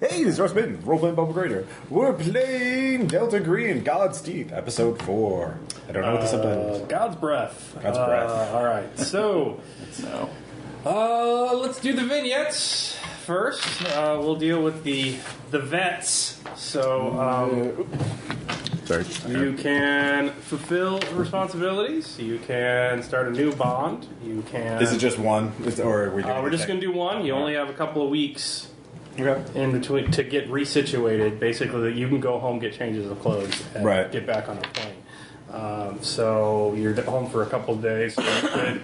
Hey, this is Russ Mitten, role-playing Bubble Grader. We're playing Delta Green, God's Teeth, Episode 4. I don't know what the subtitle is. God's Breath. God's Breath. All right, so let's do the vignettes first. We'll deal with the vets. So Sorry. you can fulfill responsibilities. You can start a new bond. You can. Is it just one? Or are we doing We're just going to do one. You only have a couple of weeks. Okay. In between to get resituated, basically, you can go home, get changes of clothes, and get back on the plane. So you're home for a couple of days. So you could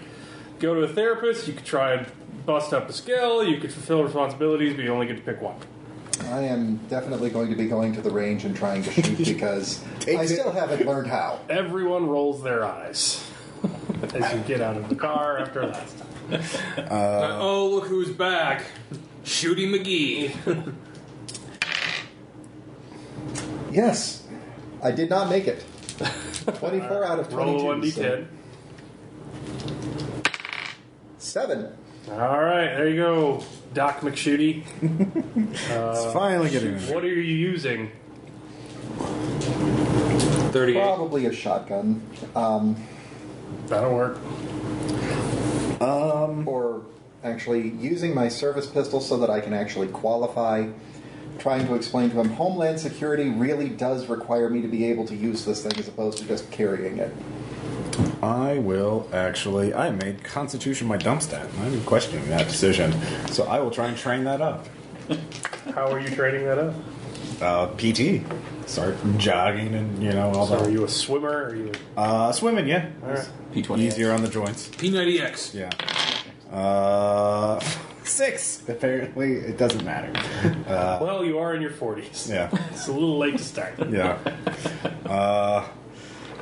go to a therapist. You could try and bust up a skill. You could fulfill responsibilities, but you only get to pick one. I am definitely going to be going to the range and trying to shoot because I still haven't learned how. Everyone rolls their eyes as you get out of the car after last time. Oh, look who's back. Shooty McGee. Yes, I did not make it. 24 out of 22. Roll a 1d10. 7. All right, there you go, Doc McShooty. It's finally getting there. What are you using? 38. Probably a shotgun. That'll work. Or actually using my service pistol so that I can actually qualify. Trying to explain to him Homeland Security really does require me to be able to use this thing as opposed to just carrying it. I made Constitution my dump stat. I'm questioning that decision. So I will try and train that up. How are you training that up? PT. Start jogging and, all So that. are you a swimmer? Or are you Swimming, yeah. all right. P20. Easier on the joints. P90X. Yeah. 6. Apparently, it doesn't matter. Well, you are in your 40s. Yeah. It's a little late to start. Yeah.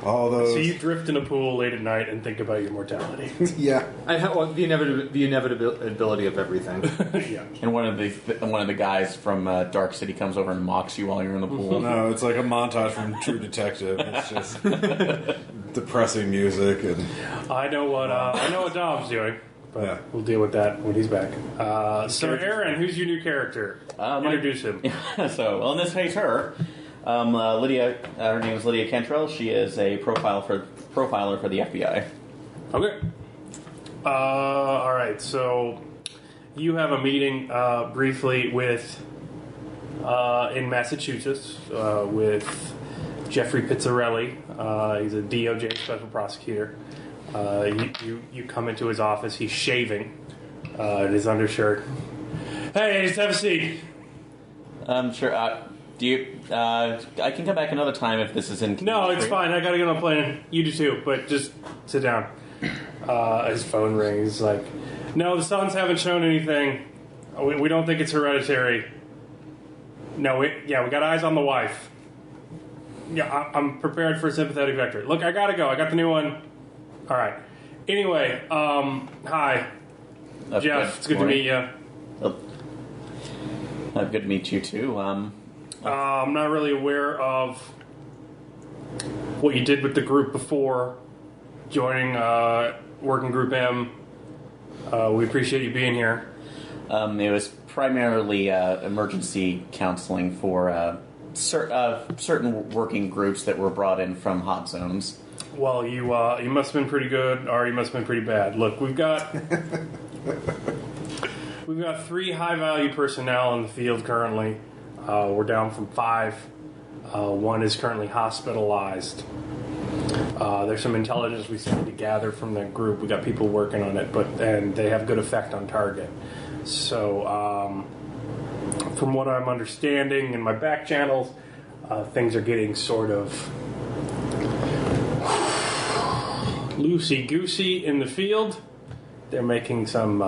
All those. So you drift in a pool late at night and think about your mortality. Yeah. The inevitability of everything. Yeah. And one of the guys from Dark City comes over and mocks you while you're in the pool. No, it's like a montage from True Detective. It's just depressing music and. I know what Dom's doing, but Yeah. we'll deal with that when he's back. So Aaron, who's your new character? Introduce him. In this case, her. Lydia. Her name is Lydia Cantrell. She is a profiler for the FBI. Okay. All right. So you have a meeting briefly with in Massachusetts with Jeffrey Pizzarelli. He's a DOJ special prosecutor. You come into his office. He's shaving in his undershirt. Hey, just have a seat. Sure. Do you? I can come back another time if this is in. No, it's fine. I gotta get on a plane. You do too, but just sit down. His phone rings. He's like, no, the Suns haven't shown anything. We don't think it's hereditary. No, we got eyes on the wife. Yeah, I'm prepared for a sympathetic vector. Look, I gotta go. I got the new one. All right. Anyway, hi, Jeff. It's good to meet you. Good to meet you too. I'm not really aware of what you did with the group before joining Working Group M. We appreciate you being here. It was primarily emergency counseling for certain working groups that were brought in from hot zones. Well, you must have been pretty good, or you must have been pretty bad. Look, we've got 3 high-value personnel in the field currently. We're down from 5. 1 is currently hospitalized. There's some intelligence we started to gather from that group. We got people working on it, and they have good effect on target. So, from what I'm understanding in my back channels, things are getting sort of loosey-goosey in the field. They're making some...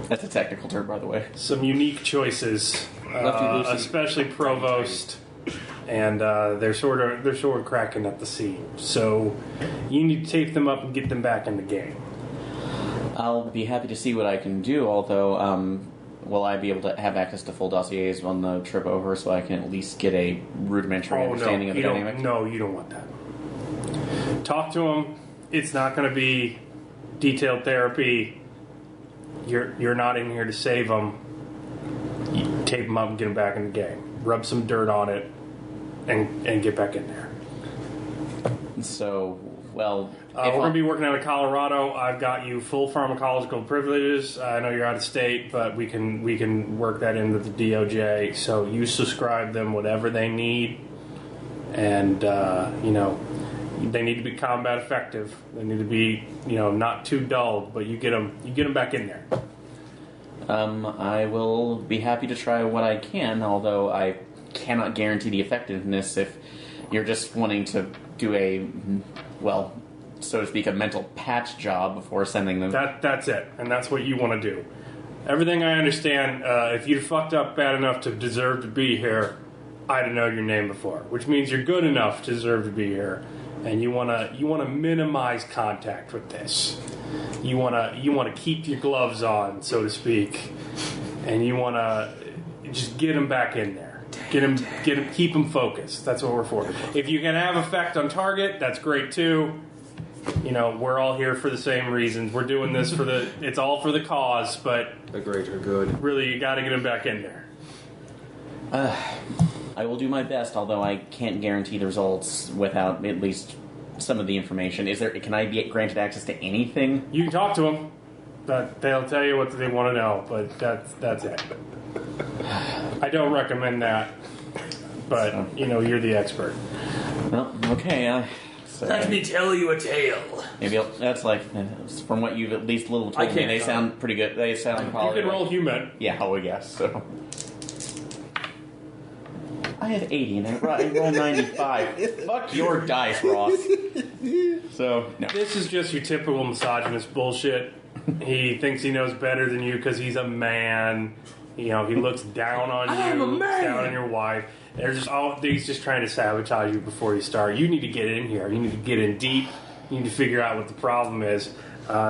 That's a technical term, by the way. Some unique choices, especially Provost, and they're sort of cracking at the seam. So you need to tape them up and get them back in the game. I'll be happy to see what I can do. Although, will I be able to have access to full dossiers on the trip over, so I can at least get a rudimentary understanding of the dynamics? No, you don't want that. Talk to them. It's not going to be detailed therapy. You're not in here to save them. tape them up and get them back in the game. Rub some dirt on it and get back in there. So, well... We're going to be working out of Colorado. I've got you full pharmacological privileges. I know you're out of state, but we can work that into the DOJ. So you subscribe them whatever they need. And, they need to be combat effective. They need to be, not too dull, but you get them back in there. I will be happy to try what I can, although I cannot guarantee the effectiveness if you're just wanting to do a, well, so to speak, a mental patch job before sending them. That's it, and that's what you want to do. Everything I understand, if you fucked up bad enough to deserve to be here, I'd have known your name before, which means you're good enough to deserve to be here. And you want to minimize contact with this. You want to keep your gloves on, so to speak, and you want to just get them back in there. Get them, keep them focused. That's what we're for. If you can have effect on target, that's great too. We're all here for the same reasons. We're doing this it's all for the cause, but The greater good. really, you got to get them back in there. I will do my best, although I can't guarantee the results without at least some of the information. Can I be granted access to anything? You can talk to them. They'll tell you what they want to know, but that's it. I don't recommend that, but you're the expert. Well, okay. Let me tell you a tale. Maybe that's from what you've at least little told me. They sound pretty good. They sound probably. You can roll human. Yeah, I guess so. I have 80 and I roll 95. Fuck your dice, Ross. So, no. This is just your typical misogynist bullshit. He thinks he knows better than you because he's a man. He looks down on you. I'm a man. Down on your wife. He's just trying to sabotage you before you start. You need to get in here. You need to get in deep. You need to figure out what the problem is.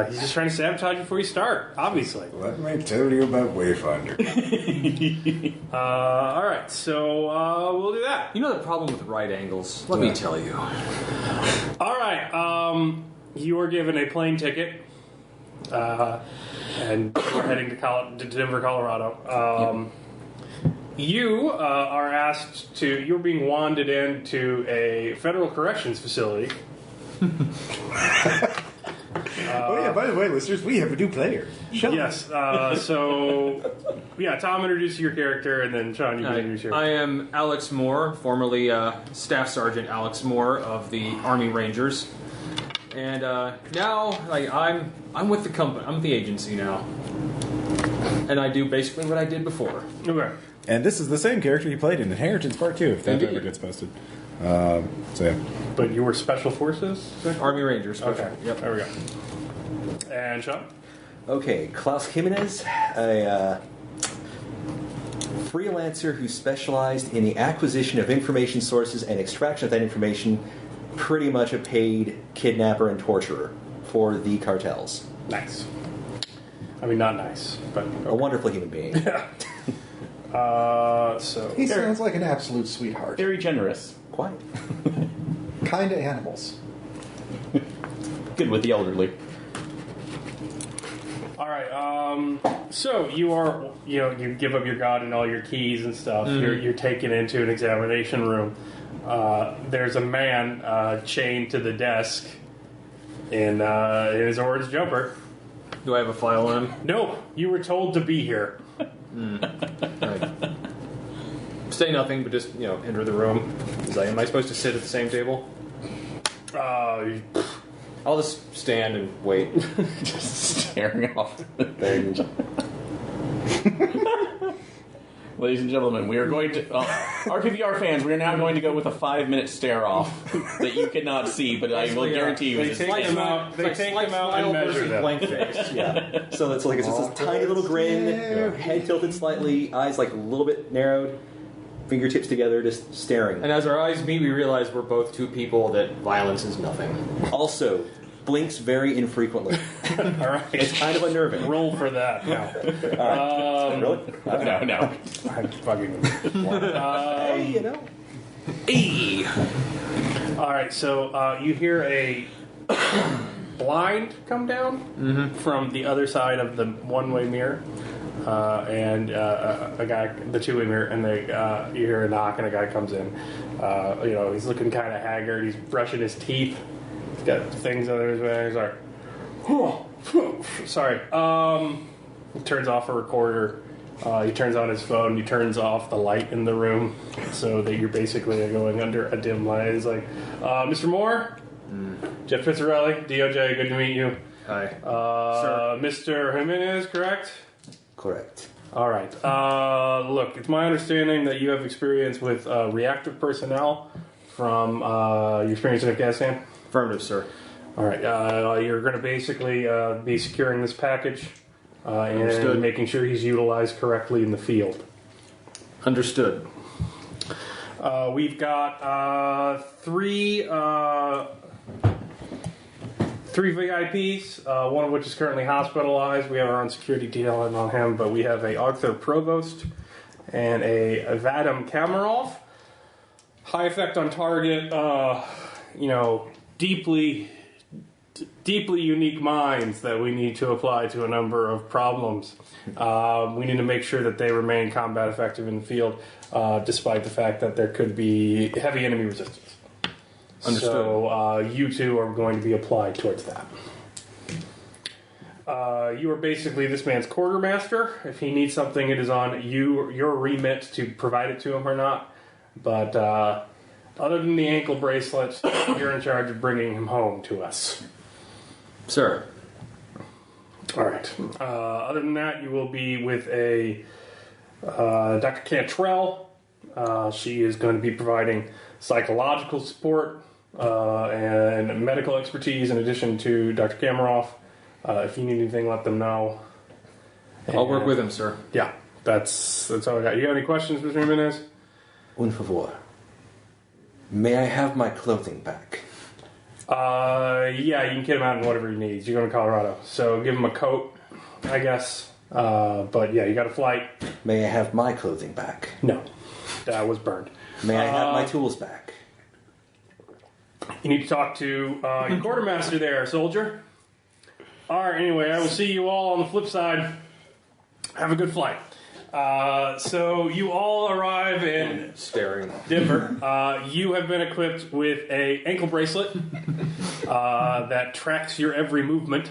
He's just trying to sabotage you before you start, obviously. Let me tell you about Wayfinder. All right, so we'll do that. You know the problem with right angles? Let me tell you. All right, you are given a plane ticket, and we're heading to Denver, Colorado. You are asked to. You're being wanded into a federal corrections facility. Oh yeah, by the way, listeners, we have a new player. Yes. Tom, introduce your character, and then Sean, you can introduce your. I am Alex Moore, formerly Staff Sergeant Alex Moore of the Army Rangers, and now I'm with the company. I'm with the agency now, and I do basically what I did before. Okay. And this is the same character you played in Inheritance Part 2, if that Indeed. ever gets posted. So yeah. But you were Special Forces? Army Rangers. Okay. Yep. There we go. And Sean? Okay, Klaus Jimenez, a freelancer who specialized in the acquisition of information sources and extraction of that information, pretty much a paid kidnapper and torturer for the cartels. Nice. I mean, not nice, but A wonderful human being. He sounds like an absolute sweetheart. Very generous. Quite. Kind of animals. Good with the elderly. all right. So you are, you give up your gun and all your keys and stuff. You're taken into an examination room. There's a man chained to the desk in his orange jumper. Do I have a file on him? No, you were told to be here. Right. Say nothing, but just enter the room. Am I supposed to sit at the same table? I'll just stand and wait. Just staring off the thing. Ladies and gentlemen, we are going to... RPPR fans, we are now going to go with a 5-minute stare-off that you cannot see, but I will guarantee you... They take them out and measure them. Blank face. Yeah. So it's like it's just this tiny little grin, head tilted slightly, eyes like a little bit narrowed, fingertips together, just staring. And as our eyes meet, we realize we're both two people that violence is nothing. Also, blinks very infrequently. All right. It's kind of unnerving. Roll for that. No. Really? No. I'm fucking. Hey, Hey! All right, so you hear a blind come down from the other side of the one-way mirror. and a guy, the two in here, and you hear a knock, and a guy comes in. He's looking kind of haggard. He's brushing his teeth. He's got things under his mouth. He's like, sorry. He turns off a recorder. He turns on his phone. He turns off the light in the room so that you're basically going under a dim light. He's like, Mr. Moore? Jeff Pizzarelli, DOJ, good to meet you. Hi. Sir. Mr. Jimenez, correct? Correct. All right. Look, it's my understanding that you have experience with reactive personnel from your experience in Afghanistan. Affirmative, sir. All right. You're going to basically be securing this package and Understood. making sure he's utilized correctly in the field. Understood. We've got three VIPs, one of which is currently hospitalized. We have our own security detail on him, but we have a Arthur Provost and a Vadim Kamarov. High effect on target, deeply unique minds that we need to apply to a number of problems. We need to make sure that they remain combat effective in the field, despite the fact that there could be heavy enemy resistance. Understood. So you two are going to be applied towards that. You are basically this man's quartermaster. If he needs something, it is on your remit to provide it to him or not. But other than the ankle bracelet, you're in charge of bringing him home to us. Sir. All right. Other than that, you will be with a Dr. Cantrell. She is going to be providing psychological support and medical expertise in addition to Dr. Kamarov. If you need anything, let them know. I'll work with him, sir. Yeah, that's all I got. You got any questions, Mr. Jimenez? Un favor. May I have my clothing back? Yeah, you can get him out in whatever he needs. You're going to Colorado, so give him a coat, I guess. But yeah, you got a flight. May I have my clothing back? No, that was burned. May I have my tools back? You need to talk to your quartermaster there, soldier. All right, anyway, I will see you all on the flip side. Have a good flight. So you all arrive in Staring. Denver. You have been equipped with a ankle bracelet that tracks your every movement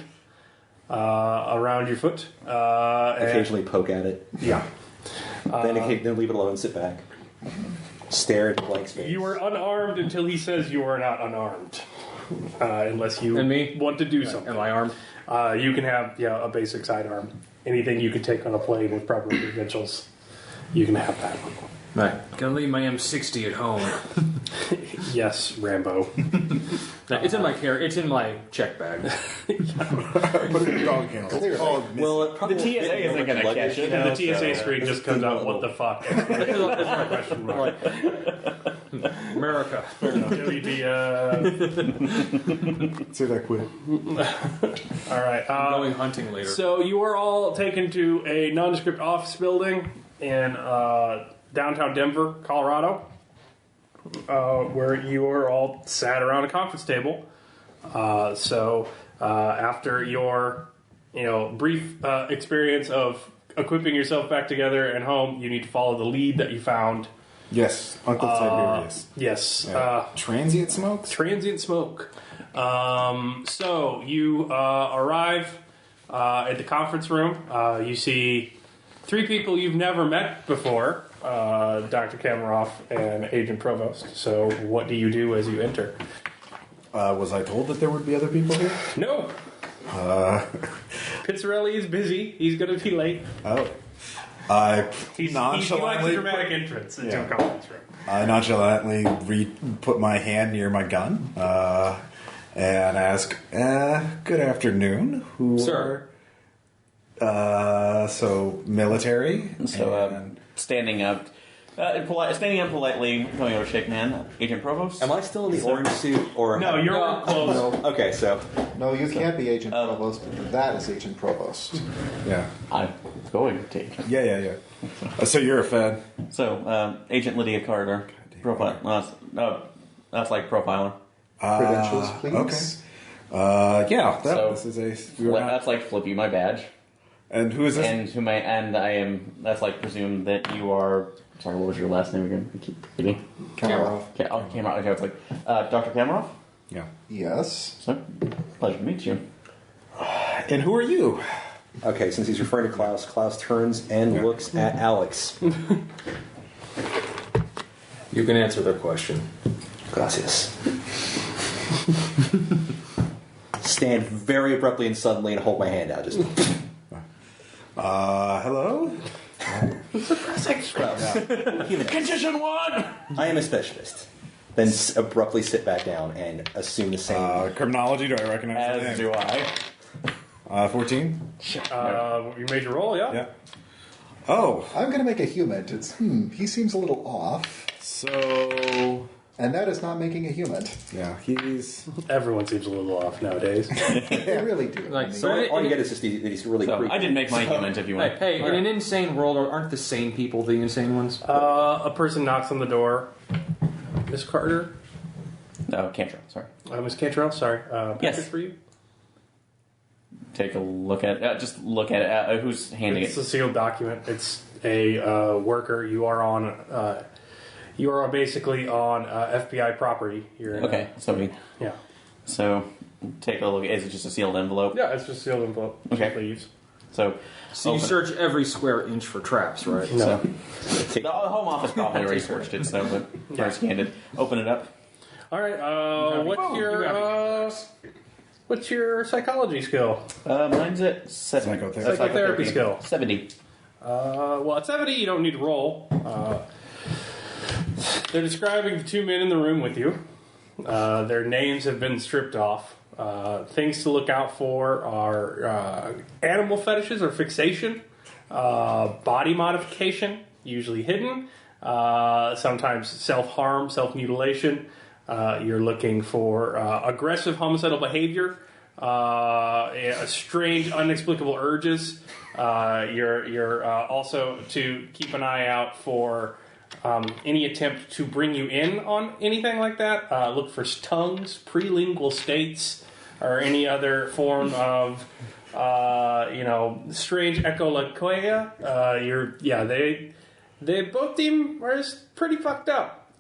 around your foot. Occasionally poke at it. Yeah. Then leave it alone and sit back. Stare at the blank space. You are unarmed until he says you are not unarmed. Unless you And me? want to do something. Am I armed? You can have a basic sidearm. Anything you can take on a plane with proper credentials, you can have that. Right. Gonna leave my M60 at home. Yes, Rambo. No, it's in my It's in my check bag. Put it in the dog kennel. It's called Well, it probably The TSA isn't going to catch it. And the TSA screen just comes out, what the fuck? Question mark. America. WTF. Say that quick. All right. Going hunting later. So you are all taken to a nondescript office building in downtown Denver, Colorado, where you are all sat around a conference table. After your brief experience of equipping yourself back together and home, you need to follow the lead that you found. Yes, Uncle Tiberius. Yes. Transient smokes? Transient smoke. So you arrive at the conference room. You see three people you've never met before, Dr. Kamarov and Agent Provost. So what do you do as you enter? Was I told that there would be other people here? No. Pizzarelli is busy. He's going to be late. Oh. I He likes a nonchalantly dramatic entrance into a conference room. I nonchalantly put my hand near my gun and ask, "Good afternoon, who Sir. So military." So, standing up politely, coming over to shake hand. Agent Provost? Am I still in the orange suit? Or No, you're close. Okay, so No, you can't be Agent Provost. That is Agent Provost. Yeah, I'm going to take. yeah. So you're a Fed. So, Agent Lydia Carter. Profile. That's like profiler. Credentials, please. Okay. Yeah. So, This is a. That's like Flippy, my badge. And who is this? And I am. That's like presume that you are. Sorry, what was your last name again? I keep forgetting. Kamarov. Kamarov. Okay, it's like Dr. Kamarov. Yeah. Yes. So, pleasure to meet you. And who are you? Okay, since he's referring to Klaus, Klaus turns and looks at Alex. You can answer their question. Gracias. Stand very abruptly and suddenly and hold my hand out. Just Hello? Condition 1! I am a specialist. Then abruptly sit back down and assume the same. Criminology, do I recognize the As name? do I. 14? You made your roll, yeah? Yeah. Oh, I'm going to make a human. It's he seems a little off, so... and that is not making a human. Yeah, he's... Everyone seems a little off nowadays. They really do. Like, So all you get is just that he's really So, creepy. I didn't make my human if you want. Hey, in an insane world, aren't the sane people the insane ones? A person knocks on the door. Miss Carter? No, Cantrell, sorry. Miss Cantrell, sorry. Yes. Package for you? Take a look at it. Just look at it. Who's handing It's it? a sealed document. It's a worker. You are on... you are basically on FBI property. You're in Okay, yeah. so take a look. Is it just a sealed envelope? Yeah, it's just sealed envelope. Okay. Leaves. So, So you open it. search every square inch for traps, right? No. So, the home office probably already searched it, so but first scanned it. Open it up. All right. What's your psychology skill? Mine's at 7. Psychotherapy. Psychotherapy skill. 70. Well, at 70, you don't need to roll. They're describing the two men in the room with you. Their names have been stripped off. Things to look out for are animal fetishes or fixation, body modification, usually hidden, sometimes self-harm, self-mutilation. You're looking for aggressive homicidal behavior, strange, inexplicable urges. You're also to keep an eye out for any attempt to bring you in on anything like that. Look for tongues, prelingual states, or any other form of strange echolalia. They both team are pretty fucked up.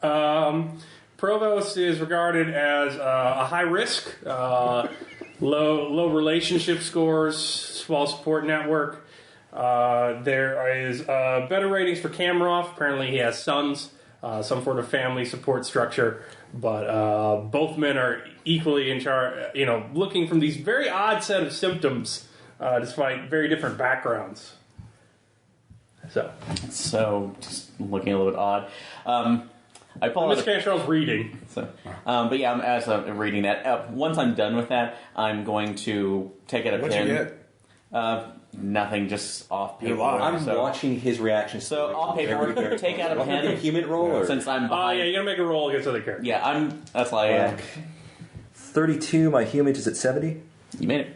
Provost is regarded as a high risk, low relationship scores, small support network. There is better ratings for Kamarov. Apparently, he has sons, some sort of family support structure. But both men are equally in charge. Looking from these very odd set of symptoms, despite very different backgrounds. So, just looking a little bit odd. I pull Miss out. Cantrell's reading. So, but yeah, as I'm reading that, once I'm done with that, I'm going to take out a What'd you pen. get? Nothing, just off You're paperwork. lying. I'm so, watching his reaction. So off paperwork, take out a Get a pen. human roll or Since I'm Oh, behind. yeah, you gotta make a roll against other characters. Yeah, that's why 32. My human is at 70. you made it.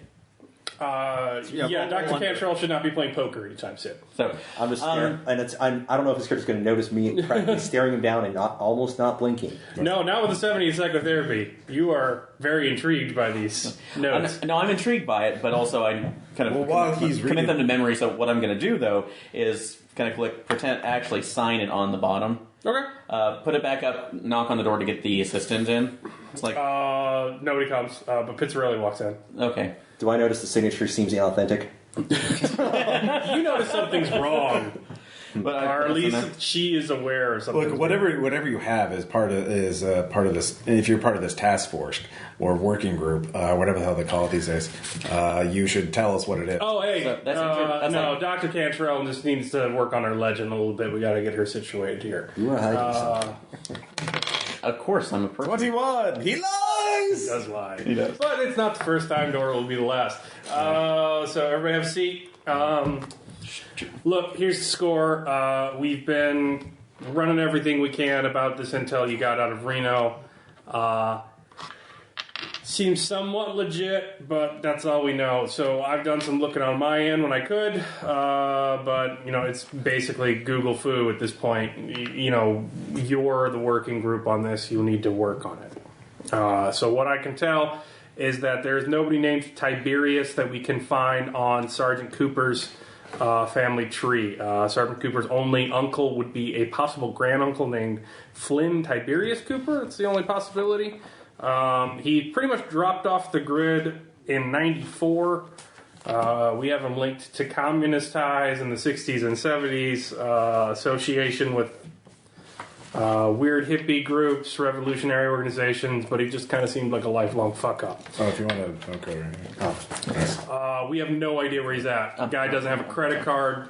Dr. Cantrell should not be playing poker anytime soon. So I'm just staring, and I don't know if his character's going to notice me practically staring him down and almost not blinking. No, not with the 70 psychotherapy. You are very intrigued by these notes. I'm intrigued by it, but also I kind of while he's commit reading- them to memory. So what I'm going to do though is kind of actually sign it on the bottom. Okay. Put it back up, knock on the door to get the assistant in. It's like, Nobody comes, but Pizzarelli walks in. okay. Do I notice the signature seems inauthentic? You notice something's wrong, But or at least she is aware of something. Look, whatever you have is part of this. If you're part of this task force or working group, whatever the hell they call it these days, you should tell us what it is. Oh, hey, So that's no, like- Dr. Cantrell just needs to work on her legend a little bit. We got to get her situated here. You want to hide something? Of course, I'm a person. 21. He lies. He does lie. He does. But it's not the first time, nor will it be the last. So everybody have a seat. Look, here's the score. We've been running everything we can about this intel you got out of Reno. Seems somewhat legit, but that's all we know. So I've done some looking on my end when I could, but it's basically Google foo at this point. You're the working group on this. You'll need to work on it. So what I can tell is that there's nobody named Tiberius that we can find on Sergeant Cooper's family tree. Sergeant Cooper's only uncle would be a possible granduncle named Flynn Tiberius Cooper. It's the only possibility. He pretty much dropped off the grid in 94. We have him linked to communist ties in the 60s and 70s, association with weird hippie groups, revolutionary organizations, but he just kind of seemed like a lifelong fuck up. Oh, if you want to, okay. Oh, we have no idea where he's at. Guy doesn't have a credit card.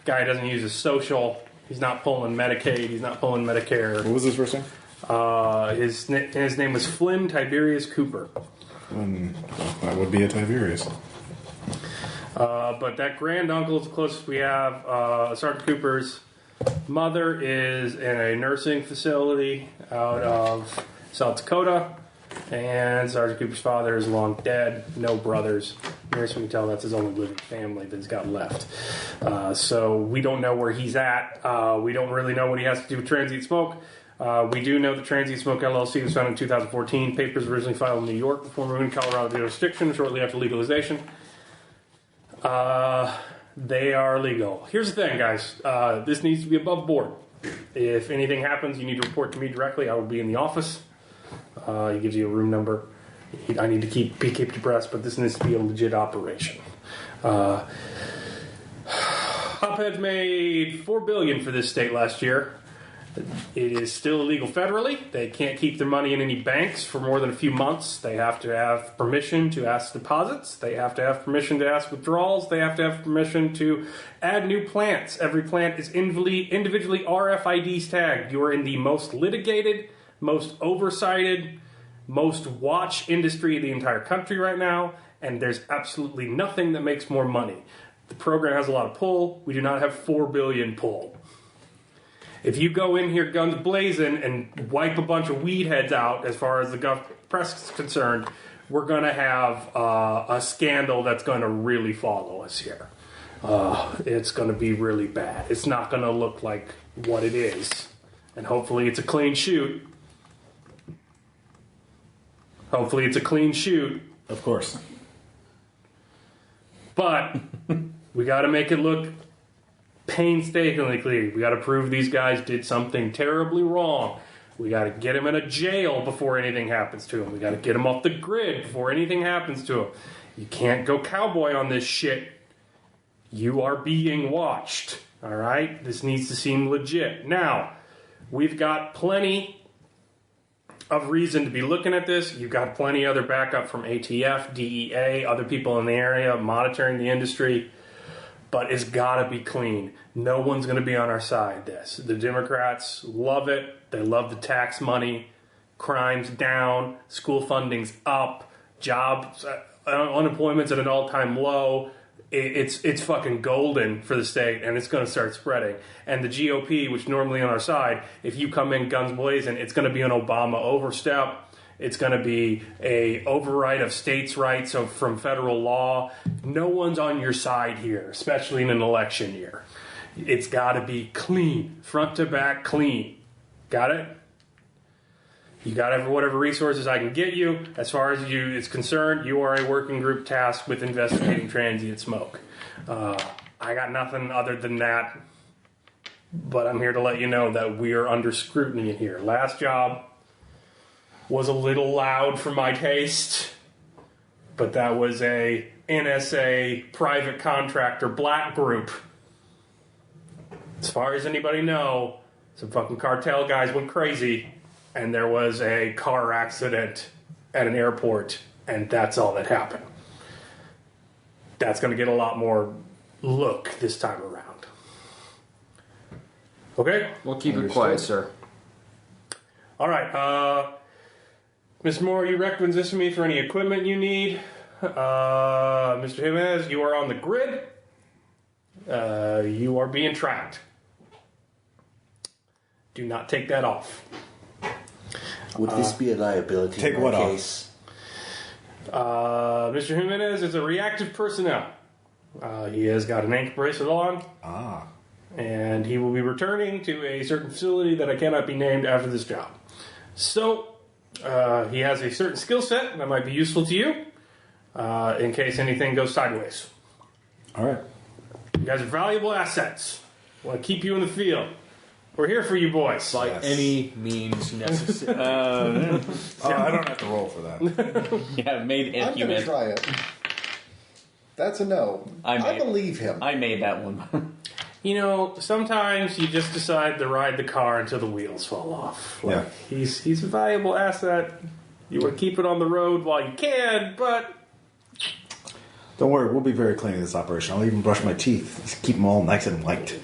Guy doesn't use his social. He's not pulling Medicaid. He's not pulling Medicare. what was his first name? His name was Flynn Tiberius Cooper. That would be a Tiberius. But that granduncle is the closest we have. Sergeant Cooper's mother is in a nursing facility out of South Dakota, and Sergeant Cooper's father is long dead, no brothers. Nearest we can tell, that's his only living family that he's got left. So we don't know where he's at. We don't really know what he has to do with Transient Smoke. We do know that Transient Smoke LLC was founded in 2014. Papers originally filed in New York before moving to Colorado jurisdiction shortly after legalization. They are legal. Here's the thing, guys. This needs to be above board. If anything happens, you need to report to me directly. I will be in the office. He gives you a room number. I need to keep abreast, but this needs to be a legit operation. Hopheads made $4 billion for this state last year. It is still illegal federally. They can't keep their money in any banks for more than a few months. They have to have permission to ask deposits. They have to have permission to ask withdrawals. They have to have permission to add new plants. Every plant is individually RFID tagged. You are in the most litigated, most oversighted, most watched industry in the entire country right now, and there's absolutely nothing that makes more money. The program has a lot of pull. We do not have $4 billion pull. If you go in here guns blazing and wipe a bunch of weed heads out, as far as the press is concerned, we're going to have a scandal that's going to really follow us here. It's going to be really bad. It's not going to look like what it is. And hopefully it's a clean shoot. Hopefully it's a clean shoot. Of course. But we got to make it look painstakingly clear. We got to prove these guys did something terribly wrong. We got to get them in a jail before anything happens to them. We got to get them off the grid before anything happens to them. You can't go cowboy on this shit. You are being watched. All right? This needs to seem legit. Now, we've got plenty of reason to be looking at this. You've got plenty other backup from ATF, DEA, other people in the area monitoring the industry. But it's got to be clean. No one's going to be on our side this. The Democrats love it. They love the tax money. Crime's down. School funding's up. Jobs, unemployment's at an all-time low. It's fucking golden for the state, and it's going to start spreading. And the GOP, which normally on our side, if you come in guns blazing, it's going to be an Obama overstep. It's going to be a override of states' rights from federal law. No one's on your side here, especially in an election year. It's got to be clean, front to back clean. Got it? You got whatever resources I can get you. As far as you is concerned, you are a working group tasked with investigating transient smoke. I got nothing other than that, but I'm here to let you know that we are under scrutiny in here. Last job was a little loud for my taste, but that was a NSA private contractor black group. As far as anybody know, some fucking cartel guys went crazy, and there was a car accident at an airport, and that's all that happened. That's going to get a lot more look this time around. Okay? We'll keep it quiet, sir. All right, Mr. Moore, you requisition me for any equipment you need. Mr. Jimenez, you are on the grid. You are being tracked. Do not take that off. Would this be a liability Take in what my off? case? Mr. Jimenez is a reactive personnel. He has got an ankle bracelet on. And he will be returning to a certain facility that I cannot be named after this job. So, He has a certain skill set that might be useful to you in case anything goes sideways. All right. You guys are valuable assets. Want to keep you in the field. We're here for you boys. By any means necessary. I don't have to roll for that. Yeah, made I'm going to inhuman. try it. That's a no. I believe him. I made that one. You know, sometimes you just decide to ride the car until the wheels fall off. Like, he's a valuable asset. You want to keep it on the road while you can, but... Don't worry, we'll be very clean in this operation. I'll even brush my teeth. Just keep them all nice and white.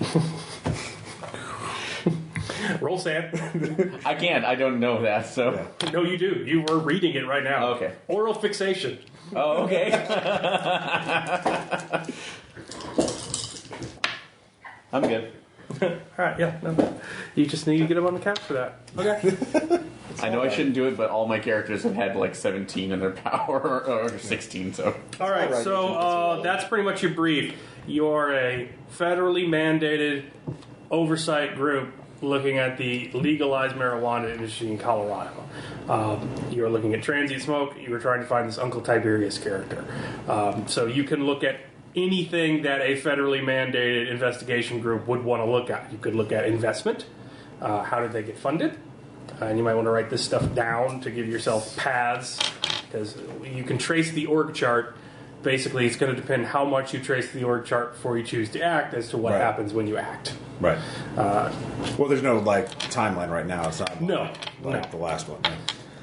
Roll sand. I can't. I don't know that, so... No, you do. You were reading it right now. Okay. Oral fixation. Oh, okay. I'm good. Alright, yeah. No. You just need to get him on the couch for that. Okay. I know I shouldn't do it, but all my characters have had like 17 in their power, or 16, so... Alright, so that's pretty much your brief. You're a federally mandated oversight group looking at the legalized marijuana industry in Colorado. You're looking at transient smoke. You were trying to find this Uncle Tiberius character. So you can look at anything that a federally mandated investigation group would want to look at. You could look at investment. How did they get funded? And you might want to write this stuff down to give yourself paths, because you can trace the org chart. Basically, it's going to depend how much you trace the org chart before you choose to act as to what happens when you act. Right. Well, there's no timeline right now. It's not the last one.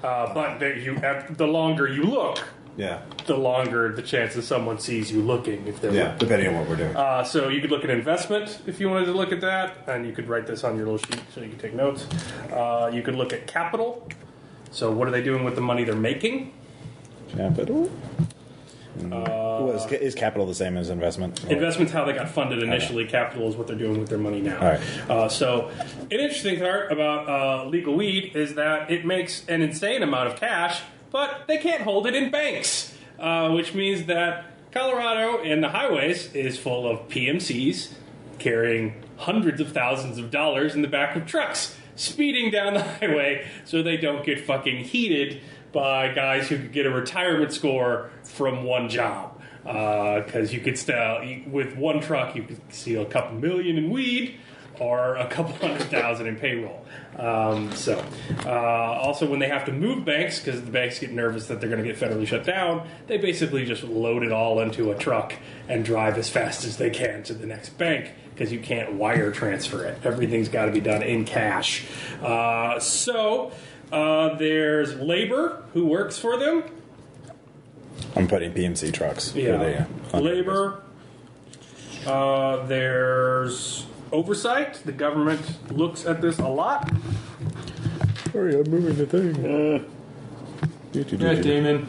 But the longer you look, the longer the chances someone sees you looking. If they're looking. Depending on what we're doing. So you could look at investment if you wanted to look at that, and you could write this on your little sheet so you can take notes. You could look at capital. So what are they doing with the money they're making? Capital. Is capital the same as investment? Investment's how they got funded initially. Capital is what they're doing with their money now. All right. So an interesting part about legal weed is that it makes an insane amount of cash, but they can't hold it in banks, which means that Colorado and the highways is full of PMCs carrying hundreds of thousands of dollars in the back of trucks, speeding down the highway so they don't get fucking heated by guys who could get a retirement score from one job. Because you could with one truck, you could steal a couple million in weed or a couple $100,000 in payroll. Also, when they have to move banks, because the banks get nervous that they're going to get federally shut down, they basically just load it all into a truck and drive as fast as they can to the next bank, because you can't wire transfer it. Everything's got to be done in cash. There's labor who works for them. I'm putting PMC trucks. Yeah. Labor. There's oversight. The government looks at this a lot. Sorry, I'm moving the thing. Yeah, Damon.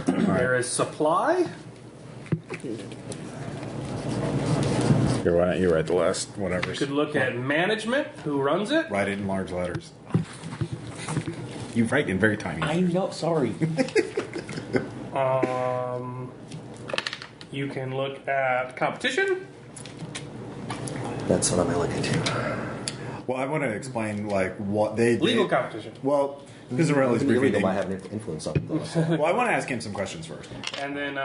There is supply. Here, why don't you write the last whatever? You could look at management, who runs it. Write it in large letters. You write in very tiny. I know, sorry. You can look at competition. That's what I'm looking to. Well, I want to explain what they did. Legal competition. Well, because the relative briefing. Illegal might have an influence on those. Well, I want to ask him some questions first. And then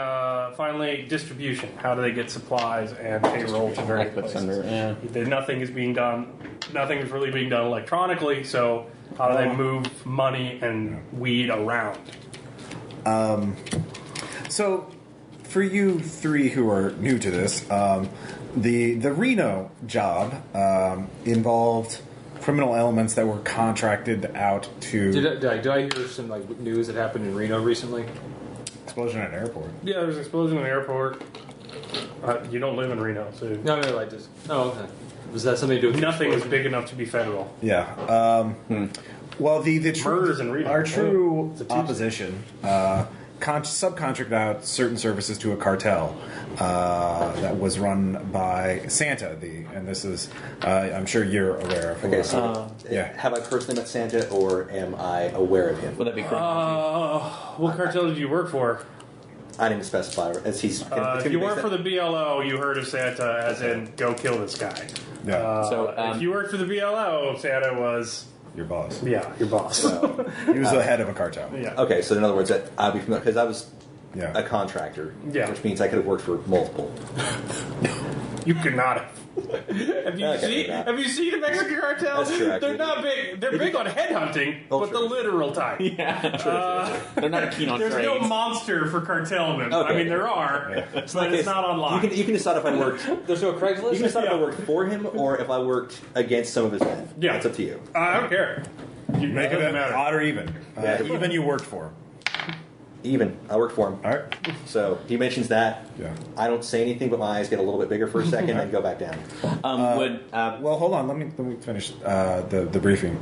finally, distribution. How do they get supplies and payroll to various places? Nothing is being done. Nothing is really being done electronically. So how do they move money and weed around? So, for you three who are new to this, the Reno job involved criminal elements that were contracted out to... Did I hear some news that happened in Reno recently? Explosion at an airport. Yeah, there was an explosion in the airport. You don't live in Reno, so... No, I just... Oh, okay. Was that something to do with... Nothing is big enough to be federal. Yeah. Well, the Murders in Reno. Our true opposition subcontract out certain services to a cartel that was run by Santa. And this is, I'm sure you're aware of. Okay, so have I personally met Santa, or am I aware of him? Would that be correct? What cartel did you work for? I didn't specify. As he's, if you work for the BLO, you heard of Santa as in, go kill this guy. Yeah. If you worked for the BLO, Santa was Your boss. Yeah, your boss. So, He was the head of a cartel. yeah. okay, so in other words, that I'll be familiar because I was Yeah. a contractor, Yeah. which means I could have worked for multiple. You could not have. Okay, not. Have you seen the Mexican cartels? That's true, actually. They're not big. They're big on headhunting, Oh, but the true. literal type. They're not keen on There's trades. no monster for cartelmen. Okay. I mean, there are, but it's not online. You can decide if I worked. There's no Craigslist? You can decide if I Yeah. worked for him or if I worked against some of his men. Yeah. That's up to you. I don't care. Make it doesn't matter. odd or even. Yeah. Even you worked for him. Even. I work for him. All right. So he mentions that. Yeah. I don't say anything, but my eyes get a little bit bigger for a second and go back down. Well, hold on. Let me finish the briefing.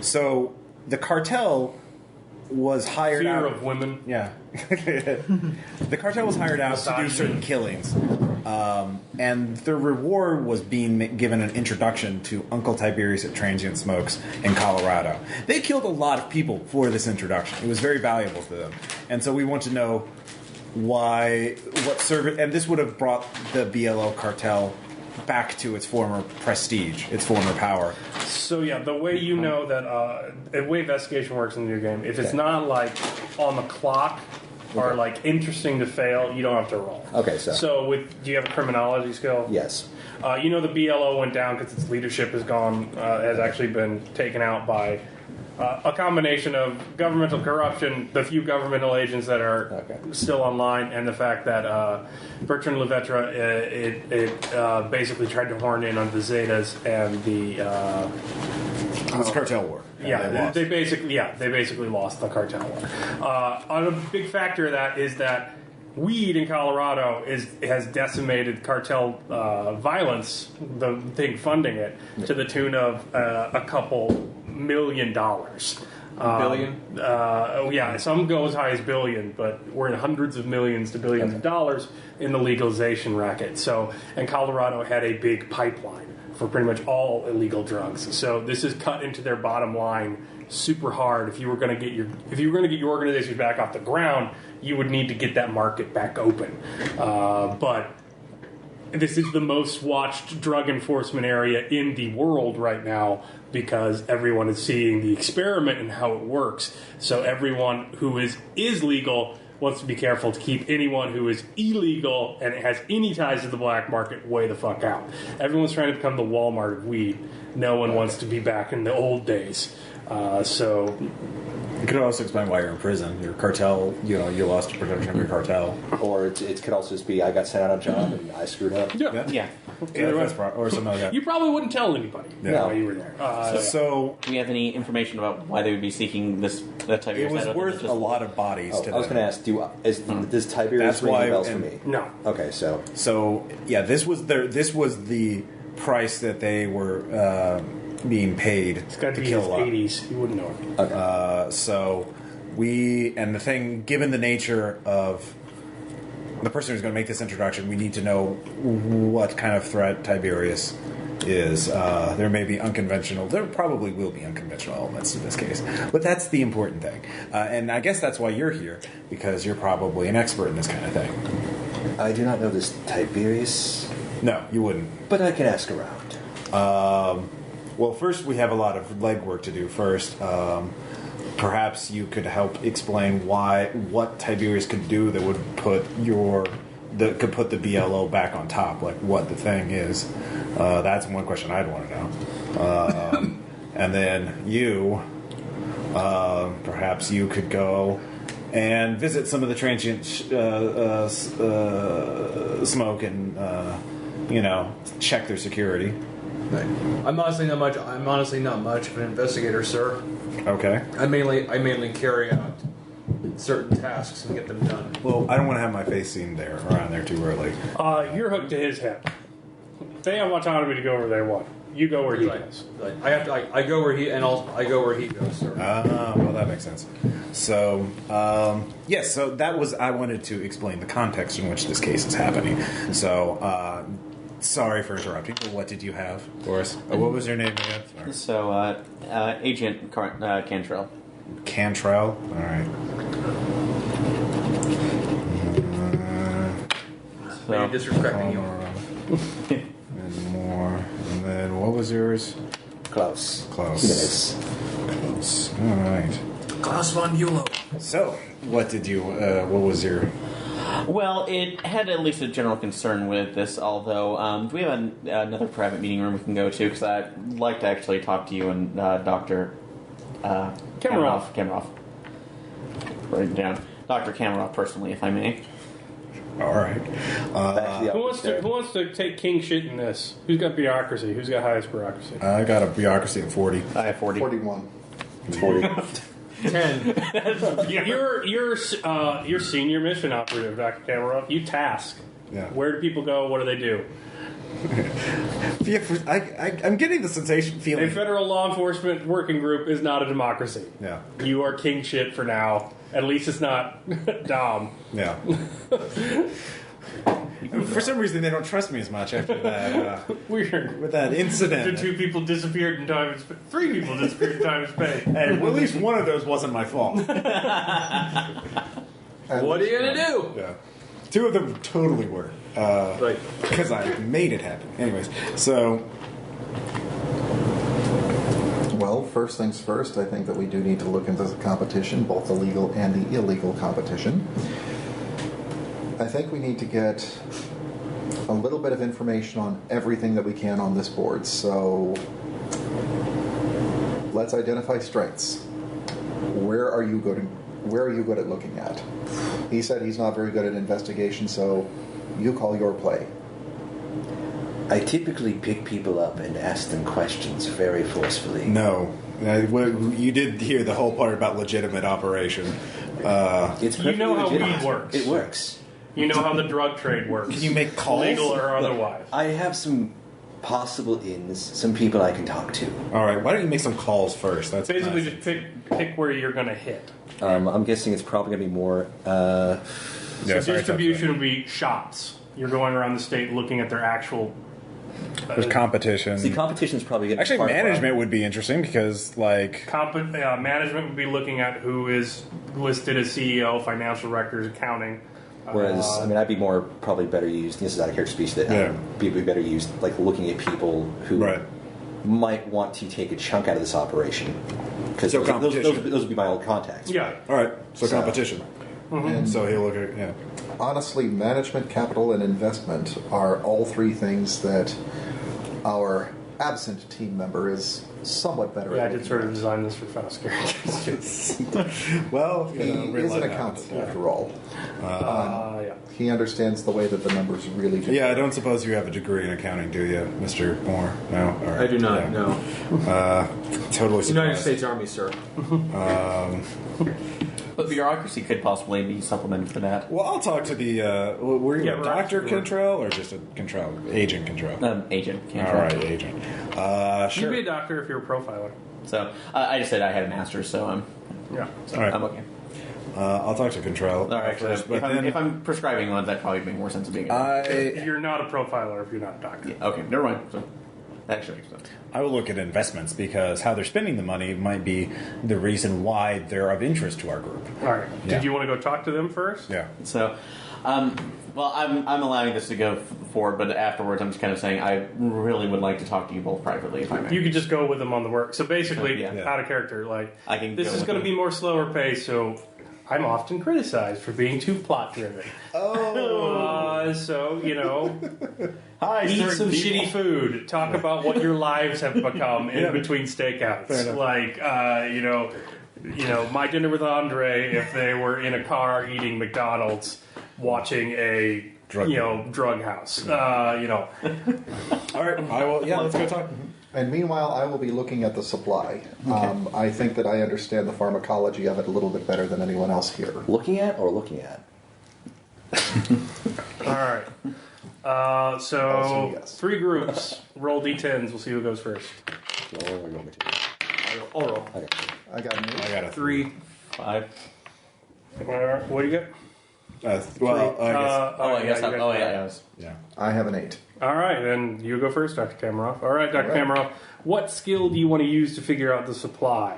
So the cartel was hired Fear out. of women. Yeah. The cartel was hired out to do Misogyny. certain killings. And the reward was being given an introduction to Uncle Tiberius at Transient Smokes in Colorado. They killed a lot of people for this introduction. It was very valuable to them. And so we want to know what service, and this would have brought the BLO cartel back to its former prestige, its former power. So yeah, the way you know that the way investigation works in the new game, if it's Okay. not like on the clock or Okay. like interesting to fail, you don't have to roll. Okay, so- Do you have a criminology skill? Yes. You know the BLO went down because its leadership has actually been taken out by a combination of governmental corruption, the few governmental agents that are Okay. still online, and the fact that Bertrand Levetre basically tried to horn in on the Zetas and the It was a cartel war. And they lost. they basically lost the cartel war. A big factor of that is that weed in Colorado has decimated cartel violence, the thing funding it, to the tune of a couple $1 million. Billion? Yeah, some go as high as billion, but we're in hundreds of millions to billions of dollars in the legalization racket. So, and Colorado had a big pipeline for pretty much all illegal drugs. So this is cut into their bottom line super hard. If you were going to get your organization back off the ground, you would need to get that market back open. But this is the most watched drug enforcement area in the world right now because everyone is seeing the experiment and how it works. So everyone who is legal wants to be careful to keep anyone who is illegal and has any ties to the black market way the fuck out. Everyone's trying to become the Walmart of weed. No one wants to be back in the old days. So You could also explain why you're in prison. Your cartel, you lost your protection of your cartel. Or it could also just be I got sent out on a job and I screwed up. yeah. Yeah. Or something like that. You probably wouldn't tell anybody Yeah. while you were there. So Do we have any information about why they would be seeking that type of it was worth a lot of bodies to them. I was going to ask, does Tiberius That's ring why- any bells for and- me? No. Okay, so So yeah, this was the price that they were being paid It's got to to be kill his a lot. 80s. You wouldn't know it. So given the nature of the person who's going to make this introduction, we need to know what kind of threat Tiberius is. There may be there probably will be unconventional elements to this case, but that's the important thing. And I guess that's why you're here, because you're probably an expert in this kind of thing. I do not know this Tiberius, No, you wouldn't. but I can ask around. Well, first we have a lot of legwork to do. First, perhaps you could help explain what Tiberius could do that would put the BLO back on top, like what the thing is. That's one question I'd want to know. And then perhaps you could go and visit some of the transient smoke and check their security. I'm honestly not much of an investigator, sir. Okay. I mainly carry out certain tasks and get them done. Well, I don't want to have my face seen around there too early. You're hooked to his head. They have autonomy to go where they want. You go where he goes. I go where he goes, sir. Well, that makes sense. So, yes, so I wanted to explain the context in which this case is happening. So, sorry for interrupting, but what did you have for us? What was your name again? Sorry. So, Agent Cantrell. Cantrell? All right. Maybe disrespecting you. And more. And then what was yours? Klaus. Klaus. Jimenez. All right. Klaus von Bülow. So, what did you? What was your? Well, it had at least a general concern with this, although do we have another private meeting room we can go to? Because I'd like to actually talk to you and Dr. Kamarov. Write it down. Dr. Kamarov, personally, if I may. All right. Who wants to take king shit in this? Who's got bureaucracy? Who's got highest bureaucracy? I got a bureaucracy of 40. I have 40. 41. 40. 10. You're senior mission operative, Dr. Kamarov. You task. Yeah. Where do people go? What do they do? I'm getting the sensation A feeling. federal law enforcement working group is not a democracy. Yeah. You are king shit for now. At least it's not Dom. Yeah. For some reason, they don't trust me as much after that. Weird. With that The incident. 2 people disappeared in time and space. 3 people disappeared in time and space. And at least one of those wasn't my fault. What are you going to do? Yeah. 2 of them totally were. Right. Because I made it happen. Anyways, so. Well, first things first, I think that we do need to look into the competition, both the legal and the illegal competition. I think we need to get a little bit of information on everything that we can on this board. So let's identify strengths. Where are you good at looking at? He said he's not very good at investigation, so you call your play. I typically pick people up and ask them questions very forcefully. No. You did hear the whole part about legitimate operation. It's You know how legitimate. weed works. It works. You know how the drug trade works. Can you make calls? Legal or otherwise. I have some possible ins, some people I can talk to. All right. Why don't you make some calls first? That's Basically, nice. just pick where you're going to hit. I'm guessing it's probably going to be more... Yeah, So sorry, distribution would be shops. You're going around the state looking at their actual... There's competition. See, competition's probably going to Actually, management would be interesting because, like... management would be looking at who is listed as CEO, financial records, accounting. Whereas, I'd be more probably better used. This is out of character speech. That Yeah. I'd be better used, like looking at people who Right. might want to take a chunk out of this operation. Because So those competition. would be my old contacts. Yeah. All right. So competition. And So he'll look at... Yeah. honestly, management, capital, and investment are all 3 things that our absent team member is somewhat better Yeah, I at. did sort of design this for fast characters. Well, He is an accountant, after all. Yeah. He understands the way that the numbers really do. Yeah, I don't suppose you have a degree in accounting, do you, Mr. Moore? No? All right. I do not, Yeah. no. Totally surprised. United States Army, sir. But bureaucracy could possibly be supplemented for that. Well, I'll talk to the... were you Yeah, a we're Dr. actually- Control or just a Control? Agent Control. Agent. All right, agent. You'd Sure. be a doctor if you're a profiler. So I just said I had a master's, so I'm All right. I'm okay. I'll talk to Control All right. first, but If I'm prescribing one, that probably make more sense of being. You're not a profiler if you're not a doctor. Okay, never mind. So, that actually makes sense. I will look at investments because how they're spending the money might be the reason why they're of interest to our group. All right. Yeah. Did you want to go talk to them first? Yeah. So, well, I'm allowing this to go forward, but afterwards, I'm just kind of saying I really would like to talk to you both privately, if I may. You could just go with them on the work. So basically, Yeah. out of character, like I can this go is with going to them. be more slower pace. So I'm often criticized for being too plot driven. So Hi, eat some people. shitty food. Talk about what your lives have become in between stakeouts. Fair enough. Like my dinner with Andre if they were in a car eating McDonald's, watching a drug house. All right. I will. Yeah. Let's go talk. And meanwhile, I will be looking at the supply. I think that I understand the pharmacology of it a little bit better than anyone else here. Looking at or looking at? All right. So Also, yes. 3 groups. Roll d10s. We'll see who goes first. Or you want me to? I'll roll. Okay. I got an 8. I got a 3. 5. What do you get? Well, I guess. I guess. you guys Oh, got yeah. it. Yeah. I have an 8. All right, then you go first, Dr. Kamarov. All right, Dr. All right. Kamarov. What skill do you want to use to figure out the supply?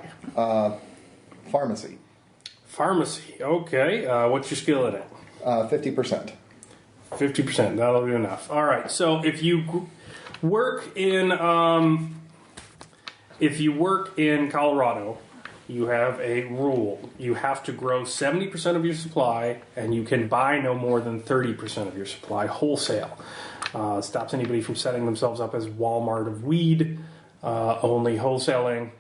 Pharmacy. Pharmacy. Okay. What's your skill in it? 50%. 50%. That'll be enough. All right. So if you work in if you work in Colorado, you have a rule. You have to grow 70% of your supply, and you can buy no more than 30% of your supply wholesale. Stops anybody from setting themselves up as Walmart of weed, only wholesaling.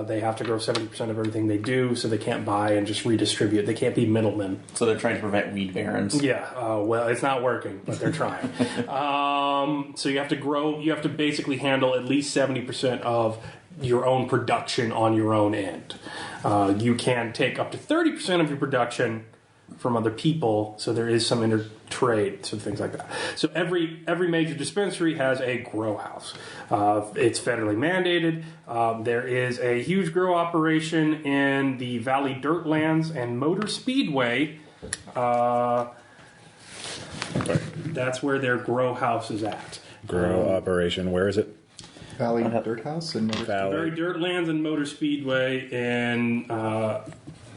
They have to grow 70% of everything they do, so they can't buy and just redistribute. They can't be middlemen. So they're trying to prevent weed barons. Yeah, well, it's not working, but they're trying. So you have to grow, you have to basically handle at least 70% of your own production on your own end. You can take up to 30% of your production from other people, so there is some inter-trade, so things like that. So every major dispensary has a grow house. It's federally mandated. There is a huge grow operation in the Valley Dirtlands and Motor Speedway. That's where their grow house is at. Grow operation. Where is it? Valley Dirt House and Valley Dirtlands and Motor Speedway in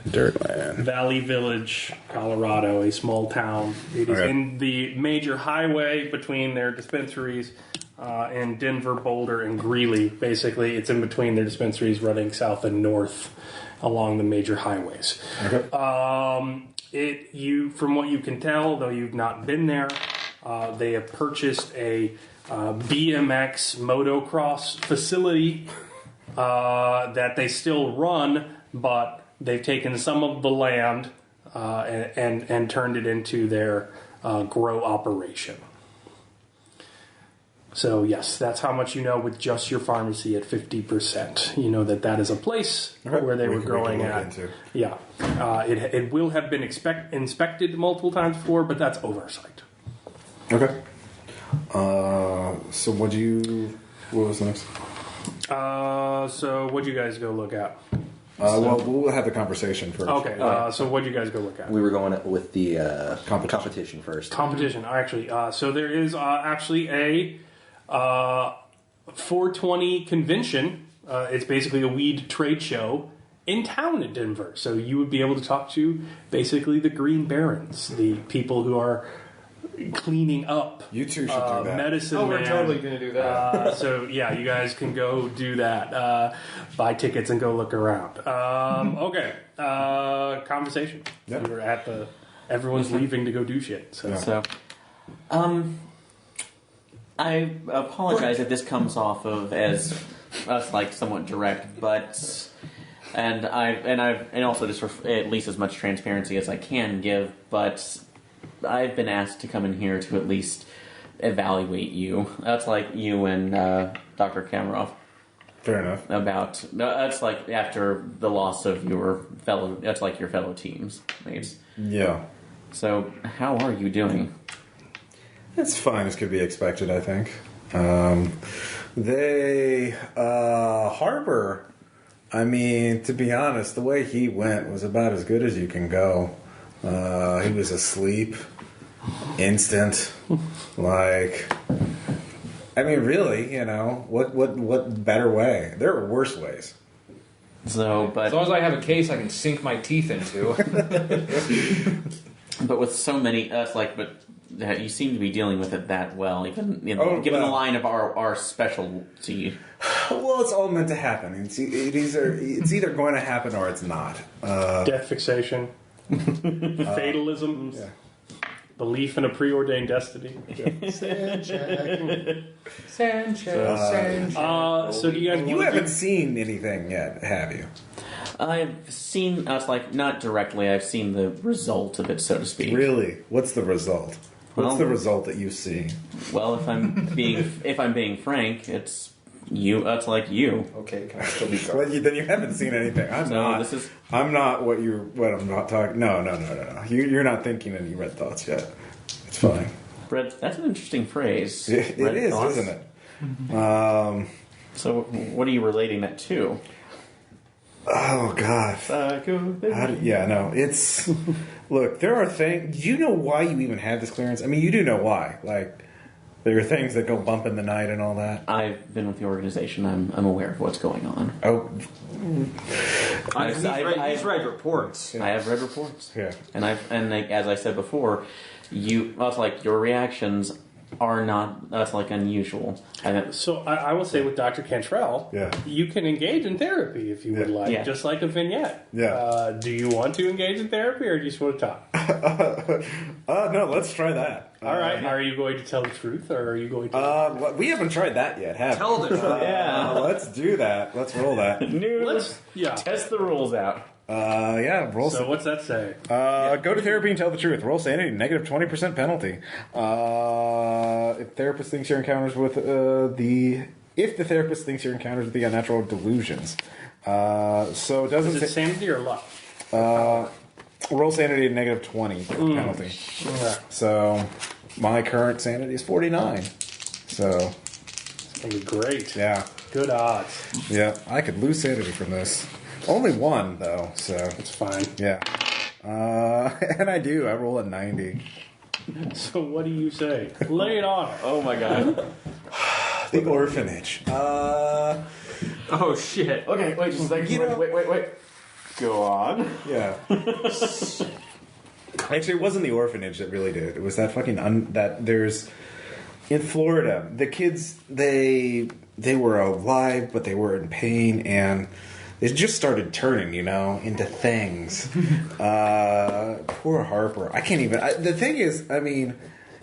Dirtland. Valley Village, Colorado, a small town. It is in the major highway between their dispensaries in Denver, Boulder, and Greeley. Basically, it's in between their dispensaries running south and north along the major highways. Okay. From what you can tell, though you've not been there, they have purchased a BMX motocross facility that they still run, but they've taken some of the land and turned it into their grow operation. So yes, that's how much you know with just your pharmacy at 50%. You know that is a place where they were growing at. Yeah, it will have been inspected multiple times before, but that's oversight. Okay. So what was next? So what'd you guys go look at? Well, we'll have the conversation first. Okay, so what'd you guys go look at? We were going with the competition first. Competition, actually. So there is actually a 420 convention. It's basically a weed trade show in town in Denver. So you would be able to talk to basically the Green Barons, the people who are cleaning up. You two should do that. Medicine Oh, we're Man. totally going to do that. So yeah, you guys can go do that. Buy tickets and go look around. Okay. Conversation. Yep. We were at everyone's leaving to go do shit. So. I apologize if this comes off of as us like somewhat direct, but and also just for at least as much transparency as I can give, but I've been asked to come in here to at least evaluate you. That's like you and Dr. Kamarov. Fair enough. That's like after the loss of your fellow. That's like your fellow teammates. Yeah. So how are you doing? It's fine as could be expected, I think. Harper, I mean, to be honest, the way he went was about as good as you can go. He was asleep, instant, like, I mean, really, what better way? There are worse ways. So, but As long as I have a case I can sink my teeth into. But with so many, you seem to be dealing with it that well, even given the line of our specialty. Well, it's all meant to happen. It's either going to happen or it's not. Death fixation, fatalism, belief in a preordained destiny. Sand check. Sand check, sand check. So do you guys? You haven't seen anything yet, have you? I've seen, not directly, I've seen the result of it, so to speak. Really? What's the result? What's the result that you see? Well, if I'm being frank, it's you. That's like you. Okay, can I still be Well, then you haven't seen anything. I'm not what I'm not talking. No. You're not thinking any red thoughts yet. It's fine. Red. That's an interesting phrase. It is, thoughts. isn't it? So, what are you relating that to? Oh God. It's look. There are things. Do you know why you even have this clearance? I mean, you do know why. Like, there are things that go bump in the night and all that. I've been with the organization. I'm aware of what's going on. Oh, He's read reports. I have read reports. Yeah. And as I said before, your reactions are not that's like unusual. So I will say with Dr. Cantrell, you can engage in therapy if you would like, just like a vignette. Yeah. Do you want to engage in therapy or do you just want to talk? No, let's try that. All right. Are you going to tell the truth or are you going to... we haven't tried that yet, have we? Tell the truth. Let's do that. Let's roll that. Test the rules out. Roll. So what's that say? Go to therapy and tell the truth. Roll sanity, negative 20% penalty. If therapist thinks your encounters with if the therapist thinks your encounters with the unnatural delusions. So it doesn't. Is it sanity or luck? Roll sanity at negative 20 penalty. Okay. So my current sanity is 49. So It's gonna be great. yeah, Good odds. yeah, I could lose sanity from this. Only one though, so It's fine. yeah. And I do. I roll a 90. So what do you say? Lay it on her. Oh my god. The orphanage. Oh shit. Okay, wait, just like wait. Go on. Yeah. Actually, it wasn't the orphanage that really did it. It was that fucking that there's in Florida. The kids they were alive, but they were in pain, and they just started turning, into things. Poor Harper. I can't even. The thing is, I mean,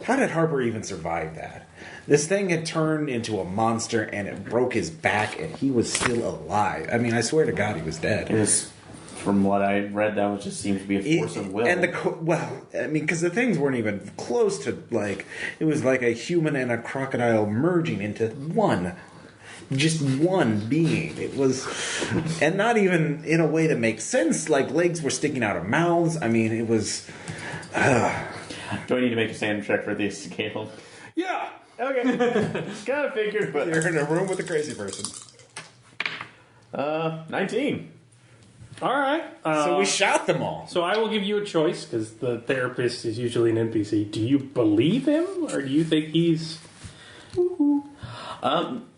how did Harper even survive that? This thing had turned into a monster, and it broke his back, and he was still alive. I mean, I swear to God, he was dead. It was, from what I read, that just seemed to be a force of will. And because the things weren't even close to it was like a human and a crocodile merging into one. Just one being. It was, and not even in a way that makes sense. Like legs were sticking out of mouths. I mean, it was. Do I need to make a sanity check for the scale? Yeah. Okay. Kind of figured, but You're in a room with a crazy person. 19. All right. So we shot them all. So I will give you a choice because the therapist is usually an NPC. Do you believe him or do you think he's...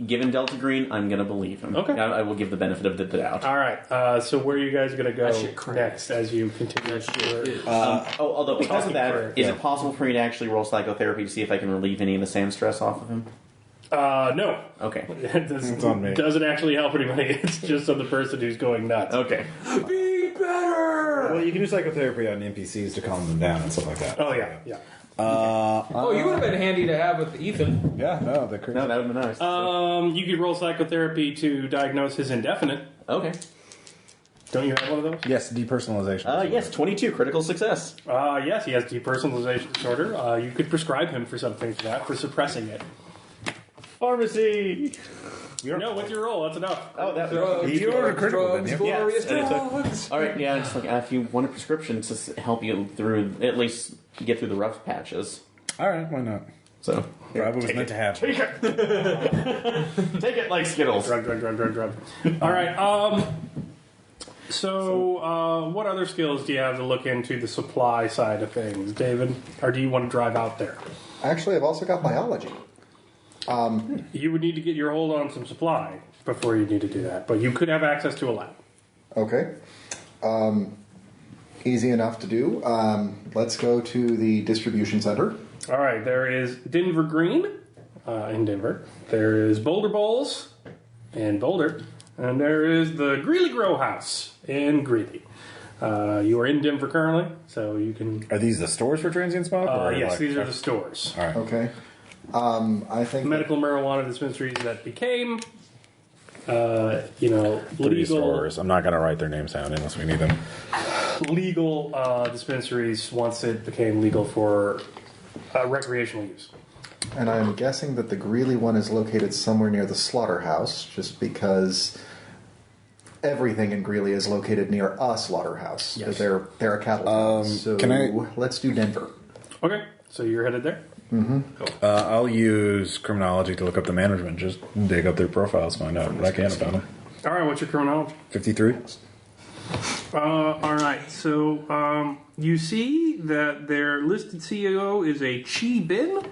Given Delta Green, I'm going to believe him. Okay. I will give the benefit of the doubt. All right. So where are you guys going to go shit cracked. next as you continue? Although because of that, is Yeah. it possible for me to actually roll psychotherapy to see if I can relieve any of the sand stress off of him? No. Okay. It on me. doesn't actually help anybody. It's just on the person who's going nuts. Okay. Be better. Well, you can do psychotherapy on NPCs to calm them down and stuff like that. Oh, yeah. Yeah. Oh, you would have been handy to have with Ethan. Yeah, no, the crazy. No, that would have been nice. You could roll psychotherapy to diagnose his indefinite. Okay. Don't you have one of those? Yes, depersonalization. Yes, 22, critical success. Yes, he has depersonalization disorder. You could prescribe him for something for that, for suppressing it. Pharmacy! No, with your roll, that's enough. Oh, that You are critical, drugs, didn't you? glorious Yes, and it took- drugs. Alright, yeah, it's like if you want a prescription to help you through, at least get through the rough patches. All right, why not? So, Probably was meant to happen. take it! Take it like Skittles. Drug. All right. So, what other skills do you have to look into the supply side of things, David? Or do you want to drive out there? Actually, I've also got biology. You would need to get your hold on some supply before you need to do that, but you could have access to a lab. Okay. Easy enough to do. Let's go to the distribution center. All right, there is Denver Green in Denver. There is Boulder Bowls in Boulder. And there is the Greeley Grow House in Greeley. You are in Denver currently, so you can... Are these the stores for transient smoke? Or yes, these are the stores. All right. Okay. I think Medical marijuana dispensaries that became, Three legal stores. I'm not going to write their names down unless we need them. legal dispensaries once it became legal for recreational use. And I'm guessing that the Greeley one is located somewhere near the slaughterhouse, just because everything in Greeley is located near a slaughterhouse. Yes. They're a cattle town. So can I- let's do Denver. Okay, so you're headed there? I'll use criminology to look up the management. Just dig up their profiles, find out what I can about them. All right, what's your criminology? 53. All right, so you see that their listed CEO is a Chi Bin.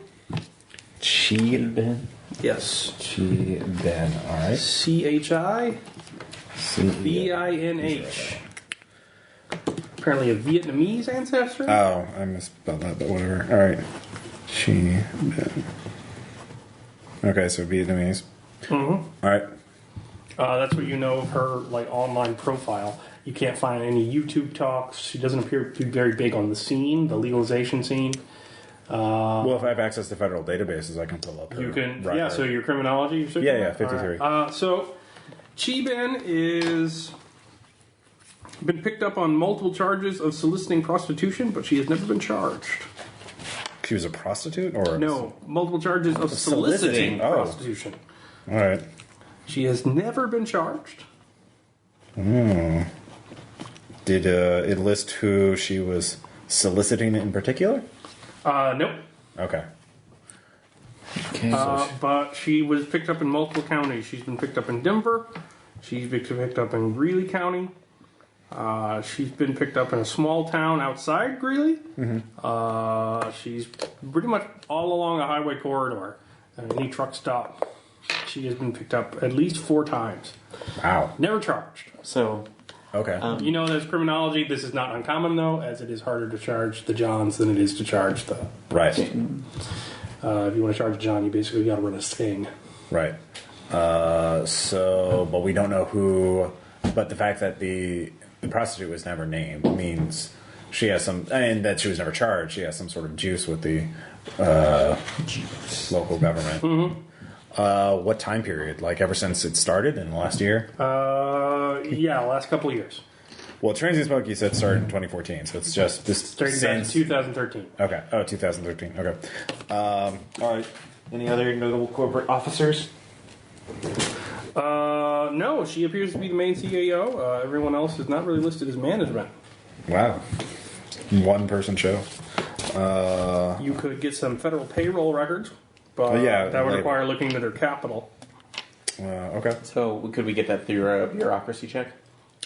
Chi Ben? Yes. Chi Ben. All right. CHIBINH. Apparently a Vietnamese ancestry. Oh, I misspelled that, but whatever. All right. Chi Ben. Okay, so Vietnamese. Mm-hmm. All right. That's what you know of her online profile. You can't find any YouTube talks. She doesn't appear to be very big on the scene, the legalization scene. Well, if I have access to federal databases, I can pull up. You can, record. yeah. So your criminology, you're searching? Yeah, 53. Right. So Chi Ben is been picked up on multiple charges of soliciting prostitution, but she has never been charged. She was a prostitute, or No, multiple charges of soliciting Oh. prostitution. All right. She has never been charged. Did it list who she was soliciting in particular? Nope. Okay. Okay. But she was picked up in multiple counties. She's been picked up in Denver. She's been picked up in Greeley County. She's been picked up in a small town outside Greeley. She's pretty much all along a highway corridor. Any truck stop, she has been picked up at least 4 times. Wow. Never charged. So, Okay. You know, there's criminology. This is not uncommon, though, as it is harder to charge the Johns than it is to charge the... Right. If you want to charge a John, you basically got to run a sting. Right. But we don't know who. But the fact that the prostitute was never named means she has some, and that she was never charged. She has some sort of juice with the local government. Mm-hmm. What time period? Like ever since it started in the last year? Yeah, last couple of years. Well, Transient Smoke, you said started in 2014, so it's just this Starting back in since 2013. Okay. Oh, 2013. Okay. All right. Any other notable corporate officers? No, she appears to be the main CAO. Everyone else is not really listed as management. Wow. One person show. You could get some federal payroll records, but Yeah, that would later. require looking at their capital. Okay. so could we get that through a bureaucracy check?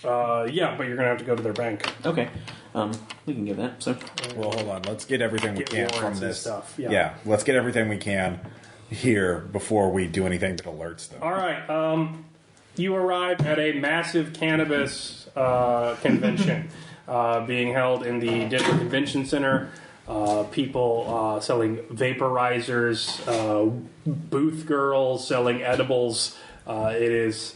Yeah, but you're going to have to go to their bank. Okay. We can get that. So, Well, hold on. Let's get everything we Get can from warrants and this stuff, yeah. Let's get everything we can here before we do anything that alerts them. All right. You arrive at a massive cannabis convention being held in the Denver Convention Center. People selling vaporizers, booth girls selling edibles. It is.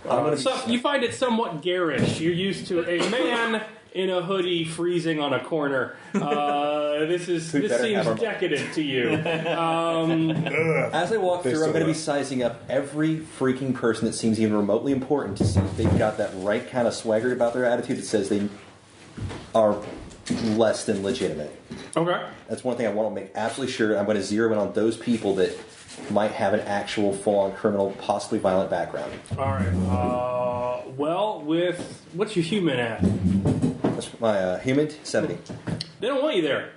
You find it somewhat garish. You're used to a man in a hoodie freezing on a corner. This seems decadent to you. As I walk through, I'm going to be sizing up every freaking person that seems even remotely important to see if they've got that right kind of swagger about their attitude that says they are less than legitimate. Okay. That's one thing I want to make absolutely sure. I'm going to zero in on those people that might have an actual full-on criminal, possibly violent background. All right. Well, what's your human at? That's my human 70. They don't want you there.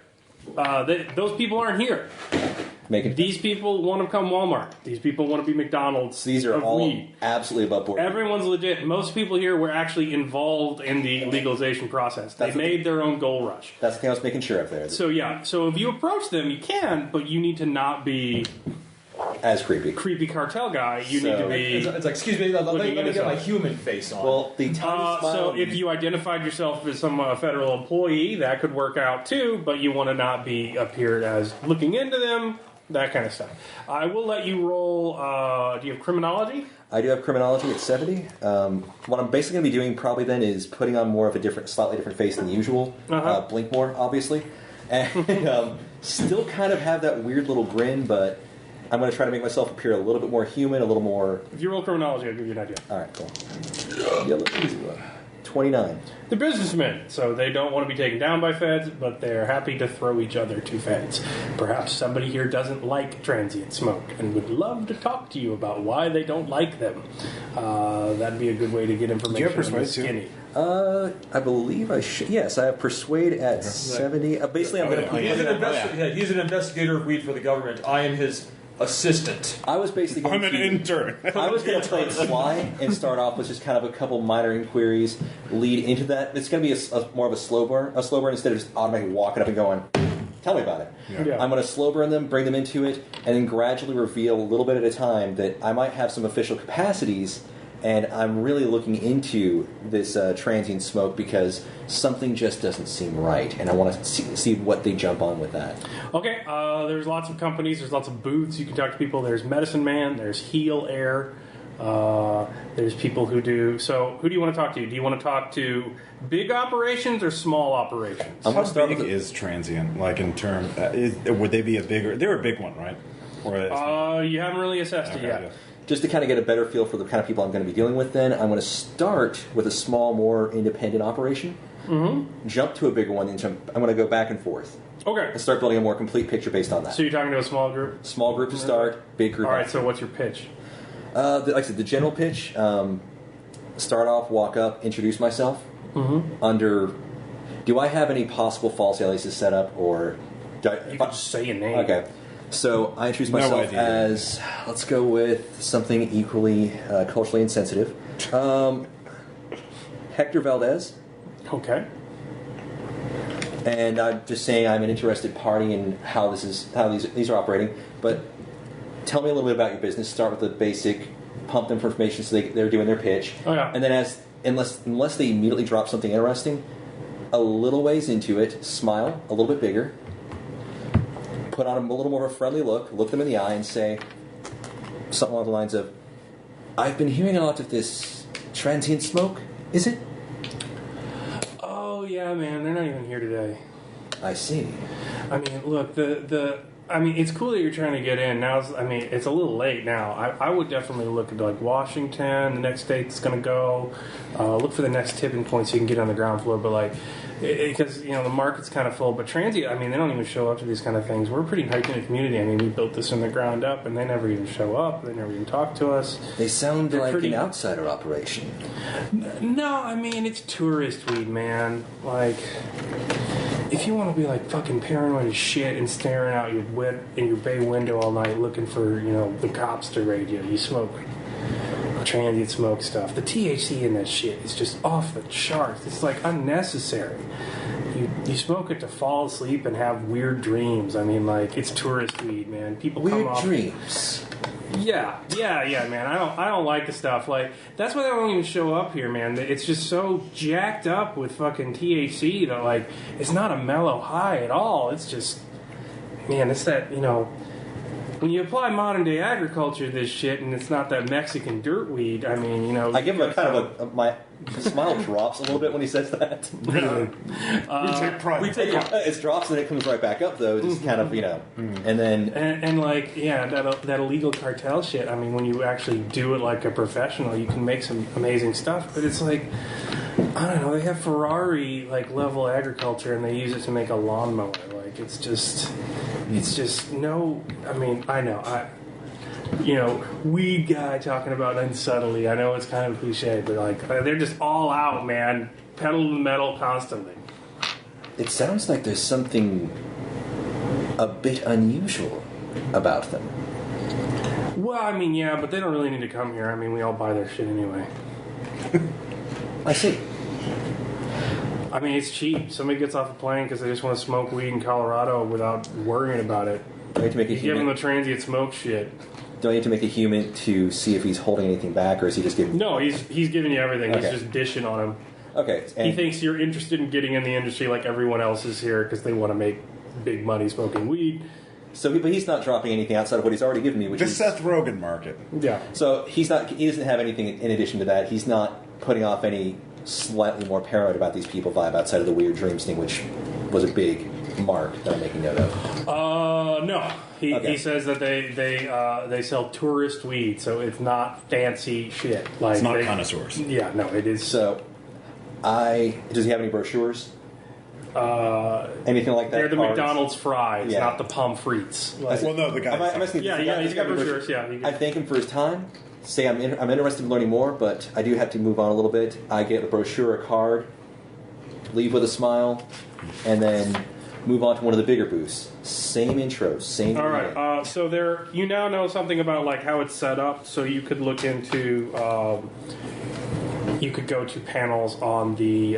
Those people aren't here. These people want to come Walmart. These people want to be McDonald's. These are of all weed. absolutely above board. Everyone's legit. Most people here were actually involved in the legalization process. They made their own gold rush. That's the thing I was making sure of there. So yeah. So if you approach them, you can, but you need to not be As creepy. creepy cartel guy. You need to be. It's like, excuse me, let me get my human face on. Well, the tiny smile. So if you identified yourself as some federal employee, that could work out too. But you want to not be appeared as looking into them. That kind of stuff. I will let you roll. Do you have criminology? I do have criminology at 70. What I'm basically going to be doing probably then is putting on more of a slightly different face than usual. Blink more, obviously. And still kind of have that weird little grin, but I'm going to try to make myself appear a little bit more human, a little more... If you roll criminology, I'll give you an idea. All right, cool. Yellow, easy one. 29. They're businessmen, so they don't want to be taken down by feds, but they're happy to throw each other to feds. Perhaps somebody here doesn't like transient smoke and would love to talk to you about why they don't like them. That'd be a good way to get information. Do you have on Persuade, the too? skinny. I believe I should. Yes, I have Persuade at 70. Basically, I'm going to put... He's an investigator of weed for the government. I am his assistant. I was basically going I'm an intern. I was going to play it sly and start off with just kind of a couple minor inquiries, lead into that. It's going to be more of a slow burn instead of just automatically walking up and going, tell me about it. Yeah. I'm going to slow burn them, bring them into it, and then gradually reveal a little bit at a time that I might have some official capacities And I'm really looking into this transient smoke because something just doesn't seem right, and I want to see what they jump on with that. Okay, there's lots of companies, there's lots of booths. You can talk to people. There's Medicine Man, there's Heal Air, there's people who do... So, who do you want to talk to? Do you want to talk to big operations or small operations? How big is transient? Like in terms... would they be a bigger... They're a big one, right? Or you haven't really assessed it yet. Yeah. Just to kind of get a better feel for the kind of people I'm going to be dealing with, then I'm going to start with a small, more independent operation, jump to a bigger one, and I'm going to go back and forth. Okay. And start building a more complete picture based on that. So you're talking to a small group? Small group to start, big group. All right, so what's your pitch? Like I said, the general pitch, start off, walk up, introduce myself. Under, do I have any possible false aliases set up, or... You can just say your name. Okay. So I introduce myself as, let's go with something equally culturally insensitive. Hector Valdez. Okay. And I'm just saying I'm an interested party in how these are operating. But tell me a little bit about your business. Start with the basic, pump them for information so they're doing their pitch. Oh, yeah. And then unless they immediately drop something interesting, a little ways into it, smile a little bit bigger. Put on a little more of a friendly look them in the eye and say something along the lines of, I've been hearing a lot of this transient smoke, is it? Oh, yeah, man, they're not even here today. I see. I mean, look, it's cool that you're trying to get in. Now, it's a little late now. I would definitely look at, like, Washington, the next state that's going to go. Look for the next tipping point so you can get on the ground floor. But, like, because, the market's kind of full. But transient, they don't even show up to these kind of things. We're a pretty tight-knit community. We built this from the ground up, and they never even show up. They never even talk to us. They sound like an outsider operation. No, it's tourist weed, man. Like... If you want to be like fucking paranoid as shit and staring out in your bay window all night looking for, the cops to raid you smoke transient smoke stuff. The THC in that shit is just off the charts. It's like unnecessary. You smoke it to fall asleep and have weird dreams. It's tourist weed, man. People weird come off dreams. Yeah, man. I don't like the stuff. Like, that's why they don't even show up here, man. It's just so jacked up with fucking THC that, like, it's not a mellow high at all. It's just, man, it's that, when you apply modern day agriculture to this shit and it's not that Mexican dirt weed, I give him a kind of my smile drops a little bit when he says that. Really? We take pride. It drops and it comes right back up though, just kind of, and then... And like, yeah, that illegal cartel shit, when you actually do it like a professional, you can make some amazing stuff, but it's like, I don't know, they have Ferrari, like, level agriculture and they use it to make a lawnmower. Like, it's just no, I know, weed guy talking about unsubtly. I know it's kind of cliche, but like they're just all out, man. Pedal to the metal constantly. It sounds like there's something a bit unusual about them. Well, yeah, but they don't really need to come here. We all buy their shit anyway. I see. It's cheap. Somebody gets off a plane because they just want to smoke weed in Colorado without worrying about it. Do I need to make a give him the transient smoke shit. Do I need to make a human to see if he's holding anything back, or is he just giving... No, he's giving you everything. Okay. He's just dishing on him. Okay. He thinks you're interested in getting in the industry like everyone else is here because they want to make big money smoking weed. So, but he's not dropping anything outside of what he's already given me, which the is... Seth Rogen market. Yeah. So he doesn't have anything in addition to that. He's not putting off any slightly more paranoid about these people vibe outside of the weird dreams thing, which was a big mark that I'm making note of. No. He says that they sell tourist weed, so it's not fancy shit. Like, it's not connoisseurs. Yeah, no, it is. So, does he have any brochures? Anything like that? They're the cards? McDonald's fries, not the pommes frites. Like, well, no, the guy. I'm asking, he's got brochures. Yeah, I thank him for his time. Say I'm interested in learning more, but I do have to move on a little bit. I get a brochure, a card, leave with a smile, and then move on to one of the bigger booths. Same intro, same. All right. So you now know something about like how it's set up. So you could look into. You could go to panels on the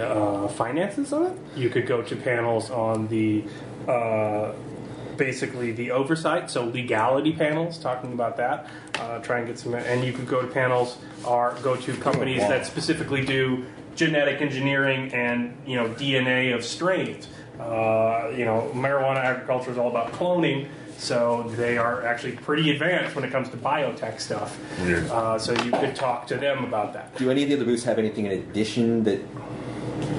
finances of it. You could go to panels on the basically the oversight, so legality panels, talking about that. Try and get some, and you could go to panels or go to companies that specifically do genetic engineering and DNA of strains. Marijuana agriculture is all about cloning, so they are actually pretty advanced when it comes to biotech stuff. Weird. So you could talk to them about that. Do any of the other booths have anything in addition that,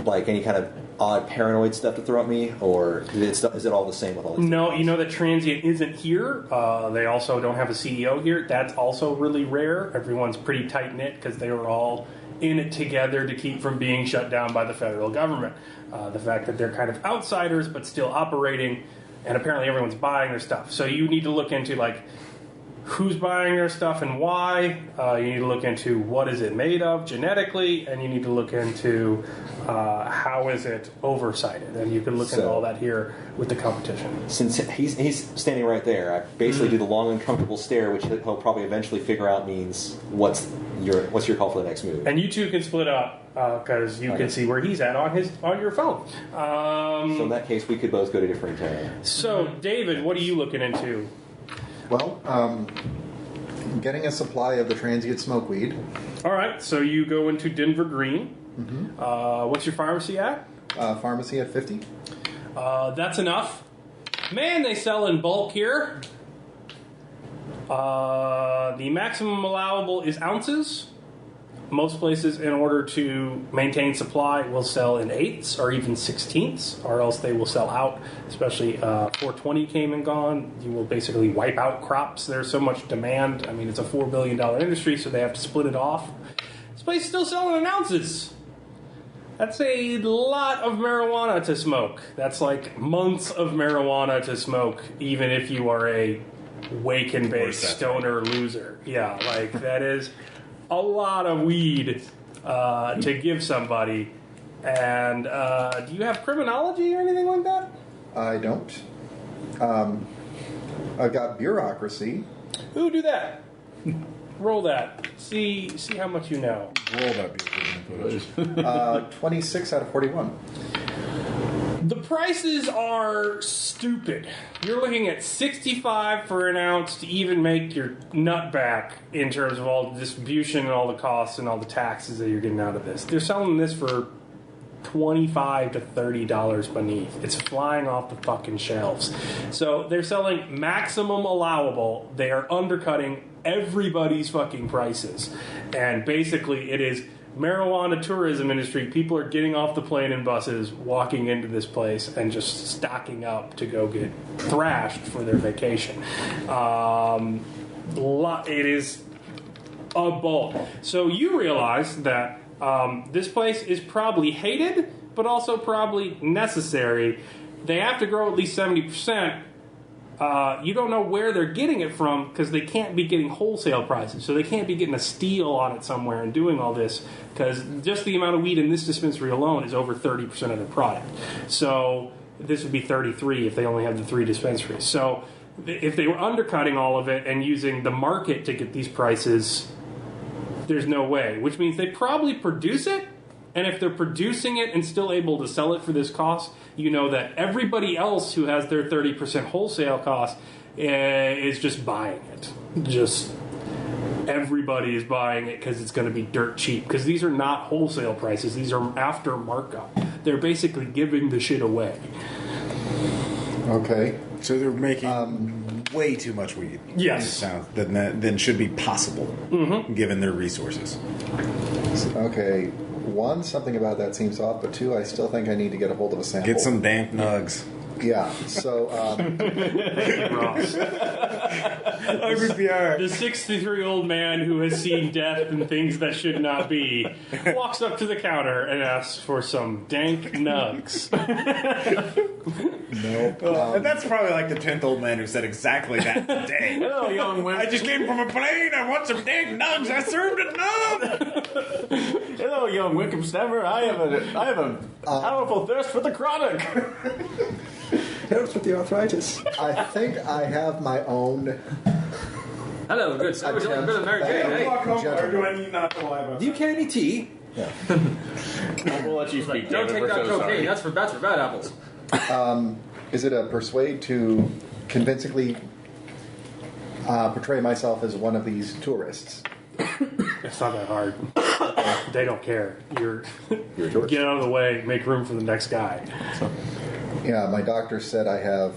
like any kind of odd paranoid stuff to throw at me, or is it all the same with all these? No, that Transient isn't here. They also don't have a CEO here. That's also really rare. Everyone's pretty tight-knit because they were all in it together to keep from being shut down by the federal government. The fact that they're kind of outsiders but still operating, and apparently everyone's buying their stuff. So you need to look into who's buying their stuff and why. You need to look into what is it made of genetically, and you need to look into how is it oversighted. And you can look into all that here with the competition. Since he's standing right there, I basically do the long, uncomfortable stare, which he'll probably eventually figure out means what's your call for the next move. And you two can split up because you can see where he's at on your phone. So in that case, we could both go to different. So, David, what are you looking into? Well, getting a supply of the transient smokeweed. All right, so you go into Denver Green. Mm-hmm. What's your pharmacy at? Pharmacy at 50. That's enough. Man, they sell in bulk here. The maximum allowable is ounces. Most places, in order to maintain supply, will sell in eighths or even sixteenths, or else they will sell out. Especially 420 came and gone. You will basically wipe out crops. There's so much demand. I mean, it's a $4 billion industry, so they have to split it off. This place is still selling in ounces. That's a lot of marijuana to smoke. That's like months of marijuana to smoke, even if you are a wake-and-bake stoner loser. Yeah, that is a lot of weed to give somebody. And do you have criminology or anything like that? I don't. I've got bureaucracy. Ooh, do that. Roll that. See how much you know. Roll that. 26 out of 41. The prices are stupid. You're looking at $65 for an ounce to even make your nut back in terms of all the distribution and all the costs and all the taxes that you're getting out of this. They're selling this for $25 to $30 beneath. It's flying off the fucking shelves. So they're selling maximum allowable. They are undercutting everybody's fucking prices. And basically it is marijuana tourism industry. People are getting off the plane and buses, walking into this place, and just stocking up to go get thrashed for their vacation. It is a bulk. So you realize that this place is probably hated, but also probably necessary. They have to grow at least 70%. You don't know where they're getting it from because they can't be getting wholesale prices. So they can't be getting a steal on it somewhere and doing all this because just the amount of weed in this dispensary alone is over 30% of their product. So this would be 33 if they only have the 3 dispensaries. So if they were undercutting all of it and using the market to get these prices, there's no way. Which means they probably produce it. And if they're producing it and still able to sell it for this cost, you know that everybody else who has their 30% wholesale cost is just buying it. Just everybody is buying it because it's going to be dirt cheap. Because these are not wholesale prices. These are after markup. They're basically giving the shit away. Okay. So they're making way too much weed. Yes. Than should be possible, given their resources. Okay. 1, something about that seems off, but 2, I still think I need to get a hold of a sample. Get some dank nugs. Yeah, so... RPPR. The 63-year-old man who has seen death and things that should not be walks up to the counter and asks for some dank nugs. Nope. And that's probably like the 10th old man who said exactly that today. Hello, young women. I just came from a plane. I want some dank nugs. I served a nug. Hello, young Wickham Snapper. I have a powerful thirst for the chronic. Helps with the arthritis. I think I have my own... Hello, good sir. Would you like a bit of Mary Jane? Hey. Or do I need not to lie about Do you carry any tea? Yeah. We'll let you speak, Don't David. take We're that so cocaine. sorry. That's for bad apples. Is it a persuade to convincingly portray myself as one of these tourists. It's not that hard. They don't care. You're a tourist. Get out of the way. Make room for the next guy. Yeah, my doctor said I have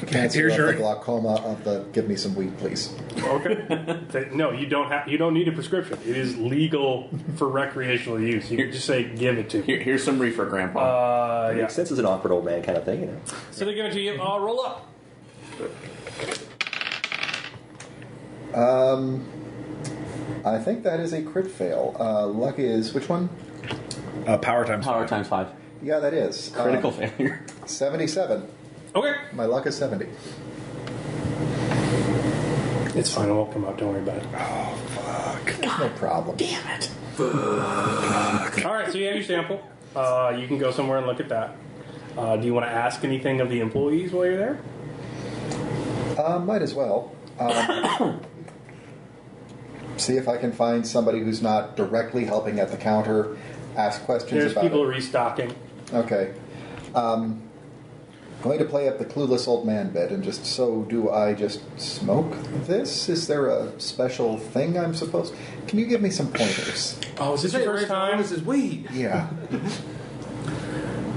cancer Here's of your- the glaucoma of the. Give me some weed, please. Okay. No, you don't have. You don't need a prescription. It is legal for recreational use. You can just say, "Give it to me." Here's some reefer, Grandpa. Yeah. Makes sense as an awkward old man kind of thing, you know. So they give it to you. Roll up. I think that is a crit fail. Luck is which one? Power times. Power times 5. Yeah, that is Critical failure. 77. Okay. My luck is 70. It's fine. It won't come out. Don't worry about it. No problem. Damn it. All right. So you have your sample. You can go somewhere and look at that. Do you want to ask anything of the employees while you're there? Might as well. See if I can find somebody who's not directly helping at the counter. Ask questions There's about people it. restocking. Okay. Going to play up the clueless old man bit, and just so do I just smoke this? Is there a special thing I'm supposed? Can you give me some pointers? Oh, is this your first time? This is weed. Yeah.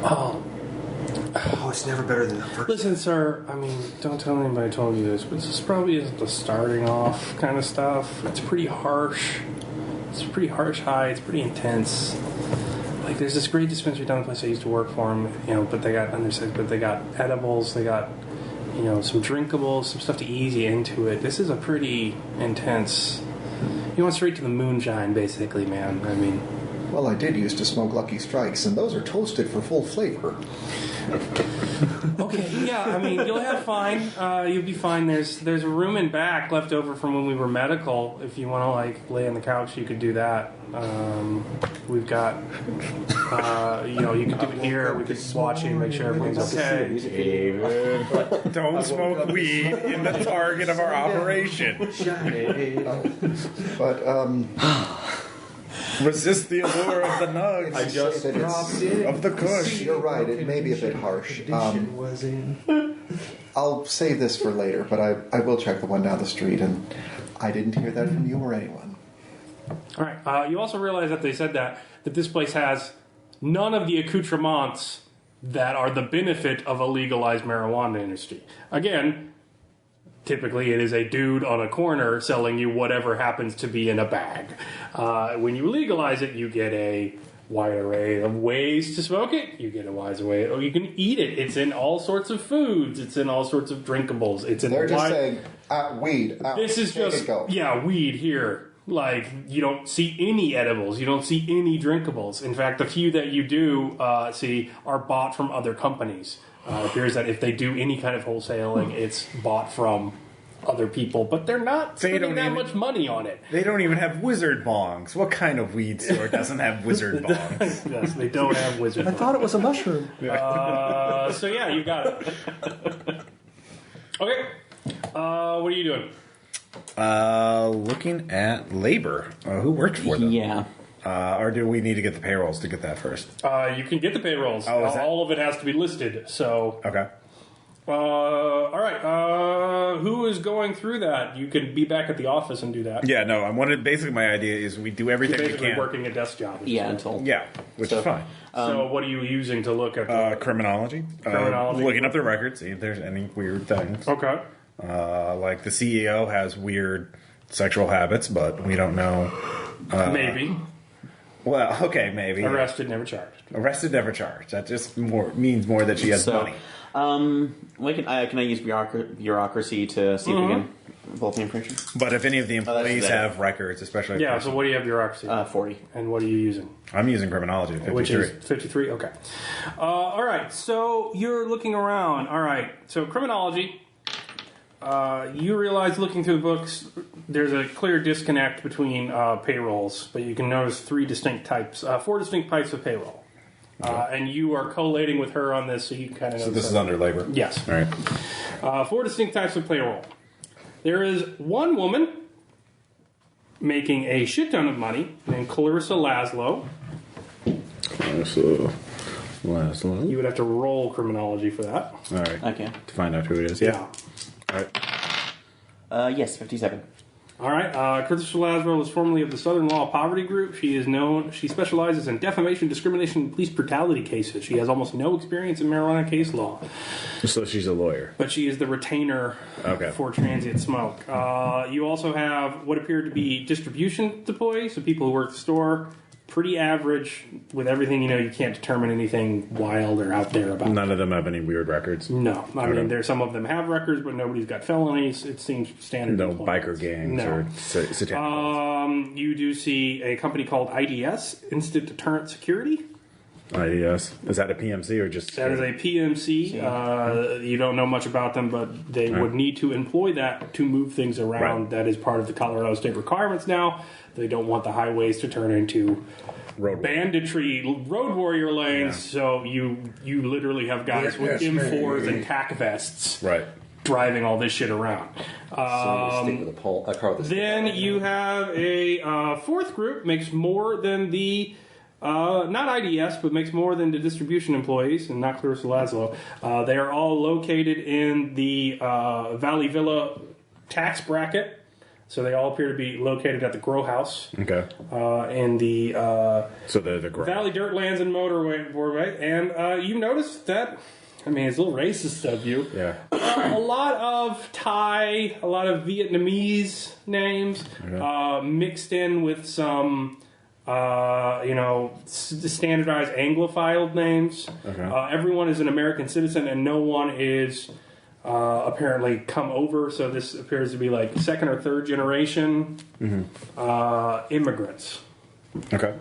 Oh, Oh, it's never better than the first. listen, sir. I mean, don't tell anybody I told you this, but this probably isn't the starting off kind of stuff. It's pretty harsh. It's a pretty harsh high. It's pretty intense. Like, there's this great dispensary down the place I used to work for them, but they got but they got edibles, they got, some drinkables, some stuff to ease you into it. This is a pretty intense. You went straight to the moonshine, basically, man. I mean, Well, I did used to smoke Lucky Strikes, and those are toasted for full flavor. okay, yeah. I mean, you'll have fine. You'll be fine. There's a room in back left over from when we were medical. If you want to lay on the couch, you could do that. We've got, you could do it here. We could watch you and make sure everything's okay. Don't smoke weed in the target of our operation. But Resist the allure of the nugs. I just of the kush. You're right. It may be a bit harsh. Was in. I'll save this for later, but I will check the one down the street, and I didn't hear that from you or anyone. All right. You also realize that they said that this place has none of the accoutrements that are the benefit of a legalized marijuana industry. Again, typically it is a dude on a corner selling you whatever happens to be in a bag. When you legalize it, you get a wide array of ways to smoke it. You get a wide array, or you can eat it. It's in all sorts of foods. It's in all sorts of drinkables. It's in. They're just saying, weed. Out. This is Take just it, go. weed here. Like, you don't see any edibles. You don't see any drinkables. In fact, the few that you do see are bought from other companies. It appears that if they do any kind of wholesaling, it's bought from other people, but they're not spending that much money on it. They don't even have wizard bongs. What kind of weed store doesn't have wizard bongs? Yes, they don't have wizard. I thought it was a mushroom. You got it. Okay. What are you doing? Looking at labor. Who worked for them? Yeah. Or do we need to get the payrolls to get that first? You can get the payrolls. Oh, is that- all of it has to be listed. So, Okay. all right. Who is going through that? You can be back at the office and do that. Yeah, no, basically my idea is we do You're everything we basically can. working a desk job. Yeah, until... Yeah, which is fine. So, what are you using to look at? Criminology. Criminology. Looking up the records, see if there's any weird things. Okay. Like the CEO has weird sexual habits, but we don't know. Maybe. Well, okay, maybe. Arrested, never charged. Arrested, never charged. That just means more that she has money. Can I use bureaucracy to see if we can pull the information? But if any of the employees better. have records, especially... Yeah, so what do you have bureaucracy? 40. And what are you using? I'm using criminology, 53. Which is 53? Okay. All right, so you're looking around. All right, so criminology. You realize looking through the books, there's a clear disconnect between payrolls, but you can notice four distinct types of payroll. And you are collating with her on this, so you kind of know. So this is under labor? Yes. All right. 4 distinct types of payroll. There is one woman making a shit ton of money named Clarissa Laszlo. Laszlo. You would have to roll criminology for that. All right. Okay. To find out who it is. Yeah. All right. Yes, 57. All right. Christopher Laszlo was formerly of the Southern Law Poverty Group. She specializes in defamation, discrimination, and police brutality cases. She has almost no experience in marijuana case law. So she's a lawyer. But she is the retainer for transient smoke. You also have what appear to be distribution employees, so people who work the store. Pretty average with everything. You can't determine anything wild or out there about None of them have any weird records? No. I mean, some of them have records, but nobody's got felonies. It seems standard. No biker gangs or satanic. You do see a company called IDS, Instant Deterrent Security. IDS. Is that a PMC or just... That is a PMC. You don't know much about them, but they would need to employ that to move things around. Right. That is part of the Colorado state requirements now. They don't want the highways to turn into banditry road warrior lanes. Yeah. So you literally have guys with M4s and tack vests driving all this shit around. Then you have a fourth group, makes more than the... not IDS, but makes more than the distribution employees, and not Clarissa Laszlo. They are all located in the Valley Villa tax bracket, so they all appear to be located at the Grow House. Okay. In the so they're the Valley Dirt Lands and Motorway, and you notice that. I mean, it's a little racist of you. Yeah. A lot of Thai, a lot of Vietnamese names, mixed in with some. Standardized Anglophile names. Okay. Everyone is an American citizen, and no one is apparently come over. So this appears to be like second or third generation immigrants. Okay.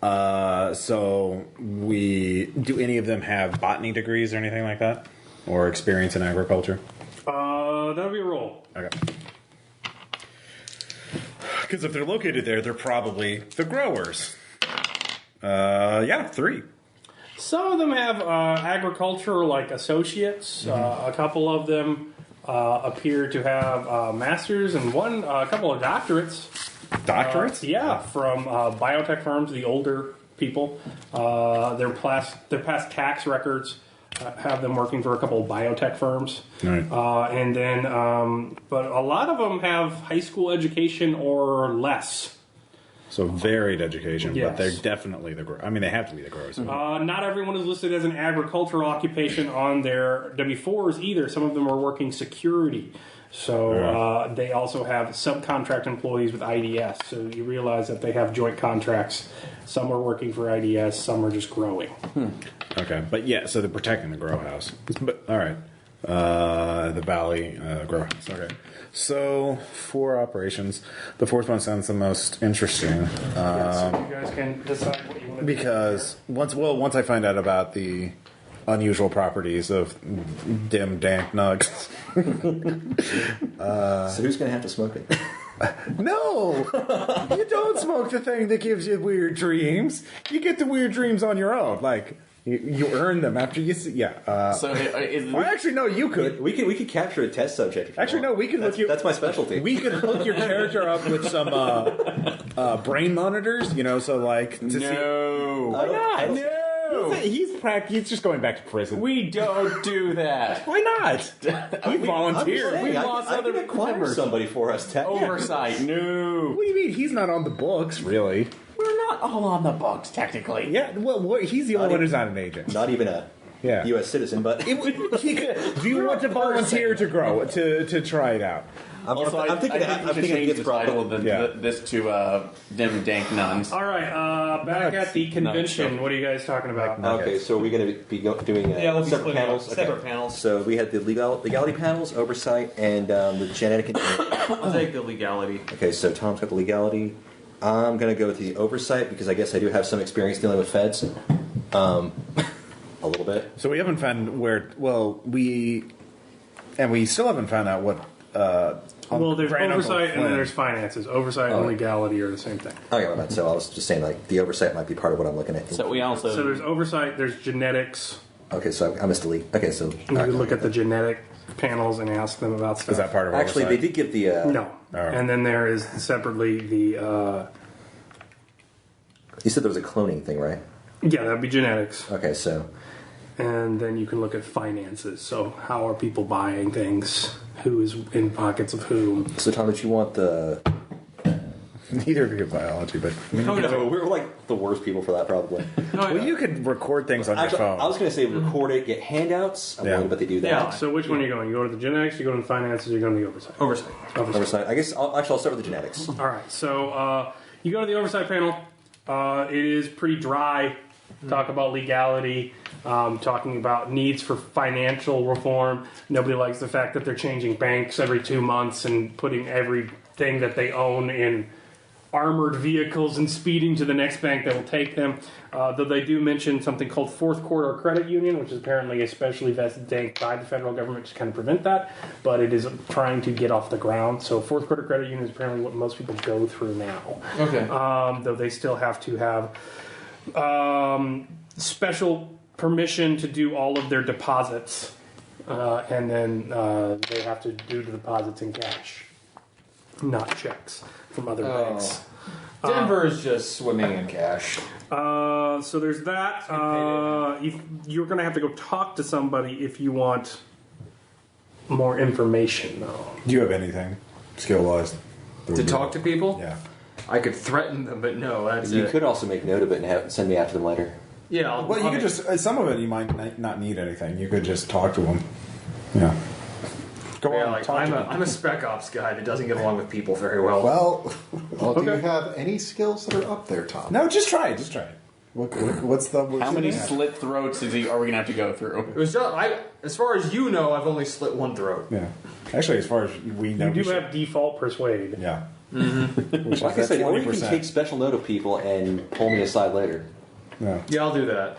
So do any of them have botany degrees or anything like that, or experience in agriculture? That'll be a roll. Okay. Because if they're located there, they're probably the growers. 3. Some of them have agriculture like associates. A couple of them appear to have masters, and a couple of doctorates. Doctorates? From biotech firms, the older people. Their past tax records have them working for a couple of biotech firms. Right. And then, but a lot of them have high school education or less. So varied education, Yes. but they're definitely they have to be the growers. Not everyone is listed as an agricultural occupation on their W-4s either. Some of them are working security. So they also have subcontract employees with IDS. So you realize that they have joint contracts. Some are working for IDS, some are just growing. Okay, but so they're protecting the grow house. But all right, the Valley grow house. Okay, so 4 operations. The fourth one sounds the most interesting. So you guys can decide what you want to do. Because once I find out about the unusual properties of dim, dank nugs. So who's going to have to smoke it? No! You don't smoke the thing that gives you weird dreams. You get the weird dreams on your own. Like, you earn them after you see... actually, no, you could. We could capture a test subject. If you Actually, want. no, we can hook you... That's my specialty. We could hook your character up with some brain monitors, so like... To see... Why not? No! He's just going back to prison. We don't do that. Why not? We volunteered. We lost other members. Somebody for us. Oversight. No. What do you mean? He's not on the books, really. We're not all on the books, technically. Yeah, well, he's the only one who's not an agent. Not even a U.S. citizen, but... Do you want to volunteer to grow, to try it out? I'm thinking it gets title this to Dim Dank Nuns. All right, back at the convention. What are you guys talking about? Okay, so we're going to be doing separate panels. Separate panels. So we had the legality panels, oversight, and the genetic engineering. I'll take the legality. Okay, so Tom's got the legality. I'm going to go with the oversight because I guess I do have some experience dealing with feds. A little bit. So we haven't found where... Well, we still haven't found out what... there's oversight and then there's finances. Oversight and legality are the same thing. Okay, my bad. So I was just saying, like, the oversight might be part of what I'm looking at. So there's oversight, there's genetics. Okay, so I missed the lead. Okay, so... You can look at the genetic panels and ask them about stuff. Is that part of Actually, oversight? they did give the... No. Right. And then there is separately the... You said there was a cloning thing, right? Yeah, that'd be genetics. Okay, so And then you can look at finances. So how are people buying things? Who is in pockets of whom? Tom, did you want the? Neither of you have biology, but We're like the worst people for that, probably. well, you could record things on Actually, your phone. I was going to say record it, get handouts. I'm willing to bet they do that. Yeah. So which one are you going? You go to the genetics, you go to the finances, you go to the oversight? Oversight. I guess I'll start with the genetics. All right. So you go to the oversight panel. It is pretty dry. Talk about legality, talking about needs for financial reform. Nobody likes the fact that they're changing banks every 2 months and putting everything that they own in armored vehicles and speeding to the next bank that will take them. Though they do mention something called Fourth Quarter Credit Union, which is apparently a specially vested bank by the federal government to kind of prevent that, but it is trying to get off the ground. So Fourth Quarter Credit Union is apparently what most people go through now. Okay. Though they still have to have special permission to do all of their deposits, and then they have to do the deposits in cash, not checks from other banks. Denver is just swimming in cash. So there's that. You're going to have to go talk to somebody if you want more information, though. Do you have anything skill-wise? To talk to people? Yeah. I could threaten them, but no, that's You it. could also make note of it and send me after them later. Yeah, Well, you could just some of it you might not need anything. You could just talk to them. Yeah. Go Yeah, on. like, Talk to them. I'm a spec ops guy that doesn't get along with people very well. Well, do you have any skills that are up there, Tom? No, just try it. Just try it. What's the? How many slit throats are we going to have to go through? It was just, as far as you know, I've only slit one throat. Yeah. Actually, as far as we know, You do have default persuade. Yeah. Which, like I said, or you can take special note of people and pull me aside later. Yeah. Yeah, I'll do that.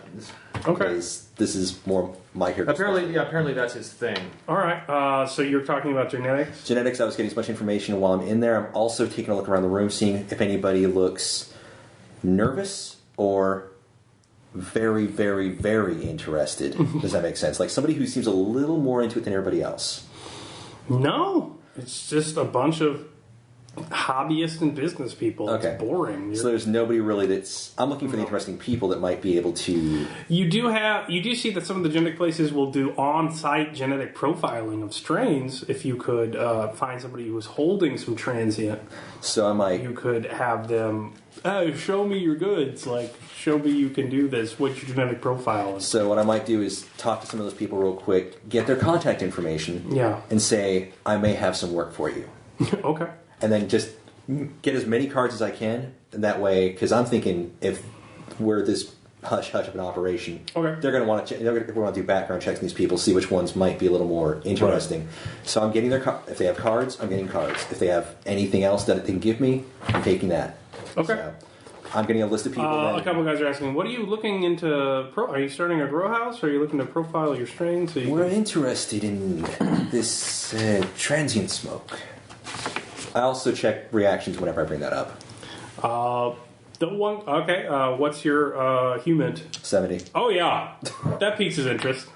Okay. Because this is more my hero. Apparently that's his thing. All right. So you're talking about genetics? Genetics, I was getting as much information while I'm in there. I'm also taking a look around the room, seeing if anybody looks nervous or very, very, very interested. Does that make sense? Like somebody who seems a little more into it than everybody else. No. It's just a bunch of hobbyists and business people. Okay. It's boring. So there's nobody really that's... I'm looking for the interesting people that might be able to... You do see that some of the genetic places will do on-site genetic profiling of strains. If you could find somebody who was holding some transient, So I might... you could have them, show me your goods. Like, show me you can do this. What's your genetic profile? So what I might do is talk to some of those people real quick, get their contact information, Yeah. and say, I may have some work for you. Okay. And then just get as many cards as I can. And that way, because I'm thinking if we're this hush-hush of an operation, Okay. they're going to want to do background checks on these people, see which ones might be a little more interesting. Right. So I'm getting if they have cards, I'm getting cards. If they have anything else that they can give me, I'm taking that. Okay. So I'm getting a list of people. A couple of guys are asking, what are you looking into? Are you starting a grow house? Or are you looking to profile your strains? So We're interested in this transient smoke. I also check reactions whenever I bring that up. The one. Okay. What's your human? 70. Oh yeah, that piques his interest.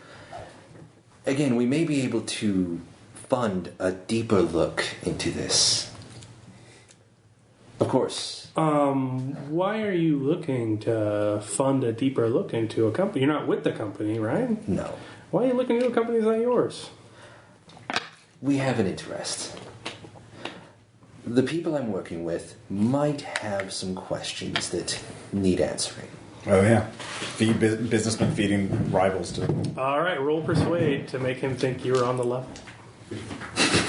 Again, we may be able to fund a deeper look into this. Of course. Why are you looking to fund a deeper look into a company? You're not with the company, right? No. Why are you looking into a company that's not yours? We have an interest. The people I'm working with might have some questions that need answering. Oh yeah, businessmen feeding rivals to. All right, roll persuade to make him think you're on the level.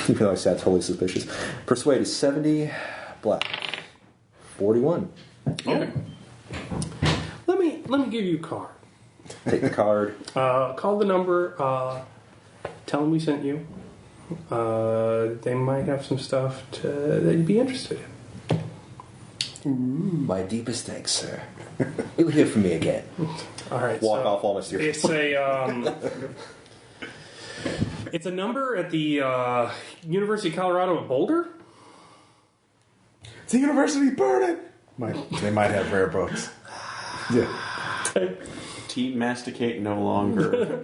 Even though I sound totally suspicious. Persuade is 70, black. 41. Okay. Let me give you a card. Take the card. Call the number. Tell them we sent you. They might have some stuff that you'd be interested in. My deepest thanks, sir. You'll hear from me again. All right. Walk off all mysterious. It's a number at the University of Colorado at Boulder. It's the university burning. They might have rare books. Yeah. Team masticate no longer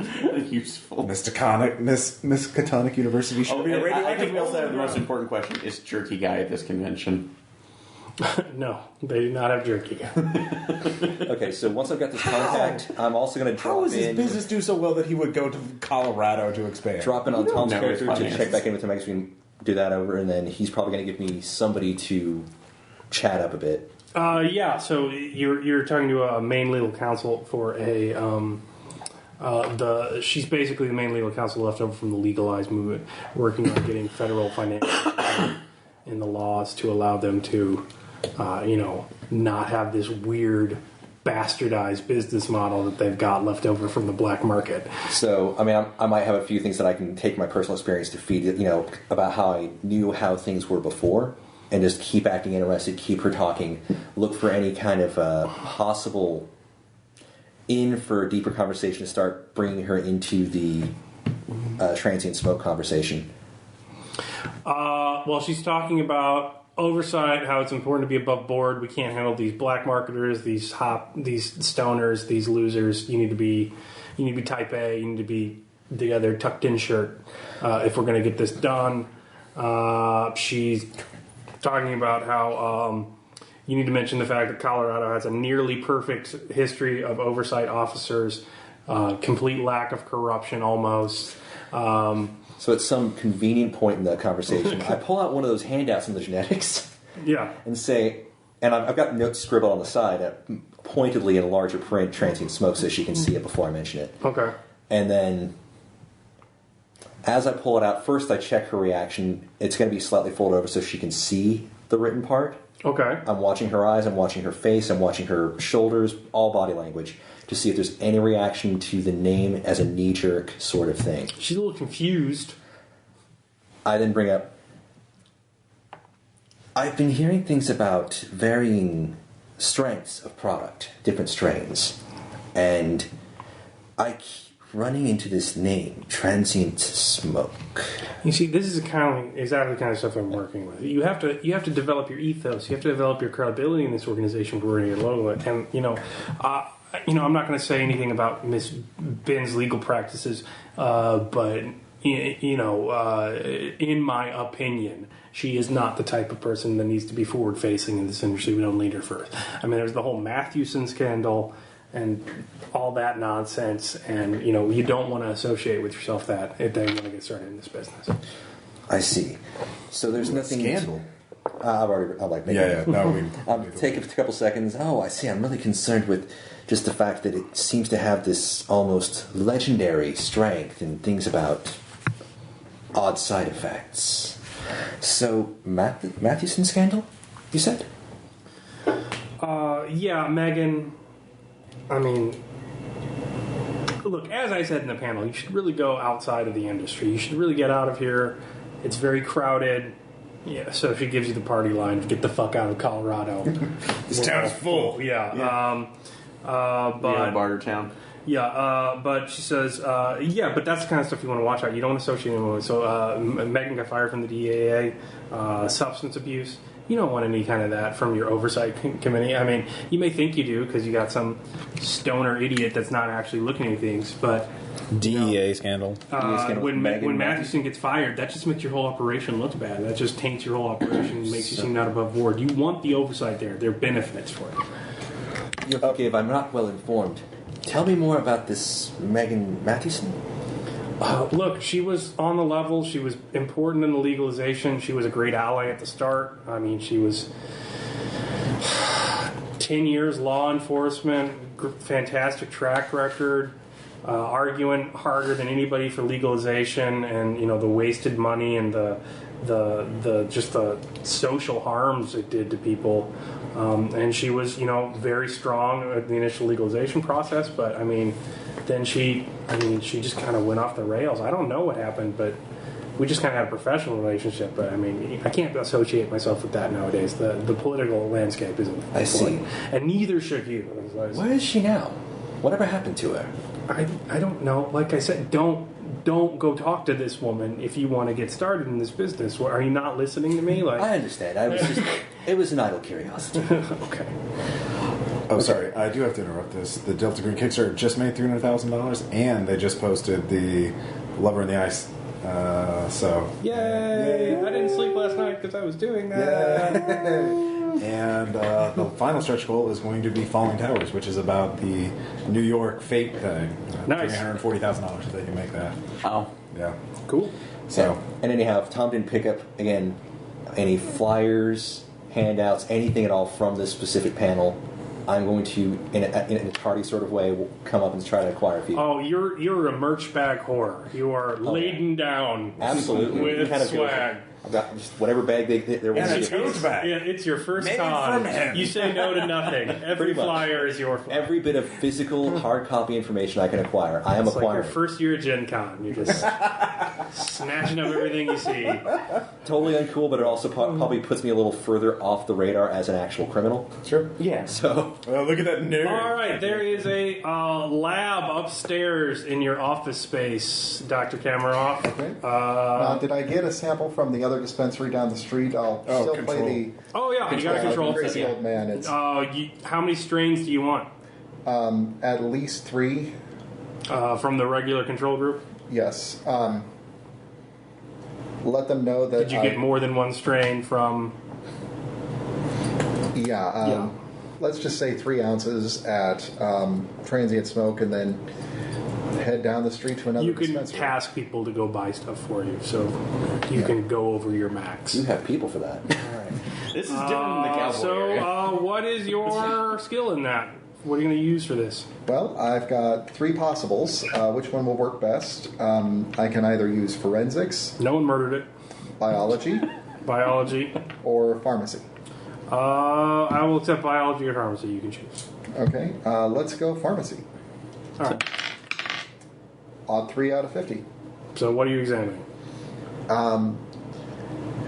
useful. Miskatonic University should be a I radioactive. think we also have the most important question. Is Jerky Guy at this convention? No, they do not have jerky. Okay, so once I've got this contact, I'm also going to drop How does his in. business do so well that he would go to Colorado to expand? Drop in on Tom's know his character to finances. check back in with him. I guess we can do that over, and then he's probably going to give me somebody to chat up a bit. Yeah, so you're talking to a main legal counsel for a she's basically the main legal counsel left over from the legalized movement, working on getting federal financial support in the laws to allow them to, not have this weird bastardized business model that they've got left over from the black market. So, I mean, I might have a few things that I can take my personal experience to feed it, about how I knew how things were before, and just keep acting interested, keep her talking, look for any kind of possible in for a deeper conversation to start bringing her into the transient smoke conversation. Well, she's talking about oversight, how it's important to be above board. We can't handle these black marketers, these stoners, these losers. You need to be type A. You need to be the other tucked in shirt if we're going to get this done. She's talking about how you need to mention the fact that Colorado has a nearly perfect history of oversight officers, complete lack of corruption almost. So at some convenient point in that conversation, I pull out one of those handouts on the genetics Yeah. and say, and I've got notes scribbled on the side, pointedly in larger print, transient smoke, so she can see it before I mention it. Okay. And then, as I pull it out, first I check her reaction. It's going to be slightly folded over so she can see the written part. Okay. I'm watching her eyes, I'm watching her face, I'm watching her shoulders, all body language, to see if there's any reaction to the name as a knee-jerk sort of thing. She's a little confused. I then bring up, I've been hearing things about varying strengths of product, different strains, and I keep running into this name, transient smoke. You see, this is exactly the kind of stuff I'm working with. You have to develop your ethos. You have to develop your credibility in this organization for your logo. And I'm not going to say anything about Miss Ben's legal practices, but in my opinion, she is not the type of person that needs to be forward facing in this industry. We don't need her first. I mean, there's the whole Mathewson scandal and all that nonsense, and you don't want to associate with yourself that if they want to get started in this business. I see. So there's nothing... Scandal. I'm like... Take a couple seconds. Oh, I see. I'm really concerned with just the fact that it seems to have this almost legendary strength and things about odd side effects. So, Mathewson scandal, you said? Yeah, Megan... I mean, look, as I said in the panel, you should really go outside of the industry. You should really get out of here. It's very crowded. Yeah, so she gives you the party line, get the fuck out of Colorado. This town is full. Yeah. But Barter Town. Yeah, but she says, but that's the kind of stuff you want to watch out. You don't want to associate anyone with. So Megan got fired from the DAA, substance abuse. You don't want any kind of that from your oversight committee. I mean, you may think you do because you got some stoner idiot that's not actually looking at things, but... DEA scandal. When Mathewson gets fired, that just makes your whole operation look bad. That just taints your whole operation and makes you seem not above board. You want the oversight there. There are benefits for it. You'll forgive, I'm not well informed. Tell me more about this Megan Mathewson. Look, she was on the level. She was important in the legalization. She was a great ally at the start. I mean, she was 10 years law enforcement, fantastic track record, arguing harder than anybody for legalization, and the wasted money and the social harms it did to people. And she was, very strong at the initial legalization process, but I mean, then she just kind of went off the rails. I don't know what happened, but we just kind of had a professional relationship. But I mean, I can't associate myself with that nowadays. The political landscape isn't. I see. And neither should you. Where is she now? Whatever happened to her? I don't know. Like I said, don't go talk to this woman if you want to get started in this business. Are you not listening to me? I understand. It was an idle curiosity. Okay. Oh, sorry. I do have to interrupt this. The Delta Green Kickstarter just made $300,000, and they just posted the Lover in the Ice. So Yay! I didn't sleep last night because I was doing that. And the final stretch goal is going to be Falling Towers, which is about the New York Fate thing. Nice. $340,000 if they can make that. Oh. Yeah. Cool. So, And anyhow, if Tom didn't pick up, again, any flyers, handouts, anything at all from this specific panel, I'm going to, in a tardy sort of way, come up and try to acquire a few. Oh, you're a merch bag whore. You are laden down. Absolutely. With Kind of swag. I've got just whatever bag there was. And a tote bag. Yeah, it's your first Made con. from him. You say no to nothing. Every Pretty much. flyer is your flyer. Every bit of physical hard copy information I can acquire, I am It's like your acquiring. first year at Gen Con. You're just snatching up everything you see. Totally uncool, but it also probably puts me a little further off the radar as an actual criminal. sure. Yeah. So, Look at that nerd. All right, there is a lab upstairs in your office space, Dr. Kameroff. Okay. Now, did I get a sample from the other dispensary down the street? I'll still control. play the Oh yeah, you got a control crazy set. old man. It's How many strains do you want at least 3. from the regular control group? Yes. Let them know that. Did you get more than one strain from? Yeah. Let's just say 3 ounces at Transient Smoke, and then head down the street to another You can dispensary. task people to go buy stuff for you, so you can go over your max. you have people for that. This is different than the cowboy area. So, what is your skill in that? What are you going to use for this? Well, I've got 3 possibles. Which one will work best? I can either use forensics, No one murdered it. biology, Biology. or pharmacy. I will accept biology or pharmacy. You can choose. Okay, let's go pharmacy. All right. Odd 3 out of 50. So, what are you examining?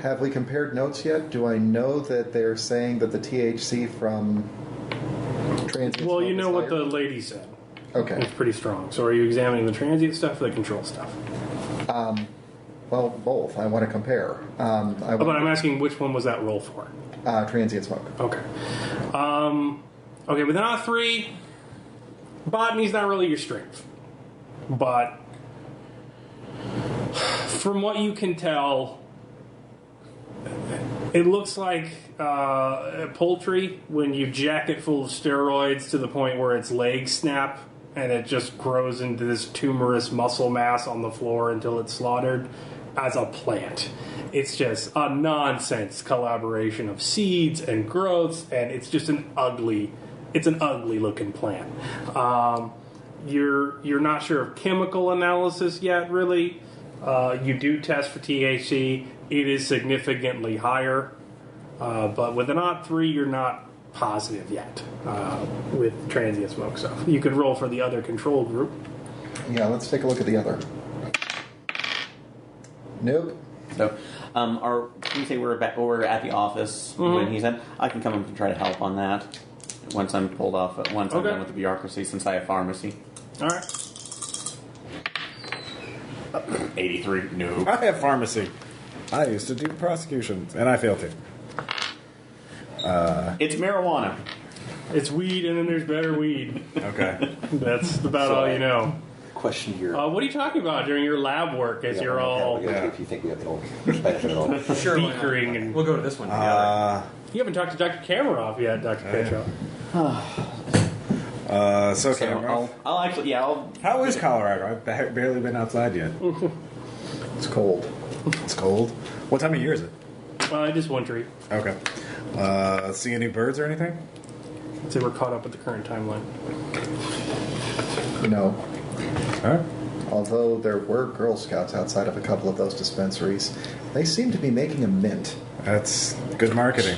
Have we compared notes yet? Do I know that they're saying that the THC from Transient Well, Smoke you is know what higher? the lady said. Okay. It's pretty strong. So, are you examining the transient stuff or the control stuff? Well, both. I want to compare. But I'm asking which one was that roll for? Transient Smoke. Okay. Okay, within our 3, botany's not really your strength. But from what you can tell, it looks like poultry when you jack it full of steroids to the point where its legs snap and it just grows into this tumorous muscle mass on the floor until it's slaughtered as a plant. It's just a nonsense collaboration of seeds and growths, and it's just an ugly looking plant. You're not sure of chemical analysis yet, really. You do test for THC. It is significantly higher. But with an odd 3, you're not positive yet with transient smoke stuff. You could roll for the other control group. Yeah, let's take a look at the other. Nope. So, can you say we're at the office when he's in? I can come up and try to help on that once I'm pulled off. Once I'm Okay. done with the bureaucracy, since I have pharmacy. All right. 83. No. I have pharmacy. I used to do prosecutions, and I failed to. It's marijuana. It's weed, and then there's better weed. Okay. That's about all you know. Question here. What are you talking about during your lab work as you're all If you think we have the whole benefit at all. Sure, why not? beakering and... We'll go to this one together. You haven't talked to Dr. Kameroff yet, Dr. Petro. So, So Cameron, I'll actually, how is Colorado? I've barely been outside yet. It's cold. It's cold. What time of year is it? Just wintry. Okay. See any birds or anything? I'd say we're caught up with the current timeline. No. Huh? Although there were Girl Scouts outside of a couple of those dispensaries, they seem to be making a mint. That's good marketing.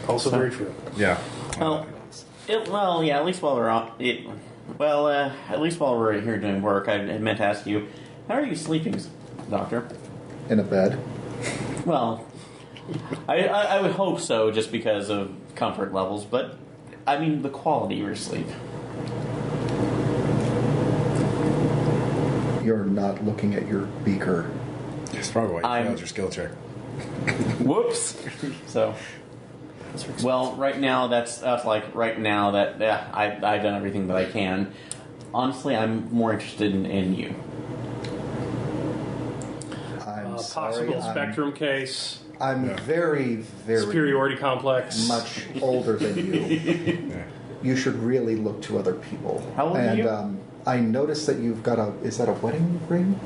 Also very true. Yeah. at least while we're on it. Well, at least while we're here doing work, I meant to ask you, how are you sleeping, Doctor? In a bed. Well, I would hope so, just because of comfort levels. But I mean, the quality of your sleep. You're not looking at your beaker. It's probably why you I'm- failed your skill check. Whoops. So, well, right now that's like right now that I've done everything that I can. Honestly, I'm more interested in you. I'm sorry. Possible I'm- spectrum case. I'm very, very Superiority complex. much older than you. You should really look to other people. How old are you? I noticed that you've got is that a wedding ring?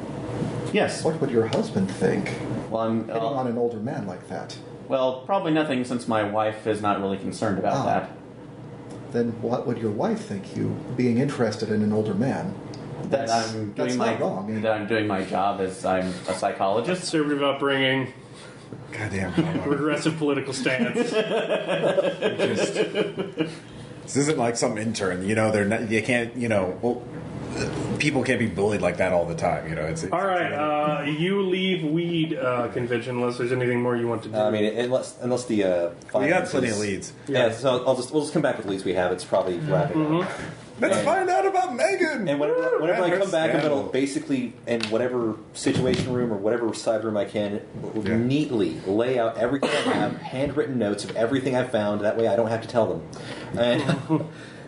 Yes. What would your husband think? Well, I'm Hitting on an older man like that. well, probably nothing, since my wife is not really concerned about that. Then what would your wife think, you being interested in an older man? That I'm doing not wrong. that I'm doing my job as I'm a psychologist. Conservative upbringing, Goddamn. progressive political stance. This isn't like some intern. They're not. You can't. People can't be bullied like that all the time. It's All right, you leave weed convention unless there's anything more you want to do. I mean, unless the We got finances- plenty of leads. Yeah, so we'll just come back with leads we have. It's probably wrapping up. Let's find out about Megan. And whenever I come back, I'm Scandal. going to basically, in whatever situation room or whatever side room I can, neatly lay out everything I have, handwritten notes of everything I've found. That way I don't have to tell them. And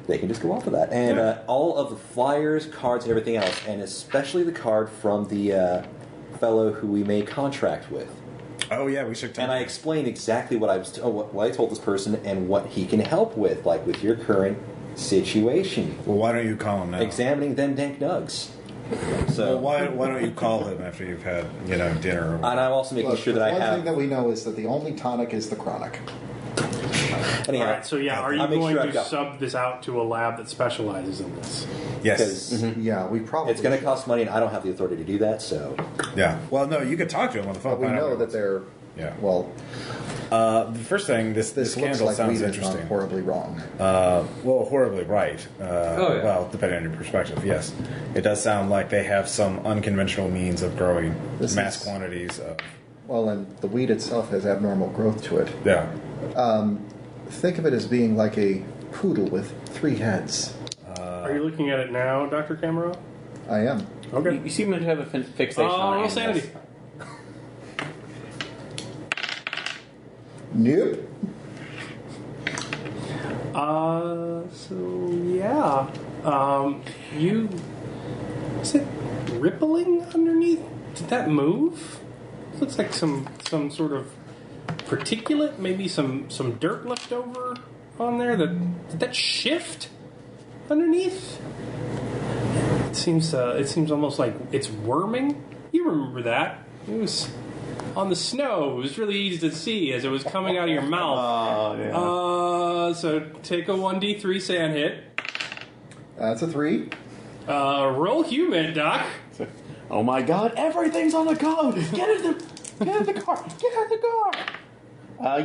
they can just go off of that. And all of the flyers, cards, and everything else, and especially the card from the fellow who we made contract with. Oh yeah, we should. And I explained exactly what I told this person and what he can help with, like with your current situation. Well, why don't you call him now? Examining them dank nugs. So Well, why don't you call him after you've had dinner? and I'm also making Look, sure that I one have. thing that we know is that the only tonic is the chronic. Anyhow, All right, so are you I'll make going sure I've to got- sub this out to a lab that specializes in this? Yes. because Yeah, we probably it's going to should. cost money, and I don't have the authority to do that. So Yeah. Well, no, you could talk to him on the phone. But we find out know what that it they're... Yeah. Well, was. The first thing, this this looks scandal like sounds weed is not interesting. horribly wrong. Well, horribly right. yeah. Well, depending on your perspective, yes. It does sound like they have some unconventional means of growing This mass is- quantities of. Well, and the weed itself has abnormal growth to it. Yeah. Think of it as being like a poodle with 3 heads. Are you looking at it now, Dr. Camero? I am. Okay. You seem to have a fixation on Roll animals. sanity. Nope. So yeah. You... Is it rippling underneath? Did that move? Looks like some sort of particulate, maybe some dirt left over on there. Did that shift underneath? It seems almost like it's worming. You remember that? It was on the snow. It was really easy to see as it was coming out of your mouth. Oh, yeah. So take a 1d3 sand hit. That's a 3. Roll human, Doc. Oh my god, everything's on the code! Get in the car! Get out of the car!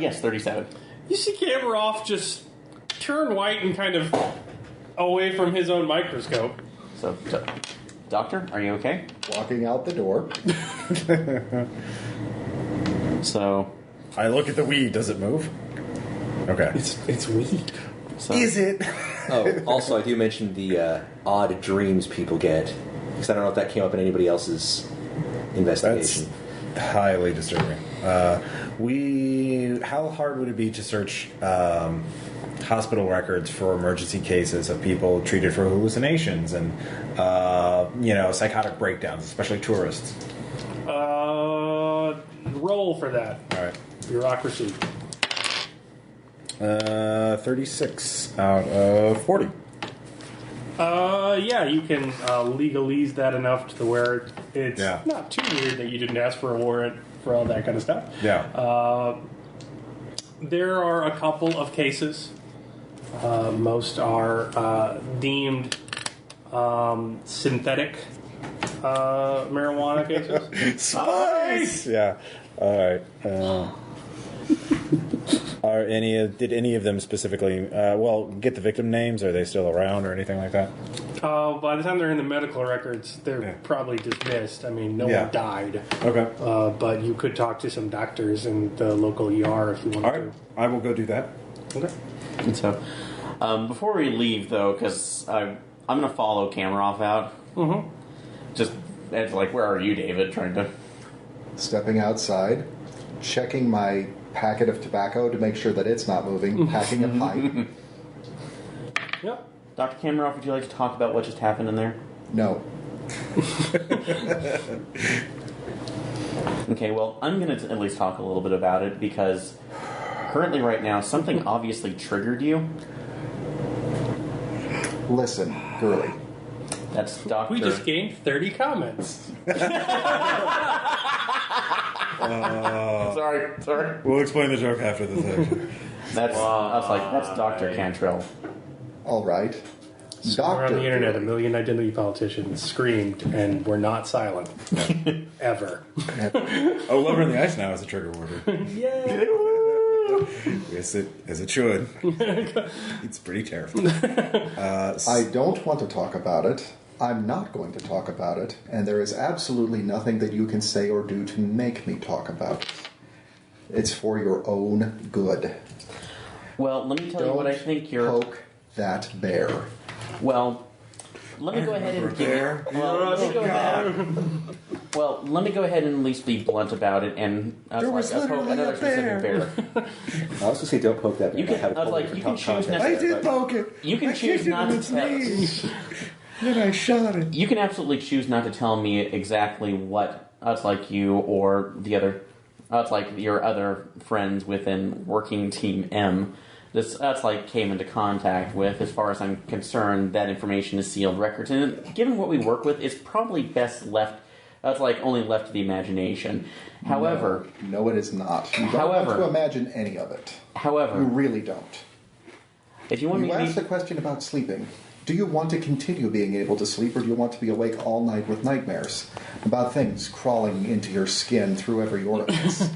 Yes, 37. You see Kamarov just turn white and kind of away from his own microscope. So, doctor, are you okay? Walking out the door. So, I look at the weed. Does it move? Okay. It's weed. so Is it? Oh, also I do mention the odd dreams people get, because I don't know if that came up in anybody else's That's investigation. highly disturbing. How hard would it be to search hospital records for emergency cases of people treated for hallucinations and psychotic breakdowns, especially tourists? Roll for that. All right. Bureaucracy. 36 out of 40. Yeah, you can legalize that enough to where it's Yeah. not too weird that you didn't ask for a warrant for all that kind of stuff. Yeah. There are a couple of cases. Most are deemed synthetic marijuana cases. Spice! Yeah. All right. Did any of them specifically, get the victim names? Are they still around or anything like that? By the time they're in the medical records, they're probably dismissed. I mean, no one died. Okay. But you could talk to some doctors in the local ER if you wanted All right. I will go do that. to. Okay. and so, before we leave, though, because I'm going to follow Kamarov out. Mm-hmm. Just, it's like, where are you, David? Trying to... Stepping outside, checking my packet of tobacco to make sure that it's not moving, packing a pipe. Yep. Dr. Kamarov, would you like to talk about what just happened in there? No. Okay, well, I'm going to at least talk a little bit about it because currently, right now, something obviously triggered you. Listen, girly. That's Dr. We just gained 30 comments. Sorry. We'll explain the joke after the section. That's Dr. Cantrell. All right. Somewhere on the internet, a Girly. million identity politicians screamed and were not silent. Ever. Oh, Lover in the Ice now is a trigger word. Yes, it should. It's pretty terrifying. I don't want to talk about it. I'm not going to talk about it. And there is absolutely nothing that you can say or do to make me talk about it. It's for your own good. Well, let me tell you what I think you're... Poke that bear. Well, let me go ahead and give you... Well, let me go ahead and at least be blunt about it and poke another specific bear. I was going to say don't poke that. You can, you can choose not I to... did poke it. You can choose not to tell... Then I shot it. You can absolutely choose not to tell me exactly what you or the other... your other friends within Working Team M came into contact with. As far as I'm concerned, that information is sealed records, and given what we work with, it's probably best left. Only left to the imagination. However, no, it is not. You don't want to imagine any of it. However, you really don't. If you want you asked the question about sleeping. Do you want to continue being able to sleep, or do you want to be awake all night with nightmares about things crawling into your skin through every orifice?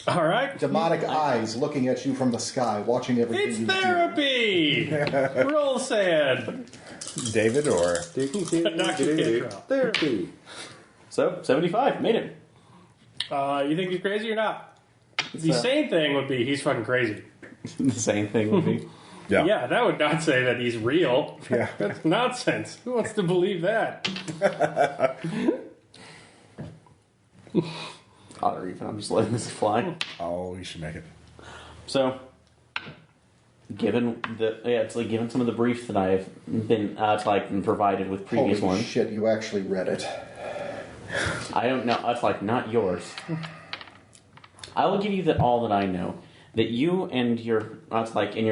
All right. Demonic eyes looking at you from the sky, watching everything It's you do. therapy! Roll sand. David or Dr. Cantrell. Therapy. So, 75. Made it. You think he's crazy or not? The same thing would be he's fucking crazy. The same thing would be. Yeah, that would not say that he's real. Yeah. That's nonsense. Who wants to believe that? Or even I'm just letting this fly. Oh, you should make it. So, given some of the briefs that I've been provided with previous Holy ones. shit, you actually read it. I don't know. Not yours. I will give you all that I know. That you and your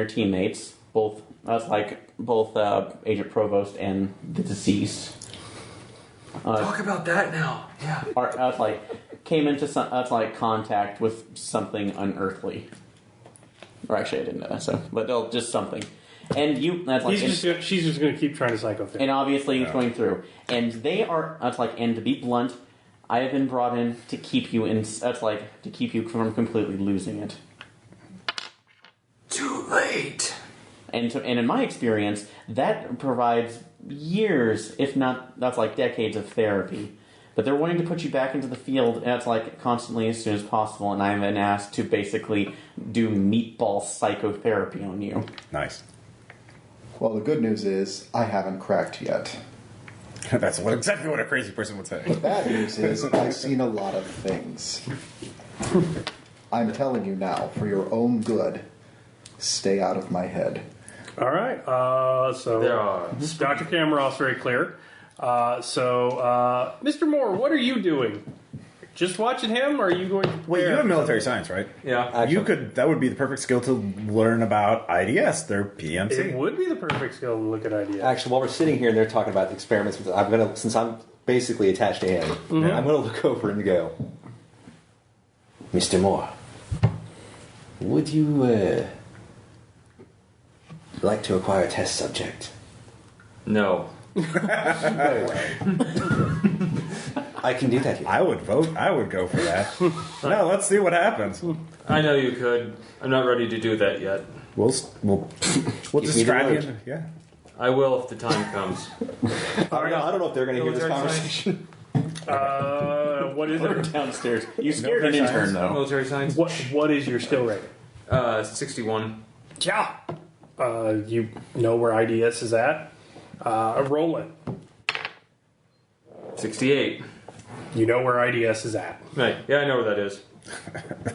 teammates, both Agent Provost and the deceased, Talk about that now. Yeah. came into contact with something unearthly. Or actually, I didn't know that. So, but just something. And you, she's just going to keep trying to psychotherapy. And obviously, it's going through. And they are and to be blunt, I have been brought in to keep you to keep you from completely losing it. Too late. And in my experience, that provides years, if not decades of therapy. But they're wanting to put you back into the field, constantly as soon as possible. And I've been asked to basically do meatball psychotherapy on you. Nice. Well, the good news is I haven't cracked yet. That's exactly what a crazy person would say. The bad news is I've seen a lot of things. I'm telling you now, for your own good, stay out of my head. All right. Dr. Cameron's very clear. Mr. Moore, what are you doing? Just watching him, or are you going to prepare? Wait, you have military science, right? Yeah. That would be the perfect skill to learn about IDS, their PMC. It would be the perfect skill to look at ideas. Actually, while we're sitting here and they're talking about the experiments, since I'm basically attached to him, I'm gonna look over and go, Mr. Moore, would you like to acquire a test subject? No. Very well. I can do that here. I would vote. I would go for that. No, let's see what happens. I know you could. I'm not ready to do that yet. We'll Give me the word. you. Yeah. I will if the time comes. I don't know if they're going to hear this Military conversation. What is They're it? downstairs. You scared an intern, though. Military science. What is your skill rating? 61. Yeah. You know where IDS is at? Roll it. 68. You know where IDS is at. Right. Yeah, I know where that is.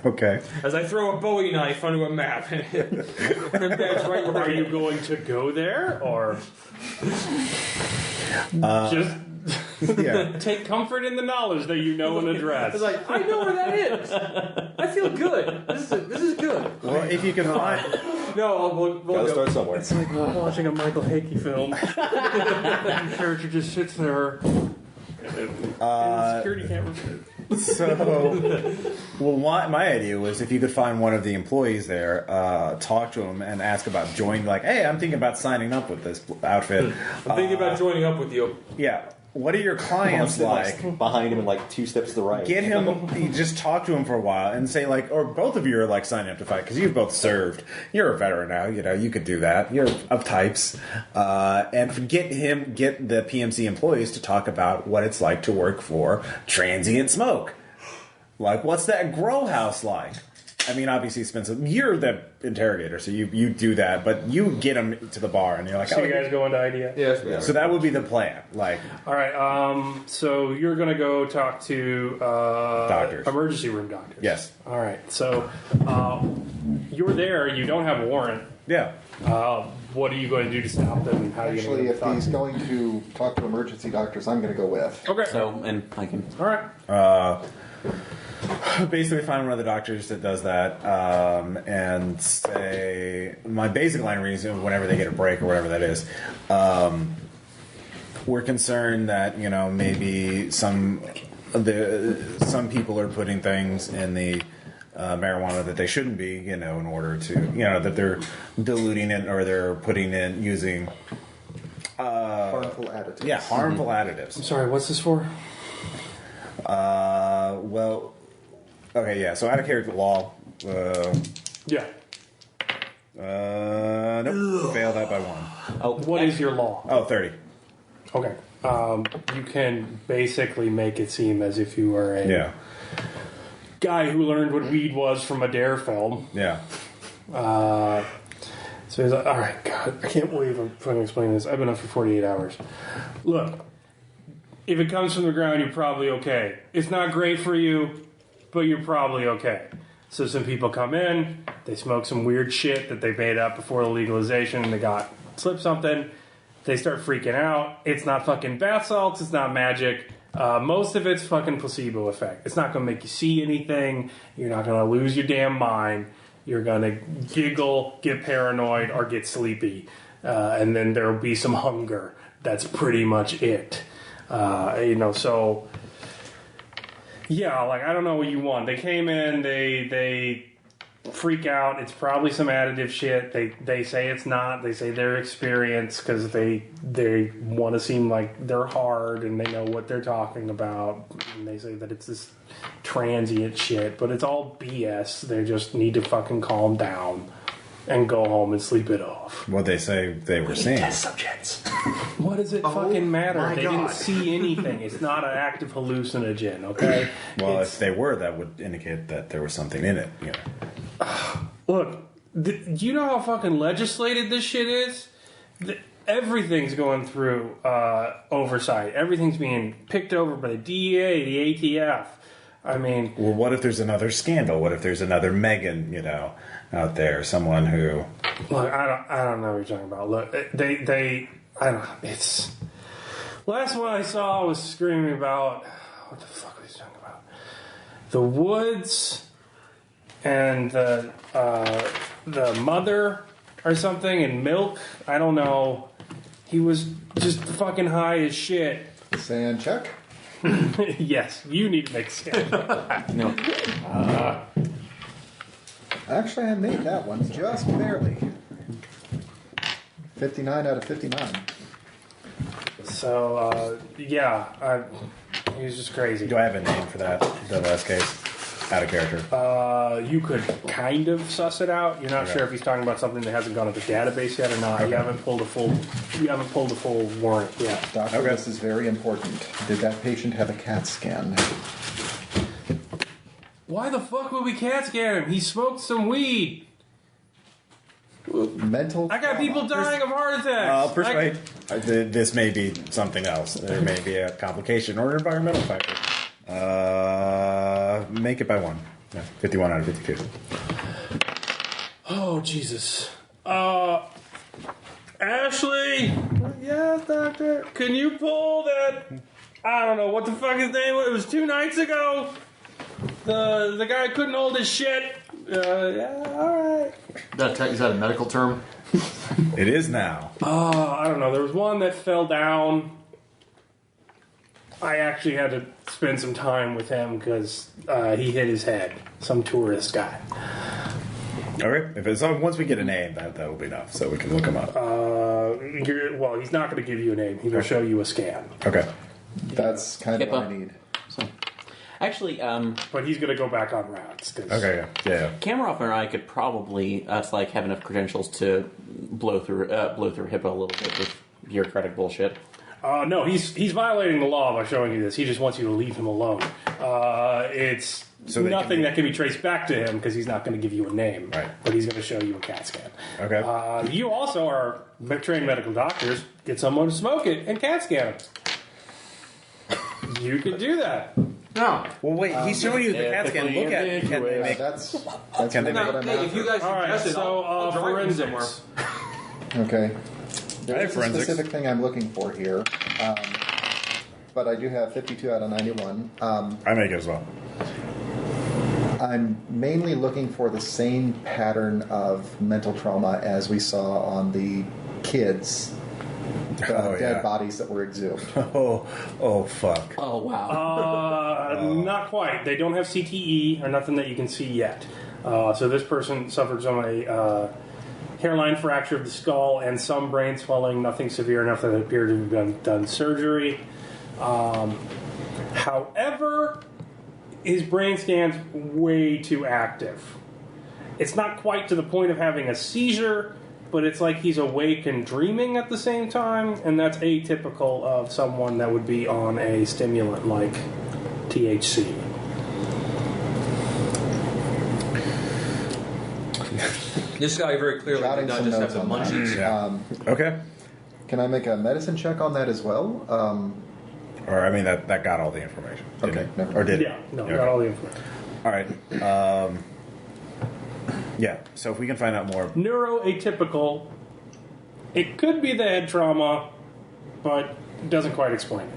Okay. As I throw a Bowie knife onto a map, and that's right where Are you going to go there, or just Yeah. Take comfort in the knowledge that you know an address. It's like, I know where that is. I feel good. This is good. Well, if you can find. No, we'll Gotta go. start somewhere. It's like watching a Michael Hickey film. The character just sits there. And the security cameras. So, well, my idea was if you could find one of the employees there, talk to him and ask about joining. Like, hey, I'm thinking about signing up with this outfit. I'm thinking about joining up with you. Yeah. What are your clients like? Behind him and like 2 steps to the right. Get him. You just talk to him for a while and say like, or both of you are like signing up to fight because you've both served. You're a veteran now. You know you could do that. You're of types, and get the PMC employees to talk about what it's like to work for Transient Smoke. Like, what's that grow house like? I mean, obviously, Spencer, you're the interrogator, so you do that, but you get them to the bar, and you're like, So you guys go into idea? Yeah. So that would be the plan. Like, All right. So you're gonna go talk to Doctors. emergency room doctors. yes. All right. So you're there. You don't have a warrant. Yeah. What are you going to do to stop them? And how are you Actually, going if he's going to talk to emergency doctors, I'm going to go with. Okay. So, and I can. All right. Basically find one of the doctors that does that, and say my basic line of reason whenever they get a break or whatever that is, we're concerned that maybe some people are putting things in the marijuana that they shouldn't be, in order to that they're diluting it or they're putting in using Harmful additives. yeah, harmful additives. I'm sorry. What's this for? Well, okay, yeah. So out of character law. Yeah. Nope. Fail that by 1. What is your law? Oh, 30. Okay. You can basically make it seem as if you were a Yeah. guy who learned what weed was from a Dare film. Yeah. So he's like, all right, God, I can't believe I'm trying to explain this. I've been up for 48 hours. Look, if it comes from the ground, you're probably okay. It's not great for you, but you're probably okay. So some people come in, they smoke some weird shit that they made up before the legalization, and they slipped something. They start freaking out. It's not fucking bath salts. It's not magic. Most of it's fucking placebo effect. It's not going to make you see anything. You're not going to lose your damn mind. You're going to giggle, get paranoid, or get sleepy. And then there will be some hunger. That's pretty much it. So... yeah, like, I don't know what you want. They came in, they freak out. It's probably some additive shit. They say it's not. They say their experience because they want to seem like they're hard and they know what they're talking about. And they say that it's this transient shit, but it's all BS. They just need to fucking calm down and go home and sleep it off. What they say they were seeing. Test subjects. What does it fucking matter? my They God. didn't see anything. It's not an active hallucinogen, okay? Well, It's- if they were, that would indicate that there was something in it. Look, do you know how fucking legislated this shit is? Everything's going through oversight. Everything's being picked over by the DEA, the ATF. I mean... Well, what if there's another scandal? What if there's another Megan, out there? Someone who... Look, I don't know what you're talking about. Look, I don't know. It's... Last one I saw was screaming about... What the fuck was he talking about? The woods and the mother or something and milk. I don't know. He was just fucking high as shit. Sand check. Yes, you need to make a stand. No. Actually, I made that one just barely. 59 out of 59. So, yeah, he was just crazy. Do I have a name for that? The last case? Out of character. You could kind of suss it out. You're not Okay. sure if he's talking about something that hasn't gone to the database yet or not. Okay. You haven't pulled a full warrant yet. Doctor, Okay. this is very important. Did that patient have a CAT scan? Why the fuck would we CAT scan him? He smoked some weed. Mental. I got people dying of heart attacks. I'll persuade. This may be something else. There may be a complication or an environmental factor. Make it by 1. Yeah, 51 out of 52. Oh, Jesus. Ashley! Yes, doctor? Can you pull that I don't know what the fuck his name was. It was 2 nights ago. The guy couldn't hold his shit. Yeah, all right. Is that a medical term? It is now. I don't know. There was one that fell down. I actually had to spend some time with him because he hit his head. Some tourist guy. Okay. If it's once we get a name, that will be enough, so we can look him up. Well, he's not going to give you a name. He will show you a scan. Okay. That's kind of what I need. Actually, But he's going to go back on routes. Okay. Yeah. Kamarov and I could probably have enough credentials to blow through HIPAA a little bit with bureaucratic bullshit. No, he's violating the law by showing you this. He just wants you to leave him alone. It's nothing that can be traced back to him because he's not going to give you a name. Right. But he's going to show you a CAT scan. Okay. You also are trained medical doctors. Get someone to smoke it and CAT scan him. You can do that. No. Well, wait. He's showing you the CAT scan. Look at it. Can they make? That's Can they really make- what I'm Hey, if you guys All right, suggest it, so I'll drive you somewhere. forensics. Okay. I have There's a forensics. specific thing I'm looking for here, but I do have 52 out of 91. I make it as well. I'm mainly looking for the same pattern of mental trauma as we saw on the kids, the dead bodies that were exhumed. Oh, fuck. Oh, wow. Not quite. They don't have CTE or nothing that you can see yet. So this person suffered from a hairline fracture of the skull and some brain swelling, nothing severe enough that it appeared to have done surgery. However, his brain scan's way too active. It's not quite to the point of having a seizure, but it's like he's awake and dreaming at the same time, and that's atypical of someone that would be on a stimulant like THC. This guy very clearly Jotting did not some just have notes the on that. munchies. Okay. Can I make a medicine check on that as well? Or I mean that got all the information. Didn't Okay, it? never Or did it? Yeah, no, Okay. got all the information. All right. Yeah. So if we can find out more. Neuroatypical. It could be the head trauma, but it doesn't quite explain it.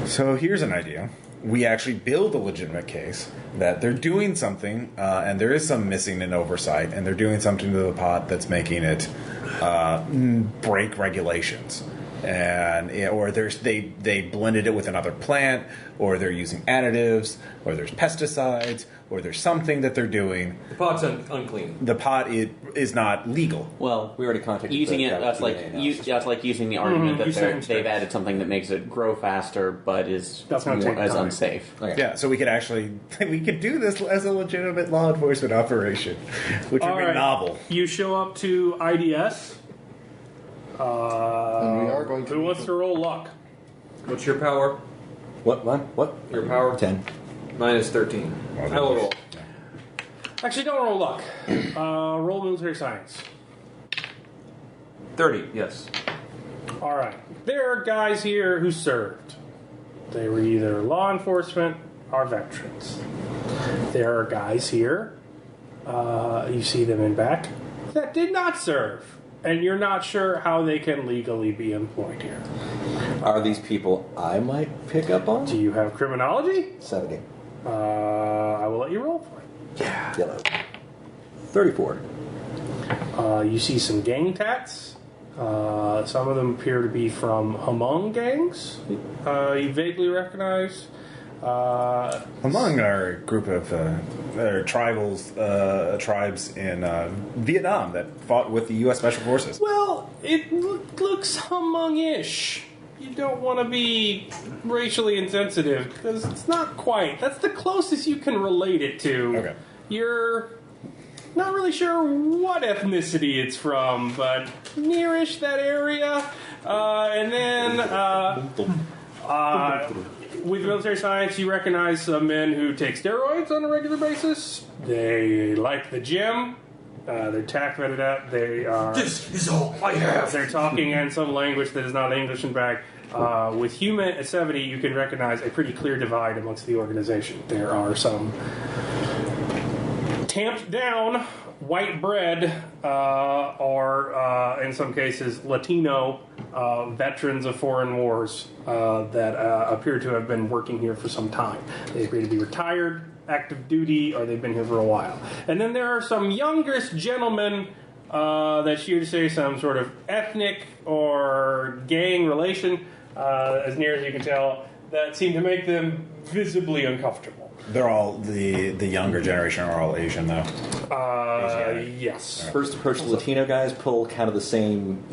So here's an idea. We actually build a legitimate case that they're doing something, and there is some missing and oversight, and they're doing something to the pot that's making it break regulations. And or they blended it with another plant, or they're using additives, or there's pesticides, or there's something that they're doing. The pot's unclean. The pot is not legal. Well, We already contacted using the it, that's like DNA analysis. that's like using the argument you that said they've mistakes. added something that makes it grow faster, but is That's gonna take as time. unsafe. Okay. Yeah, so we could do this as a legitimate law enforcement operation, which would All be right. novel. You show up to IDS. And we are going to Who wants to roll luck? What's your power? What? Your power? 10. Mine is 13. I will roll. Actually, don't roll luck. Roll military science. 30, yes. All right. There are guys here who served. They were either law enforcement or veterans. There are guys here, you see them in back, that did not serve. And you're not sure how they can legally be employed here. Are these people I might pick up on? Do you have criminology? 70. I will let you roll for it. Yellow. 34. You see some gang tats. Some of them appear to be from Hmong gangs. You vaguely recognize. Among our group of tribes in Vietnam that fought with the U.S. Special Forces. Well, it looks Hmong-ish. You don't want to be racially insensitive because it's not quite. That's the closest you can relate it to. Okay. You're not really sure what ethnicity it's from, but nearish that area. And then with military science, you recognize some men who take steroids on a regular basis. They like the gym. They're tack-vetted out. They are. This is all I have. They're talking in some language that is not English and back. With human at 70, you can recognize a pretty clear divide amongst the organization. There are some tamped down white bread or, in some cases, Latino veterans of foreign wars that appear to have been working here for some time. They appear to be retired, active duty, or they've been here for a while. And then there are some youngest gentlemen that you say some sort of ethnic or gang relation, as near as you can tell, that seem to make them visibly uncomfortable. They're all the younger generation are all Asian though. Yes. First approach the Latino guys pull kind of the same,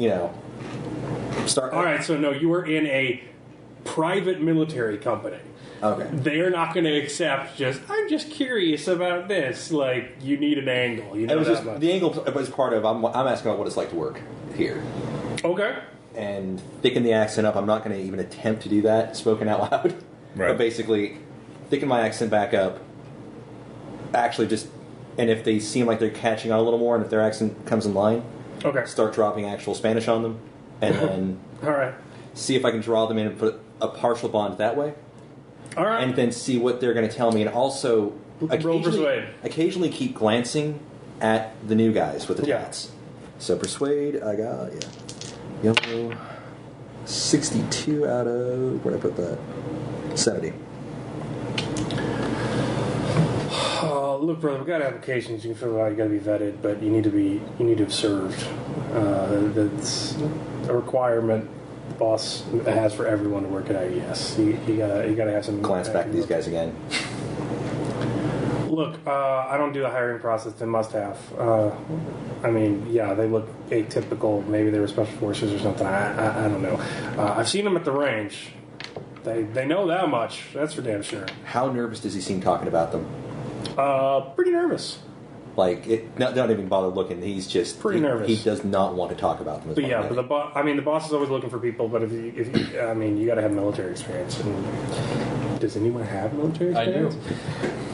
start. All right, so no, you are in a private military company. Okay. They're not going to accept I'm just curious about this. Like, you need an angle. You know It was that just much. the angle was part of. I'm asking about what it's like to work here, Okay. and thicken the accent up. I'm not going to even attempt to do that spoken out loud. Right. But basically, thicken my accent back up. Actually, and if they seem like they're catching on a little more, and if their accent comes in line, Okay. start dropping actual Spanish on them, and then All right. see if I can draw them in and put a partial bond that way. All right. And then see what they're going to tell me, and also Roll persuade. occasionally keep glancing at the new guys with the Yeah. tats. So persuade, I got yellow 62 out of where'd I put that? 70. Look, brother, we've got applications. You can fill out. You got to be vetted, but you need to have served. That's a requirement the boss has for everyone to work at IES. You gotta have some. Glance back at these guys again. Look, I don't do the hiring process. They must have. They look atypical. Maybe they were special forces or something. I don't know. I've seen them at the range. They know that much. That's for damn sure. How nervous does he seem talking about them? Pretty nervous. Like, not even bother looking. He's just Pretty nervous. He does not want to talk about them. But yeah, but the boss is always looking for people. But if you got to have military experience. And does anyone have military I experience? do.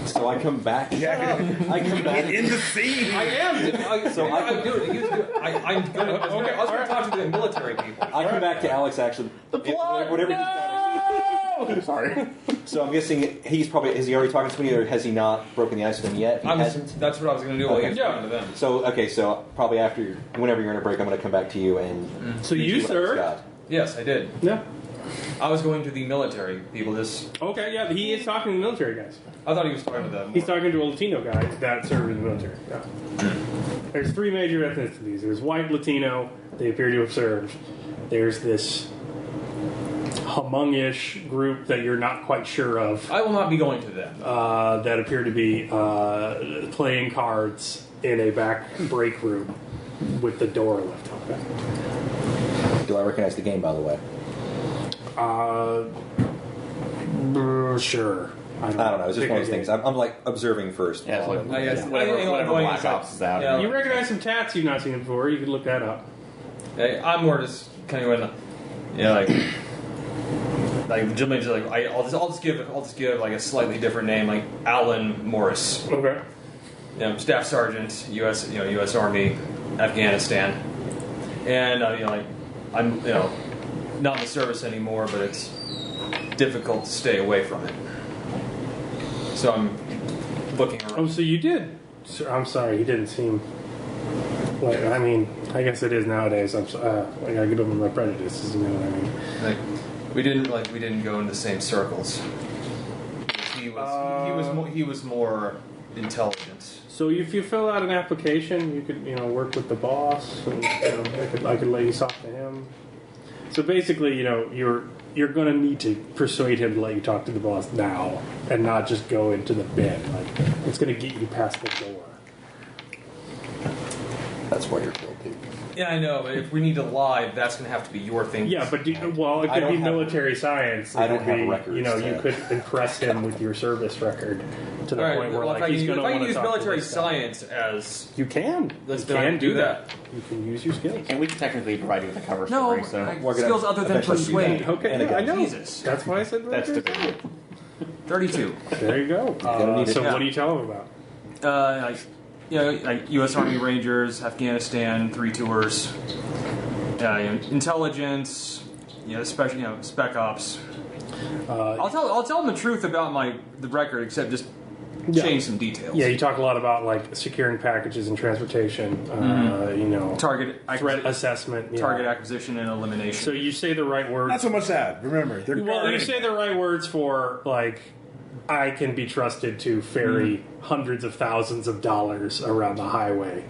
So I come back. I come back. In the scene. I am. I'm doing it. I'm going to. I was going to talk to the military people. I come back to Alex actually. The plot. Whatever. Sorry. So I'm guessing has he already talked to somebody, or has he not broken the ice with them yet? He hasn't. That's what I was going to do while he was Okay. talking to them. So probably whenever you're in a break, I'm going to come back to you and. So you, see what Alex sir? got. Yes, I did. Yeah. I was going to the military people. Okay. Yeah. He is talking to the military guys. I thought he was talking to them. He's talking to a Latino guy that served in the military. Yeah. There's three major ethnicities. There's white, Latino. They appear to have served. There's this Hmong-ish group that you're not quite sure of. I will not be going to them. That appear to be playing cards in a back break room with the door left open. Do I recognize the game, by the way? Sure. I don't know. It's just one of those things. I'm like observing first. Yeah, it's like yes. whatever Black Ops is out. Yeah. You recognize some tats you've not seen before. You could look that up. I'm more just kind of I'll just give like a slightly different name, like Alan Morris. Okay. Staff Sergeant, U.S. Army, Afghanistan, and I'm not in the service anymore, but it's difficult to stay away from it. So I'm looking around. Oh, so you did. I'm sorry, he didn't seem. I guess it is nowadays. I gotta get over my prejudices. You know what I mean? We didn't go in the same circles. He was more intelligent. So if you fill out an application, you could work with the boss, and I could lay you off to him. So basically, you're going to need to persuade him to let you talk to the boss now, and not just go into the bin. It's going to get you past the door. That's why you're killed, dude. Yeah, I know, but if we need to lie, that's going to have to be your thing. Yeah, but it I could don't be have- military science. I don't It could have be, records You to- could impress him with your service record to the All right, point where well, if I he's can going to want to use talk to military this guy. science as You can. Let's You can do that. You can use your skills. And we can technically provide you with a cover story, so skills other than eventually do persuade. that. Okay, And a yeah, I gun. know. Jesus. That's why I said that's military the science. 32. There you go. gonna need it. So Yeah. what do you tell him about? Like U.S. Army Rangers, Afghanistan, 3 tours, intelligence, especially spec ops. I'll tell them the truth about the record, except just change some details. Yeah, you talk a lot about like securing packages and transportation. Target threat assessment, target acquisition and elimination. So you say the right words. Not so much that. Remember, they're you say the right words for like, I can be trusted to ferry hundreds of thousands of dollars around the highway.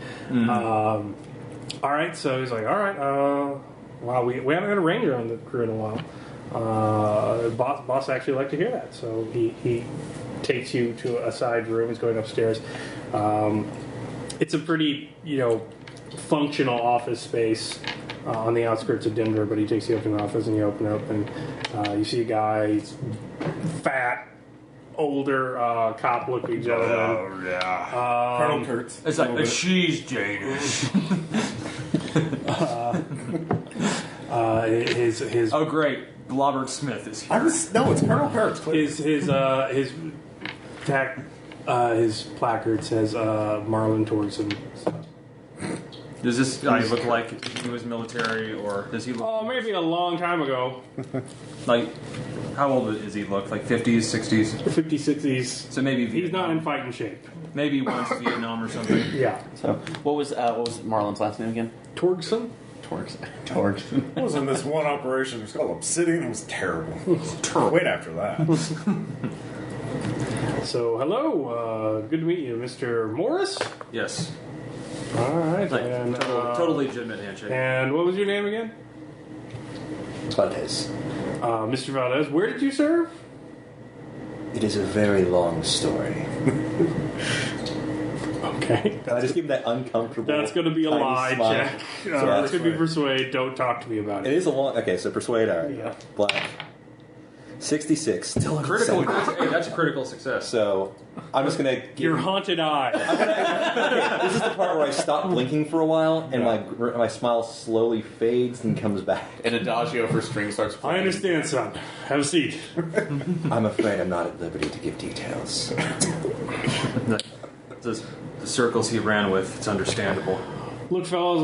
All right, so he's like, all right, wow, we haven't had a ranger on the crew in a while. Boss actually liked to hear that, so he takes you to a side room. He's going upstairs. It's a pretty, functional office space on the outskirts of Denver, but he takes you up in the office, and you open up, and you see a guy, he's fat, older, cop-looking gentleman. Oh, yeah. Colonel Kurtz. It's like, she's Danish. His oh, great. Blobbert Smith is here. No, it's Colonel Kurtz. His placard says Marlon Torsen. Does this guy look like he was military, or does he look... Oh, maybe a long time ago. Like, how old does he look? Like 50s, 60s? 50s, 60s. So maybe He's Vietnam. not in fighting shape. Maybe once Vietnam or something. Yeah. So, what was Marlon's last name again? Torgson? Torgson. I was in this one operation. It was called Obsidian. It was terrible. Wait after that. So, hello. Good to meet you, Mr. Morris. Yes. All right. Like, And, totally legitimate handshake. And what was your name again? Valdez. Mr. Valdez. Where did you serve? It is a very long story. Okay. I just give him that uncomfortable. That's going to be a tiny lie smile. check. Yeah, It's going to be persuade. Don't talk to me about It it. is a long. Okay, so persuade. All right. Yeah. Black. 66. Still under Critical. 70. That's a critical success. So I'm just gonna. Your haunted eye. This is the part where I stop blinking for a while, and my smile slowly fades and comes back. An adagio for string starts playing. I understand, son. Have a seat. I'm afraid I'm not at liberty to give details. The circles he ran with, it's understandable. Look, fellas,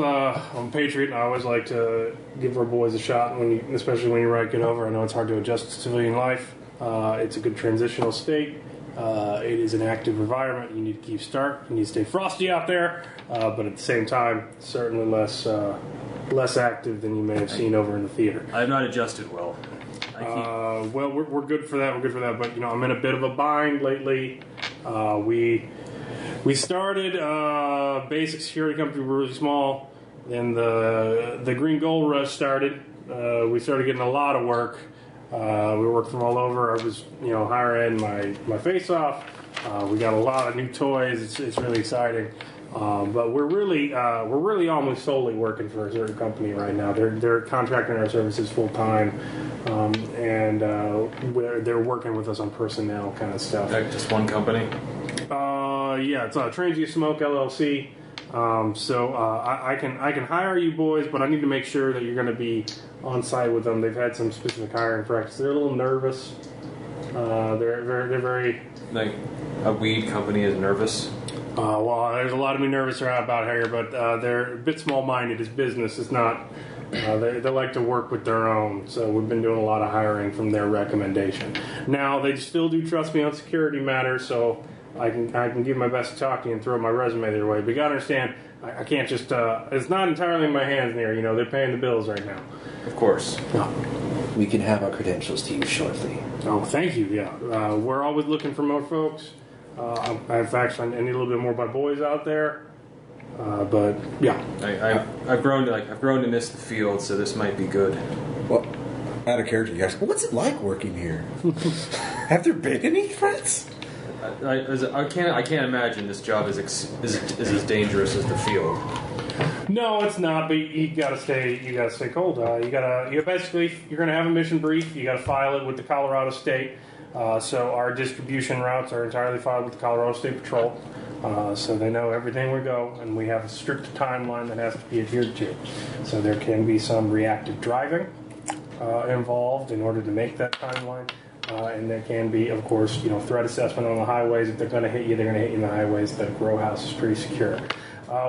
I'm a patriot, and I always like to give our boys a shot, especially when you're get over. I know it's hard to adjust to civilian life. It's a good transitional state. It is an active environment. You need to keep stark. You need to stay frosty out there, but at the same time, certainly less active than you may have seen over in the theater. I have not adjusted well. Well, we're good for that. We're good for that. But I'm in a bit of a bind lately. We started basic security company, really small. Then the Green Gold Rush started. We started getting a lot of work. We worked from all over. I was hiring my face off. We got a lot of new toys. It's really exciting. But we're really almost solely working for a certain company right now. They're contracting our services full time, and they're working with us on personnel kind of stuff. Just one company? Yeah, it's Trains You Smoke LLC. So I can hire you boys, but I need to make sure that you're going to be on site with them. They've had some specific hiring practice. They're a little nervous. They're very Like a weed company is nervous? well, there's a lot of me nervous about here, but they're a bit small-minded. It's business. It's not. They like to work with their own, so we've been doing a lot of hiring from their recommendation. Now, they still do trust me on security matters, so I can give my best to talk to you and throw my resume their way. But you got to understand, I can't just. It's not entirely in my hands there. They're paying the bills right now. Of course. We can have our credentials to you shortly. Oh, thank you. Yeah, we're always looking for more folks. In fact, I need a little bit more by boys out there. But yeah, I've grown to miss the field, so this might be good. Well, out of character, you guys. What's it like working here? Have there been any threats? I can't imagine this job is as dangerous as the field. no, it's not. But you gotta stay cold. You're gonna have a mission brief. You gotta file it with the Colorado State. So our distribution routes are entirely filed with the Colorado State Patrol. So they know everything we go, and we have a strict timeline that has to be adhered to. So there can be some reactive driving involved in order to make that timeline. And there can be, of course, threat assessment on the highways. If they're going to hit you, they're going to hit you in the highways. The row house is pretty secure.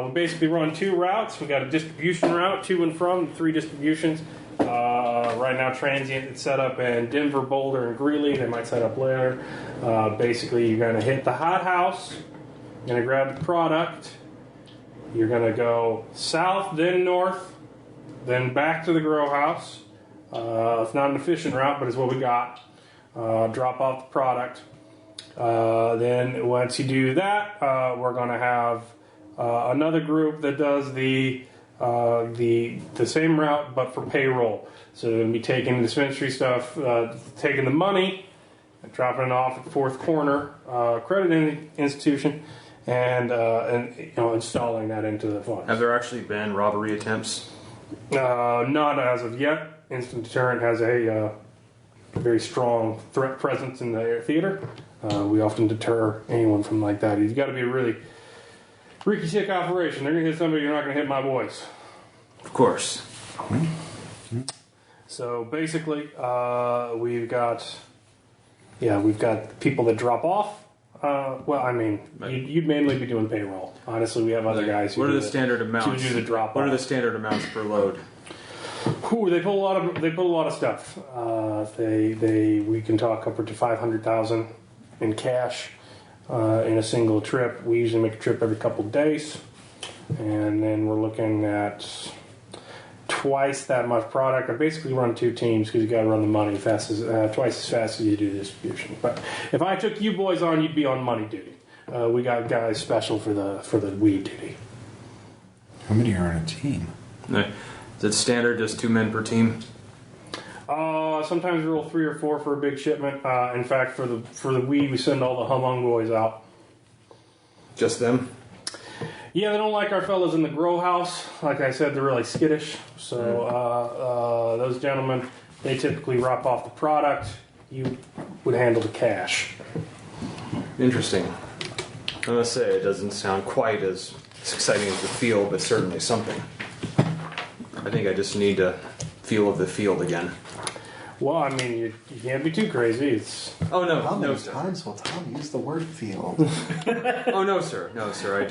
We basically run 2 routes. We got a distribution route, to and from, 3 distributions. Right now, transient is set up in Denver, Boulder, and Greeley. They might set up later. Basically, you're going to hit the hot house. You're going to grab the product. You're going to go south, then north, then back to the grow house. It's not an efficient route, but it's what we got. Drop off the product. Then once you do that, we're going to have another group that does the same route, but for payroll. So they're going to be taking the dispensary stuff, taking the money, and dropping it off at the fourth corner credit institution, and installing that into the funds. Have there actually been robbery attempts? Not as of yet. Instant Deterrent has a very strong threat presence in the theater. We often deter anyone from like that. You've got to be a really freaky tick operation. They're going to hit somebody, you're not going to hit my boys. Of course. So basically, we've got people that drop off. You'd mainly be doing payroll. Honestly, we have other guys who What are the standard amounts? who do the drop What off. are the standard amounts per load? Ooh, they pull a lot of stuff. We can talk upward to 500,000 in cash in a single trip. We usually make a trip every couple of days, and then we're looking at twice that much product. I basically run 2 teams because you got to run the money twice as fast as you do distribution. But if I took you boys on, you'd be on money duty. We got guys special for the weed duty. How many are on a team? No. Is it standard, just 2 men per team? Sometimes we roll 3 or 4 for a big shipment. In fact, for the weed, we send all the humung boys out. Just them? Yeah, they don't like our fellas in the grow house. Like I said, they're really skittish. So those gentlemen, they typically wrap off the product. You would handle the cash. Interesting. I must say, it doesn't sound quite as exciting as the field, but certainly something. I think I just need to feel of the field again. Well, I mean, you can't be too crazy. It's Oh no, how no many sir. times will Tom use the word field? Oh no, sir. No, sir.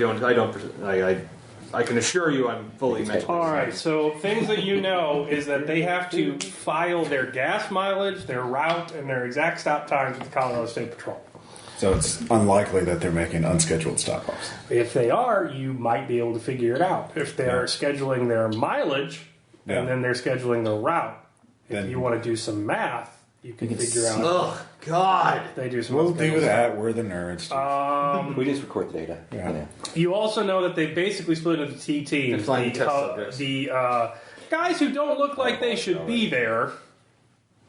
I can assure you, I'm fully mentally. All right, so things that you know is that they have to file their gas mileage, their route, and their exact stop times with the Colorado State Patrol. So it's unlikely that they're making unscheduled stop-offs. If they are, you might be able to figure it out. If they're scheduling their mileage and then they're scheduling their route, if you want to do some math, you can figure out. Oh God! They do some. We'll do that. We're the nerds. We just record the data. Yeah. You also know that they basically split into T teams. Define test subjects. The guys who don't look like they should be there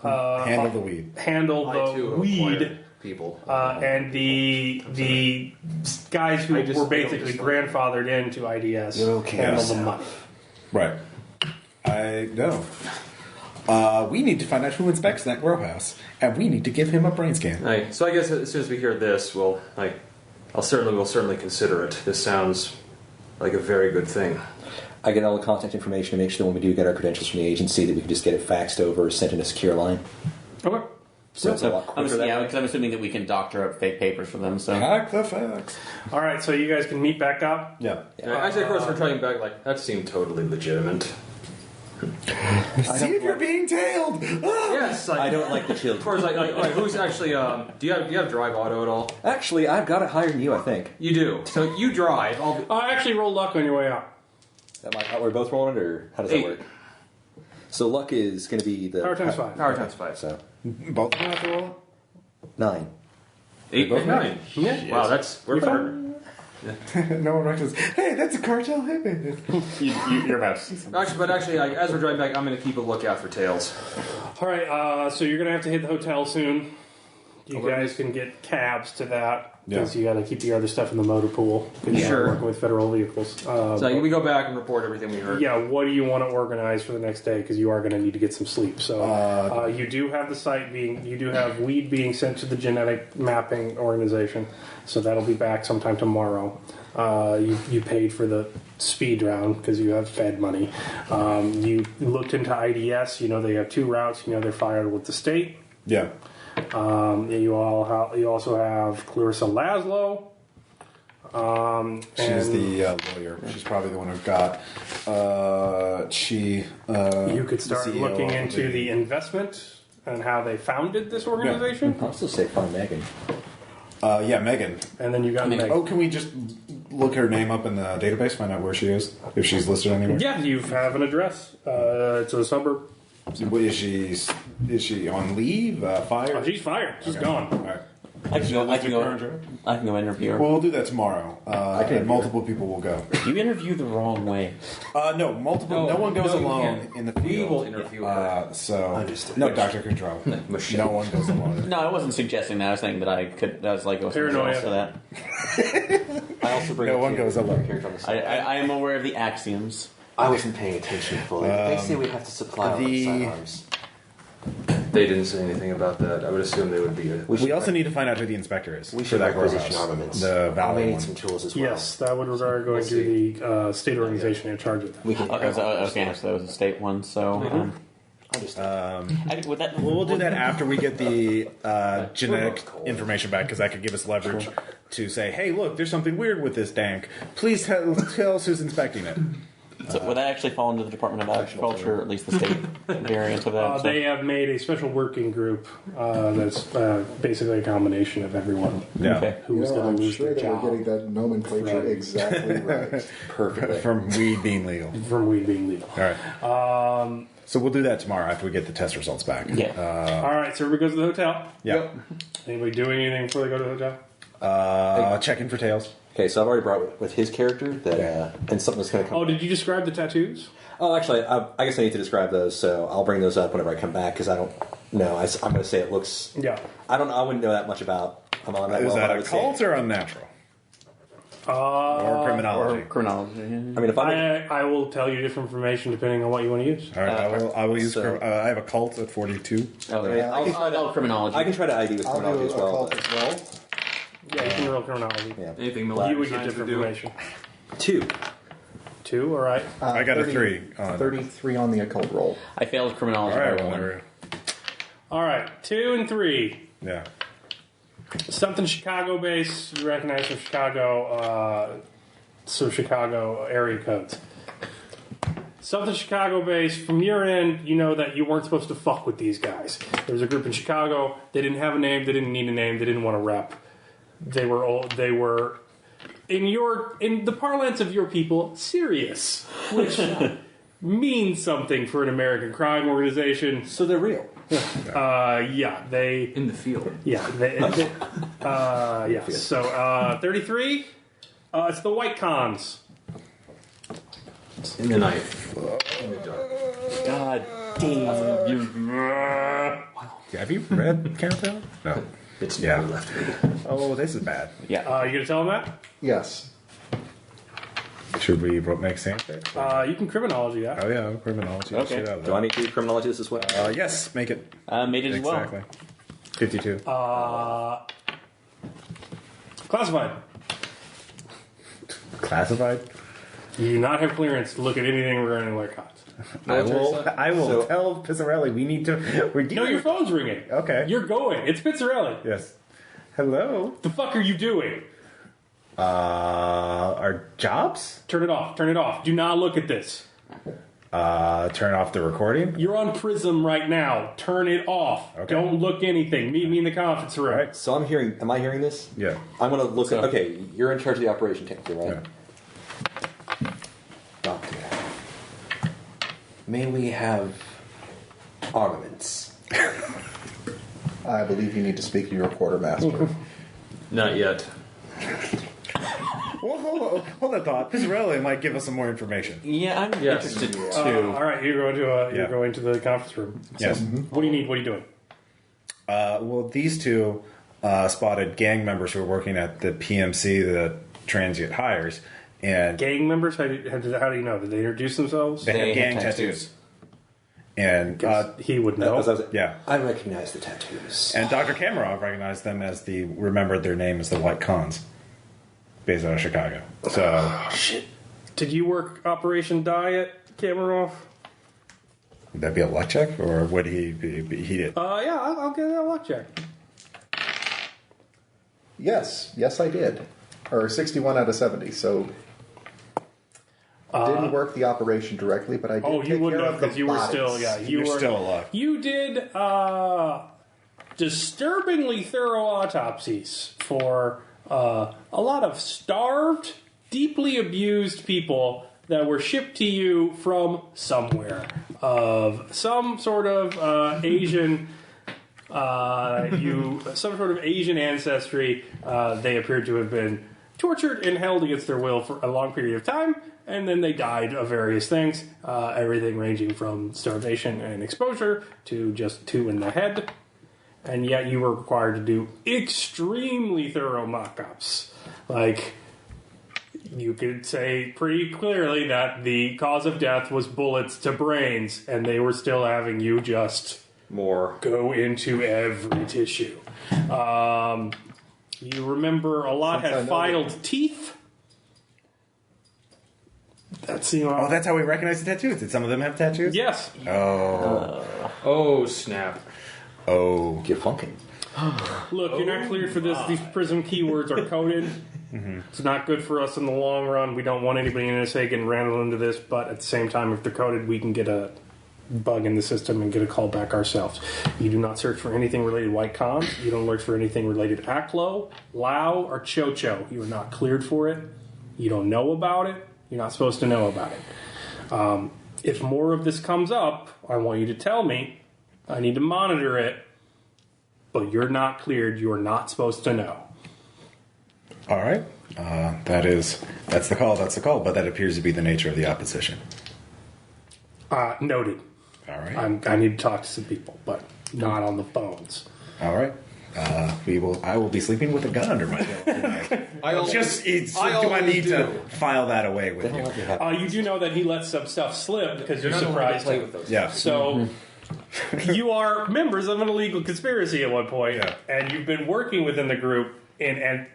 Handle the weed. handle I the too weed. acquired people. And the guys who were basically grandfathered into IDS handle the money. Right. I know. We need to find out who inspects that grow house, and we need to give him a brain scan. So I guess as soon as we hear this, we'll certainly consider it. This sounds like a very good thing. I get all the contact information to make sure that when we do get our credentials from the agency that we can just get it faxed over or sent in a secure line. Okay. So it's a lot quicker that way. Because I'm assuming that we can doctor up fake papers for them. So Hack the facts. All right, so you guys can meet back up. Yeah. Actually, of course, we're trying back. Like that seemed totally legitimate. See if you're being tailed. Yes, I don't like the children. Of course, like who's actually? Do you have drive auto at all? Actually, I've got it higher than you, I think. You do. So you drive. Actually, roll luck on your way out. We're both rolling it, or how does 8. that work? So luck is going to be the Power times 5. Power times 5. So Both of them have to roll? 9. 8 and 9. Yeah. Wow, we're better. No one recognizes. Hey, that's a cartel hitman. you're about to see something. Actually, like, as we're driving back, I'm going to keep a lookout for tails. All right, so you're going to have to hit the hotel soon. You guys can get cabs to that because you got to keep the other stuff in the motor pool. Because you're working with federal vehicles. So we go back and report everything we heard. Yeah, what do you want to organize for the next day? Because you are going to need to get some sleep. So you do have the site you do have weed being sent to the genetic mapping organization. So that'll be back sometime tomorrow. You paid for the speed round because you have Fed money. You looked into IDS. You know they have 2 routes. You know they're filed with the state. Yeah. You also have Clarissa Laszlo. She's the lawyer. She's probably the one who got. You could start the CEO looking of into the investment and how they founded this organization. I'll still say find Megan. Yeah, Megan. And then you got Megan. Oh, can we just look her name up in the database, find out where she is, if she's listed anywhere? Yeah, you have an address. It's a suburb. Is she on leave? Fired? Oh, she's fired. She's gone. All right. I can go interview her. Well, we'll do that tomorrow. And multiple people will go. You interview the wrong way. No, multiple. No one goes no, you alone can't. in the We field. will interview her. No, Dr. Control. No one goes alone. No, I wasn't suggesting that. I was saying that I could. That was like Paranoia. for that. I also bring No up one goes alone. character on the side. I am aware of the axioms. I wasn't paying attention fully. They say we have to supply all the sidearms. They didn't say anything about that. I would assume they would be. We also need to find out who the inspector is. We for should that requisition warehouse. armaments. The I Valley may one. need some tools as well. Yes, that would require going to the state organization in charge of that. We can. Okay, so that was a state one. So We'll do that after we get the genetic information back, because that could give us leverage to say, hey, look, there's something weird with this dank. Please tell us who's inspecting it. So would that actually fall into the Department of Agriculture, or at least the state variant of that? They have made a special working group that's basically a combination of everyone Yeah. Okay. who is going I'm to lose sure their that we're job getting that nomenclature exactly right. Perfectly. From weed being legal. from weed being legal. All right. So we'll do that tomorrow after we get the test results back. Yeah. All right, so everybody goes to the hotel. Yeah. Anybody doing anything before they go to the hotel? Checking for tails. Okay, so I've already brought with his character that, and something that's going to come. Oh, did you describe the tattoos? Oh, actually, I guess I need to describe those, so I'll bring those up whenever I come back because I don't know. I'm going to say it looks. Yeah. I wouldn't know that much about. I'm on that. Is well, that but I a would say- cult or unnatural? Or criminology? Or criminology. I mean, if I'm. I will tell you different information depending on what you want to use. All right, I will use. so- I have a cult at 42. Okay. Yeah, I can try I'll criminology. I can try to ID with I'll do criminology a as well. cult but- as well. Yeah, you can roll criminology. Yeah. Anything You military would get science different would do. information. 2. 2, all right. I got a 3 on it. 33 on the occult roll. I failed criminology All right, by well, one. there All right, 2 and 3. yeah. Something Chicago-based. You recognize from Chicago, Chicago area codes. Something Chicago-based. From your end, you know that you weren't supposed to fuck with these guys. There was a group in Chicago. They didn't have a name. They didn't need a name. They didn't want to rep. They were in the parlance of your people, serious, which means something for an American crime organization. So they're real. Yeah, they. In the field. Yeah, yeah. So 33. It's the White Cons. In the night. God damn you. Have you read Countdown? No. It's Yeah. never left me. Oh, this is bad. Yeah. You gonna tell them that? Yes. Should we make sense? You can criminology that. Oh yeah, criminology. Okay. Shit out of Do I that. need to do criminology this as well? Yes, make it. Made it as well. Exactly. 52. Classified. Classified. You do not have clearance to look at anything regarding White Cons. I will So- tell Pizzarelli we need to. We're No, your phone's ringing. Okay. You're going. It's Pizzarelli. Yes. Hello. The fuck are you doing? Our jobs? Turn it off. Turn it off. Do not look at this. Turn off the recording. You're on Prism right now. Turn it off. Okay. Don't look anything. Meet me in the conference room. Right. So I'm hearing. Am I hearing this? Yeah. I'm going to look So- at. Okay, you're in charge of the operation technically, right? Yeah. Doctor, may we have armaments? I believe you need to speak to your quartermaster. Not yet. Well, hold that thought. Pizzarelli might give us some more information. Yeah, I'm Yes. interested too. All right, you're going to Yeah. you're going to the conference room. Yes. What do you need? What are you doing? Well, these two spotted gang members who are working at the PMC, the transient hires, and Gang members? How do you know? Did they introduce themselves? they have They gang have tattoos. And He would know. As I was- yeah, I recognize the tattoos. and Dr. Kamarov recognized them as remembered their name as the White Cons, based out of Chicago. So Did you work Operation Diet, Kamarov? would that be a luck check, or would he did? Yeah, I'll get that luck check. Yes. Yes, I did. Or 61 out of 70, so... didn't work the operation directly, but I did Oh, take you care wouldn't have of the because you were bodies. still, You're still alive. You did disturbingly thorough autopsies for a lot of starved, deeply abused people that were shipped to you from somewhere of some sort of Asian. Some sort of Asian ancestry. They appeared to have been tortured and held against their will for a long period of time, and then they died of various things. Everything ranging from starvation and exposure to just 2 in the head. And yet you were required to do extremely thorough mock-ups. Like, you could say pretty clearly that the cause of death was bullets to brains, and they were still having you just go into every tissue. You remember a lot had filed teeth. That's that's how we recognize the tattoos. Did some of them have tattoos? Yes. Oh, snap. Oh. Get funkin'. Look, you're not cleared for this. These prism keywords are coded. It's not good for us in the long run. We don't want anybody in NSA getting rambled into this, but at the same time, if they're coded, we can get a bug in the system and get a call back ourselves. You do not search for anything related to white cons. You don't look for anything related to ACLO, Lao, or Chocho. You are not cleared for it. You don't know about it. You're not supposed to know about it. If more of this comes up, I want you to tell me. I need to monitor it. But you're not cleared. You're not supposed to know. All right. That's the call. But that appears to be the nature of the opposition. Noted. All right. I need to talk to some people, but not on the phones. All right. I will be sleeping with a gun under my pillow tonight. Do I need to file that away with you? You do know that he let some stuff slip because you surprised him. With those. Yeah. So you are members of an illegal conspiracy at one point, and you've been working within the group in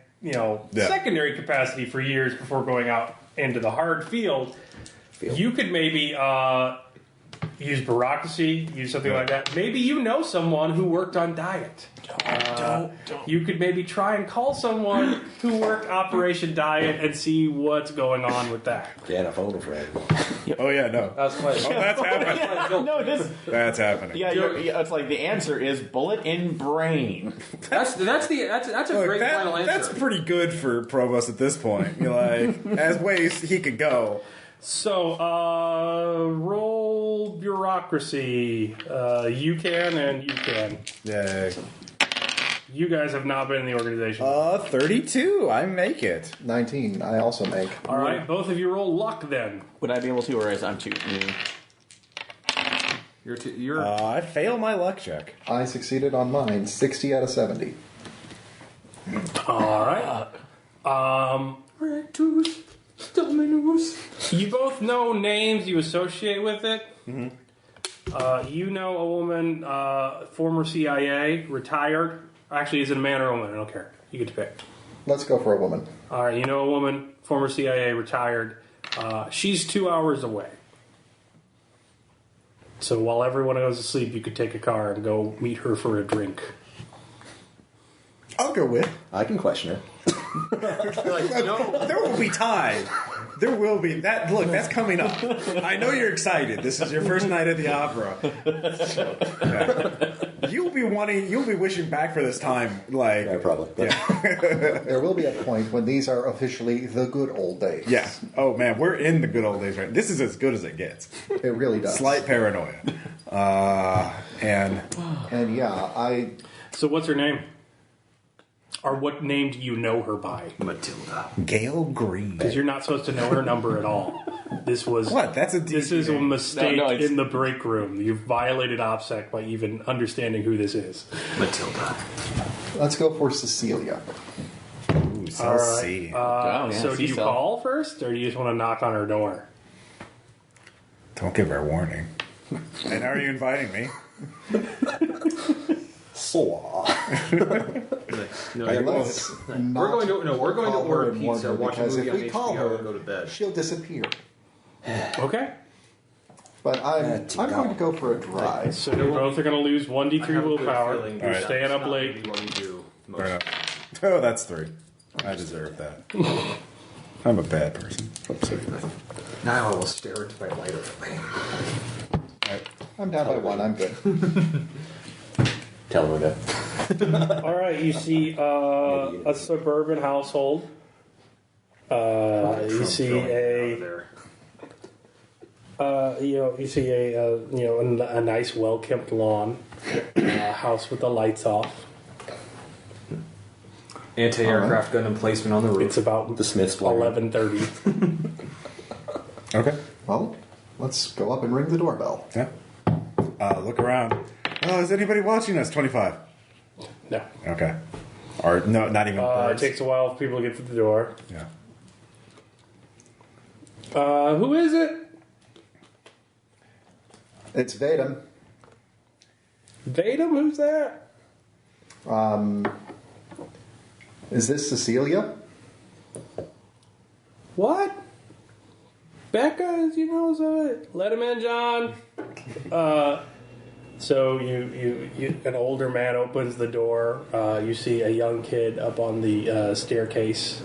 secondary capacity for years before going out into the hard field. You could maybe use bureaucracy, use something like that. Maybe you know someone who worked on diet. Don't. You could maybe try and call someone who worked Operation Diet and see what's going on with that. Yeah, a phone friend. Oh yeah, no. That's quite. Oh, that's happening. No, this. That's happening. Yeah, it's like the answer is bullet in brain. That's a great final answer. That's pretty good for Provost at this point. You're like, as ways he could go. So, roll bureaucracy. You can and you can. Yay. You guys have not been in the organization. 32. I make it. 19, I also make. All right, both of you roll luck then. Would I be able to, or is I'm too new? I fail my luck check. I succeeded on mine, 60 out of 70. All right. You both know names. You associate with it. Mm-hmm. You know a woman, former CIA, retired. Actually, is it a man or a woman? I don't care. You get to pick. Let's go for a woman. All right. You know a woman, former CIA, retired. She's 2 hours away. So while everyone goes to sleep, you could take a car and go meet her for a drink. I'll go with. I can question her. There will be time. There will be that. Look, that's coming up. I know you're excited. This is your first night at the opera. You'll be wishing back for this time. Like, Yeah, probably. There will be a point when these are officially the good old days. Yeah. Oh man, we're in the good old days right. This is as good as it gets. It really does. Slight paranoia. And yeah, So what's her name? Or what name do you know her by? Matilda. Gail Green. Because you're not supposed to know her number at all. This was What? That's a This is a name. mistake No, it's- in the break room. You've violated OPSEC by even understanding who this is. Matilda. let's go for Cecilia. Ooh, so All right. C. yeah, So do you C-cell. call first, or do you just want to knock on her door? Don't give her a warning. And are you inviting me? No, Let's we're going to call her order and warn pizza, her, watch a because movie if on we call HBO, her, and go to bed. she'll disappear. Okay. But I'm going to go for a drive. So you both are going to lose 1d3 willpower. You're Alright. staying up late. What we do most. Fair enough. Oh, that's 3. I deserve that. I'm a bad person. Oops. Now I will stare into my lighter flame. I'm down by 1. I'm good. Tell her that. All right, you see a suburban household. You see a nice, well-kept lawn, house with the lights off. Anti-aircraft gun emplacement on the roof. It's about The Smiths flag. 11:30. Okay. Well, let's go up and ring the doorbell. Yeah. Look around. Oh, is anybody watching us? 25. No. Okay. Or no, not even It birds. takes a while for people to get to the door. Yeah. Who is it? It's Vadum. Vadum? Who's that? Is this Cecilia? What? Becca, so let him in, John. So you an older man opens the door. You see a young kid up on the staircase,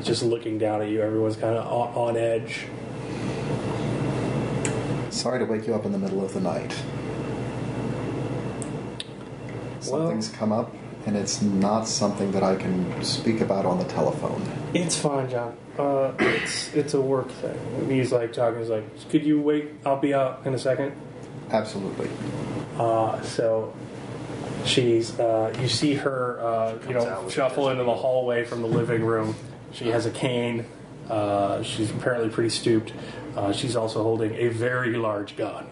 just looking down at you. Everyone's kind of on edge. Sorry to wake you up in the middle of the night. Something's come up, and it's not something that I can speak about on the telephone. It's fine, John. It's a work thing. And he's like talking. He's like, "Could you wait? I'll be out in a second." Absolutely. So she's. You see her. Shuffle into the hallway from the living room. She has a cane. She's apparently pretty stooped. She's also holding a very large gun.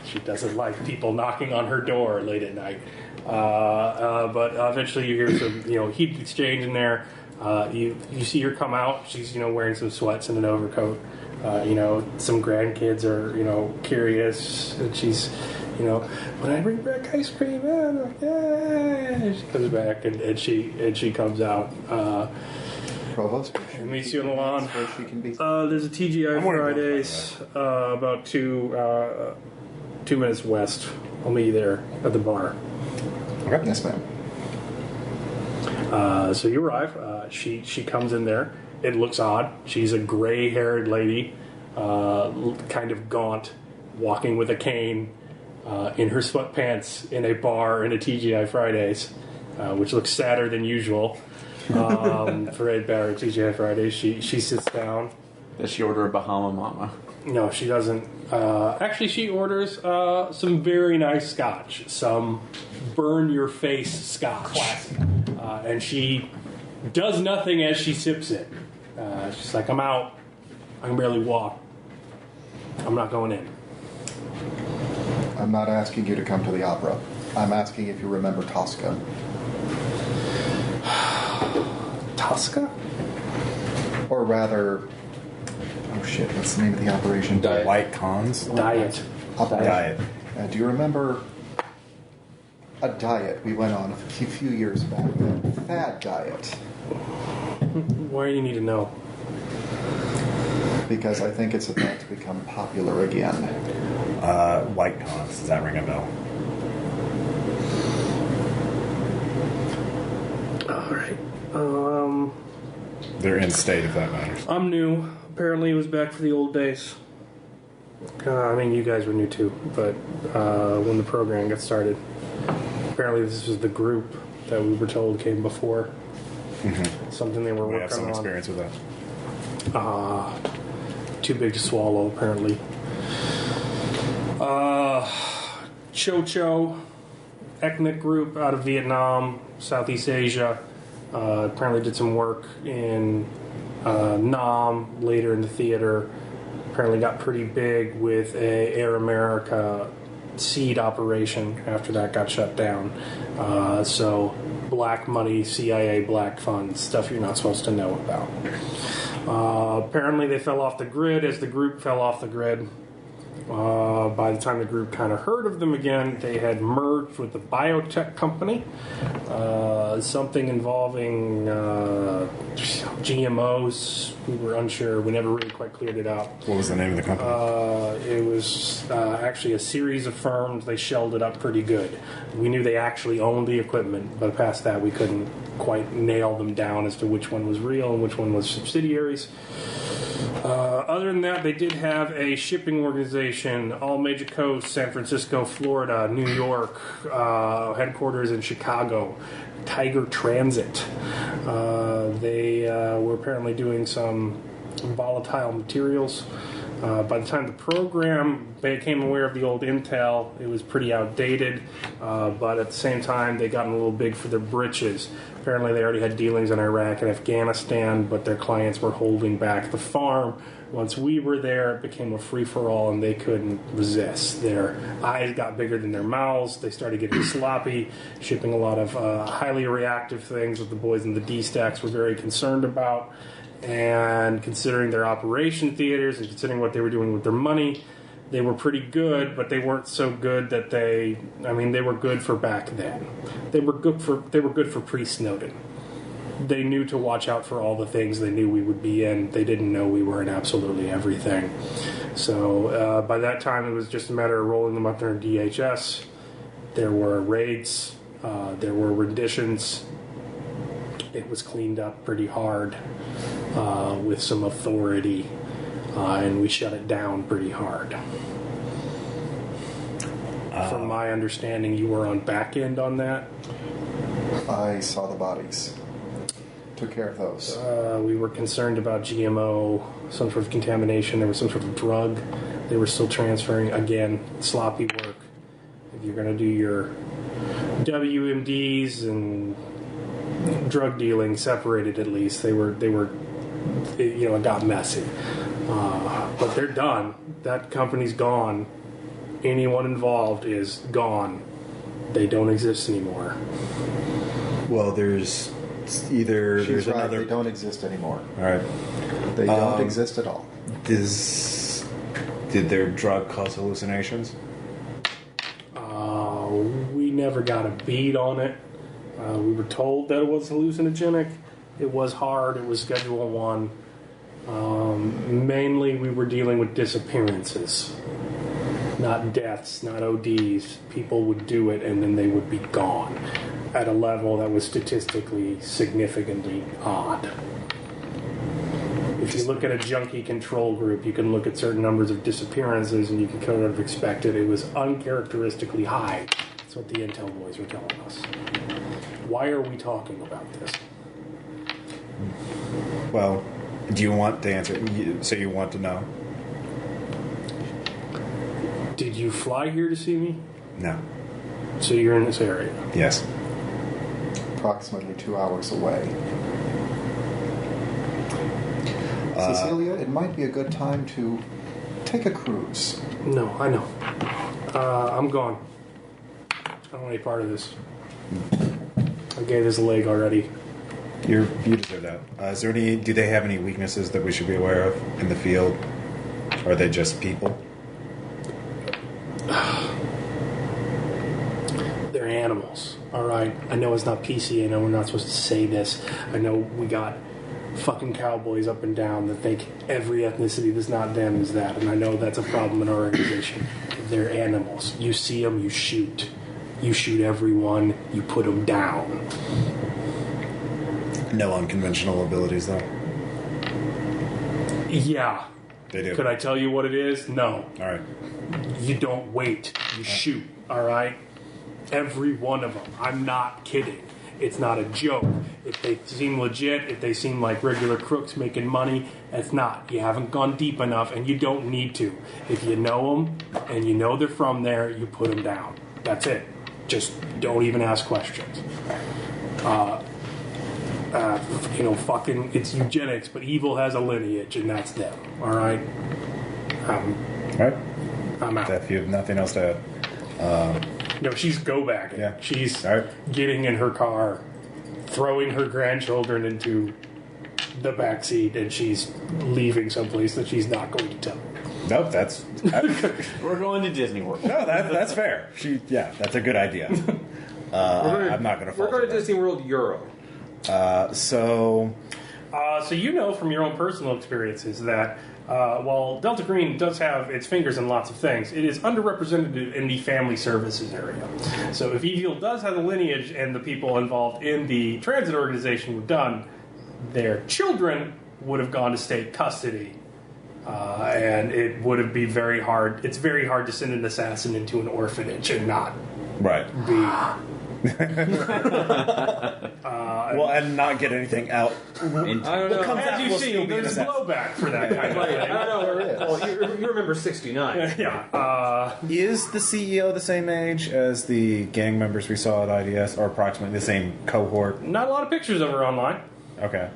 She doesn't like people knocking on her door late at night. But eventually you hear some, heat exchange in there. You see her come out. She's, wearing some sweats and an overcoat. Some grandkids are, curious. And she's, when I bring back ice cream, yeah. She comes back and she comes out. Provost, Meet you on the lawn. where she can be. There's a TGI I'm wondering Fridays about 2 minutes west. I'll meet you there at the bar. Okay. Yes, ma'am. So you arrive. She comes in there. It looks odd. She's a gray-haired lady, kind of gaunt, walking with a cane, in her sweatpants in a bar in a TGI Fridays, which looks sadder than usual. For Ed Barrett, TGI Fridays, she sits down. Does she order a Bahama Mama? No, she doesn't. Actually, she orders some very nice scotch, some burn-your-face scotch. And she does nothing as she sips it. She's like, I'm out. I can barely walk. I'm not going in. I'm not asking you to come to the opera. I'm asking if you remember Tosca. Tosca? Or rather... Oh shit, what's the name of the operation? White cons. Diet. Diet. Do you remember a diet we went on a few years back? A fad diet. Why do you need to know? Because I think it's about to become popular again. White cons. Does that ring a bell? All right. They're in state, if that matters. I'm new. Apparently, it was back for the old days. You guys were new too, but when the program got started, apparently this was the group that we were told came before. Mm-hmm. Something they were We working have some on. experience with that. Too big to swallow, apparently. Cho-Cho, ethnic group out of Vietnam, Southeast Asia. Apparently did some work in Nam, later in the theater. Apparently got pretty big with a Air America seed operation after that got shut down. So black money, CIA black funds, stuff you're not supposed to know about. Apparently they fell off the grid as the group fell off the grid. By the time the group kind of heard of them again, they had merged with a biotech company, something involving GMOs. We were unsure. We never really quite cleared it up. What was the name of the company? It was actually a series of firms. They shelled it up pretty good. We knew they actually owned the equipment, but past that we couldn't quite nail them down as to which one was real and which one was subsidiaries. Other than that, they did have a shipping organization, all major coasts, San Francisco, Florida, New York, headquarters in Chicago, Tiger Transit. They were apparently doing some volatile materials. By the time the program became aware of the old intel, it was pretty outdated, but at the same time, they gotten a little big for their britches. Apparently, they already had dealings in Iraq and Afghanistan, but their clients were holding back the farm. Once we were there, it became a free-for-all, and they couldn't resist. Their eyes got bigger than their mouths. They started getting sloppy, shipping a lot of highly reactive things that the boys in the D-stacks were very concerned about. And considering their operation theaters and considering what they were doing with their money, they were pretty good, but they weren't so good that they were good for back then. They were good for pre-Snowden. They knew to watch out for all the things they knew we would be in. They didn't know we were in absolutely everything. So by that time, it was just a matter of rolling them up there in DHS. There were raids. There were renditions. It was cleaned up pretty hard with some authority, and we shut it down pretty hard. From my understanding, you were on back end on that? I saw the bodies. Took care of those. We were concerned about GMO, some sort of contamination. There was some sort of drug they were still transferring. Again, sloppy work. If you're going to do your WMDs and drug dealing separated, at least they were it got messy, but they're done. That company's gone. Anyone involved is gone. They don't exist anymore. Well, there's either She's there's right, another. they don't exist anymore. All right. They don't exist at all. Did their drug cause hallucinations? We never got a beat on it. We were told that it was hallucinogenic. It was hard. It was Schedule 1. Mainly, we were dealing with disappearances. Not deaths, not ODs. People would do it and then they would be gone at a level that was statistically significantly odd. If you look at a junkie control group, you can look at certain numbers of disappearances and you can kind of expect it. It was uncharacteristically high. That's what the intel boys were telling us. Why are we talking about this? Well, do you want to answer? So you want to know? Did you fly here to see me? No. So you're in this area? Yes. Approximately 2 hours away. Cecilia, it might be a good time to take a cruise. No, I know. I'm gone. I don't want any part of this. I gave this a leg already. You deserve that. Is there any? Do they have any weaknesses that we should be aware of in the field? Or are they just people? They're animals. All right. I know it's not PC. I know we're not supposed to say this. I know we got fucking cowboys up and down that think every ethnicity that's not them is that, and I know that's a problem in our organization. They're animals. You see them, you shoot. You shoot everyone. You put them down. No unconventional abilities, though. Yeah. They do. Could I tell you what it is? No. All right. You don't wait. You shoot. All right? Every one of them. I'm not kidding. It's not a joke. If they seem legit, if they seem like regular crooks making money, it's not. You haven't gone deep enough, and you don't need to. If you know them, and you know they're from there, you put them down. That's it. Just don't even ask questions. Fucking, it's eugenics, but evil has a lineage, and that's them. All right? All right. I'm out. If you have nothing else to add. No, she's go back. Yeah. She's All right. getting in her car, throwing her grandchildren into the back seat, and she's leaving someplace that she's not going to tell. Nope, that's We're going to Disney World. no, that's fair. That's a good idea. I'm not going to. We're going to Disney World Euro. So So you know from your own personal experiences that while Delta Green does have its fingers in lots of things, it is underrepresented in the family services area. So if Eviel does have the lineage and the people involved in the transit organization were done, their children would have gone to state custody. And it would be very hard. It's very hard to send an assassin into an orphanage and not right. be... Well, and not get anything out. I don't know. As you see, there's blowback for that kind of thing. I don't know. Well, you remember 69. Yeah. Is the CEO the same age as the gang members we saw at IDS, or approximately the same cohort? Not a lot of pictures of her online. Okay.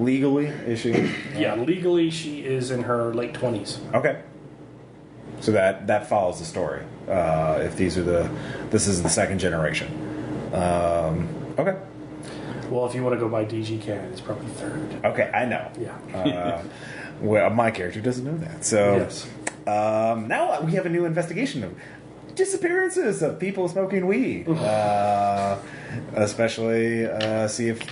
Legally, is she? Yeah, legally she is in her late 20s. Okay. So that follows the story. If this is the second generation. Okay. Well, if you want to go by DG canon, it's probably third. Okay, I know. Yeah. Well, my character doesn't know that. So Yes. now we have a new investigation of disappearances of people smoking weed. Especially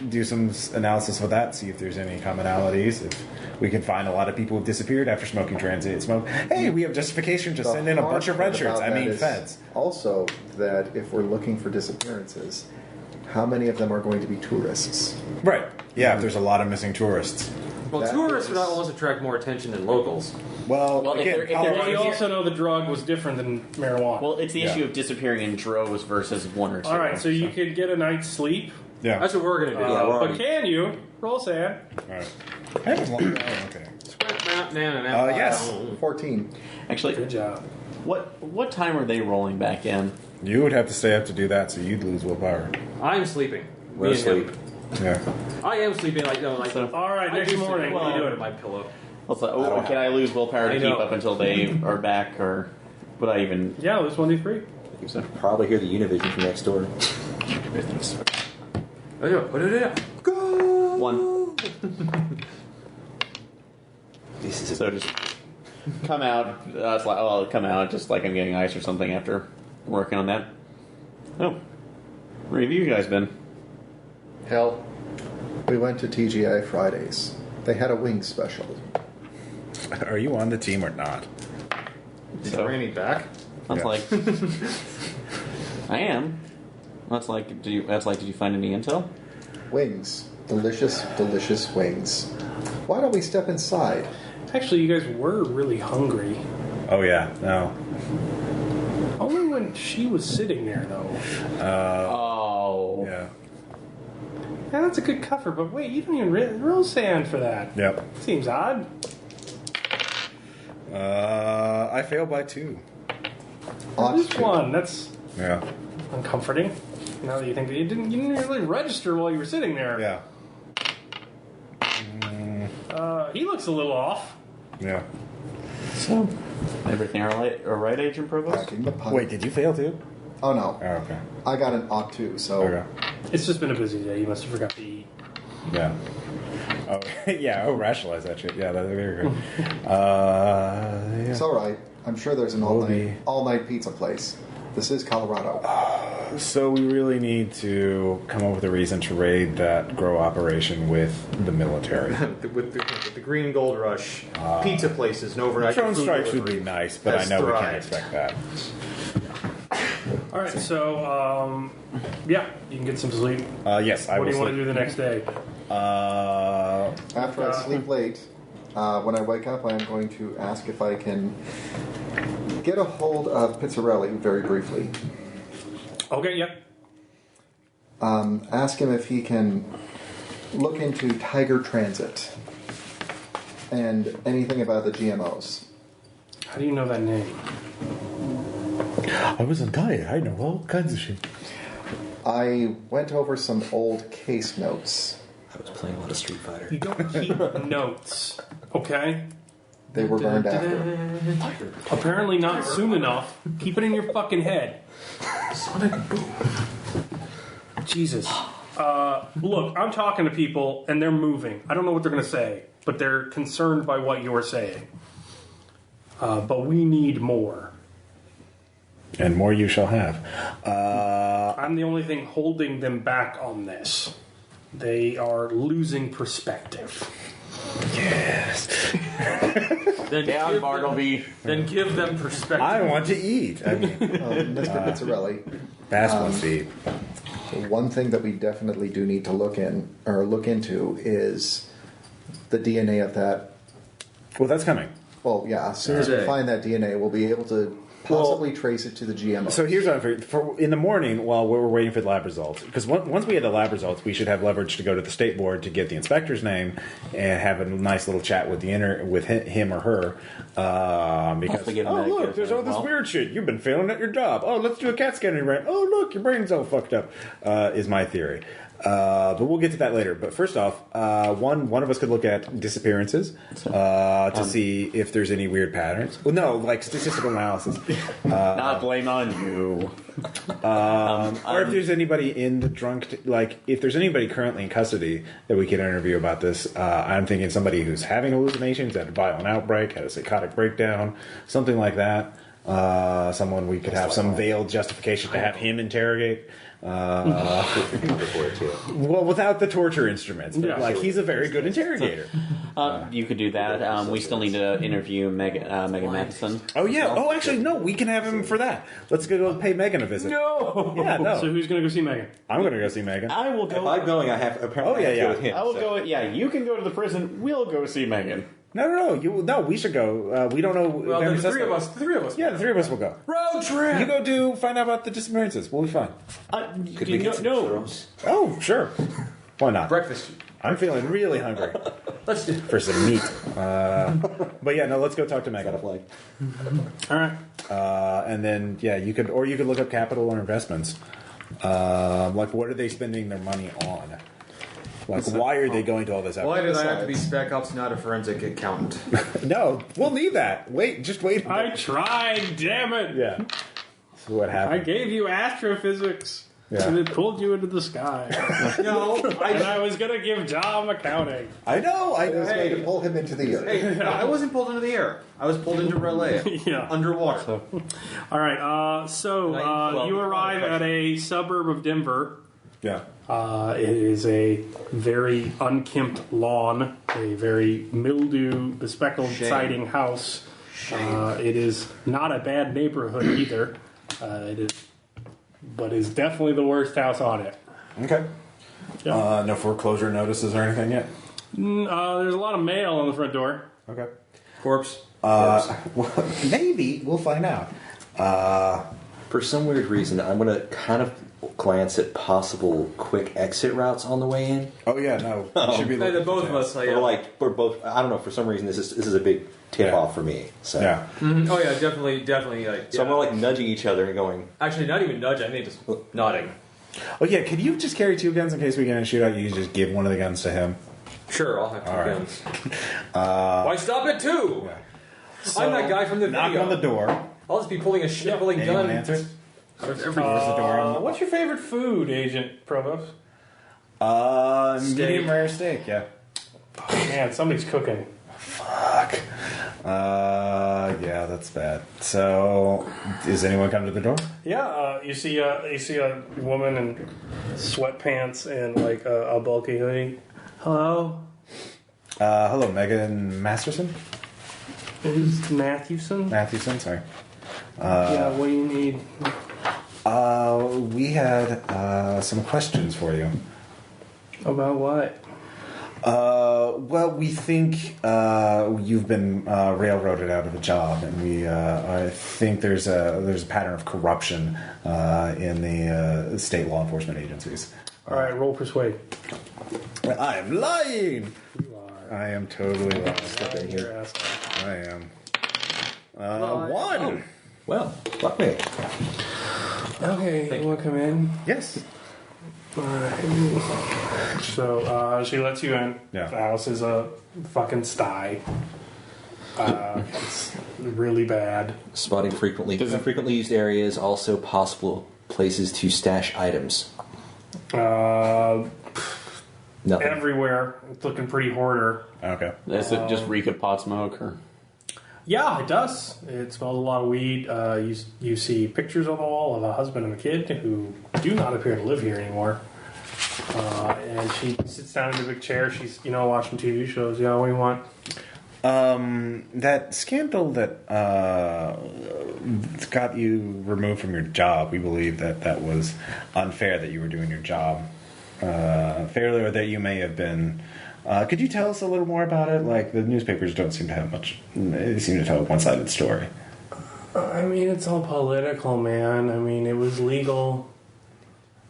do some analysis with that, see if there's any commonalities. If we can find a lot of people who've disappeared after smoking transient smoke. Hey, we have justification to send in a bunch of red shirts. Feds. Also, that if we're looking for disappearances, how many of them are going to be tourists? Right. Yeah, if there's a lot of missing tourists. Well, That tourists is- would always attract more attention than locals. Well, Well, if again, they're- if how they're- long We is also know the drug was different than marijuana. Well, it's the issue of disappearing in droves versus one or two. All right, so you could get a night's sleep. Yeah. That's what we're going to do. But can you roll sand? All right. I haven't long. Oh, okay. Yes. 14. Actually, Good job. what time are they rolling back in? You would have to stay up to do that, so you'd lose willpower. I'm sleeping. We're Me and him. asleep. Yeah. I am sleeping like So- All right, I next do morning, sleep. what are you Well, doing? my pillow. Can I lose willpower to I keep know. up until they are back, or would I even? Yeah, lose 1d3. So, Probably hear the Univision from next door. one. This is So just come out. It's like, come out just like I'm getting ice or something after working on that. Oh, where have you guys been? Hell, we went to TGI Fridays. They had a wing special. Are you on the team or not? Did So- you bring any back? That's Yeah. like I am. Did you find any intel? Wings. Delicious, delicious wings. Why don't we step inside? Actually, you guys were really hungry. Oh yeah. No. Only when she was sitting there, though. Oh. Yeah. Yeah, that's a good cover, but wait, you don't even roll sand for that. Yep. Seems odd. I failed by 2. Just one. That's Yeah. uncomforting. Now that you think that you didn't really register while you were sitting there. Yeah. He looks a little off. Yeah. So everything all right, Agent Provost? Packing the punch. Wait, did you fail too? Oh no. Oh, okay. I got an ought to, so Okay. It's just been a busy day. You must have forgot to eat. Yeah. Oh, yeah. Oh, rationalize that shit. Yeah, that's very good. it's all right. I'm sure there's an Will all-night pizza place. This is Colorado. So we really need to come up with a reason to raid that grow operation with the military. with the green gold rush, pizza places and overnight Drone food strikes would delivery be nice, but has I know we can't thrived. expect that. All right, so yeah, you can get some sleep. Yes, I What will do you want to sleep. do the next day? After I sleep late, when I wake up, I am going to ask if I can get a hold of Pizzarelli very briefly. Okay, yep. Ask him if he can look into Tiger Transit and anything about the GMOs. How do you know that name? I was on diet. I know all kinds of shit. I went over some old case notes. I was playing a lot of Street Fighter. You don't keep notes, okay? They were burned after. Apparently not soon enough. Keep it in your fucking head. Jesus. Look, I'm talking to people and they're moving. I don't know what they're going to say, but they're concerned by what you're saying. but we need more. And more you shall have. I'm the only thing holding them back on this. They are losing perspective. Yes. Then Down, give Bartleby. Then give them perspective. I want to eat. I mean, Mr. Pizzarelli, Bass wants to eat. one thing that we definitely do need to look into is the DNA of that. Well, that's coming. Well, yeah, as soon as we Today. find that DNA, we'll be able to possibly trace it to the GMO. So here's what I'm figuring. In the morning, while we're waiting for the lab results, because once we have the lab results, we should have leverage to go to the state board to get the inspector's name and have a nice little chat with him or her. Because Hopefully get a look, Medicare there's all this well. weird shit. You've been failing at your job. Oh, let's do a CAT scan. Oh, look, your brain's all fucked up. Is my theory. But we'll get to that later. But first off, one of us could look at disappearances to see if there's any weird patterns. Well, no, like statistical analysis. Not blame on you. Or if there's anybody in the if there's anybody currently in custody that we can interview about this. I'm thinking somebody who's having hallucinations, had a violent outbreak, had a psychotic breakdown, something like that. Someone we could have some veiled justification to have him interrogate. Well, without the torture instruments, but he's a very good interrogator. You could do that. We still need to interview Megan Matheson. Oh yeah. Oh, actually, no. We can have him for that. Let's go pay Megan a visit. No. Yeah, no. So who's going to go see Megan? I'm going to go see Megan. I will If go. I'm going, I have apparently Oh, yeah, I have to go yeah. with him. I will so. go. Yeah, you can go to the prison. We'll go see Megan. No. We should go. We don't know. Well, every the three of suspect. us. The three of us. Yeah, the three of us will go. Road trip. You go find out about the disappearances. We'll be fine. Could we get some churros? Oh, sure. Why not? Breakfast. I'm feeling really hungry Let's do. for some meat. But yeah, no. Let's go talk to Megan. Like, All right. And then you could look up capital or investments. Like, what are they spending their money on? Like, why are they going to all this effort? Why did I have to be spec ops, not a forensic accountant? No, we'll need that. Just wait. I tried, damn it. Yeah. So what I happened? gave you astrophysics. Yeah. And it pulled you into the sky. No, And I was going to give John accounting. I know. It was going to pull him into the earth. Hey, I wasn't pulled into the air. I was pulled into relay. Yeah. Underwater. All right. You arrive at a suburb of Denver. Yeah. It is a very unkempt lawn, a very mildew bespeckled siding house. It is not a bad neighborhood either. But is definitely the worst house on it. Okay. Yeah. No foreclosure notices or anything yet. There's a lot of mail on the front door. Okay. Corpse. Well, maybe we'll find out. for some weird reason, I'm going to kind of glance at possible quick exit routes on the way in. Oh yeah, no. We should be Hey, looking both for of us. Or like we're both. I don't know. For some reason, this is a big tip off for me. So Yeah. Oh yeah, definitely. Like, So we're like nudging each other and going. actually, not even nudge. I think just nodding. Oh yeah. Could you just carry two guns in case we get in a shootout? You just give one of the guns to him. Sure, I'll have two All right. guns. Why stop at two? So, I'm that guy from the video. knock on the door. I'll just be pulling a shit-pulling Anyone gun. answer? Where's the door? What's your favorite food, Agent Provost? Medium rare steak. Yeah. Oh, man, somebody's cooking. Fuck. Yeah, that's bad. So, does anyone come to the door? Yeah, you see a woman in sweatpants and like a bulky hoodie. Hello, Hello, Megan Masterson. is Matthewson? Mathewson, sorry. Yeah, what do you need? We had some questions for you. About what? Well, we think you've been railroaded out of a job, and I think there's a pattern of corruption in the state law enforcement agencies. All right, roll persuade. I am lying. You are. I am totally lying. Lying your ass off. I am. One. Well, fuck me. Okay, you want to come in? Yes. Alright. So she lets you in. Yeah. The house is a fucking sty. It's really bad. Spotting frequently used areas, also possible places to stash items. Everywhere. It's looking pretty hoarder. Okay. Does it just reek of pot smoke? Or? Yeah, it does. It smells a lot of weed. You see pictures on the wall of a husband and a kid who do not appear to live here anymore. And she sits down in a big chair. She's, watching TV shows. Yeah, what do you want? That scandal that got you removed from your job, we believe that was unfair, that you were doing your job fairly, or that you may have been. Could you tell us a little more about it? Like, the newspapers don't seem to have much. They seem to tell a one-sided story. I mean, it's all political, man. I mean, it was legal.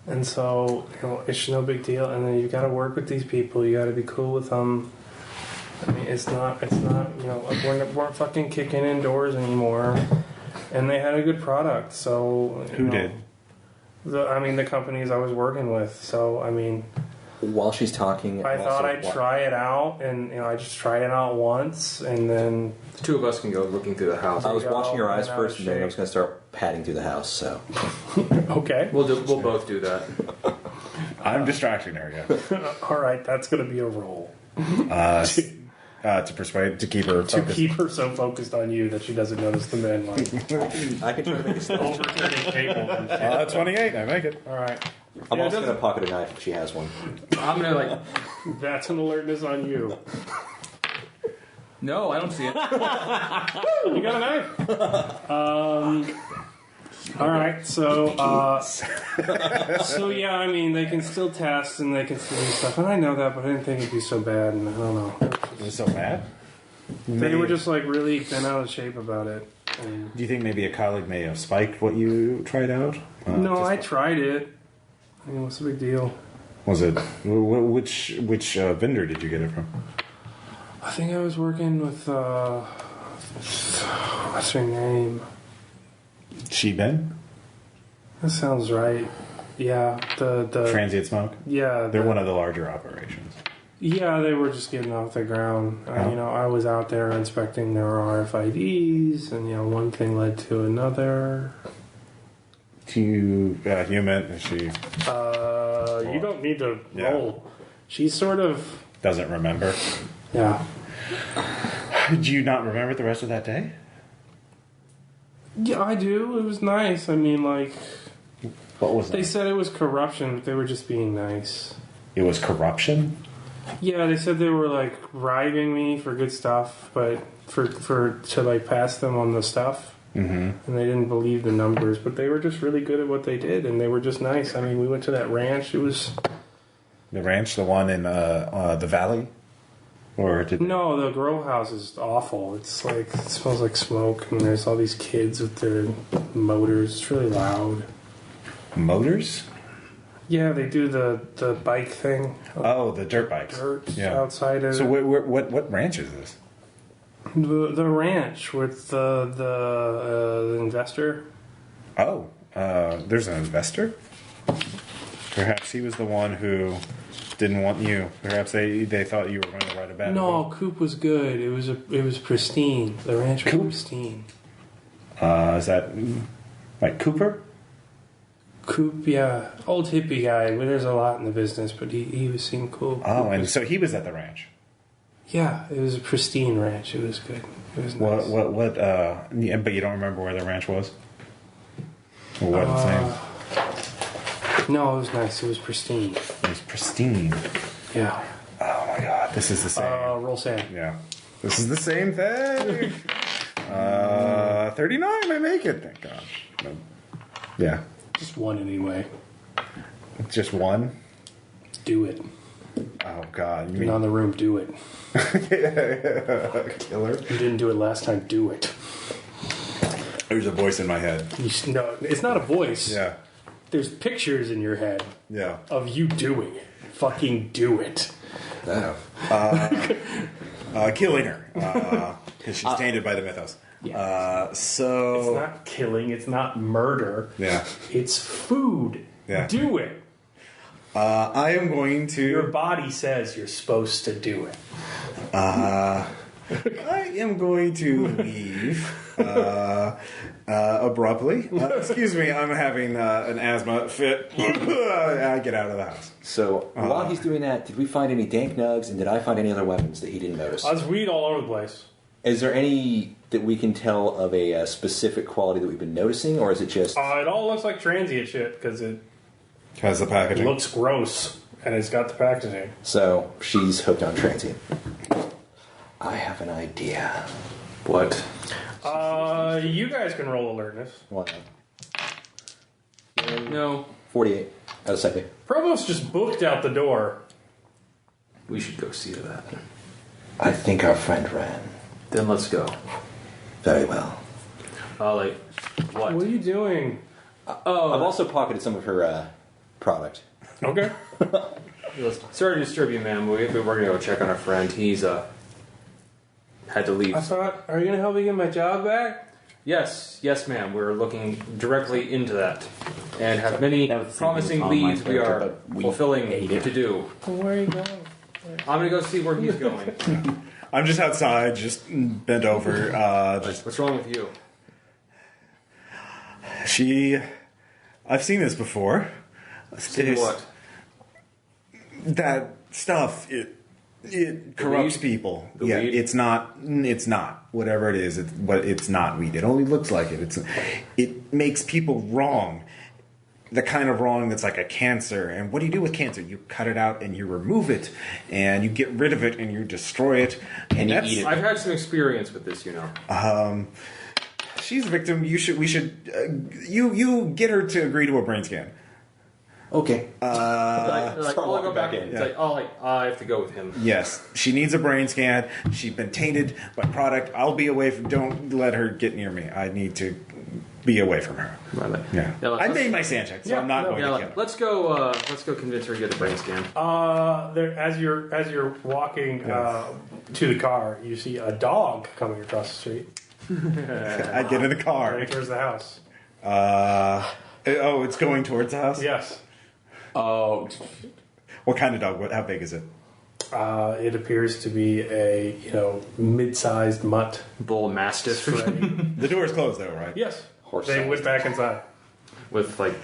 And so, it's no big deal. And then you've got to work with these people. You got to be cool with them. I mean, it's not, we're fucking kicking indoors anymore. And they had a good product, so... Who did? The companies I was working with. So, I mean... While she's talking... I thought I'd try it out, and, I just tried it out once, and then... The two of us can go looking through the house. I was watching your eyes first, and then I was going to start patting through the house, so... Okay. We'll both do that. I'm distracting her, yeah. Alright, that's going to be a roll. To persuade, to keep her focused. To keep her so focused on you that she doesn't notice the men, I can try to make it stop. overturning tables. 28, I make it. Alright. I'm also going to pocket a knife if she has one. I'm gonna That's an alertness on you. No, I don't see it. You got a knife? Alright, so yeah, I mean, they can still test and they can still do stuff, and I know that, but I didn't think it'd be so bad, and I don't know. It was so bad? They were just, really bent out of shape about it. And Do you think maybe a colleague may have spiked what you tried out? no, I tried it. I mean, what's the big deal? Was it... Which vendor did you get it from? I think I was working with, what's her name? She-Ben? That sounds right. Yeah, the Transient Smoke? yeah, They're one of the larger operations. yeah, they were just getting off the ground. I was out there inspecting their RFIDs, and one thing led to another. You meant she You don't need to Yeah. roll. She sort of, doesn't remember. yeah. Do you not remember the rest of that day? Yeah, I do. It was nice. I mean, What was they that? said it was corruption, but they were just being nice. It was corruption? Yeah, they said they were bribing me for good stuff, but to pass them on the stuff. Mm-hmm. And they didn't believe the numbers, but they were just really good at what they did, and they were just nice. I mean, we went to that ranch. It was The ranch, the one in the valley? Or did no, the grow house is awful. It's it smells like smoke, and there's all these kids with their motors. It's really loud. Motors? Yeah, they do the bike thing. Oh, the dirt bikes. Dirt Yeah. outside of So what ranch is this? the ranch with the investor. Oh, there's an investor? Perhaps he was the one who didn't want you. Perhaps they thought you were going to write a bad No, book. Coop was good. It was pristine. The ranch was pristine. Is that like Cooper? Coop, yeah, old hippie guy. But there's a lot in the business, but he seemed cool. Oh, and so he was at the ranch. Yeah, it was a pristine ranch. It was good. It was nice. What? Yeah, but you don't remember where the ranch was? Or what its name? No, it was nice. It was pristine. It was pristine. Yeah. Oh my god, this is the same. Roll sand. Yeah, this is the same thing. 39. I make it. Thank God. No. Yeah, Just one anyway. just one. Do it. Oh God, you You're not in the room. Do it. killer? You didn't do it last time. Do it. There's a voice in my head. No, it's not a voice. Yeah, There's pictures in your head yeah. of you doing it. Fucking do it. Killing her because she's tainted by the mythos. Yeah. So It's not killing. It's not murder. yeah, It's food. Yeah. Do it. I am going Your to. body says you're supposed to do it. I am going to leave abruptly. Excuse me, I'm having an asthma fit. I get out of the house. So, while he's doing that, did we find any dank nugs, and did I find any other weapons that he didn't notice? There's weed all over the place. Is there any that we can tell of a specific quality that we've been noticing, or is it just... It all looks like transient shit because it Has the packaging. looks gross and it's got the packaging. So, she's hooked on transient. I have an idea. What? You guys can roll alertness. Why not? No. 48 out of 70. Provost just booked out the door. We should go see to that. I think our friend ran. Then let's go. Very well. Like, what? What are you doing? I've also pocketed some of her product. Okay. Sorry to disturb you, ma'am. We're going to go check on our friend. He's had to leave. I thought, are you going to help me get my job back? Yes, ma'am. We're looking directly into that, and have many That was the same promising thing with all my leads we are character, but we fulfilling hate it. to do. Where are you going? I'm going to go see where he's going. I'm just outside, just bent over. What's wrong with you? I've seen this before. See There's- what? That stuff, it corrupts weed? people. The Yeah, weed? it's not. Whatever it is, it's not weed. It only looks like it. It makes people wrong. The kind of wrong that's like a cancer. And what do you do with cancer? You cut it out and you remove it, and you get rid of it and you destroy it, and you that's, eat it. I've had some experience with this, you know. She's a victim. You get her to agree to a brain scan. Okay. Like, Start I'll walking go back back in. in. It's like, I have to go with him. Yes, she needs a brain scan. She's been tainted by product. I'll be away from. Don't let her get near me. I need to be away from her. Yeah, I made my sand check, so I'm not going to kill her. Let's go convince her to get a brain scan. As you're walking to the car, you see a dog coming across the street. I get in the car. Right towards the house. It's going towards the house. Yes. Oh, What kind of dog? How big is it? It appears to be a mid-sized mutt. Bull Mastiff. The door is closed, though, right? Yes. Horse They sized. went back inside. With, like,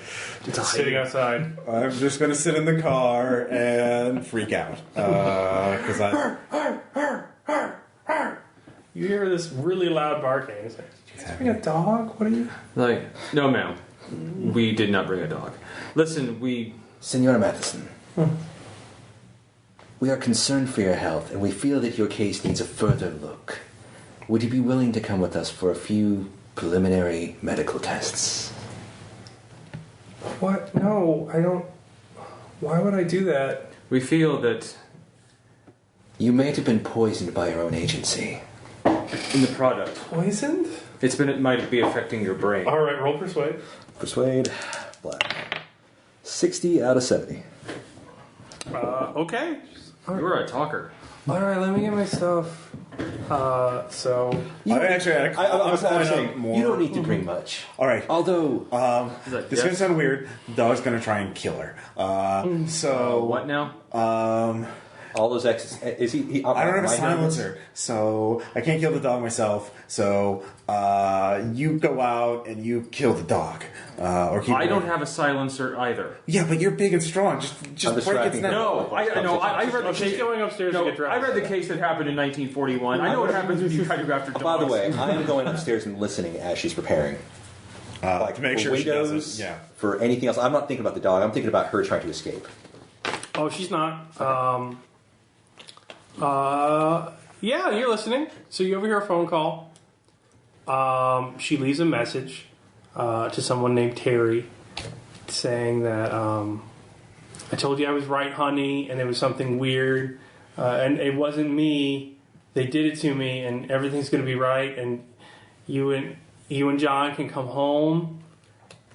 Sitting outside. I'm just going to sit in the car and freak out because You hear this really loud barking. It's like, did you guys bring a dog? What are you... Like, no, ma'am. We did not bring a dog. Listen, Senora Matheson, we are concerned for your health, and we feel that your case needs a further look. Would you be willing to come with us for a few preliminary medical tests? What? No, I don't... Why would I do that? we feel that You may have been poisoned by your own agency. in the product, Poisoned? it might be affecting your brain. All right, roll persuade. Persuade, black. 60 out of 70. Okay. You're a talker. All right, let me get my stuff. So... I'm I'm saying, more. you don't need to bring much. All right. Although, Like, This is gonna sound weird. The dog's gonna try and kill her. So What now? all those exes, is he I don't have a my silencer, so I can't kill the dog myself. So you go out and you kill the dog, or keep. I don't away. have a silencer either. Yeah, but you're big and strong. Just break its distracting neck. her. No, I read the Oh, she's case. going upstairs No, to get dressed. I read the case that happened in 1941. I know what happens when you try to go after dogs. By the way, I am going upstairs and listening as she's preparing. To make for sure she windows, doesn't. Yeah. For anything else, I'm not thinking about the dog. I'm thinking about her trying to escape. Oh, she's not. Yeah, you're listening. So you overhear a phone call. She leaves a message to someone named Terry saying that I told you I was right, honey, and there was something weird, and it wasn't me. They did it to me, and everything's going to be right, and you and John can come home,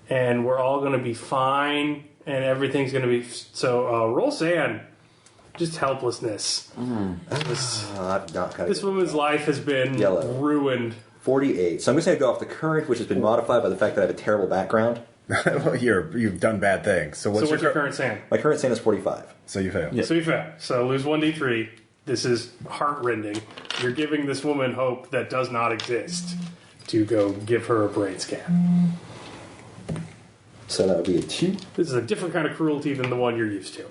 and we're all going to be fine, and everything's going to be... So, roll sand. Just helplessness. Not kind This woman's life has been Yellow. ruined. 48. So I'm just going to go off the current, which has been modified by the fact that I have a terrible background. Well, you've done bad things. So So what's what's your current sand? My current stand is 45. So you fail. So you fail. So lose 1d3. This is heartrending. You're giving this woman hope that does not exist to go give her a brain scan. So that would be a 2. This is a different kind of cruelty than the one you're used to.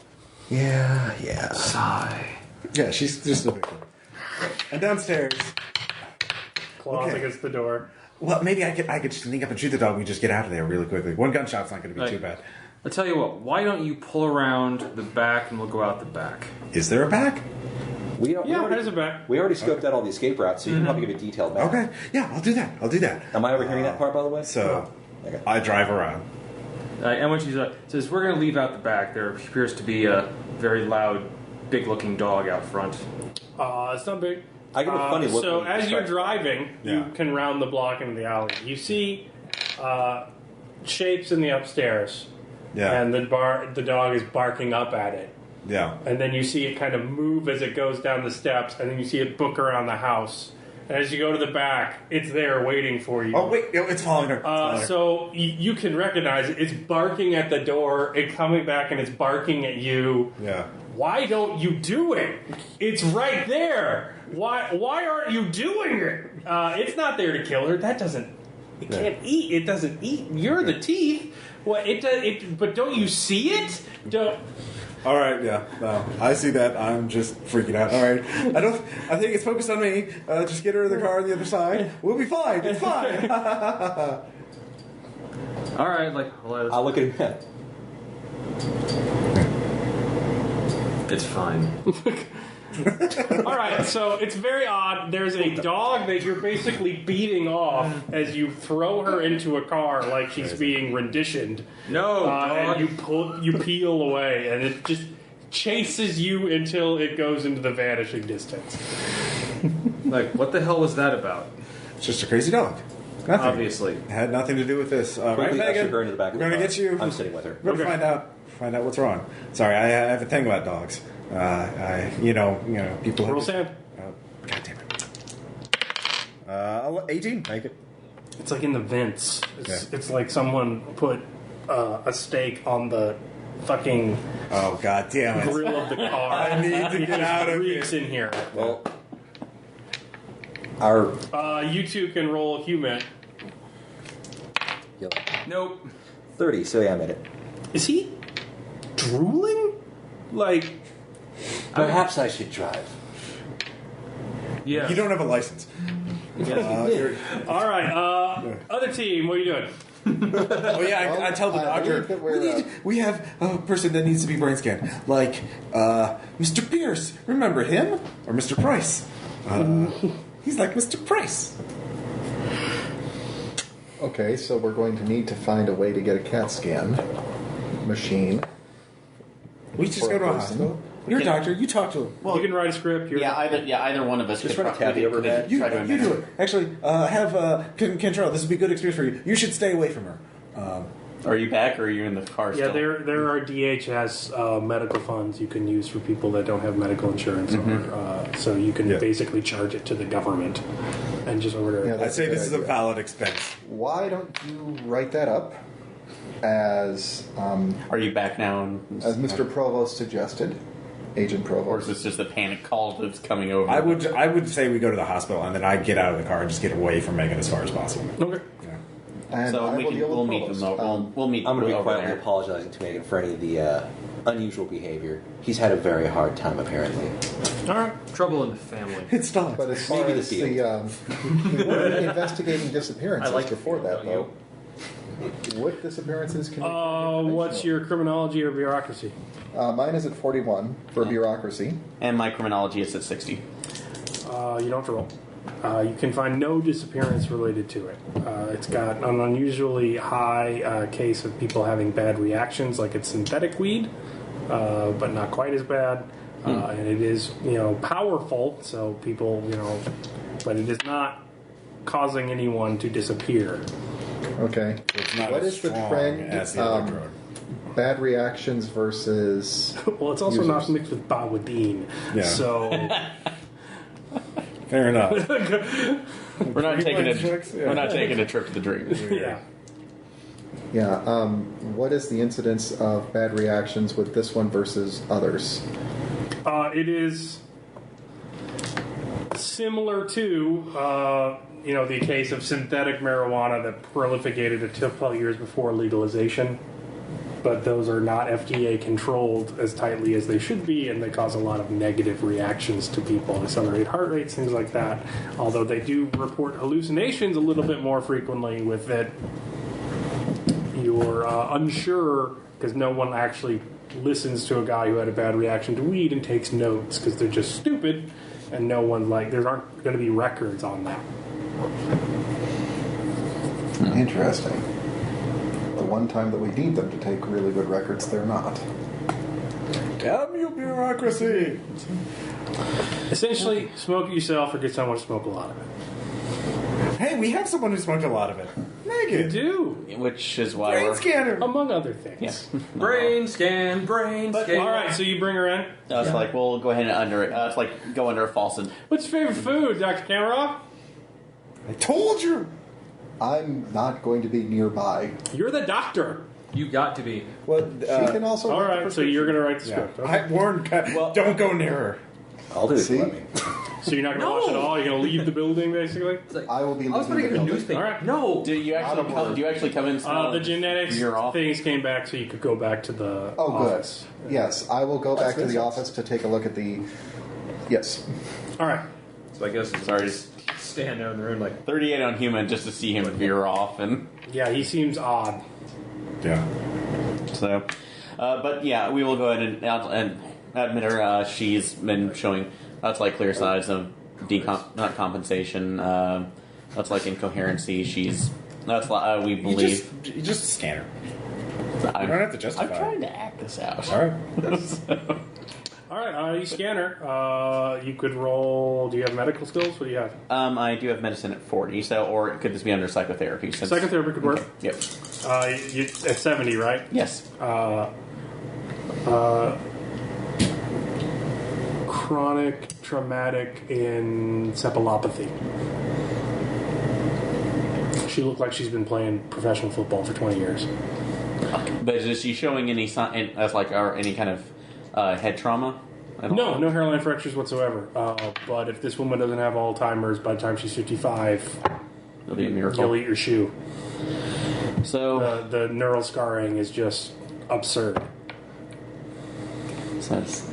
Yeah. Sigh. Yeah, she's just a victim. And downstairs, claws Okay. against the door. Well, maybe I could sneak up and shoot the dog. We just get out of there really quickly. One gunshot's not going to be too bad. I'll tell you what. Why don't you pull around the back and we'll go out the back? Is there a back? There's a back. We already scoped out all the escape routes, so you can probably give a detailed map. Okay. Yeah, I'll do that. Am I overhearing that part, by the way? So, Okay. I drive around. And when she says, we're going to leave out the back, there appears to be a very loud, big-looking dog out front. It's not big. I get a funny look. So when you as you're describe it. driving, you Yeah. can round the block into the alley. You see shapes in the upstairs, Yeah. and the dog is barking up at it. Yeah. And then you see it kind of move as it goes down the steps, and then you see it book around the house. And as you go to the back, it's there waiting for you. Oh, wait. It's following her. It's following her. So you can recognize it. It's barking at the door, it's coming back, and it's barking at you. Yeah. Why don't you do it? It's right there. Why aren't you doing it? It's not there to kill her. It can't eat. It doesn't eat. You're the teeth. Well, it does. But don't you see it? Don't. All right, yeah. No, I see that. I'm just freaking out. All right. I think it's focused on me. Just get her in the car on the other side. We'll be fine. It's fine. All right, I'll look at him. it's fine. All right, so it's very odd. There's a dog that you're basically beating off as you throw her into a car like she's being renditioned. No, dog. And you peel away, and it just chases you until it goes into the vanishing distance. What the hell was that about? It's just a crazy dog. Nothing. Obviously. It had nothing to do with this. Right, Quickly usher Megan? her into the back of We're the going to car. get you. I'm sitting with her. We're going to find out what's wrong. Sorry, I have a thing about dogs. People. Roll sand. God damn it. 18. Make it. It's like in the vents. It's like someone put a steak on the fucking Oh, god damn it. grill of the car. I need to get out of here. Reeks in here. Well, You two can roll human. Nope. 30, so yeah, I made it. Is he drooling? Like, Perhaps I should drive. Yeah. You don't have a license. all right. Other team, what are you doing? Oh yeah, I tell the I doctor believe that we're, we have a person that needs to be brain scanned, like Mr. Pierce. Remember him or Mr. Price? He's like Mr. Price. Okay, so we're going to need to find a way to get a CAT scan machine. We just For go to a person. hospital. You're a doctor. You talk to him. You can write a script. Either one of us Just could run a tabby over that. You try to do imagine. it. Actually, have Kentrell. This would be a good experience for you. You should stay away from her. Are you back or are you in the car Yeah, still? there are DHS medical funds you can use for people that don't have medical insurance, or, so you can basically charge it to the government and just order. Yeah, it. that's I'd say a good this is a idea. valid expense. Why don't you write that up as Are you back now? Mr. Provost suggested, Agent Or is Provost? this just a panic call that's coming over? I would say we go to the hospital and then I get out of the car and just get away from Megan as far as possible. Okay. And So I will deal with we'll meet Provost. them. We'll meet. I'm going to be over quietly there. apologizing to Megan for any of the unusual behavior. He's had a very hard time, apparently. All right. Trouble in the family. It's done. But as far Maybe the as field. we were investigating disappearances I like before the that, field, though. What disappearances can What's your criminology or bureaucracy? Mine is at 41 for bureaucracy. And my criminology is at 60. You don't have to roll. You can find no disappearance related to it. It's got an unusually high case of people having bad reactions, like it's synthetic weed, but not quite as bad. And it is, powerful, so people, but it is not causing anyone to disappear. Okay. It's not What as is the strong trend? as the other drug. Bad reactions versus. Well, it's also not Users. mixed with bawadine, Yeah. so Fair enough. We're not taking a drugs? Yeah. we're not taking a trip to the dreams. yeah. Yeah. What is the incidence of bad reactions with this one versus others? It is similar to, the case of synthetic marijuana that prolificated a couple years before legalization. but those are not FDA controlled as tightly as they should be, and they cause a lot of negative reactions to people, accelerate heart rates, things like that. Although they do report hallucinations a little bit more frequently with it. You're unsure because no one actually listens to a guy who had a bad reaction to weed and takes notes because they're just stupid, and no one there aren't going to be records on that. Interesting. The one time that we need them to take really good records, they're not. Damn you, bureaucracy! Essentially, smoke it yourself or get someone to smoke a lot of it. Hey, we have someone who smoked a lot of it. You Megan! do, Which is why Brain we're... scanner! among other things. Yeah. Brain scan. All right, so you bring her in. It's like, we'll go ahead and it's like go under a false... What's your favorite food, Dr. Kamarov? I told you! I'm not going to be nearby. You're the doctor. You got to be. Well, She can also. All write the right, so you're going to write the yeah. script. Okay. I warned. Don't go near her. I'll do it. See? Let me. So you're not going to watch it all? You're going to leave the building, basically? It's like, I will be I was leaving going to get a the building. newspaper. All right. No. Do you actually come in? The genetics You're off. things came back, so you could go back to the Oh, office. good. Yes, I will go back to the makes office to take a look at the. Yes. All right. So I guess it's Sorry, just stand there in the room like. 38 on human just to see him veer off, and Yeah, he seems odd. Yeah. so. But yeah, we will go ahead and admit her. She's been showing that's like clear signs of not compensation. That's like incoherency. That's we believe. You just scan her. I'm, You don't have to justify. I'm trying to act this out. All right. All right, you scan her. You could roll. Do you have medical skills? What do you have? I do have medicine at 40, so or could this be under psychotherapy? Since, Psychotherapy could work. Yep. You, at 70, right? Yes. Chronic traumatic encephalopathy. She looked like she's been playing professional football for 20 years. But is she showing any sign as like or any kind of head trauma? at all? No hairline fractures whatsoever. But if this woman doesn't have Alzheimer's by the time she's 55, It'll be a miracle. you'll eat your shoe. So The neural scarring is just absurd. this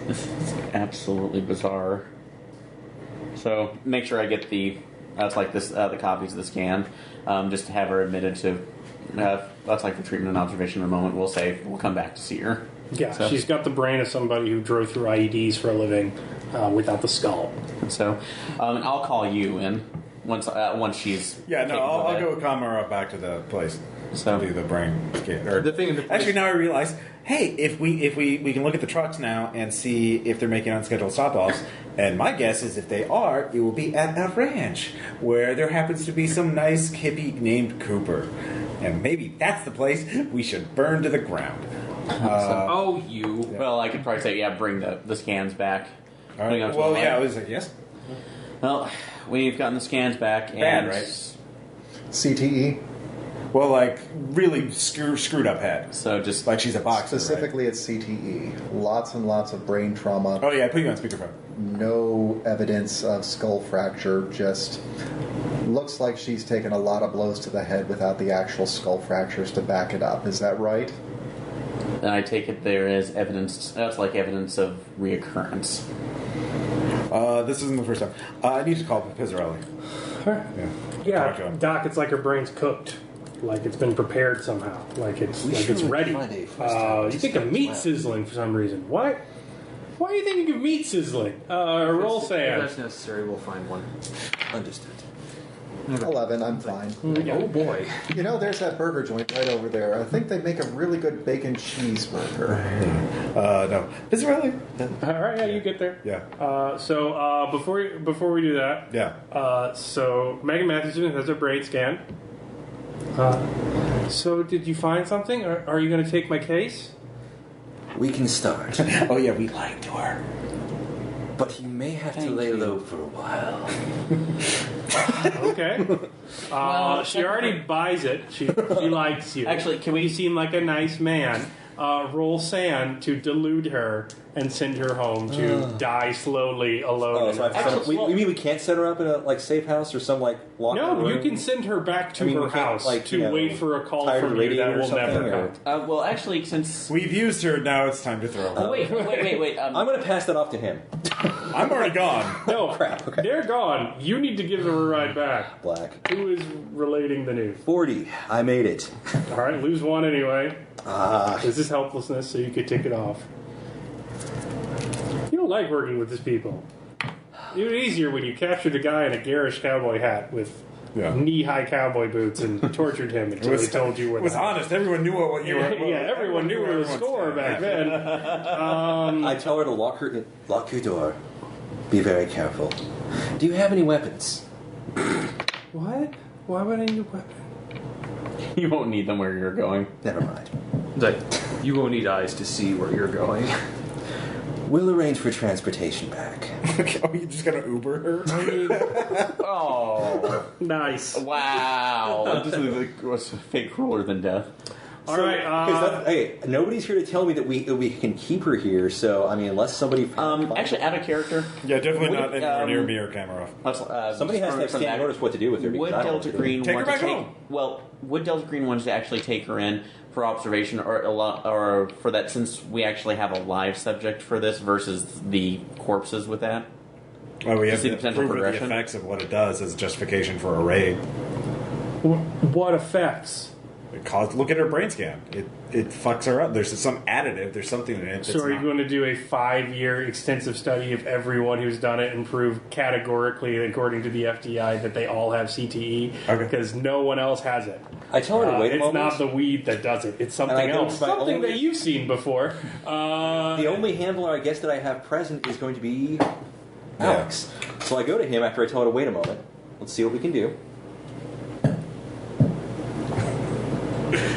is absolutely bizarre. So make sure I get the copies of the scan, just to have her admitted to. That's like the treatment and observation in a moment. We'll come back to see her. Yeah, So- she's got the brain of somebody who drove through IEDs for a living without the skull. So I'll call you in once she's Yeah, no, capable of I'll it. go with Kamara back to the place. So- Do the brain scan. Or The thing- actually, now I realize, hey, if we can look at the trucks now and see if they're making unscheduled stop-offs, and my guess is if they are, it will be at a ranch where there happens to be some nice hippie named Cooper, and maybe that's the place we should burn to the ground. Oh, you. Well, I could probably say, bring the scans back. All Bring right. up to Well, the yeah, I lab. was like, yes. Well, we've gotten the scans back, Bad, and right? CTE. Well, like really screwed up head. so just Like she's a boxer. Specifically, it's CTE. Lots and lots of brain trauma. Right? Oh yeah, I put you on speakerphone. No evidence of skull fracture. Just looks like she's taken a lot of blows to the head without the actual skull fractures to back it up. Is that right? and I take it there is evidence. That's like evidence of reoccurrence. This isn't the first time. I need to call Pizzarelli. Yeah. Talk to Yeah, him. Doc, it's like her brain's cooked. Like it's been prepared somehow. Like it's ready. You think of meat sizzling for some reason. What? Why are you thinking of meat sizzling? Roll If Sam. that's necessary, we'll find one. Understood. 11, I'm fine. Oh boy. You know, there's that burger joint right over there. I think they make a really good bacon cheeseburger. No. Pizzarelli. All right, yeah, you get there. Yeah. So before we do that, Yeah. so Megan Mathewson has her brain scan. So did you find something? Are you going to take my case? We can start, Oh yeah, we lied to her. but you may have to lay low for a while. Okay. She already buys it. She likes you. Actually, can we- You seem like a nice man. roll sand to delude her and send her home to die slowly alone. Oh, in so I her have to set house. up, we mean we can't set her up in a safe house or some locked No, room? you can send her back to I mean, her we can't, house to wait for a call tired of from the you radiator that or will something, never or- come. Well, actually, since We've used her. Now it's time to throw her. wait. I'm going to pass that off to him. I'm already gone. No, Crap, okay. they're gone. You need to give them a ride back. Black. Who is relating the news? 40. I made it. All right, lose one anyway. This is helplessness, so you could take it off. You don't like working with these people. It was easier when you captured a guy in a garish cowboy hat with knee-high cowboy boots and tortured him until he told you where. It was honest. Everyone knew what you were. Yeah, everyone knew where the score back then. I tell her to lock your door. Be very careful. Do you have any weapons? What? Why would I need a weapon? you won't need them where you're going. Never mind. It's like, you won't need eyes to see where you're going. We'll arrange for transportation back. Oh, you just gonna Uber her? Oh, Nice. wow! This was fate crueler than death. All right. Hey, nobody's here to tell me that we can keep her here. So I mean, unless somebody Actually, out of character. Yeah, definitely Would- not anywhere near me or camera off. somebody has to have standing orders what to do with her. Would because I don't know Delta what to do. Green Take want her to back take? home. Well, would Delta Green want to actually take her in for observation, or for that, since we actually have a live subject for this versus the corpses with that? Well, we have see to the potential prove the progression? effects of what it does as justification for a raid. What effects? Look at her brain scan. It fucks her up. There's some additive. There's something in it. That's So are you not- going to do a 5-year extensive study of everyone who's done it and prove categorically, according to the FDI, that they all have CTE? Okay. Because no one else has it. I tell her to wait a it's moment. not the weed that does it. It's something And I else. go, my Something only- that you've seen before. The only handler I guess that I have present is going to be Alex. So I go to him after I tell her to wait a moment. Let's see what we can do.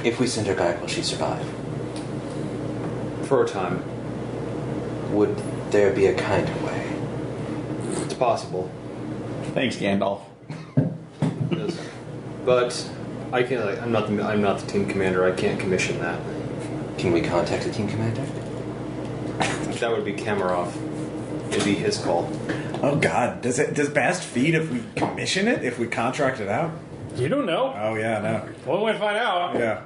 If we send her back, will she survive? For a time. Would there be a kinder way? It's possible. Thanks, Gandalf. Yes. But I can't. I'm not the team commander. I can't commission that. Can we contact the team commander? That would be Kamarov. It'd be his call. Oh God! Does Bast feed if we commission it? If we contract it out? You don't know. Oh yeah, no. Well, we find out. Yeah.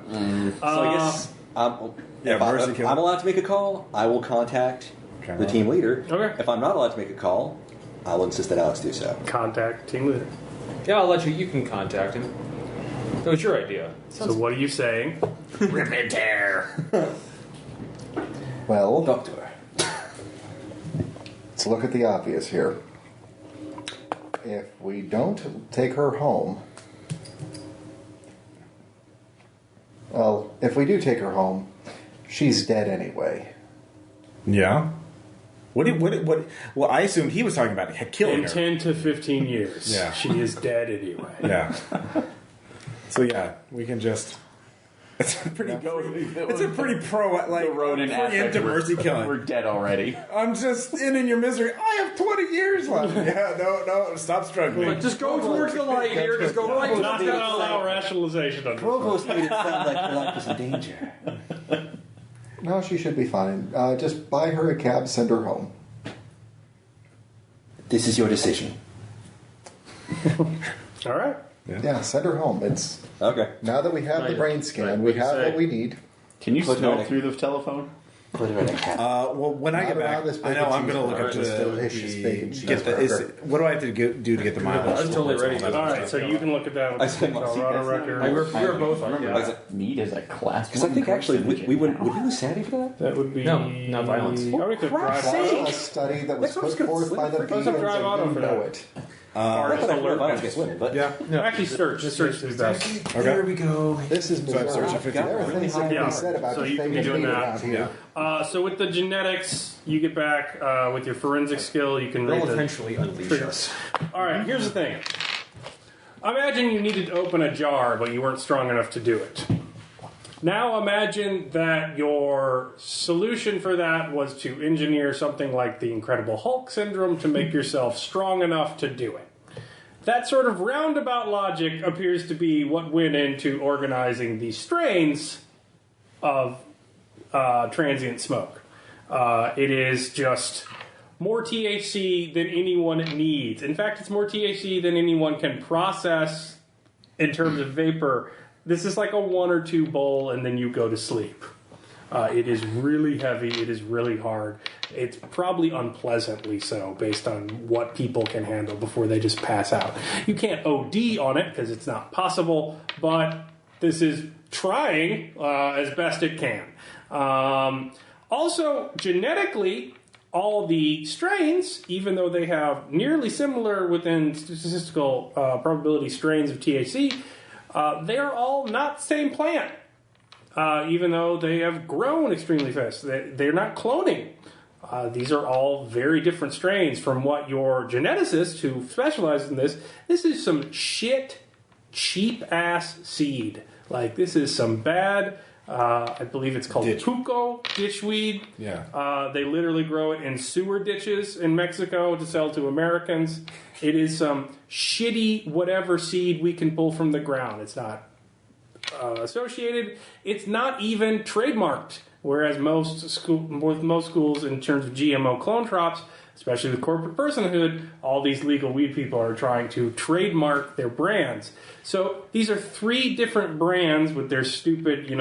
So I guess Yeah, if mercy kill. I'm allowed to make a call, I will contact the team leader. Okay. If I'm not allowed to make a call, I'll insist that Alex do so. Contact team leader. Yeah, I'll let you. You can contact him. It was your idea. So what are you saying? Rip and tear. Well, Doctor. let's look at the obvious here. If we don't take her home, well, if we do take her home, she's dead anyway. Yeah. What? Well, I assumed he was talking about killing In her. 10 to 15 years, Yeah. she is dead anyway. Yeah. So yeah, we can just. It's a pretty. It's a pretty pro like The Ronin aspect. preemptive mercy We're killing. dead already. I'm just in your misery. I have 20 years left. Yeah, no, stop struggling. Like, just go towards the light here. Just go right Not to going the to allow rationalization on this. Provost made it sound like her life was in danger. No, she should be fine. Just buy her a cab, send her home. This is your decision. All right. Yeah, send her home. It's Okay. now that we have the brain scan, we have what we need. Can you Put her smoke in a- through the telephone? Put her in a cab. Well, when I Not get back, around this I know bacon I'm going to cheese look bar. up It's to delicious bacon get the. cheese What do I have to do to get the mileage? I was totally ready. All right, so you can look at that with I the said, Colorado record. We were both on. Remember, Yeah. meat is a class. Because I think actually we would we lose sanity for that? That would be No, not violence. Or we could drive That auto. was a study that was That's what I was put gonna forth say. by the Let's vegans, drive and auto you for know that. it. Or just alert violence guys. against women, but Yeah. Actually, search would be best. Okay. we go. This is So I'm Missouri. searching 50 There are things that can Yeah. be said about So the you can be famous doing meat that. around here. So with the genetics, you get back with your forensic skill. You can read They'll the eventually unleash us. All right, here's the thing. Imagine you needed to open a jar, but you weren't strong enough to do it. Now imagine that your solution for that was to engineer something like the Incredible Hulk syndrome to make yourself strong enough to do it. That sort of roundabout logic appears to be what went into organizing the strains of transient smoke. It is just more THC than anyone needs. In fact, it's more THC than anyone can process in terms of vapor. This is like a 1 or 2 bowl, and then you go to sleep. It is really heavy. It is really hard. It's probably unpleasantly so, based on what people can handle before they just pass out. You can't OD on it because it's not possible, but this is trying as best it can. Also, genetically, all the strains, even though they have nearly similar within statistical probability strains of THC, they are all not the same plant. Even though they have grown extremely fast. They're not cloning. These are all very different strains from what your geneticist, who specializes in this is some shit, cheap-ass seed. Like, this is some bad, I believe it's called puco, ditchweed. Yeah. They literally grow it in sewer ditches in Mexico to sell to Americans. It is some shitty whatever seed we can pull from the ground. It's not associated. It's not even trademarked. Whereas most schools, in terms of GMO clone crops, especially with corporate personhood, all these legal weed people are trying to trademark their brands. So these are 3 different brands with their stupid,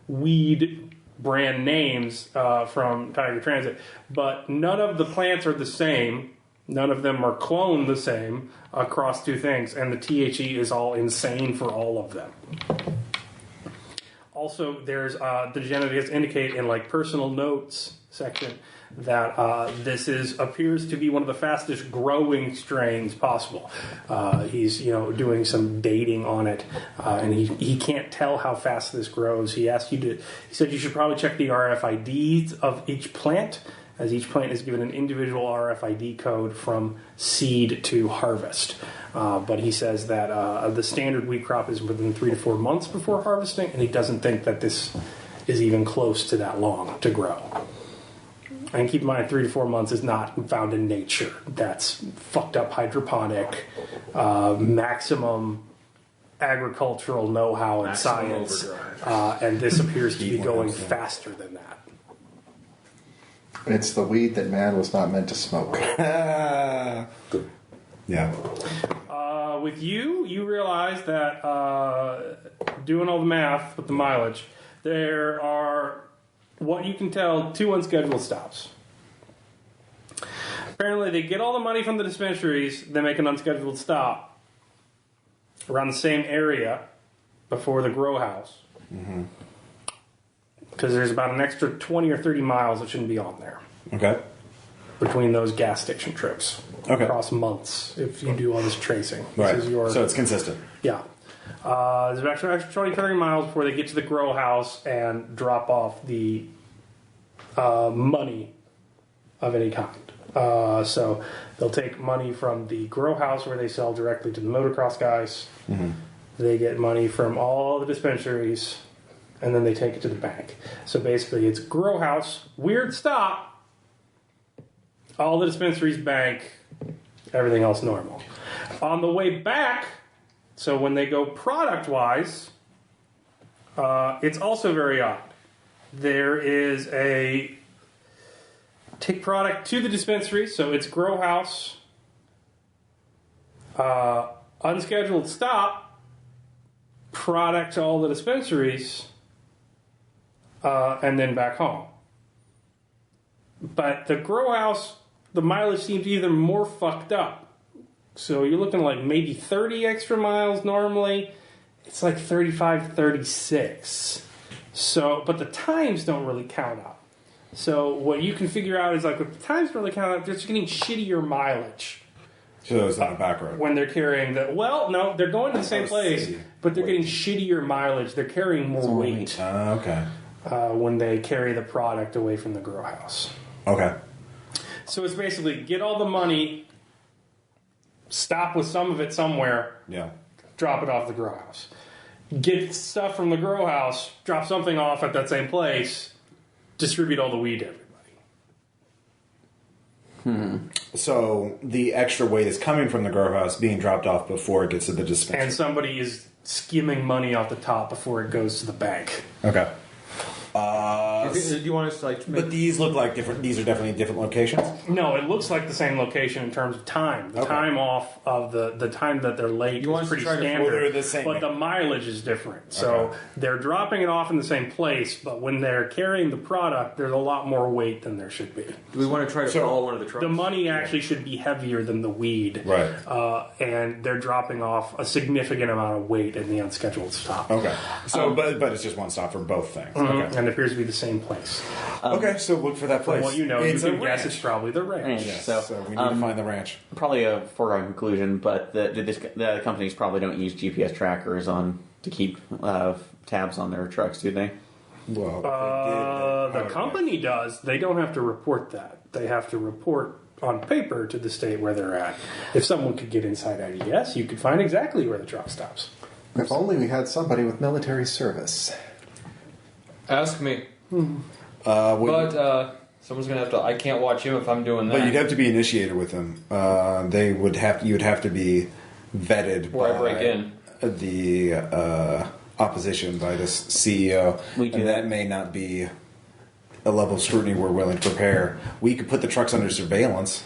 weed brand names from Tiger Transit. But none of the plants are the same. None of them are cloned the same across 2 things. And the THC is all insane for all of them. Also, there's the genetics indicate in personal notes section that this appears to be one of the fastest growing strains possible. He's doing some dating on it, and he can't tell how fast this grows. He said you should probably check the RFIDs of each plant, as each plant is given an individual RFID code from seed to harvest. But he says that the standard wheat crop is within 3 to 4 months before harvesting, and he doesn't think that this is even close to that long to grow. And keep in mind, 3 to 4 months is not found in nature. That's fucked up hydroponic, maximum agricultural know-how and science. And this appears to be going faster than that. It's the weed that man was not meant to smoke. Yeah. With you realize that doing all the math with the mileage, there are, what you can tell, 2 unscheduled stops. Apparently, they get all the money from the dispensaries, they make an unscheduled stop around the same area before the grow house. Mm-hmm. Because there's about an extra 20 or 30 miles that shouldn't be on there. Okay. Between those gas station trips. Okay. Across months, if you do all this tracing. Right. So it's consistent. Yeah. There's an extra 20, 30 miles before they get to the grow house and drop off the money of any kind. So they'll take money from the grow house where they sell directly to the motocross guys. Mm-hmm. They get money from all the dispensaries, and then they take it to the bank. So basically, it's grow house, weird stop, all the dispensaries, bank, everything else normal. On the way back, so when they go product-wise, it's also very odd. There is a take product to the dispensary, so it's grow house, unscheduled stop, product to all the dispensaries, and then back home. But the grow house, the mileage seems either more fucked up. So you're looking like maybe 30 extra miles normally. It's like 35, 36. So, but the times don't really count up. So what you can figure out is if the times don't really count up, they're just getting shittier mileage. So it's not a back road. When they're carrying no, they're going to the same place, but they're getting shittier mileage. They're carrying more weight. Okay. When they carry the product away from the grow house. Okay. So it's basically get all the money, stop with some of it somewhere, drop it off the grow house. Get stuff from the grow house, drop something off at that same place, distribute all the weed to everybody. So the extra weight is coming from the grow house, being dropped off before it gets to the dispensary. And somebody is skimming money off the top before it goes to the bank. Okay. Do you want us to like? But these look like different. These are definitely different locations. No, it looks like the same location in terms of time. The time off of the time that they're late You want is us to pretty try to standard, order the same- but the mileage is different. So they're dropping it off in the same place, but when they're carrying the product, there's a lot more weight than there should be. Do we want to try to follow one of the trucks? The money actually should be heavier than the weed. Right. And they're dropping off a significant amount of weight in the unscheduled stop. Okay. So, but it's just one stop for both things. Okay. And it appears to be the same place. Okay. So look for that place. From what you know, It's you a can guess ranch. it's probably the ranch. Ranch. So, So, we need to find the ranch. Probably a foregone conclusion, but the companies probably don't use GPS trackers to keep tabs on their trucks, do they? Well, The company does. They don't have to report that. They have to report on paper to the state where they're at. If someone could get inside IDS, you could find exactly where the truck stops. If only we had somebody with military service. Ask me. But someone's gonna have to. I can't watch him if I'm doing that. But you'd have to be initiated with them. They would have. You'd have to be vetted Before I by break in. the opposition, by this CEO, We do and that. that may not be a level of scrutiny we're willing to prepare. We could put the trucks under surveillance.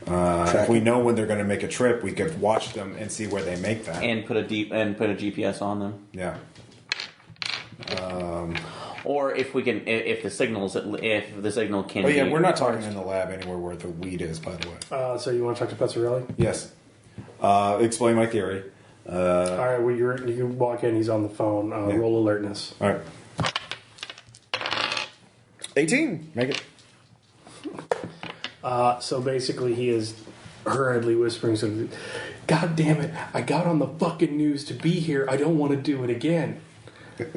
If we know when they're going to make a trip, we could watch them and see where they make that. And put a GPS on them. Yeah. Or if the signal can. Oh yeah, be we're not talking in the lab anywhere where the weed is, by the way. So you want to talk to Pezzarelli? Yes. Explain my theory. All right, well, you walk in, he's on the phone. Roll alertness. All right. 18. Make it. So basically, he is hurriedly whispering something. God damn it, I got on the fucking news to be here. I don't want to do it again.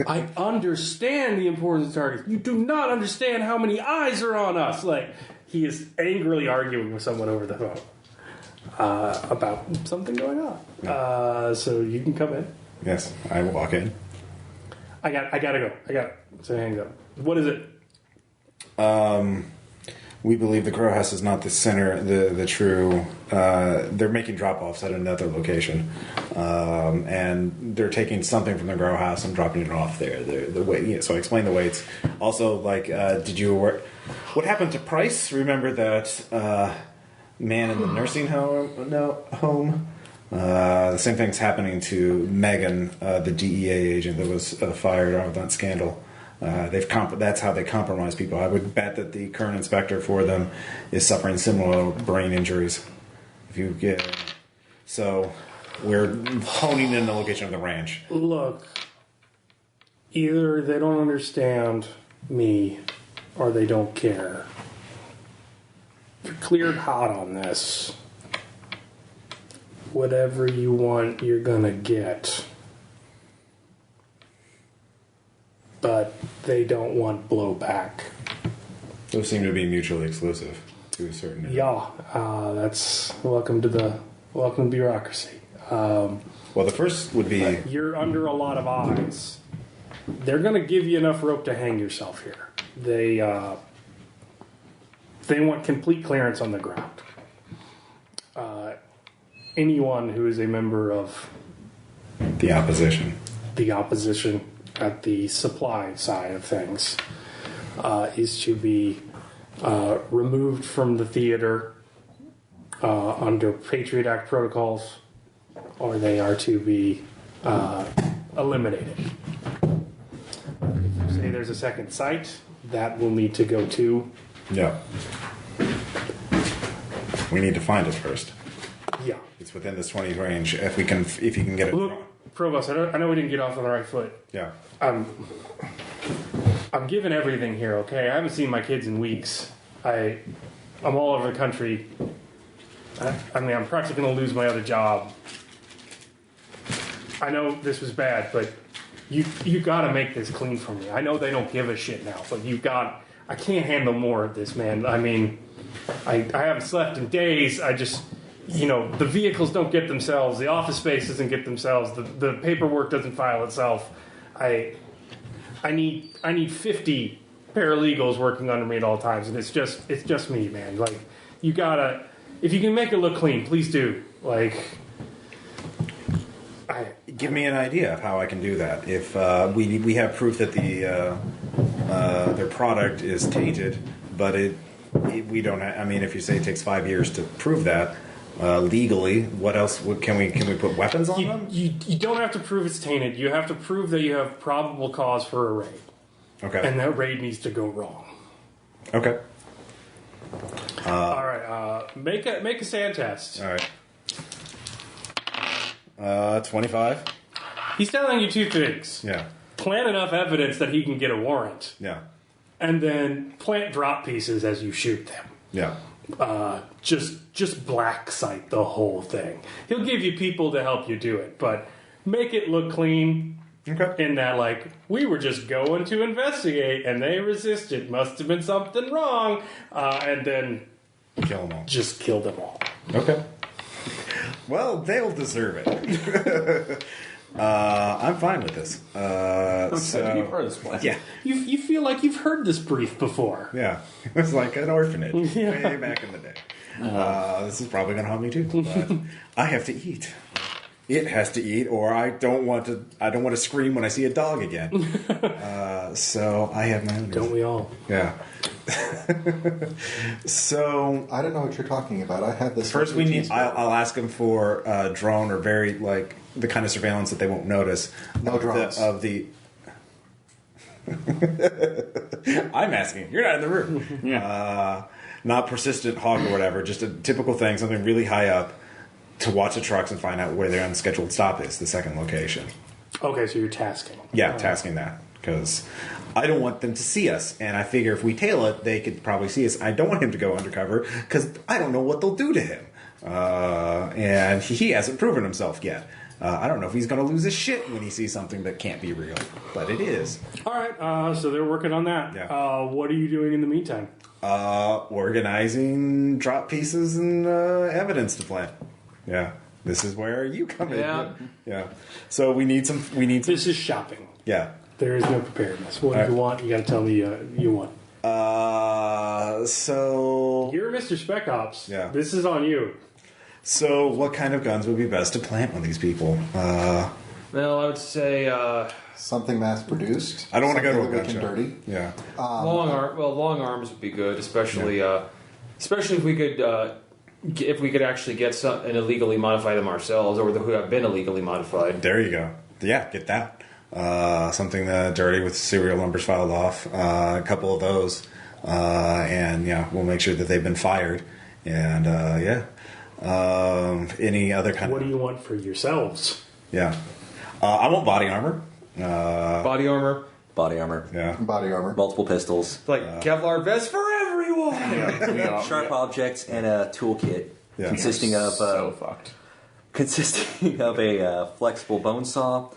I understand the importance of targets. You do not understand how many eyes are on us. Like, he is angrily arguing with someone over the phone about something going on. So you can come in. Yes, I will walk in. I gotta go. So he hangs up. What is it? We believe the Crow House is not the center, the true. They're making drop-offs at another location, and they're taking something from the Grow House and dropping it off there. The weight. Yeah, so I explained the weights. Also, did you work? What happened to Price? Remember that man in the nursing home? No, home. The same thing's happening to Megan, the DEA agent that was fired out of that scandal. That's how they compromise people. I would bet that the current inspector for them is suffering similar brain injuries. So we're honing in the location of the ranch. Look, either they don't understand me or they don't care. You're cleared hot on this. Whatever you want, you're gonna get. But they don't want blowback. Those seem to be mutually exclusive to a certain degree. Yeah, that's welcome to bureaucracy. Well, the first would be You're under a lot of eyes. They're going to give you enough rope to hang yourself here. They want complete clearance on the ground. Anyone who is a member of the opposition. the opposition at the supply side of things is to be removed from the theater under Patriot Act protocols, or they are to be eliminated. If you say there's a second site, that will need to go to. Yeah. We need to find it first. Yeah. It's within this 20 range. If you can get it. Look, Provost, I know we didn't get off on the right foot. Yeah. I'm giving everything here, okay? I haven't seen my kids in weeks. I'm all over the country. I'm practically going to lose my other job. I know this was bad, but you got to make this clean for me. I know they don't give a shit now, but I can't handle more of this, man. I mean, I haven't slept in days. I just, the vehicles don't get themselves. The office space doesn't get themselves. The paperwork doesn't file itself. I need 50 paralegals working under me at all times, and it's just me, man. Like, you gotta, if you can make it look clean, please do. Like, Give me an idea of how I can do that. If we have proof that their product is tainted, but we don't. I mean, if you say it takes 5 years to prove that legally, what else can we put weapons on them? You don't have to prove it's tainted. You have to prove that you have probable cause for a raid. Okay. And that raid needs to go wrong. Okay. All right. Make a sand test. All right. 25. He's telling you two things. Yeah. Plant enough evidence that he can get a warrant, Yeah. and then plant drop pieces as you shoot them. Yeah. Just black site the whole thing. He'll give you people to help you do it, but make it look clean. Okay. In that, like, we were just going to investigate, and they resisted. Must have been something wrong, and then Kill them all. just kill them all. Okay. Well, they'll deserve it. I'm fine with this. So you've heard this plan. Yeah. You feel like you've heard this brief before. Yeah. It was like an orphanage way back in the day. This is probably going to haunt me too. But I have to eat. It has to eat, or I don't want to scream when I see a dog again. So I have my own. Don't we all? Yeah. So I don't know what you're talking about. I have this. first, we need. I'll ask them for drone or very like the kind of surveillance that they won't notice. No drones. Of the. I'm asking. You're not in the room. Yeah. Not persistent hawk or whatever. Just a typical thing. Something really high up to watch the trucks and find out where their unscheduled stop is. The second location. Okay, so you're tasking. Yeah, tasking that because I don't want them to see us, and I figure if we tail it, they could probably see us. I don't want him to go undercover because I don't know what they'll do to him, and he hasn't proven himself yet. I don't know if he's going to lose his shit when he sees something that can't be real, but it is. All right, so they're working on that. Yeah. What are you doing in the meantime? Organizing drop pieces and evidence to plant. Yeah, this is where you come in. Yeah. So we need some. This is shopping. Yeah. There is no preparedness. What do you want? You got to tell me you want. So You're Mr. Spec Ops. Yeah. This is on you. So what kind of guns would be best to plant on these people? Well, I would say Something mass produced. I don't want to go to a something gun quick show. and dirty. Yeah. long arms would be good, especially if we could. If we could actually get and illegally modify them ourselves, or who have been illegally modified. There you go. Yeah, get that. Something dirty with serial numbers filed off. A couple of those. And yeah, we'll make sure that they've been fired. And yeah. Any other kind What of... do you want for yourselves? Yeah. I want body armor. Body armor. Body armor. Yeah. Body armor. Multiple pistols. Like Kevlar vest for everyone! Sharp objects and a toolkit Yeah. consisting of So fucked. a flexible bone saw,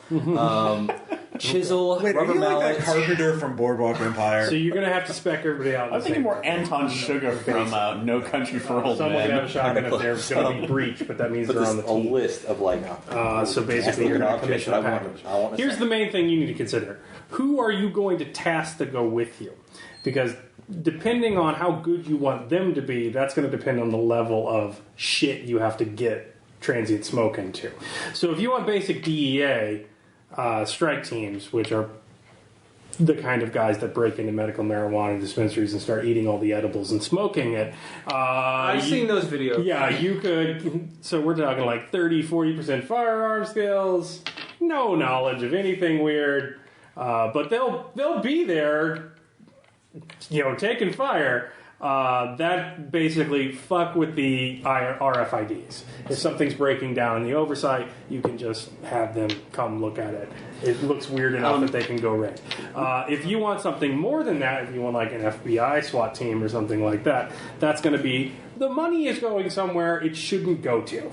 chisel, Wait, are rubber you like mallet. that carpenter from Boardwalk Empire? So you're going to have to spec everybody out. I'm thinking more Anton Sugar from No Country for Old Someone can have a Men. shotgun if there's going to be breach, but that means But they're there's on the a team. list of like. So basically, you're going to commission a package. I want to Here's the main thing you need to consider. Who are you going to task to go with you? Because depending on how good you want them to be, that's going to depend on the level of shit you have to get transient smoke into. So if you want basic DEA strike teams, which are the kind of guys that break into medical marijuana dispensaries and start eating all the edibles and smoking it. I've seen those videos. Yeah, you could. So we're talking like 30-40% firearm skills, no knowledge of anything weird, but they'll be there, taking fire. That basically fuck with the RFIDs. If something's breaking down in the oversight, you can just have them come look at it. It looks weird enough that they can go raid. If you want something more than that, if you want like an FBI SWAT team or something like that, that's going to be the money is going somewhere it shouldn't go to.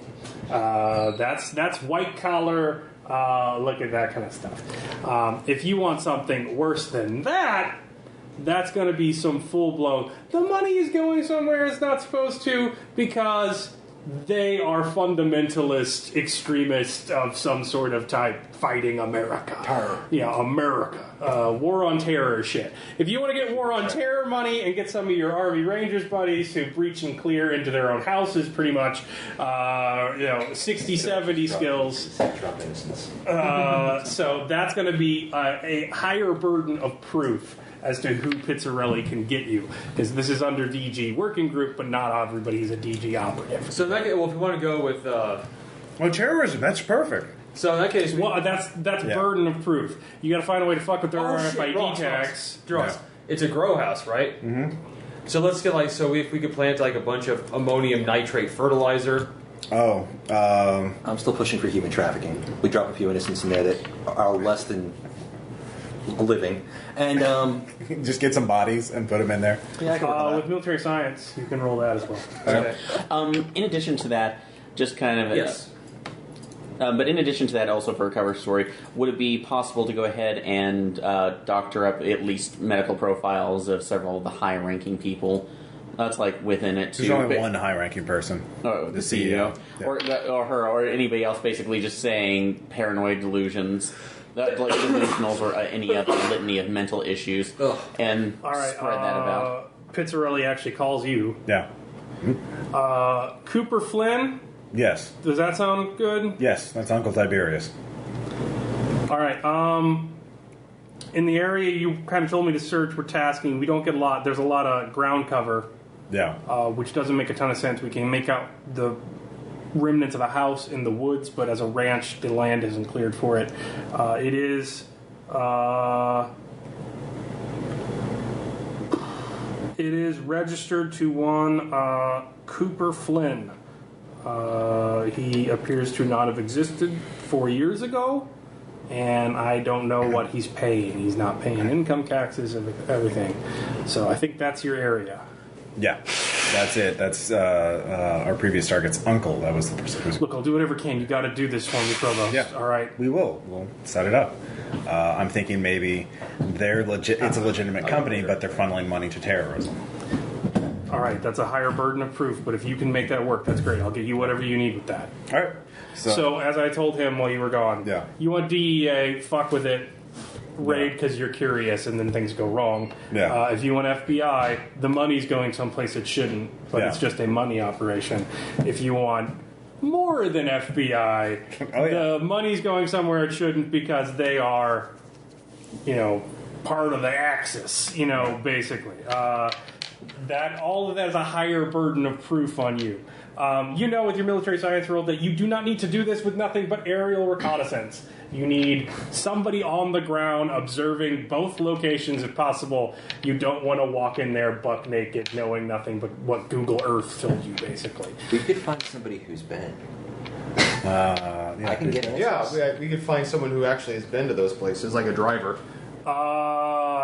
That's white collar. Look at that kind of stuff. If you want something worse than that, that's going to be some full-blown... The money is going somewhere it's not supposed to because they are fundamentalist extremists of some sort of type fighting America. Terror. Yeah, America. War on terror shit. If you want to get war on terror money and get some of your Army Rangers buddies who breach and clear into their own houses pretty much, 60, 70 skills. So that's going to be a higher burden of proof as to who Pizzarelli can get you. Because this is under DG working group, but not everybody is a DG operative. So in that case, well, if you want to go with, Well, terrorism, that's perfect. so in that case, Well, that's burden of proof. You got to find a way to fuck with their RFID tags. Ross, it's a grow house, right? Mm-hmm. So let's get if we could plant like a bunch of ammonium nitrate fertilizer. Oh, I'm still pushing for human trafficking. We drop a few innocents in there that are less than living, and just get some bodies and put them in there. yeah, I can work on With that. military science, you can roll that as well. Okay. In addition to that, just kind of Yes. But in addition to that, also for a cover story, would it be possible to go ahead and doctor up at least medical profiles of several of the high-ranking people? That's like within it too. There's only one high-ranking person. Oh, the CEO, Yeah. or her, or anybody else, basically just saying paranoid delusions, like delusionals, or any other litany of mental issues, and All right. spread that about. Pizzarelli actually calls you. Yeah. Cooper Flynn. Yes. Does that sound good? Yes, that's Uncle Tiberius. All right. In the area you kind of told me to search, we're tasking. We don't get a lot. There's a lot of ground cover, Yeah. which doesn't make a ton of sense. We can make out the remnants of a house in the woods, but as a ranch, the land isn't cleared for it. It is. It is registered to one Cooper Flynn. He appears to not have existed 4 years ago, and I don't know what he's paying. He's not paying income taxes and everything. So I think that's your area. Yeah. That's it. That's our previous target's uncle. That was the person who's... Look, I'll do whatever I can. You got to do this for me, Provost. Yeah. All right. We will. We'll set it up. I'm thinking maybe it's a legitimate company, but they're funneling money to terrorism. All right. That's a higher burden of proof, but if you can make that work, that's great. I'll get you whatever you need with that. All right. So as I told him while you were gone, Yeah. you want DEA, fuck with it, raid because you're curious and then things go wrong. Yeah. If you want FBI, the money's going someplace it shouldn't, but Yeah. it's just a money operation. If you want more than FBI, Oh, yeah. the money's going somewhere it shouldn't because they are, part of the Axis, basically. That all of that is a higher burden of proof on you. With your military science role that you do not need to do this with nothing but aerial reconnaissance. You need somebody on the ground observing both locations if possible. You don't want to walk in there buck naked knowing nothing but what Google Earth told you, basically. We could find somebody who's been. Yeah, I can get answers. Yeah, we could find someone who actually has been to those places, like a driver.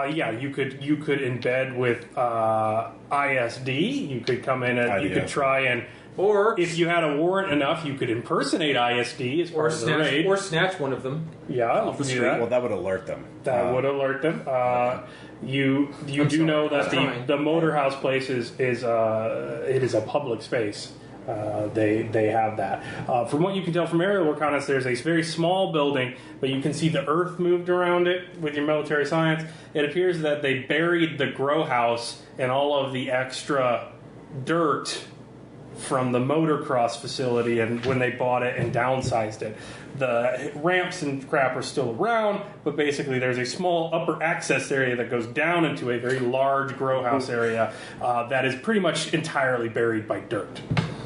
You could embed with ISD. You could come in and you could try and, or if you had a warrant enough, you could impersonate ISD as part of the raid. Or snatch one of them. Yeah, off the do street. that. Well, that would alert them. That would alert them. You do know that the motor house place is a public space. They have that. From what you can tell from aerial reconnaissance, there's a very small building, but you can see the earth moved around it with your military science. It appears that they buried the grow house and all of the extra dirt from the motocross facility and when they bought it and downsized it. The ramps and crap are still around, but basically there's a small upper access area that goes down into a very large grow house area that is pretty much entirely buried by dirt.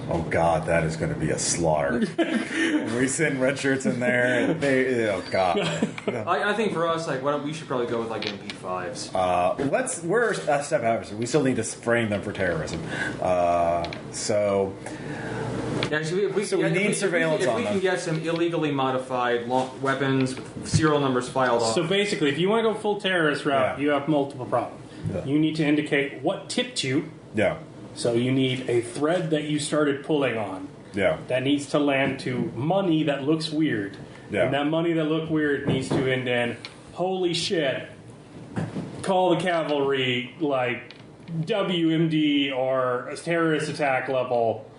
Oh God, that is going to be a slaughter. We send red shirts in there, and oh God. I think for us, we should probably go with MP5s. We're a step after. We still need to frame them for terrorism. So Yeah, we need surveillance on them. If we them. can get some illegally modified weapons with serial numbers filed off. So basically, if you want to go full terrorist route, Yeah. you have multiple problems. Yeah. You need to indicate what tipped you. Yeah. So you need a thread that you started pulling on. Yeah. That needs to land to money that looks weird. Yeah. And that money that looked weird needs to end in, holy shit, call the cavalry, like WMD or a terrorist attack level.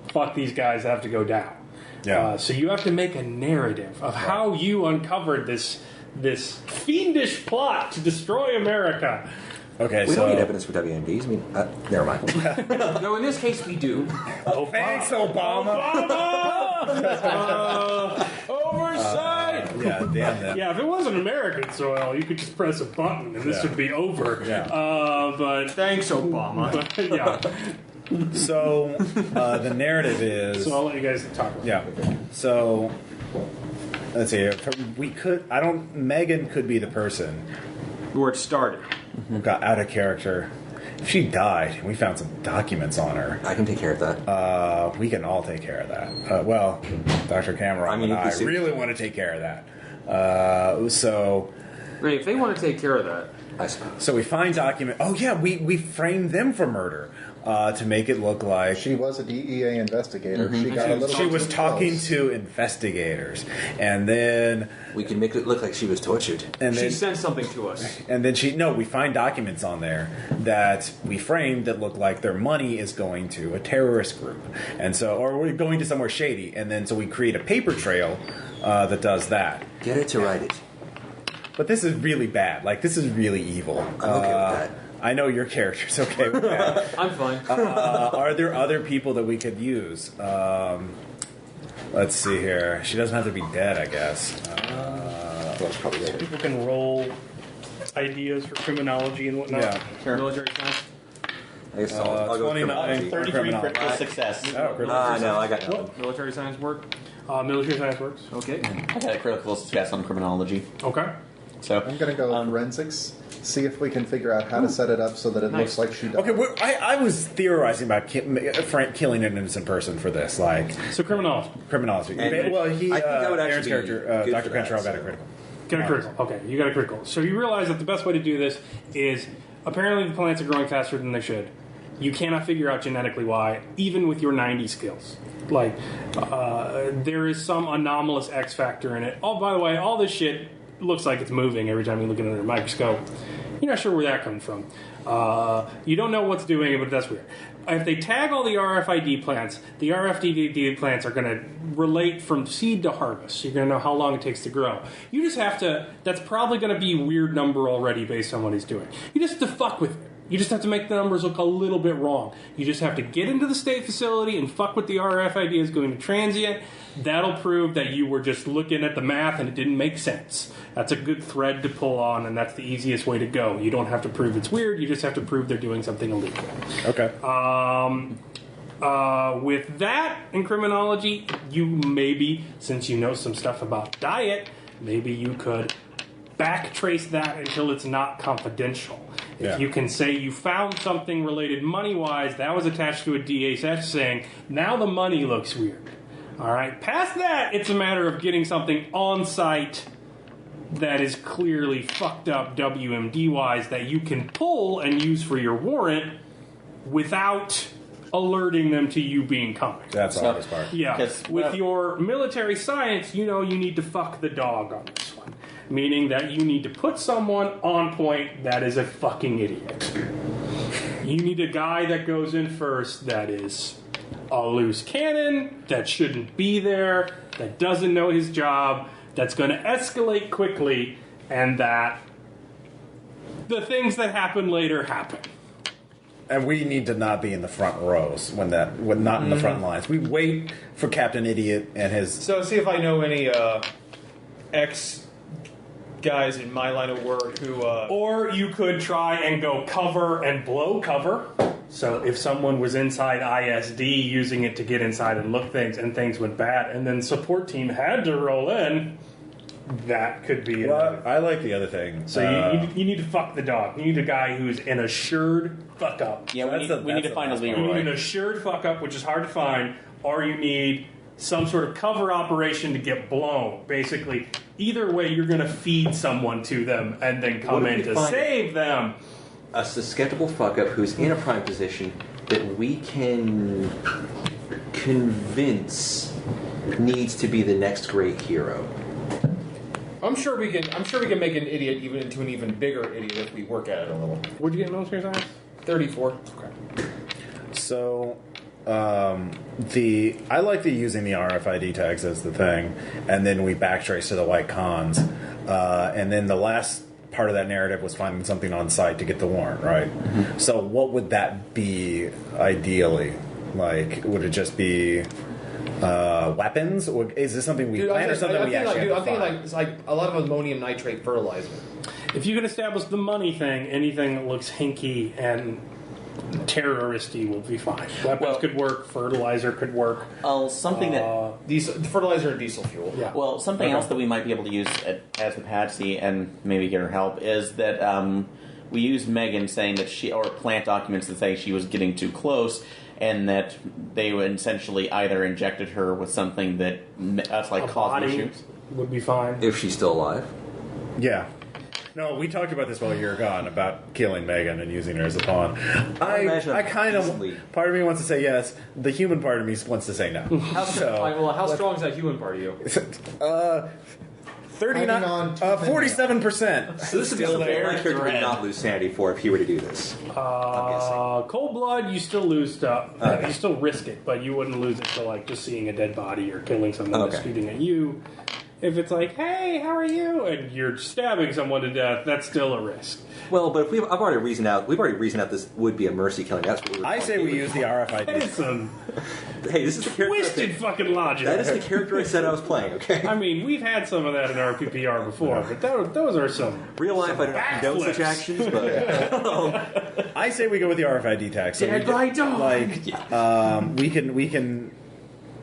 Fuck, these guys have to go down. Yeah. So you have to make a narrative of how you uncovered this fiendish plot to destroy America. Okay, We so don't need evidence for WMDs. I mean, never mind. No, in this case we do. thanks, Obama. Oversight! Yeah, damn them. Yeah, if it wasn't American soil, you could just press a button and this would be over. Yeah. But Thanks, Obama. yeah. So the narrative is. So I'll let you guys talk about it. Yeah. So let's see. Megan could be the person Where it started. who got out of character. If she died, we found some documents on her. I can take care of that. We can all take care of that. Well, Dr. Cameron and I really want to take care of that. So Right, if they want to take care of that. I suppose. So we find document. Oh yeah, we framed them for murder to make it look like She was a DEA investigator. She got a little. she was too talking close. to investigators, and then We can make it look like she was tortured. and She then sent something to us. and then we find documents on there that we framed that look like their money is going to a terrorist group, and so or we're going to somewhere shady, and then so we create a paper trail that does that. Get her to write it. But this is really bad. Like this is really evil. I'm okay with that. I know your character's okay with that. I'm fine. Are there other people that we could use? Let's see here. She doesn't have to be dead, I guess. That's probably later. People can roll ideas for criminology and whatnot. Yeah. Military science. I guess I'll go with 29, criminology. 33 Criminal. critical success. Oh, critical No, I got nothing. Military science work. Military science works. Okay. I got a critical success on criminology. Okay. So I'm going to go forensics. See if we can figure out how to set it up so that it looks like she died. Okay, I was theorizing about Frank killing an innocent person for this, like So criminology. criminology. And Well, I think that would Aaron's actually be character, good Dr. for that, Cantrell, got a so- critical. Get a critical. Okay, you got a critical. So you realize that the best way to do this is apparently the plants are growing faster than they should. You cannot figure out genetically why, even with your 90 skills. Like, there is some anomalous X factor in it. Oh, by the way, all this shit looks like it's moving every time you look at it under a microscope. You're not sure where that comes from. You don't know what's doing it, but that's weird. If they tag all the RFID plants, the RFID plants are going to relate from seed to harvest. You're going to know how long it takes to grow. You just have to, that's probably going to be a weird number already based on what he's doing. You just have to fuck with it. You just have to make the numbers look a little bit wrong. You just have to get into the state facility and fuck with the RFID is going to transient. That'll prove that you were just looking at the math and it didn't make sense. That's a good thread to pull on, and that's the easiest way to go. You don't have to prove it's weird. You just have to prove they're doing something illegal. Okay. With that in criminology, you maybe, since you know some stuff about diet, maybe you could backtrace that until it's not confidential. Yeah. If you can say you found something related money-wise that was attached to a DHS saying, now the money looks weird. All right. Past that, it's a matter of getting something on site that is clearly fucked up WMD-wise that you can pull and use for your warrant without alerting them to you being comic. That's the hardest part. Yeah. Because, With well- your military science, you know you need to fuck the dog on this one. Meaning that you need to put someone on point that is a fucking idiot. You need a guy that goes in first that is a loose cannon, that shouldn't be there, that doesn't know his job, that's going to escalate quickly, and that the things that happen later happen. And we need to not be in the front rows when not in the front lines. We wait for Captain Idiot and his. So see if I know any ex guys in my line of work who. Or you could try and go cover and blow cover. So if someone was inside ISD using it to get inside and look things and things went bad and then support team had to roll in, that could be Well, I like the other thing. So you need to fuck the dog. You need a guy who's an assured fuck up. yeah, we need to find a You need an Leroy. assured fuck up, which is hard to find, or you need some sort of cover operation to get blown. Basically, either way, you're going to feed someone to them and then come What if in we to find- save them. A susceptible fuck up who's in a prime position that we can convince needs to be the next great hero. I'm sure we can make an idiot even into an even bigger idiot if we work at it a little. What'd you get in military science? 34. Okay. So, I like using the RFID tags as the thing, and then we backtrace to the white cons, and then the last part of that narrative was finding something on site to get the warrant, right? So, what would that be ideally? Like, would it just be weapons, or is this something we plan or something we actually have to find? it's like a lot of ammonium nitrate fertilizer. If you can establish the money thing, anything that looks hinky and terroristy will be fine. Weapons could work. Fertilizer could work. Something that Fertilizer and diesel fuel. Yeah. Well, something else that we might be able to use as a patsy and maybe get her help is that we used Megan saying that or plant documents that say she was getting too close, and that they would essentially either injected her with something that's like caused issues. Would be fine. If she's still alive. Yeah. No, we talked about this while you were gone, about killing Megan and using her as a pawn. I kind of, part of me wants to say yes, the human part of me wants to say no. How strong is that human part of you? 47%. So this would be something my character would not lose sanity for if he were to do this. Cold blood, you still lose stuff. You still risk it, but you wouldn't lose it to like just seeing a dead body or killing someone that's shooting at you. If it's like, hey, how are you? And you're stabbing someone to death, that's still a risk. Well, but if we've already reasoned out this would be a mercy killing. That's what I say we use the RFID. It's some Hey, this is the character. twisted fucking logic. That is the character I said I was playing. Okay. I mean, we've had some of that in RPPR before, but those are some Real life, I don't condone such actions, but I say we go with the RFID tag. So Dead by dog. we can.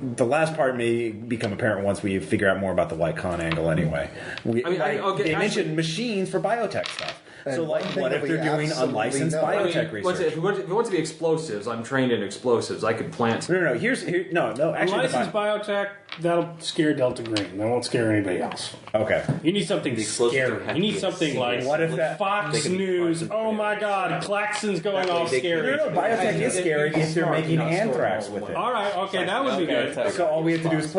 The last part may become apparent once we figure out more about the white con angle. Anyway, they mentioned machines for biotech stuff. So, like, what if they're doing unlicensed biotech research? If we want to be explosives, I'm trained in explosives. I could plant. No. Actually, unlicensed biotech, that'll scare Delta Green. That won't scare anybody else. Okay. You need something scary. You need something like what if that Fox News? Oh my God, Klaxon's going all scary. No, biotech is scary if they're making anthrax with it. All right, okay, that would be good. So all we have to do is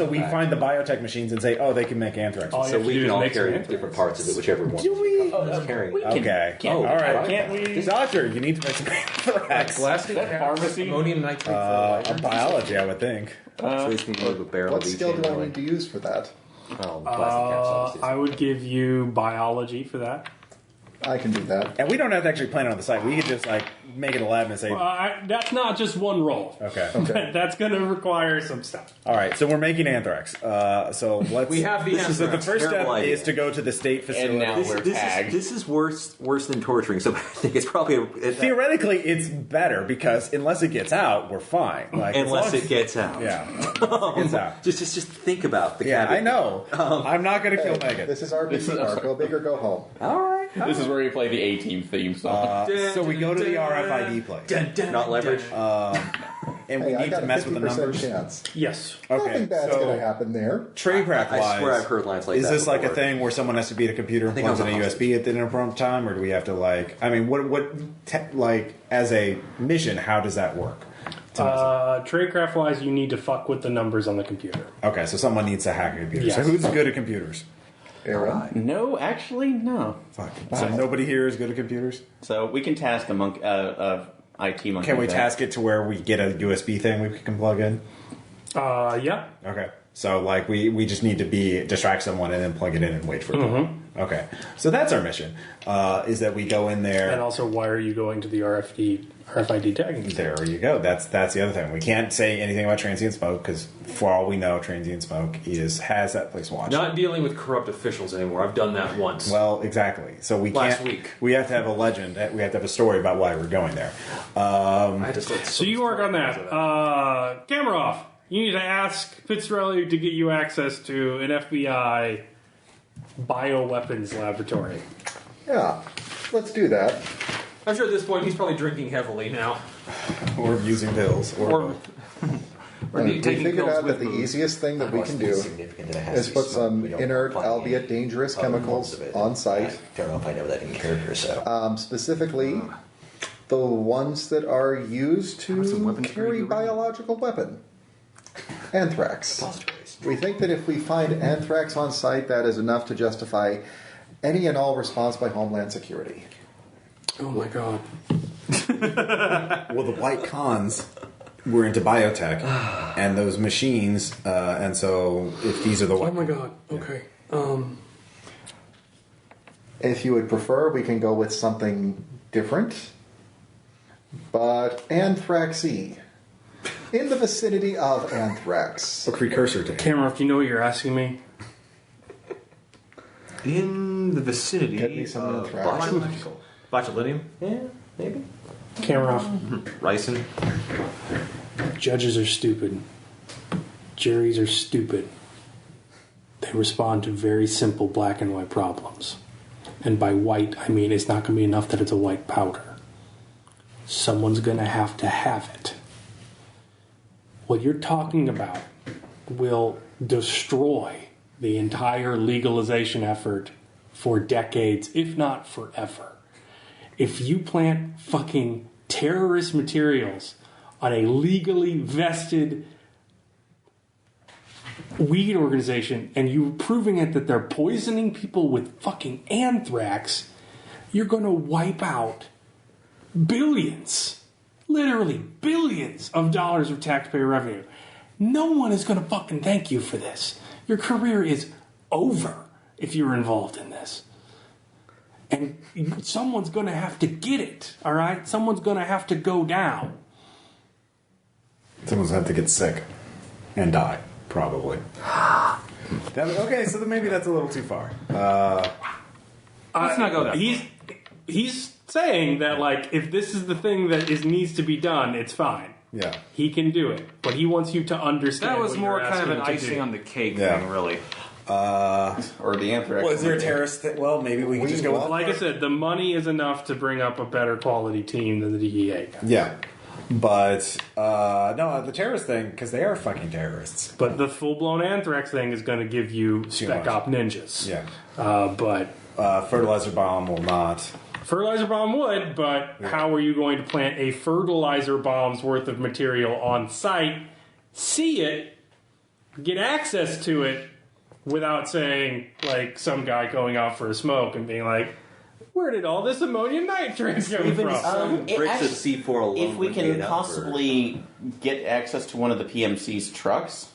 we find the biotech machines and say, oh, they can make anthrax. All so we can all carry anthrax. different parts of it, whichever one. Do we? That's carrying. Okay. All right. Can't we? Doctor, you need to make some anthrax. Plastic pharmacy, ammonium nitrate. Biology, I would think. What skill do I need to use for that? I would give you biology for that. I can do that. And we don't have to actually plan it on the site. We could just make it a lab and say. That's not just one roll. Okay. That's going to require some stuff. All right. So we're making anthrax. So let's. We have the anthrax. So the first step is to go to the state facility. And now we're tagged. This is worse than torturing. So I think it's probably theoretically it's better because unless it gets out, we're fine. Unless it gets out. Yeah. It gets out. Just think about the. Yeah, I know. I'm not going to kill Megan. This is RPPR. Go big or go home. All right. This is where you play the A-Team theme song. So we go to the RFID place. Not leverage. And we need to mess with the numbers. Chance. Yes. Okay. Nothing bad's going to happen there. Tradecraft wise, I swear I've heard lines like is that. Is this like a before. thing where someone has to be at a computer and plugs in a USB at the appropriate time, or do we have to as a mission? How does that work? Tradecraft wise, you need to fuck with the numbers on the computer. Okay, so someone needs to hack a computer. Yes. So who's good at computers? Aaron? No, actually, no. Fuck. So nobody here is good at computers? So we can task a IT monkey. Can we task it to where we get a USB thing we can plug in? Yeah. Okay. So we just need to distract someone and then plug it in and wait for it. Mm-hmm. Okay. So that's our mission. Is that we go in there. And also, why are you going to the RFID tagging? There you go. That's the other thing. We can't say anything about transient smoke because, for all we know, transient smoke has that place watched. Not dealing with corrupt officials anymore. I've done that once. Well, exactly. So we Last can't. week. We have to have a legend. We have to have a story about why we're going there. So you work on that. Camera off. You need to ask Fitzgerald to get you access to an FBI bioweapons laboratory. Yeah, let's do that. I'm sure at this point he's probably drinking heavily now. Or using pills. Or We taking figured pills out that with the booze. easiest thing that we can do is put some inert, albeit dangerous chemicals on site. I don't know if I know that in character, so. Specifically, the ones that are used to carry biological weapon. Anthrax. We think that if we find anthrax on site, that is enough to justify any and all response by Homeland Security. Oh my God. well, the white cons were into biotech and those machines, and so if these are the Oh my God. Okay. If you would prefer, we can go with something different, but anthrax-y. in the vicinity of anthrax. A precursor to. Cameron, do you know what you're asking me? In the vicinity Get me some of anthrax. botulinum? Yeah, maybe. Cameron, Ricin. judges are stupid. Juries are stupid. They respond to very simple black and white problems. And by white, I mean it's not going to be enough that it's a white powder. Someone's going to have it. What you're talking about will destroy the entire legalization effort for decades, if not forever. If you plant fucking terrorist materials on a legally vested weed organization and you're proving it that they're poisoning people with fucking anthrax, you're going to wipe out billions, literally billions of dollars of taxpayer revenue. No one is going to fucking thank you for this. Your career is over if you're involved in this. And someone's going to have to get it, all right? Someone's going to have to go down. Someone's going to have to get sick and die, probably. Okay, so then maybe that's a little too far. Let's not go that He's saying that, like, if this is the thing that needs to be done, it's fine. Yeah. He can do it. But he wants you to understand That was what more you're kind of an asking him to icing do. on the cake Yeah. thing, really. Or the anthrax. Well, is there a terrorist thing? Well, maybe we can just go with... Like I said, the money is enough to bring up a better quality team than the DEA guys. Yeah. But, no, the terrorist thing, because they are fucking terrorists. But the full-blown anthrax thing is going to give you Spec much. Op ninjas. Yeah. But Fertilizer bomb will not. fertilizer bomb would, but how are you going to plant a fertilizer bomb's worth of material on site, see it, get access to it, without saying, like, some guy going out for a smoke and being like, where did all this ammonium nitrate come from? Bricks of C4 alone if we would be can enough possibly get access to one of the PMC's trucks.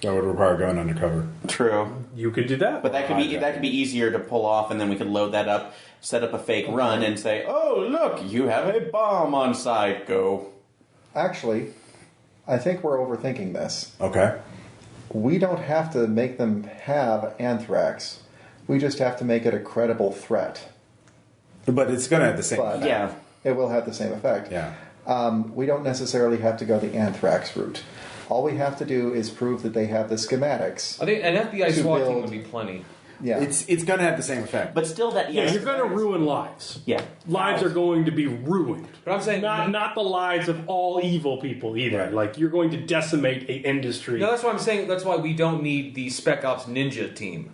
That would require going undercover. True. You could do that. But that could be easier to pull off, and then we could load that up, set up a fake run, and say, "Oh, look, you have a bomb on site. Go." Actually, I think we're overthinking this. Okay. We don't have to make them have anthrax. We just have to make it a credible threat. But it's going to have the same But effect. Yeah. it will have the same effect. Yeah. We don't necessarily have to go the anthrax route. All we have to do is prove that they have the schematics. I think an FBI To SWAT team build- would be plenty. Yeah. It's going to have the same effect. But still, that Yeah, yes, you're going to ruin lives. yeah. Lives are going to be ruined. But I'm saying Not the lives of all evil people either. Right. Like, you're going to decimate an industry. No, that's what I'm saying. That's why we don't need the Spec Ops Ninja team.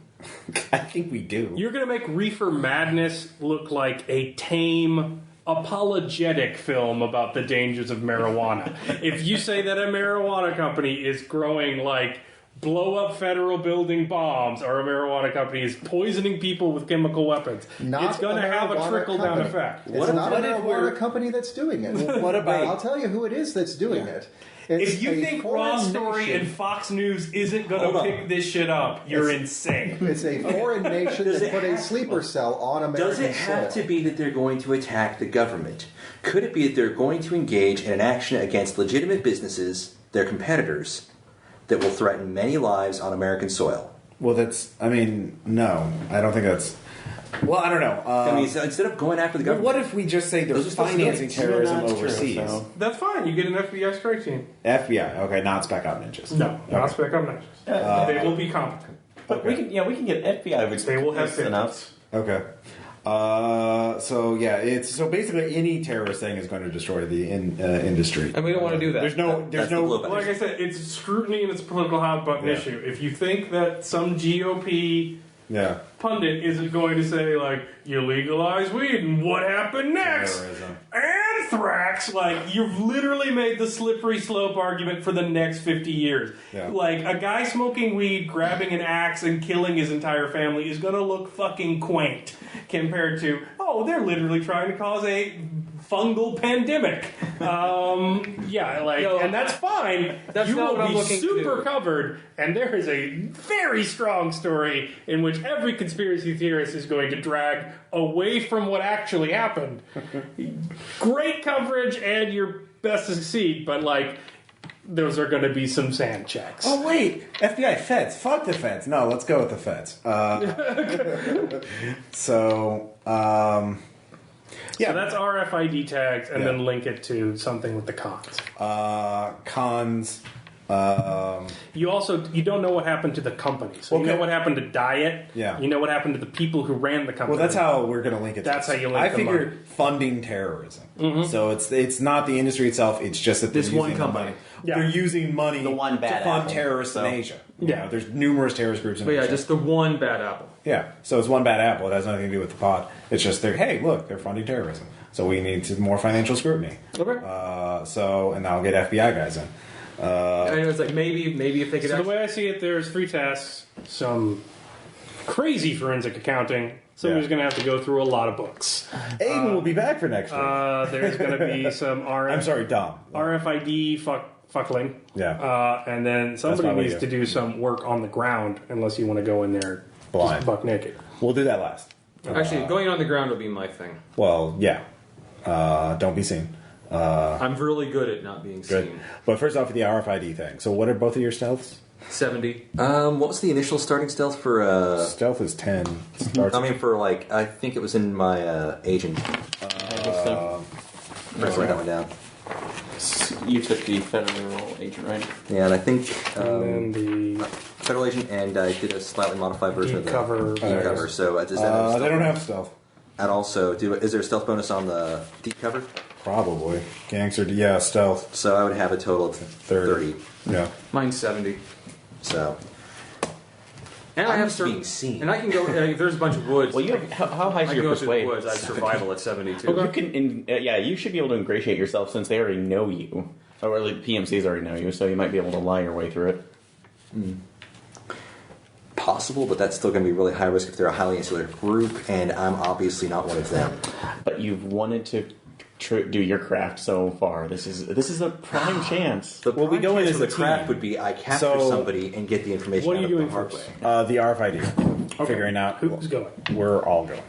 I think we do. You're going to make Reefer Madness look like a tame, apologetic film about the dangers of marijuana. If you say that a marijuana company is growing, like, blow-up federal building bombs, or a marijuana company is poisoning people with chemical weapons, it's going to have a marijuana trickle-down company. effect. It's not a what if marijuana we're- company that's doing it. What about- I'll tell you who it is that's doing it. It's If you a think foreign Raw Story nation. and Fox News isn't going Hold to on. pick this shit up, you're insane. It's a foreign nation Does that it put a have- sleeper cell on American Does it have soil. to be that they're going to attack the government? Could it be that they're going to engage in an action against legitimate businesses, their competitors, that will threaten many lives on American soil? Well, no. I don't think that's... Well, I don't know. I mean, so instead of going after the But government... what if we just say they're Those are supposed to be financing like- terrorism No, that's true, overseas? so- That's fine. You get an FBI strike team. FBI, okay, not Spec Op Ninjas. No, not Okay. Spec Up Ninjas. They will be competent. But we can get FBI. Which They will have is enough. Okay. So basically any terrorist thing is going to destroy the industry. And we don't want to do that. There's no That's the blowback. Like I said, it's scrutiny and it's a political hot button Yeah. issue. If you think that some GOP Yeah. pundit isn't going to say, like, you legalize weed and what happened next? Terrorism. Anthrax! Like, you've literally made the slippery slope argument for the next 50 years. Yeah. Like, a guy smoking weed, grabbing an axe, and killing his entire family is going to look fucking quaint compared to, oh, they're literally trying to cause a fungal pandemic. And that's fine. That's you not will what I'm be looking to super do. covered, and there is a very strong story in which every conspiracy theorist is going to drag away from what actually happened. Great coverage and your best to succeed, but like those are going to be some sand checks. Oh wait, FBI feds. Fuck the feds. No, let's go with the feds. So that's RFID tags, and then link it to something with the cons. Cons. You don't know what happened to the company. So you know what happened to Diet. Yeah. You know what happened to the people who ran the company. Well, that's how we're going to link it. That's how you link I the figure money. funding terrorism. So it's not the industry itself. It's just that This they're one using the company. money. Yeah. They're using money The one bad to fund apple. terrorists in So- Asia. Yeah. There's numerous terrorist groups in But Asia. yeah, just the one bad apple. Yeah, so it's one bad apple. It has nothing to do with the pot. It's just hey, look, they're funding terrorism. So we need more financial scrutiny. Okay. And that'll get FBI guys in. And it was like maybe if they could. So the actually, way I see it, there's 3 tasks, some crazy forensic accounting. Somebody's going to have to go through a lot of books. Aiden will be back for next week. There's going to be some I'm sorry, Dom. RFID fuckling. Yeah. And then somebody not what needs you to do some work on the ground, unless you want to go in there Blind. just buck naked. We'll do that last. actually, going on the ground will be my thing. Well, yeah. Don't be seen. I'm really good at not being Good. seen. But first off, with the RFID thing. So what are both of your stealths? 70. What was the initial starting stealth for? Stealth is 10. Starts I mean, for I think it was in my agent. Write that one down. You took the federal agent, right? Yeah, and I think And then the federal agent, and I did a slightly modified version of the cover. deep cover. So does that have they don't stealth? have stealth. And also, is there a stealth bonus on the deep cover? Probably. Gangster, yeah, stealth. So I would have a total of 30. Yeah. Mine's 70. So And I I'm have just certain, being seen. and I can go. If there's a bunch of woods. Well, you have, how high I is can your go through the persuade? woods. I have survival at 72. You can, you should be able to ingratiate yourself since they already know you, or at least PMCs already know you, so you might be able to lie your way through it. possible, but that's still going to be really high risk if they're a highly insular group, and I'm obviously not one of them. But you've wanted to do your craft so far. This is a prime chance. The Well, we prime go in chance as for a the craft team. would be I capture So- somebody and get the information What are out you of doing the hard first? way. The RFID. Figuring out Who's going? We're all going.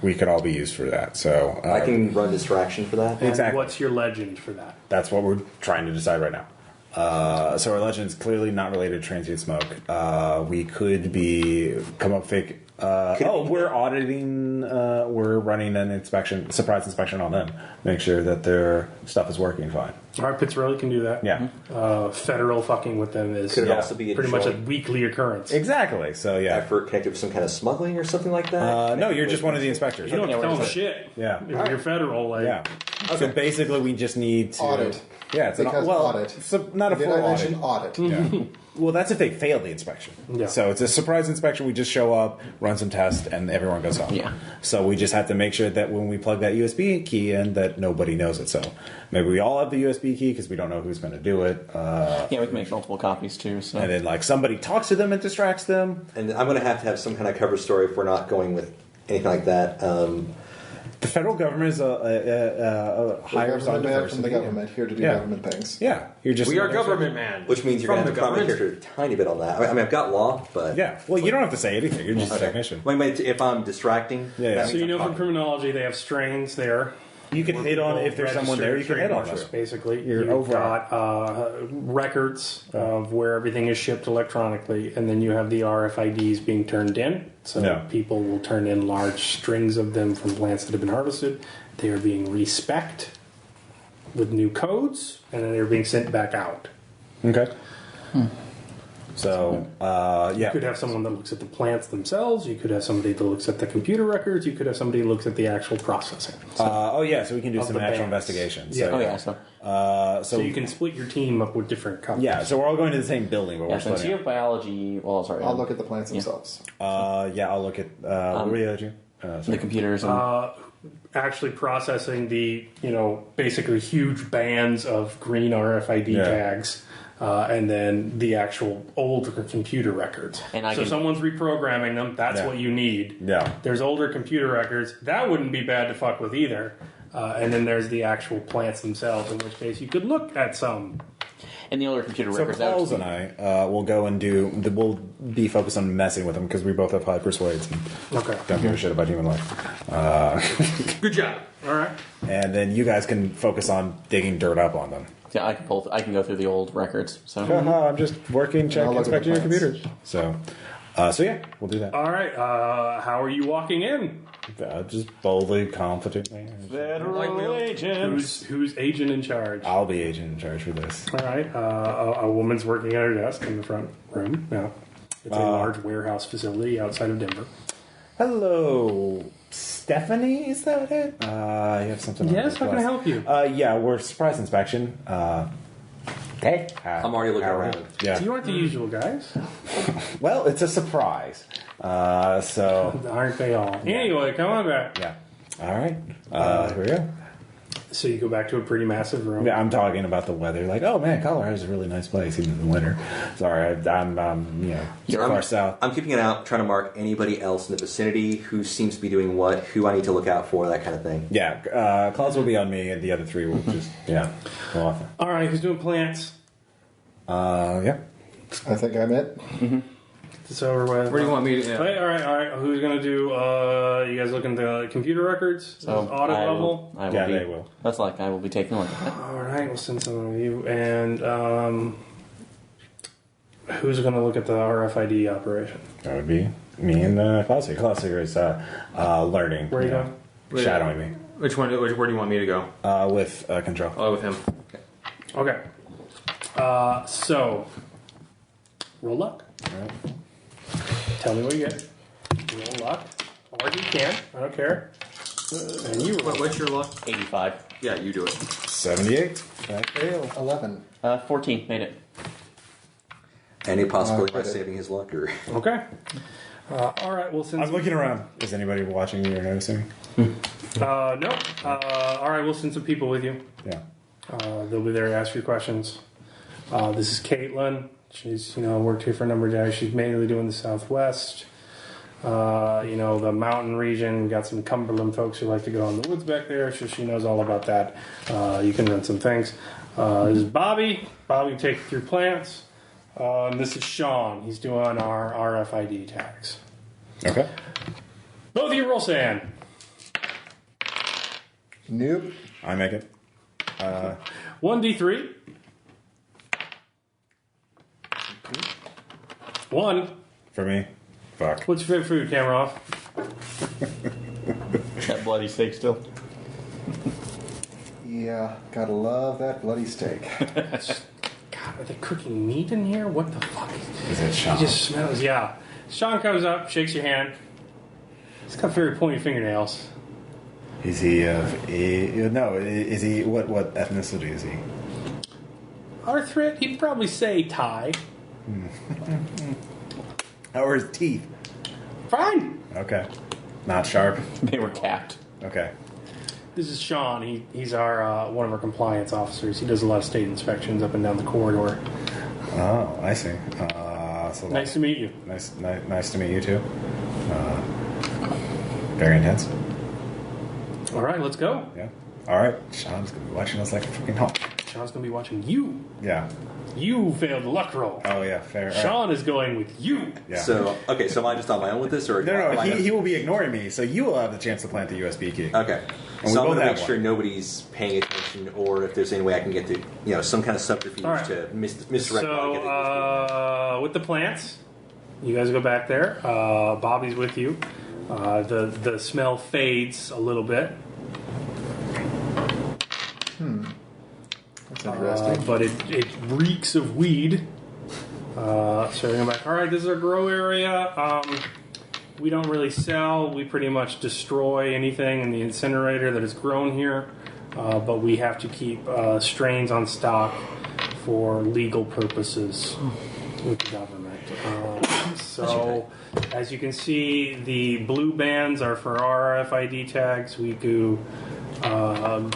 We could all be used for that. So I can run distraction for that. Exactly. What's your legend for that? That's what we're trying to decide right now. So our legend's clearly not related to transient smoke. We could come up fake. We're auditing. We're running an inspection, surprise inspection on them. Make sure that their stuff is working fine. RPPR really can do that. Yeah, Federal fucking with them is Could it also be a pretty much a joint weekly occurrence. exactly. So yeah. effort connected with some kind of smuggling or something like that? No, you're just one of the inspectors. You don't have to tell them Yeah, shit. Yeah. If you're federal, like Yeah. So basically, we just need to Audit. Yeah, it's Because an well, audit. it's not a Did full I audit. mention audit? Yeah. Well, that's if they fail the inspection. Yeah. So it's a surprise inspection. We just show up, run some tests, and everyone goes home. Yeah. So we just have to make sure that when we plug that USB key in, that nobody knows it. So maybe we all have the USB key because we don't know who's going to do it. Yeah, we can make multiple copies too. So And then somebody talks to them and distracts them. And I'm going to have some kind of cover story if we're not going with anything like that. The federal government is hires on Government man diversity. from the government here to do Yeah. government things. Yeah, you're just We are government man. Which means you're From going to the have to probably government. character a tiny bit on that. I mean, I've got law, but Yeah. Well, you don't have to say anything. You're just a technician. Wait, if I'm distracting, Yeah. that So means you know I'm from talking. criminology they have strains there. You can hit on if there's someone there. You can hit on them. Basically, You're you've over. got records of where everything is shipped electronically, and then you have the RFIDs being turned in. So Yeah. people will turn in large strings of them from plants that have been harvested. They are being respec'd with new codes, and then they're being sent back out. Okay. So, yeah. You could have someone that looks at the plants themselves. You could have somebody that looks at the computer records. You could have somebody who looks at the actual processing. So we can do Of some the actual bands. investigations. Yeah. So, oh yeah, so So you can split your team up with different companies. yeah, so we're all going to the same building, but yeah, we're since splitting you up. have biology, well, sorry, I'll look at the plants themselves. I'll look at. What were the other two? the computers and Actually processing the, basically huge bands of green RFID Yeah. tags, and then the actual older computer records. And I so can- someone's reprogramming them. That's Yeah. what you need. Yeah. There's older computer records. That wouldn't be bad to fuck with either. And then there's the actual plants themselves, in which case you could look at some. and the older computer So records. that Pauls would- and I will go and we'll be focused on messing with them because we both have high persuades and Okay. don't give a shit about human life. Good job. All right. And then you guys can focus on digging dirt up on them. Yeah, I can go through the old records. So I'm just working, I'll look at the inspecting your plans. computers. So yeah, we'll do that. All right. How are you walking in? Just boldly, confidently. Federal agents. Who's agent in charge? I'll be agent in charge for this. All right. A woman's working at her desk in the front room. Yeah. It's a large warehouse facility outside of Denver. Hello, Stephanie. Is that it? You have something. Yes. How can I help you? Yeah, we're surprise inspection. Hey, I'm already looking around. Yeah. You aren't the usual guys, Well, it's a surprise. So aren't they all? Anyway, come on back. yeah. All right. Here we go. So you go back to a pretty massive room. Yeah, I'm talking about the weather. Like, oh man, Colorado's a really nice place, even in the winter. Sorry, I'm so far south. I'm keeping it out, trying to mark anybody else in the vicinity who seems to be doing what, who I need to look out for, that kind of thing. Yeah, Claus will be on me, and the other three will just go off. All right. Who's doing plants? Yeah. I think I'm it. It's over with. Where do you want me to? Yeah. All right. Who's gonna do? You guys looking at the computer records? Audit level. I will Yeah, be, they will. That's like I will be taking a look at it. All right. We'll send some of you. And who's gonna look at the RFID operation? That would be me and Klaus here. Klaus here is learning. Where are you know, going? Shadowing me. Which one? Where do you want me to go? With control. Oh, with him. Okay. So roll luck. All right. Tell me what you get. Roll luck, or you can. I don't care. And you roll. What's your luck? 85. Yeah, you do it. 78. I fail. 11. 14 made it. Any possibility by Okay. saving his luck, or Okay. All right. Well, since I'm looking around. Is anybody watching me or noticing? no. All right. We'll send some people with you. Yeah. They'll be there to ask you questions. This is Caitlin. She's, worked here for a number of days. She's mainly doing the Southwest. The mountain region. We got some Cumberland folks who like to go in the woods back there, so she knows all about that. You can run some things. This is Bobby. Bobby takes you through plants. And this is Sean. He's doing our RFID tags. Okay. Both of you roll sand. Nope. I make it. 1d3. 1. For me. Fuck. What's your favorite food? Camera off. That bloody steak still. Yeah, gotta love that bloody steak. God, are they cooking meat in here? What the fuck? Is it Sean? It just smells. Yeah. Sean comes up, shakes your hand. He's got very pointy fingernails. Is he no? Is he what ethnicity is he? Arthrit, he'd probably say Thai. How are his teeth? Fine. Okay. Not sharp. They were capped. Okay. This is Sean. He's our one of our compliance officers. He does a lot of state inspections up and down the corridor. Oh, I see. So Nice to meet you. Nice to meet you too. Very intense. All right, let's go. Yeah. All right. Sean's gonna be watching us like a freaking hawk. Sean's gonna be watching you. Yeah. You failed the luck roll. Oh yeah. Fair. All right. Sean is going with you. Yeah. so so am I just on my own with this, or no. He will be ignoring me, so you will have the chance to plant the USB key. Okay. And So we I'm both going to make have sure one. nobody's paying attention, or if there's any way I can get to, some kind of subterfuge All right. to misdirect. how I get So with the plants, you guys go back there. Bobby's with you. The smell fades a little bit, That's interesting. but it reeks of weed. So we go back. All right, this is our grow area. We don't really sell. We pretty much destroy anything in the incinerator that is grown here. But we have to keep strains on stock for legal purposes with the government. So, as you can see, the blue bands are for RFID tags. We do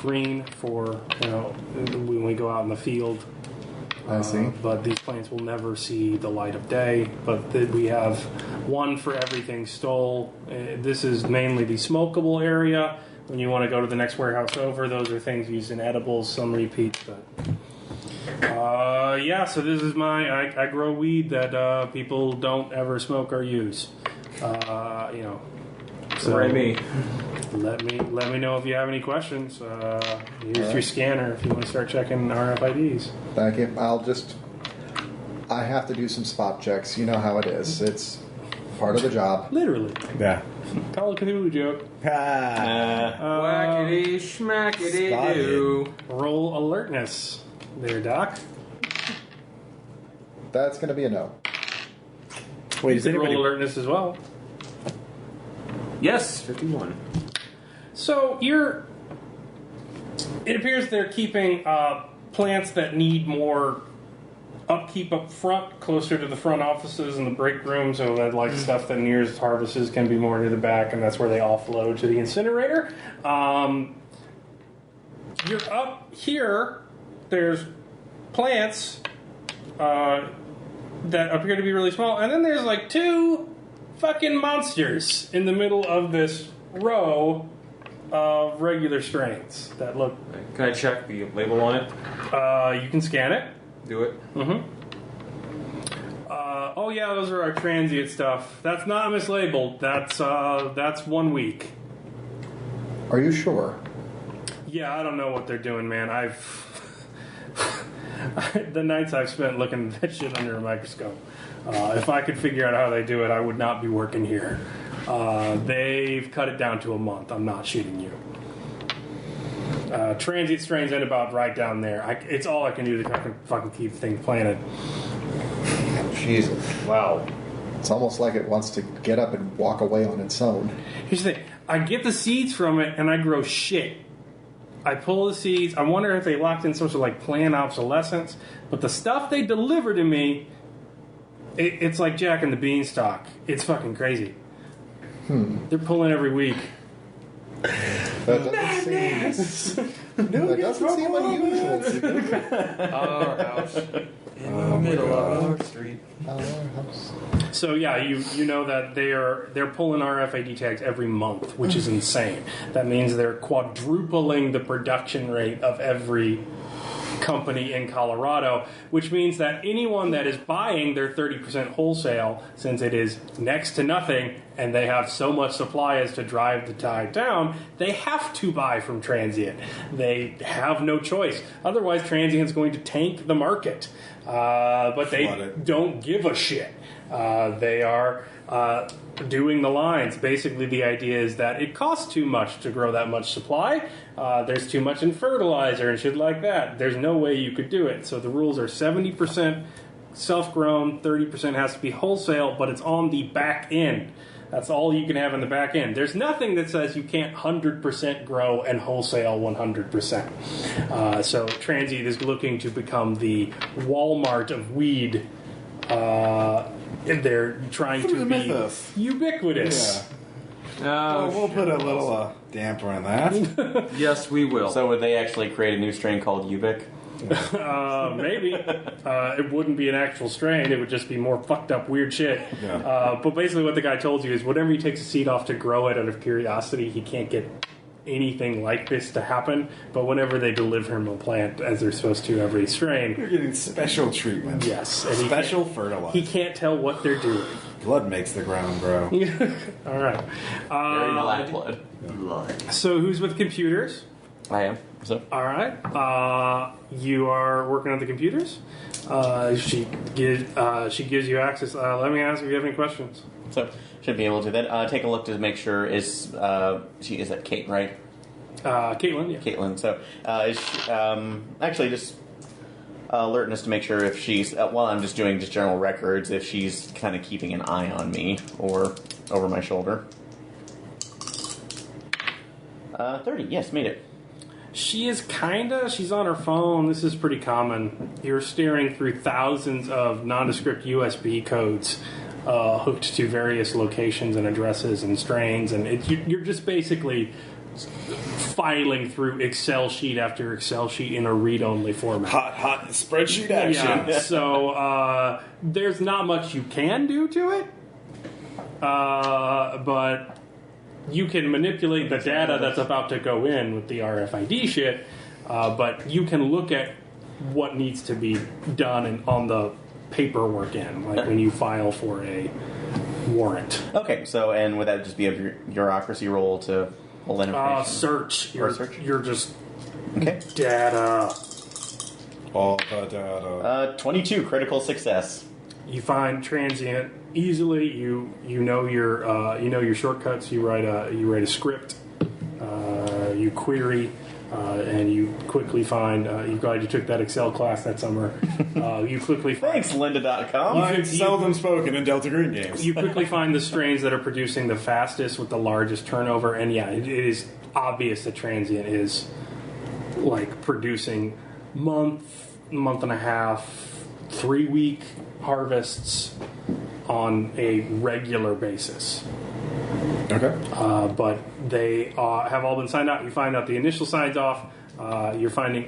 green for when we go out in the field. I see. But these plants will never see the light of day. But we have one for everything stole. This is mainly the smokable area. When you want to go to the next warehouse over, those are things used in edibles, some repeats. But so this is I grow weed that people don't ever smoke or use. So Right, me. let me know if you have any questions. Use your scanner if you want to start checking RFIDs. Thank you. I have to do some spot checks. You know how it is. It's part of the job. Literally. Yeah. Call a Cthulhu joke. Whackity schmackity do. Roll alertness there, Doc. That's going to be a no. Wait, You is can roll anybody... alertness as well. Yes, 51. So it appears they're keeping plants that need more upkeep up front, closer to the front offices and the break room, so that stuff that nears harvests can be more near the back, and that's where they offload to the incinerator. You're up here. There's plants that appear to be really small, and then there's like two fucking monsters in the middle of this row of regular strains that look. Can I check the label on it? You can scan it. Do it. Mm-hmm. Oh yeah, those are our transient stuff. That's not mislabeled. That's 1 week. Are you sure? Yeah, I don't know what they're doing, man. The nights I've spent looking at that shit under a microscope. If I could figure out how they do it, I would not be working here. They've cut it down to a month. I'm not shitting you. Transient strains end about right down there. It's all I can do to fucking keep things planted. Jesus. Wow. It's almost like it wants to get up and walk away on its own. Here's the thing. I get the seeds from it, and I grow shit. I pull the seeds. I wonder if they locked in some sort of like plant obsolescence. But the stuff they deliver to me, it's like Jack and the Beanstalk. It's fucking crazy. They're pulling every week. That doesn't seem unusual to me. Our house in the middle of our street. So yeah, you know that they're pulling RFID tags every month, which is insane. That means they're quadrupling the production rate of every company in Colorado, which means that anyone that is buying their 30% wholesale, since it is next to nothing and they have so much supply as to drive the tide down, they have to buy from Transient. They have no choice. Otherwise, Transient's going to tank the market. But they don't give a shit. They are doing the lines. Basically, the idea is that it costs too much to grow that much supply. There's too much in fertilizer and shit like that. There's no way you could do it. So the rules are 70% self-grown, 30% has to be wholesale, but it's on the back end. That's all you can have in the back end. There's nothing that says you can't 100% grow and wholesale 100%. So Transient is looking to become the Walmart of weed. They're trying to be ubiquitous. Well, we'll put a little damper on that. Yes, we will. So would they actually create a new strain called Ubic? Maybe. It wouldn't be an actual strain. It would just be more fucked up weird shit. Yeah. But basically what the guy told you is whenever he takes a seed off to grow it out of curiosity, he can't get anything like this to happen. But whenever they deliver him a plant, as they're supposed to every strain... You're getting special treatment. Yes. And Special fertilizer. he can't tell what they're doing. Blood makes the ground grow. All right. Very black blood. So who's with computers? I am. So All right. You are working on the computers. She gives you access. Let me ask if you have any questions. should be able to then take a look to make sure is that Kate, right? Caitlin. Yeah. Caitlin. So is she, actually just alerting us to make sure if she's while I'm just doing just general records, if she's kind of keeping an eye on me or over my shoulder. 30. Yes, made it. She is she's on her phone. This is pretty common. You're staring through thousands of nondescript USB codes hooked to various locations and addresses and strains, and you're just basically filing through Excel sheet after Excel sheet in a read-only format. Hot spreadsheet action. Yeah, so there's not much you can do to it, but you can manipulate the data that's about to go in with the RFID shit, but you can look at what needs to be done on the paperwork end, like when you file for a warrant. Okay, so and would that just be a bureaucracy roll to pull that information? Search. Search? You're just Okay. data. All the data. 22 critical success. You find transient easily. You know your shortcuts. You write a script. You query, and you quickly find. You're glad you took that Excel class that summer. You quickly find. Thanks, Lynda.com. Lines seldom spoken in Delta Green games. You quickly find the strains that are producing the fastest with the largest turnover, and yeah, it is obvious that transient is like producing month and a half, 3-week harvests on a regular basis. Okay. But they have all been signed out. You find out the initial signs off. You're finding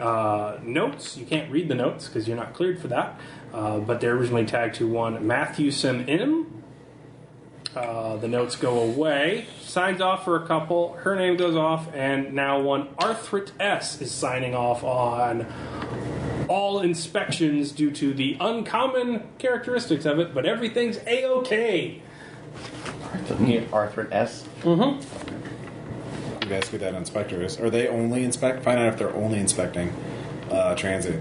notes. You can't read the notes because you're not cleared for that. But they're originally tagged to one Matthew Sim M. The notes go away. Signs off for a couple. Her name goes off. And now one Arthrit S is signing off on all inspections due to the uncommon characteristics of it. But everything's A-OK. Arthur S. Mm-hmm. You guys get that inspectors. Are they only find out if they're only inspecting transit.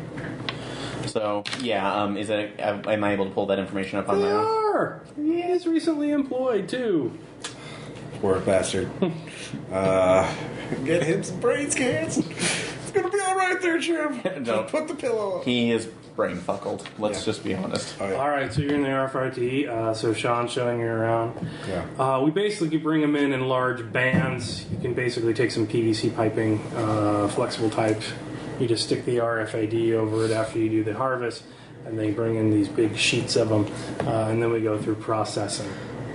So yeah, am I able to pull that information up on my own? Sure. He is recently employed too. Poor bastard. Get him some brain scans. It's gonna be all right there, Jim. No. Put the pillow up. He is brain fuckled. Let's just be honest. Oh, yeah. All right, so you're in the RFID. So Sean's showing you around. Yeah. We basically bring them in large bands. You can basically take some PVC piping, flexible type. You just stick the RFID over it after you do the harvest, and they bring in these big sheets of them, and then we go through processing.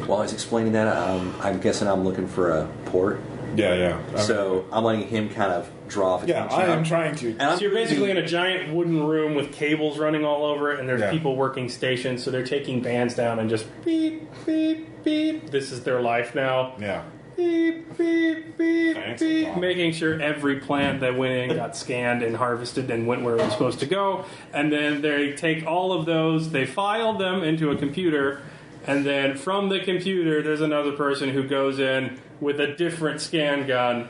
While I was explaining that, I'm guessing I'm looking for a port. Yeah. So I'm letting him kind of draw off attention. Yeah, I am trying to. And So you're basically in a giant wooden room with cables running all over it, and there's Yeah. people working stations, so they're taking bands down and just beep, beep, beep. This is their life now. Yeah. Beep, beep, beep, Thanks, beep. Bob. Making sure every plant that went in got scanned and harvested and went where it was supposed to go. And then they take all of those, they file them into a computer, and then from the computer, there's another person who goes in with a different scan gun.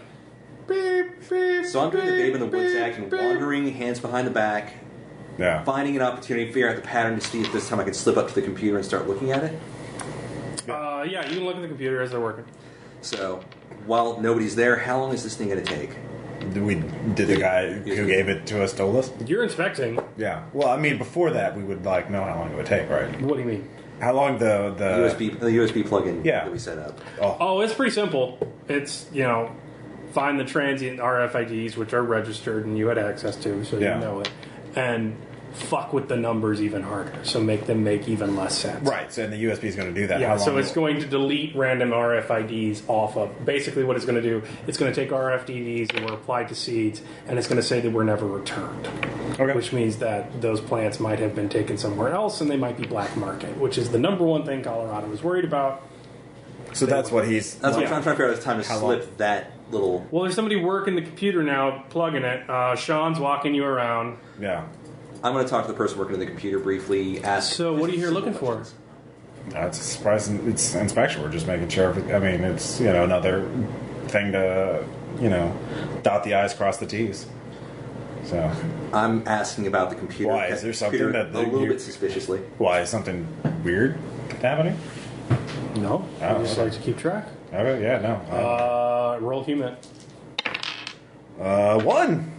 Beep, beep, So I'm doing the Babe in the Woods beep, action, beep. wandering, hands behind the back, Yeah. finding an opportunity, figure out the pattern to see if this time I can slip up to the computer and start looking at it. Yeah, you can look at the computer as they're working. So while nobody's there, how long is this thing going to take? Did the guy who gave it to us told us? You're inspecting. Yeah. Well, I mean, before that, we would know how long it would take, right? What do you mean? How long the USB plug-in Yeah. that we set up. Oh, it's pretty simple. It's, find the transient RFIDs, which are registered and you had access to, so Yeah. you know it. And fuck with the numbers even harder, so make them make even less sense. Right. So and the USB is going to do that. Yeah, How long so it's going to delete random RFIDs off of. Basically, what it's going to do, it's going to take RFIDs that were applied to seeds, and it's going to say they were never returned. Okay. Which means that those plants might have been taken somewhere else, and they might be black market, which is the number one thing Colorado is worried about. So that's what he's. That's what I'm trying to figure out. It's time to How slip long? that little. Well, there's somebody working the computer now, plugging it. Sean's walking you around. Yeah. I'm going to talk to the person working on the computer briefly. Ask. So, what are you here looking for? It's a surprise. It's inspection. We're just making sure. I mean, it's another thing to dot the I's, cross the T's. So I'm asking about the computer. Why? Is there something computer that a little you- bit suspiciously? why is something weird happening? No, Oh, I just okay. like to keep track. Okay. Yeah. No. Roll human. 1.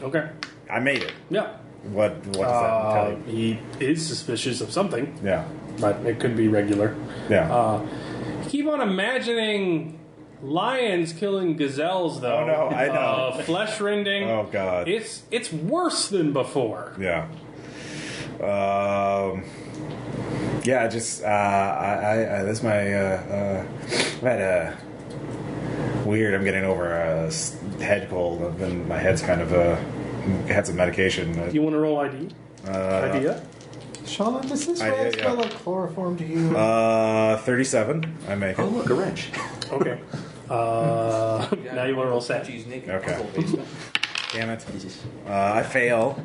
Okay. I made it. Yeah. What does that tell you? He is suspicious of something, Yeah. but it could be regular. Yeah. Keep on imagining lions killing gazelles, though. Oh, no, I know. Flesh rending. Oh, God. It's worse than before. Yeah. Yeah. Just this is my. I've had a weird. I'm getting over a head cold. My head's kind of had some medication. Do you want to roll ID? Idea? Sean, does this I roll did, yeah. smell like chloroform to you? 37. I make it. Oh, look, a wrench. Okay. Now you want to roll set. She's naked. Okay. Damn it. I fail.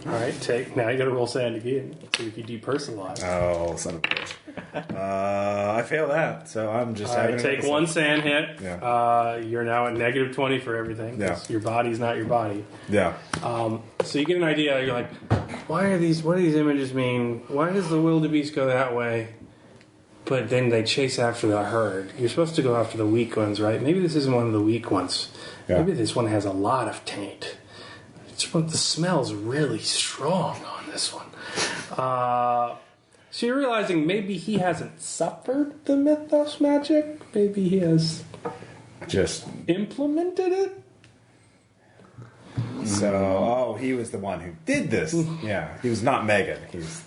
All right. Now you got to roll sand again. See if you depersonalize. Oh, son of a bitch. I fail that, so I'm just having take one sand hit. Yeah. You're now at negative 20 for everything. Yeah. Your body's not your body. Yeah. So you get an idea. You're like, what do these images mean? Why does the wildebeest go that way? But then they chase after the herd. You're supposed to go after the weak ones, right? Maybe this isn't one of the weak ones. Yeah. Maybe this one has a lot of taint. The smell's really strong on this one. So you're realizing maybe he hasn't suffered the mythos magic. Maybe he has Just implemented it. so. He was the one who did this. Yeah, he was not Megan. He's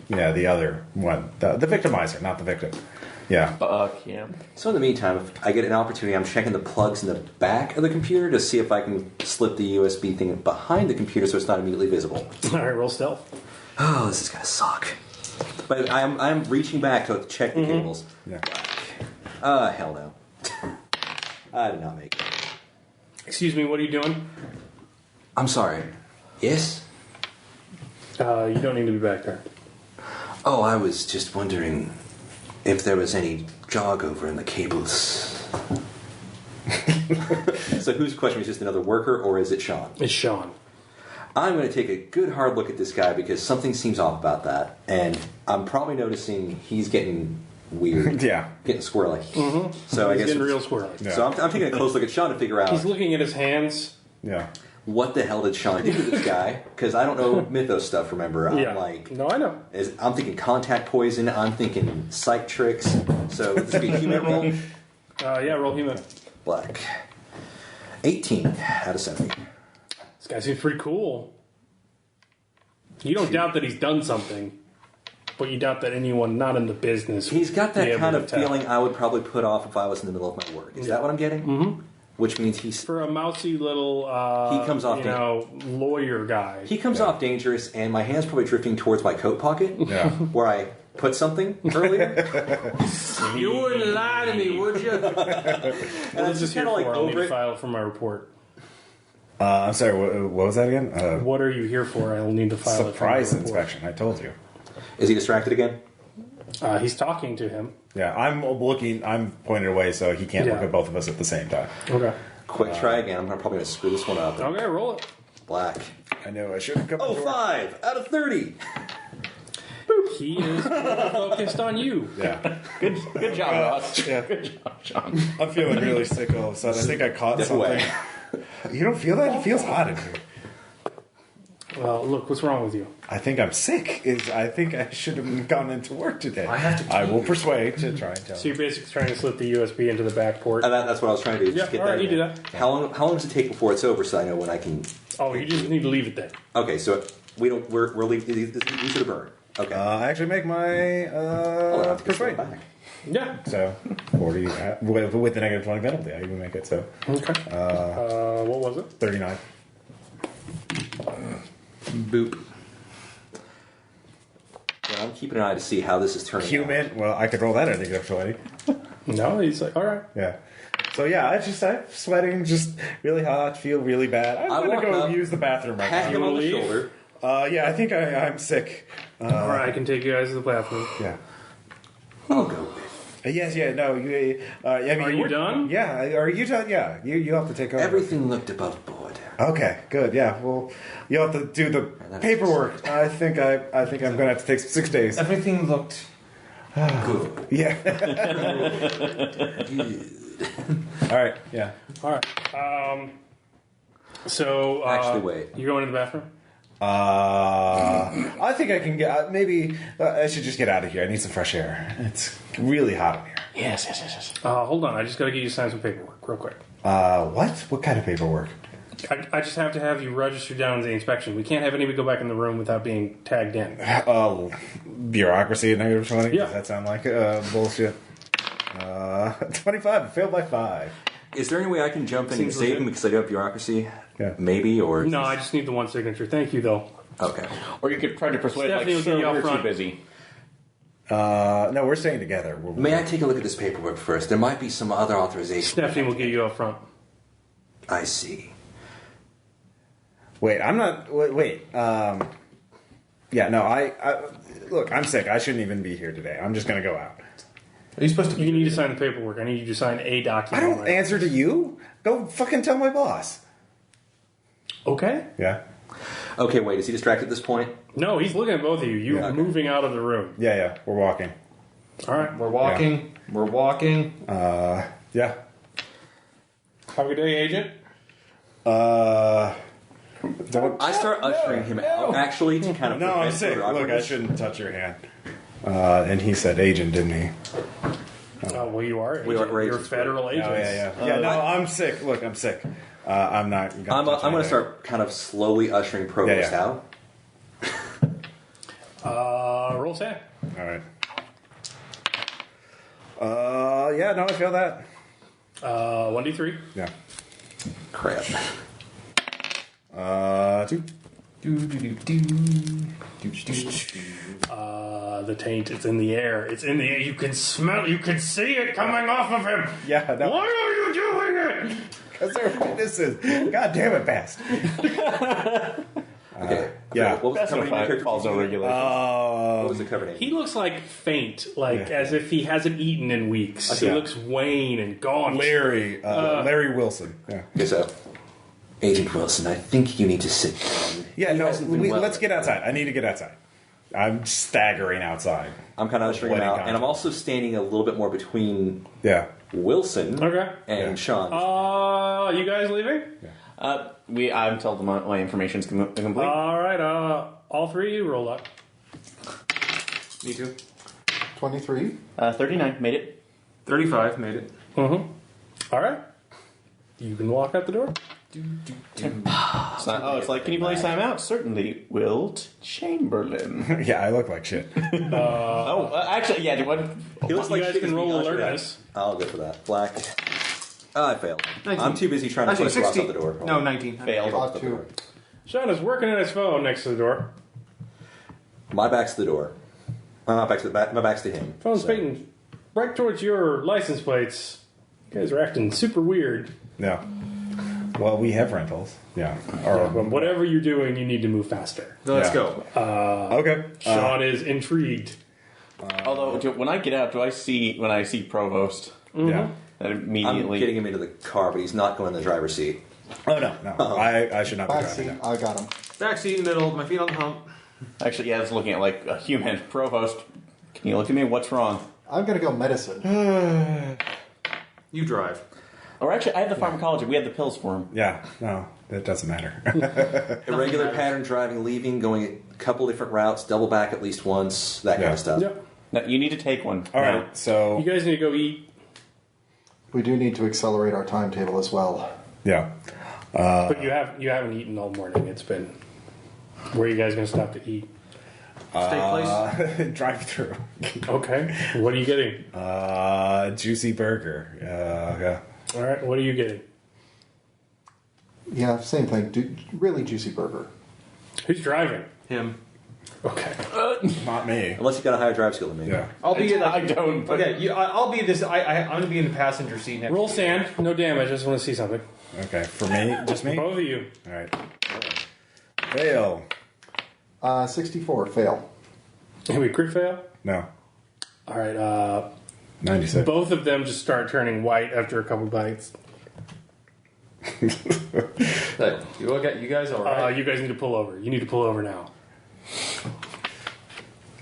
the other one, the victimizer, not the victim. Yeah. Fuck yeah. So in the meantime, if I get an opportunity, I'm checking the plugs in the back of the computer to see if I can slip the USB thing behind the computer so it's not immediately visible. All right, roll stealth. Oh, this is gonna suck. But I'm reaching back to check the cables. Yeah. Hell no. I did not make it. Excuse me, what are you doing? I'm sorry. Yes? You don't need to be back there. Oh, I was just wondering if there was any jog over in the cables. So whose question is just another worker, or is it Sean? It's Sean. I'm going to take a good hard look at this guy because something seems off about that, and I'm probably noticing he's getting weird. Yeah. Getting squirrely. So I He's guess getting real squirrely. Yeah. So I'm taking a close look at Sean to figure out He's looking at his hands. Yeah. what the hell did Sean do to this guy? Because I don't know mythos stuff. Remember, I'm like, no, I know. I'm thinking contact poison. I'm thinking psych tricks. So this would be a human roll. Yeah, roll human. Black. 18 out of 70. This guy seems pretty cool. You don't doubt that he's done something, but you doubt that anyone not in the business. He's got would be that able kind to of tell. feeling I would probably put off if I was in the middle of my work. Is that what I'm getting? Mm-hmm. Which means he's For a mousy little, he comes off lawyer guy. he comes off dangerous, and my hand's probably drifting towards my coat pocket, Yeah. where I put something earlier. You wouldn't lie to me, would you? And What is it's this just here kind of like for? I'll need over to it. file for my report. I'm sorry, what was that again? What are you here for? I'll need to file Surprise it for my report. inspection, I told you. Is he distracted again? He's talking to him. Yeah, I'm pointed away so he can't look at both of us at the same time. Okay. Quick try again. I'm probably going to screw this one up. Okay, roll it. Black. I know, I should have come Oh, to 5 out of 30. He is focused on you. Yeah. Good job, Ross. Yeah. Good job, Sean. I'm feeling really sick all of a sudden. I think I caught Step something. away. You don't feel that? It feels hot in here. Well, look, what's wrong with you? I think I'm sick. I think I should have gone into work today. I have to I will persuade to try and tell. So you're basically trying to slip the USB into the back port. That's what I was trying to do. Just Yeah, get all right, that you in. do that. How long does it take before it's over so I know when I can... Oh, you just need to leave it there. Okay, so we're leaving... These are the burn. Okay. I actually make my I'll have to persuade. go back. Yeah. So 40 with the negative 20 penalty, I even make it so Okay. What was it? 39. Boop. Yeah, I'm keeping an eye to see how this is turning out. Human. Well, I could roll that at negative 20. No, he's like, all right. Yeah. So yeah, I'm sweating, just really hot, feel really bad. I'm I gonna walk go up, use the bathroom right Pat now. him on the leave? shoulder. Yeah, I think I'm sick. All right, I can take you guys to the bathroom. Yeah. I'll go with. Yes, yeah, no. I mean, Are you done? Yeah. Are you done? Yeah. You have to take over. Everything looked above board. Okay, good. Yeah. Well, you'll have to do the paperwork. I think I'm gonna have to take 6 days. Everything looked good. Yeah. All right. Yeah. All right. So Actually, wait. You going to the bathroom? I think I can get. Maybe I should just get out of here. I need some fresh air. It's really hot in here. Yes. Hold on, I just got to get you to sign some paperwork real quick. What? What kind of paperwork? I just have to have you registered down as the inspection. We can't have anybody go back in the room without being tagged in. Oh, bureaucracy at negative 20? Yeah. Does that sound like bullshit? 25. I failed by 5. Is there any way I can jump in and Seems save legit. him because I do have bureaucracy? Yeah. Maybe, or... No, I just need the one signature. Thank you, though. Okay. Or you could try to persuade, Stephanie will like, get sir, you out we're too front. busy. No, we're staying together. May I take a look at this paperwork first? There might be some other authorization. Stephanie will get you up front. I see. Wait, I'm not. Wait. Yeah, no, I look, I'm sick. I shouldn't even be here today. I'm just going to go out. Are you supposed to? You need to sign the paperwork. I need you to sign a I document. don't answer to you. Go fucking tell my boss. Okay. Yeah. Okay, wait. Is he distracted at this point? No, he's looking at both of you. You're Yeah. moving out of the room. Yeah, we're walking. All right. We're walking. Yeah. We're walking. Yeah. Have a good day, agent. Don't. I start ushering him out, actually, to kind of No, I'm prevent sick. further Look, I awkwardness. shouldn't touch your hand. And he said agent, didn't he? Well, you are. We are You're a agents. federal agent. Yeah, no, I'm sick. Look, I'm sick. I'm not. I'm going to start kind of slowly ushering Provost Yeah. out. Roll Sam. All right. Yeah, no, I feel that. 1d3. Yeah. Crap. 2. The taint. It's in the air. It's in the air. You can smell. You can see it coming off of him. Yeah, no. Why are you doing it? Because they're witnesses. God damn it, Bast. Okay. Yeah. What was That's the no cover name? fire. Falls no regulation. What was the cover name? He looks like faint, like Yeah. as if he hasn't eaten in weeks. He Yeah. looks wan and gaunt. Larry Wilson. Yeah. Okay, so Agent Wilson, I think you need to sit down. Yeah, He no, hasn't been well let's get lately. outside. I need to get outside. I'm staggering outside. I'm kind of ushering him Bloody out, God. and I'm also standing a little bit more between Yeah. Wilson Okay. and Sean. You guys leaving? I'm told my information's complete. All right. All three of you roll up. Me too. 23. 39, made it. 35 made it. All right. You can walk out the door. It's like, can you please time out? Certainly, Wilt Chamberlain. Yeah, I look like shit. Actually, yeah. What? He looks You like guys shit can is being roll ushered out. alertness. I'll go for that. Black. I failed. 19. I'm too busy trying to Actually, push Ross 16. out the door. No, 19. Failed. Off to Sean is working on his phone next to the door. My back's to the door. My back's to the back. My back's to him. Phone's So- pointing right towards your license plates. You guys are acting super weird. Yeah. Well, we have rentals. Yeah. Or, But whatever you're doing, you need to move faster. Let's Yeah. go. okay. Sean is intrigued. Although, when I get out, when I see Provost, Yeah. that I'm immediately. getting him into the car, but he's not going in the driver's seat. Oh, no. I should not be back driving seat. now. I got him. Back seat in the middle, my feet on the hump. Actually, yeah, I was looking at like a human. Provost, can you look at me? What's wrong? I'm going to go medicine. You drive. Or actually, I have the pharmacology. We have the pills for him. Yeah. No, that doesn't matter. Irregular pattern driving, leaving, going a couple different routes, double back at least once, that kind Yeah. of stuff. Yep. No, you need to take one. All now. right. So, You guys need to go eat. We do need to accelerate our timetable as well. yeah. But you haven't eaten all morning. It's been. Where are you guys going to stop to eat? Steak place. Drive through. Okay. What are you getting? Juicy burger. Yeah. All right. What are you getting? Yeah, same thing. Really juicy burger. Who's driving? Him. Okay. Not me. Unless you've got a higher drive skill than me. Yeah. I'll be in the. I don't. But Okay, I'll be this. I'm going to be in the passenger seat next. Roll sand. No damage. I just want to see something. Okay. For me, just me. Both of you. All right. Fail. 64, fail. Can we crit fail? No. All right. 96. Both of them just start turning white after a couple bites. Hey, you guys all right? You guys need to pull over. You need to pull over now.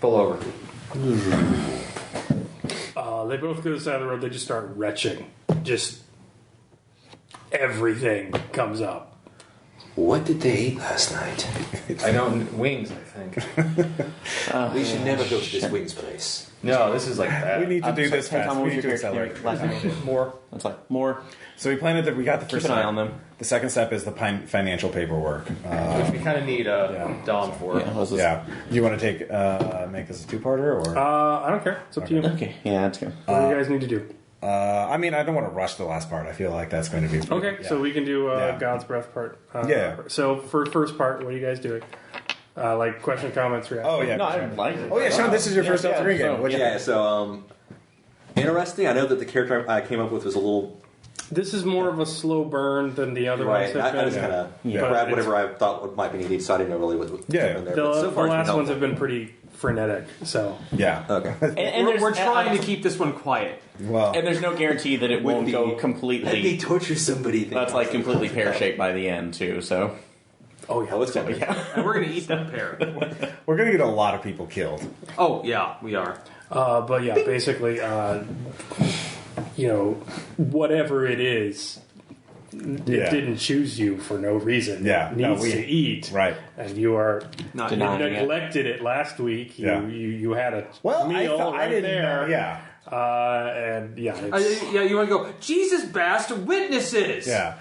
Pull over. They both go to the side of the road. They just start retching. Just everything comes up. What did they eat last night? I don't. Wings, I think. We should never go to this wings place. No, this is like bad. We need to do this Hey, fast. Tom, We what need was to your accelerate. character last night? More. It's like more. So we planned that we got the first Keep an eye step. on them. The second step is the financial paperwork. Which we kind of need Dom for. Yeah, was this- Yeah. Do you want to take make this a two-parter or? I don't care. It's up to you. Okay, yeah, that's good. What do you guys need to do? I mean, I don't want to rush the last part. I feel like that's going to be Okay, yeah. so we can do Yeah. God's breath part. Yeah. So for first part, what are you guys doing? Like question, comments, reaction. Oh yeah. No, I sure. like it. Oh yeah, Sean. This is your Yeah, first yeah, L3 game. so- What'd you Yeah, think? so interesting. I know that the character I came up with was a little This is more of a slow burn than the other ones Right. have been. I just kind of But grabbed it's- whatever I thought might be needed, so I didn't know really what was Yeah. in there. The, But so the far, it's last been ones have helpful. been pretty frenetic, so Yeah. Okay. And We're there's- trying to keep this one quiet. Well, And there's no guarantee that it won't go Let me completely. torture somebody. That's like completely pear-shaped by the end too. So Oh, it's coming. And we're going to eat that pear. we're going to get a lot of people killed. Oh, yeah, we are. but yeah, basically, whatever it is, it Yeah. didn't choose you for no reason. Yeah, It no, needs we- to eat. Right. And you are Not you denying it. neglected it last week. Yeah. You had a Well, meal I right didn't there. know. Yeah. And yeah, it's, Yeah, you want to go, Jesus bastard, witnesses! Yeah.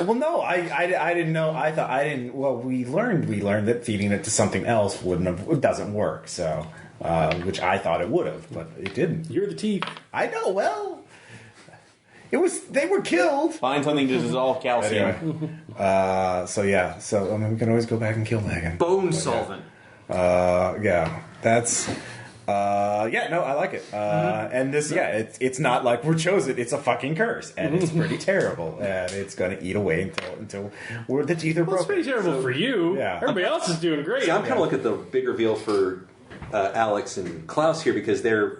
Well, no, I didn't know. I thought I didn't. Well, we learned that feeding it to something else it doesn't work. So, which I thought it would have, but it didn't. you're the teeth. I know. Well, they were killed. find something to dissolve calcium. Anyway, so yeah. So I mean, we can always go back and kill Megan. Bone solvent. Yeah. That's. No, I like it. And this, it's not like we're chosen. It's a fucking curse, and it's pretty terrible, and it's going to eat away until the teeth are Well, it's broken. pretty terrible for you. Yeah. Everybody else is doing great. See, I'm kind of looking at the big reveal for Alex and Klaus here because they're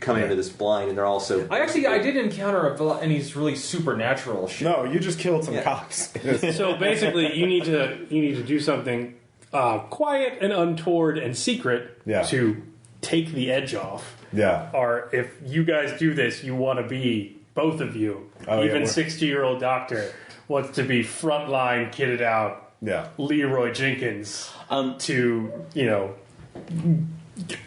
coming into this blind, and they're also. I did encounter any really supernatural shit. No, you just killed some Yeah. cops. So basically, you need to do something quiet and untoward and secret Yeah. to take the edge off. Yeah. Or if you guys do this, you want to be both of you. Oh, yeah, Even we're- 60-year-old doctor wants to be frontline, kitted out. Yeah. Leroy Jenkins to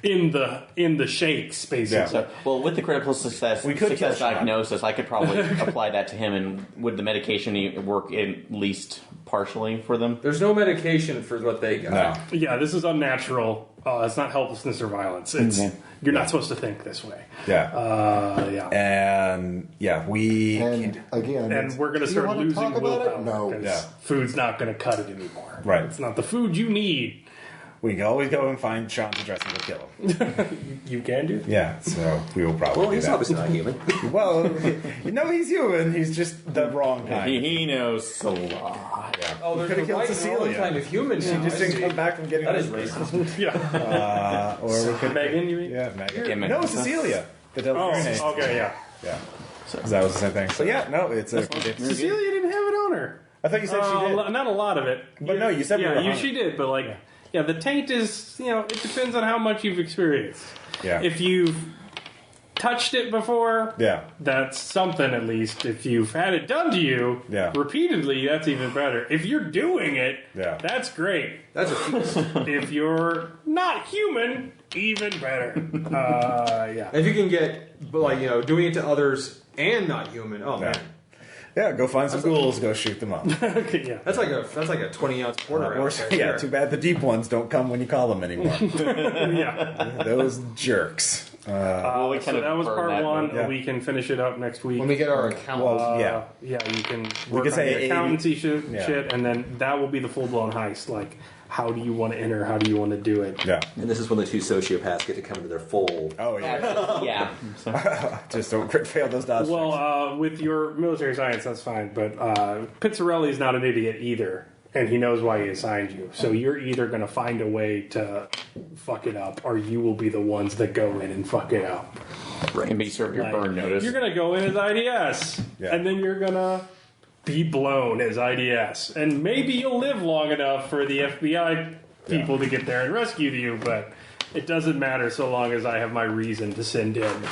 in the shakes basically. Yeah. So, well, with the critical success We could kill Sean. diagnosis, I could probably apply that to him. And would the medication work at least partially for them? There's no medication for what they got. No. Yeah, this is unnatural. It's not helplessness or violence. It's you're not supposed to think this way. Yeah. Yeah. And we. And again, And we're going to do you start want to losing talk about willpower. it? No. 'cause Yeah. Food's not going to cut it anymore. Right. It's not the food you need. We can always go and find Sean's address and go kill him. You can do that. Yeah, so we will probably Well, do he's that. obviously not human. Well, he's human. He's just the wrong kind. He knows a lot. Oh, there's Could've a killed right and wrong Cecilia. kind of human. She now. just I didn't see. come back from getting That is arrested. racist. Yeah. Or we could Megan, you mean? Yeah, Megan. Yeah, Megan. No, Cecilia. The Oh, Delta okay, yeah. Yeah. Because that was the same thing. So yeah, no, it's a. Cecilia didn't have it on her. I thought you said she did. Not a lot of it. But no, you said we yeah, were on she it. did, but like, yeah, the taint is, it depends on how much you've experienced. Yeah. If you've touched it before, Yeah. that's something at least. If you've had it done to you Yeah. repeatedly, that's even better. If you're doing it, Yeah. that's great. That's a feast. If you're not human, even better. Yeah. If you can get, doing it to others and not human, oh Yeah. man, Yeah, go find some ghouls, go shoot them up. Okay, yeah. that's like a 20-ounce porter. Or, right yeah, there. too bad the deep ones don't come when you call them anymore. Yeah. Those jerks. Well, we So kind of that was burned part that one. Yeah. We can finish it up next week. When we get our account. Well, yeah. Yeah, you can work could on say the 80 accountancy yeah. shit, and then that will be the full-blown heist. Like, how do you want to enter? How do you want to do it? Yeah. And this is when the two sociopaths get to come into their full. Oh, yeah. yeah. So, Just don't crit fail those dodge checks. Well, with your military science, that's fine, but Pizzarelli's not an idiot either, and he knows why he assigned you. So you're either going to find a way to fuck it up, or you will be the ones that go in and fuck it up. and be served your Like, burn notice. You're going to go in as IDS, Yeah. and then you're going to be blown as IDS. And maybe you'll live long enough for the FBI people to get there and rescue you, but it doesn't matter so long as I have my reason to send in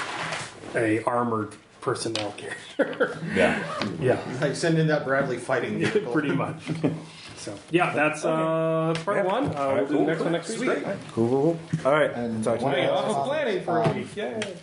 a armored personnel carrier. Yeah. Yeah, Like send in that Bradley fighting vehicle. pretty much. So, yeah, that's part one. We'll do the next one next week. Cool. All right. And Talk to you one later. last Off of planning for a topic, week. Yay.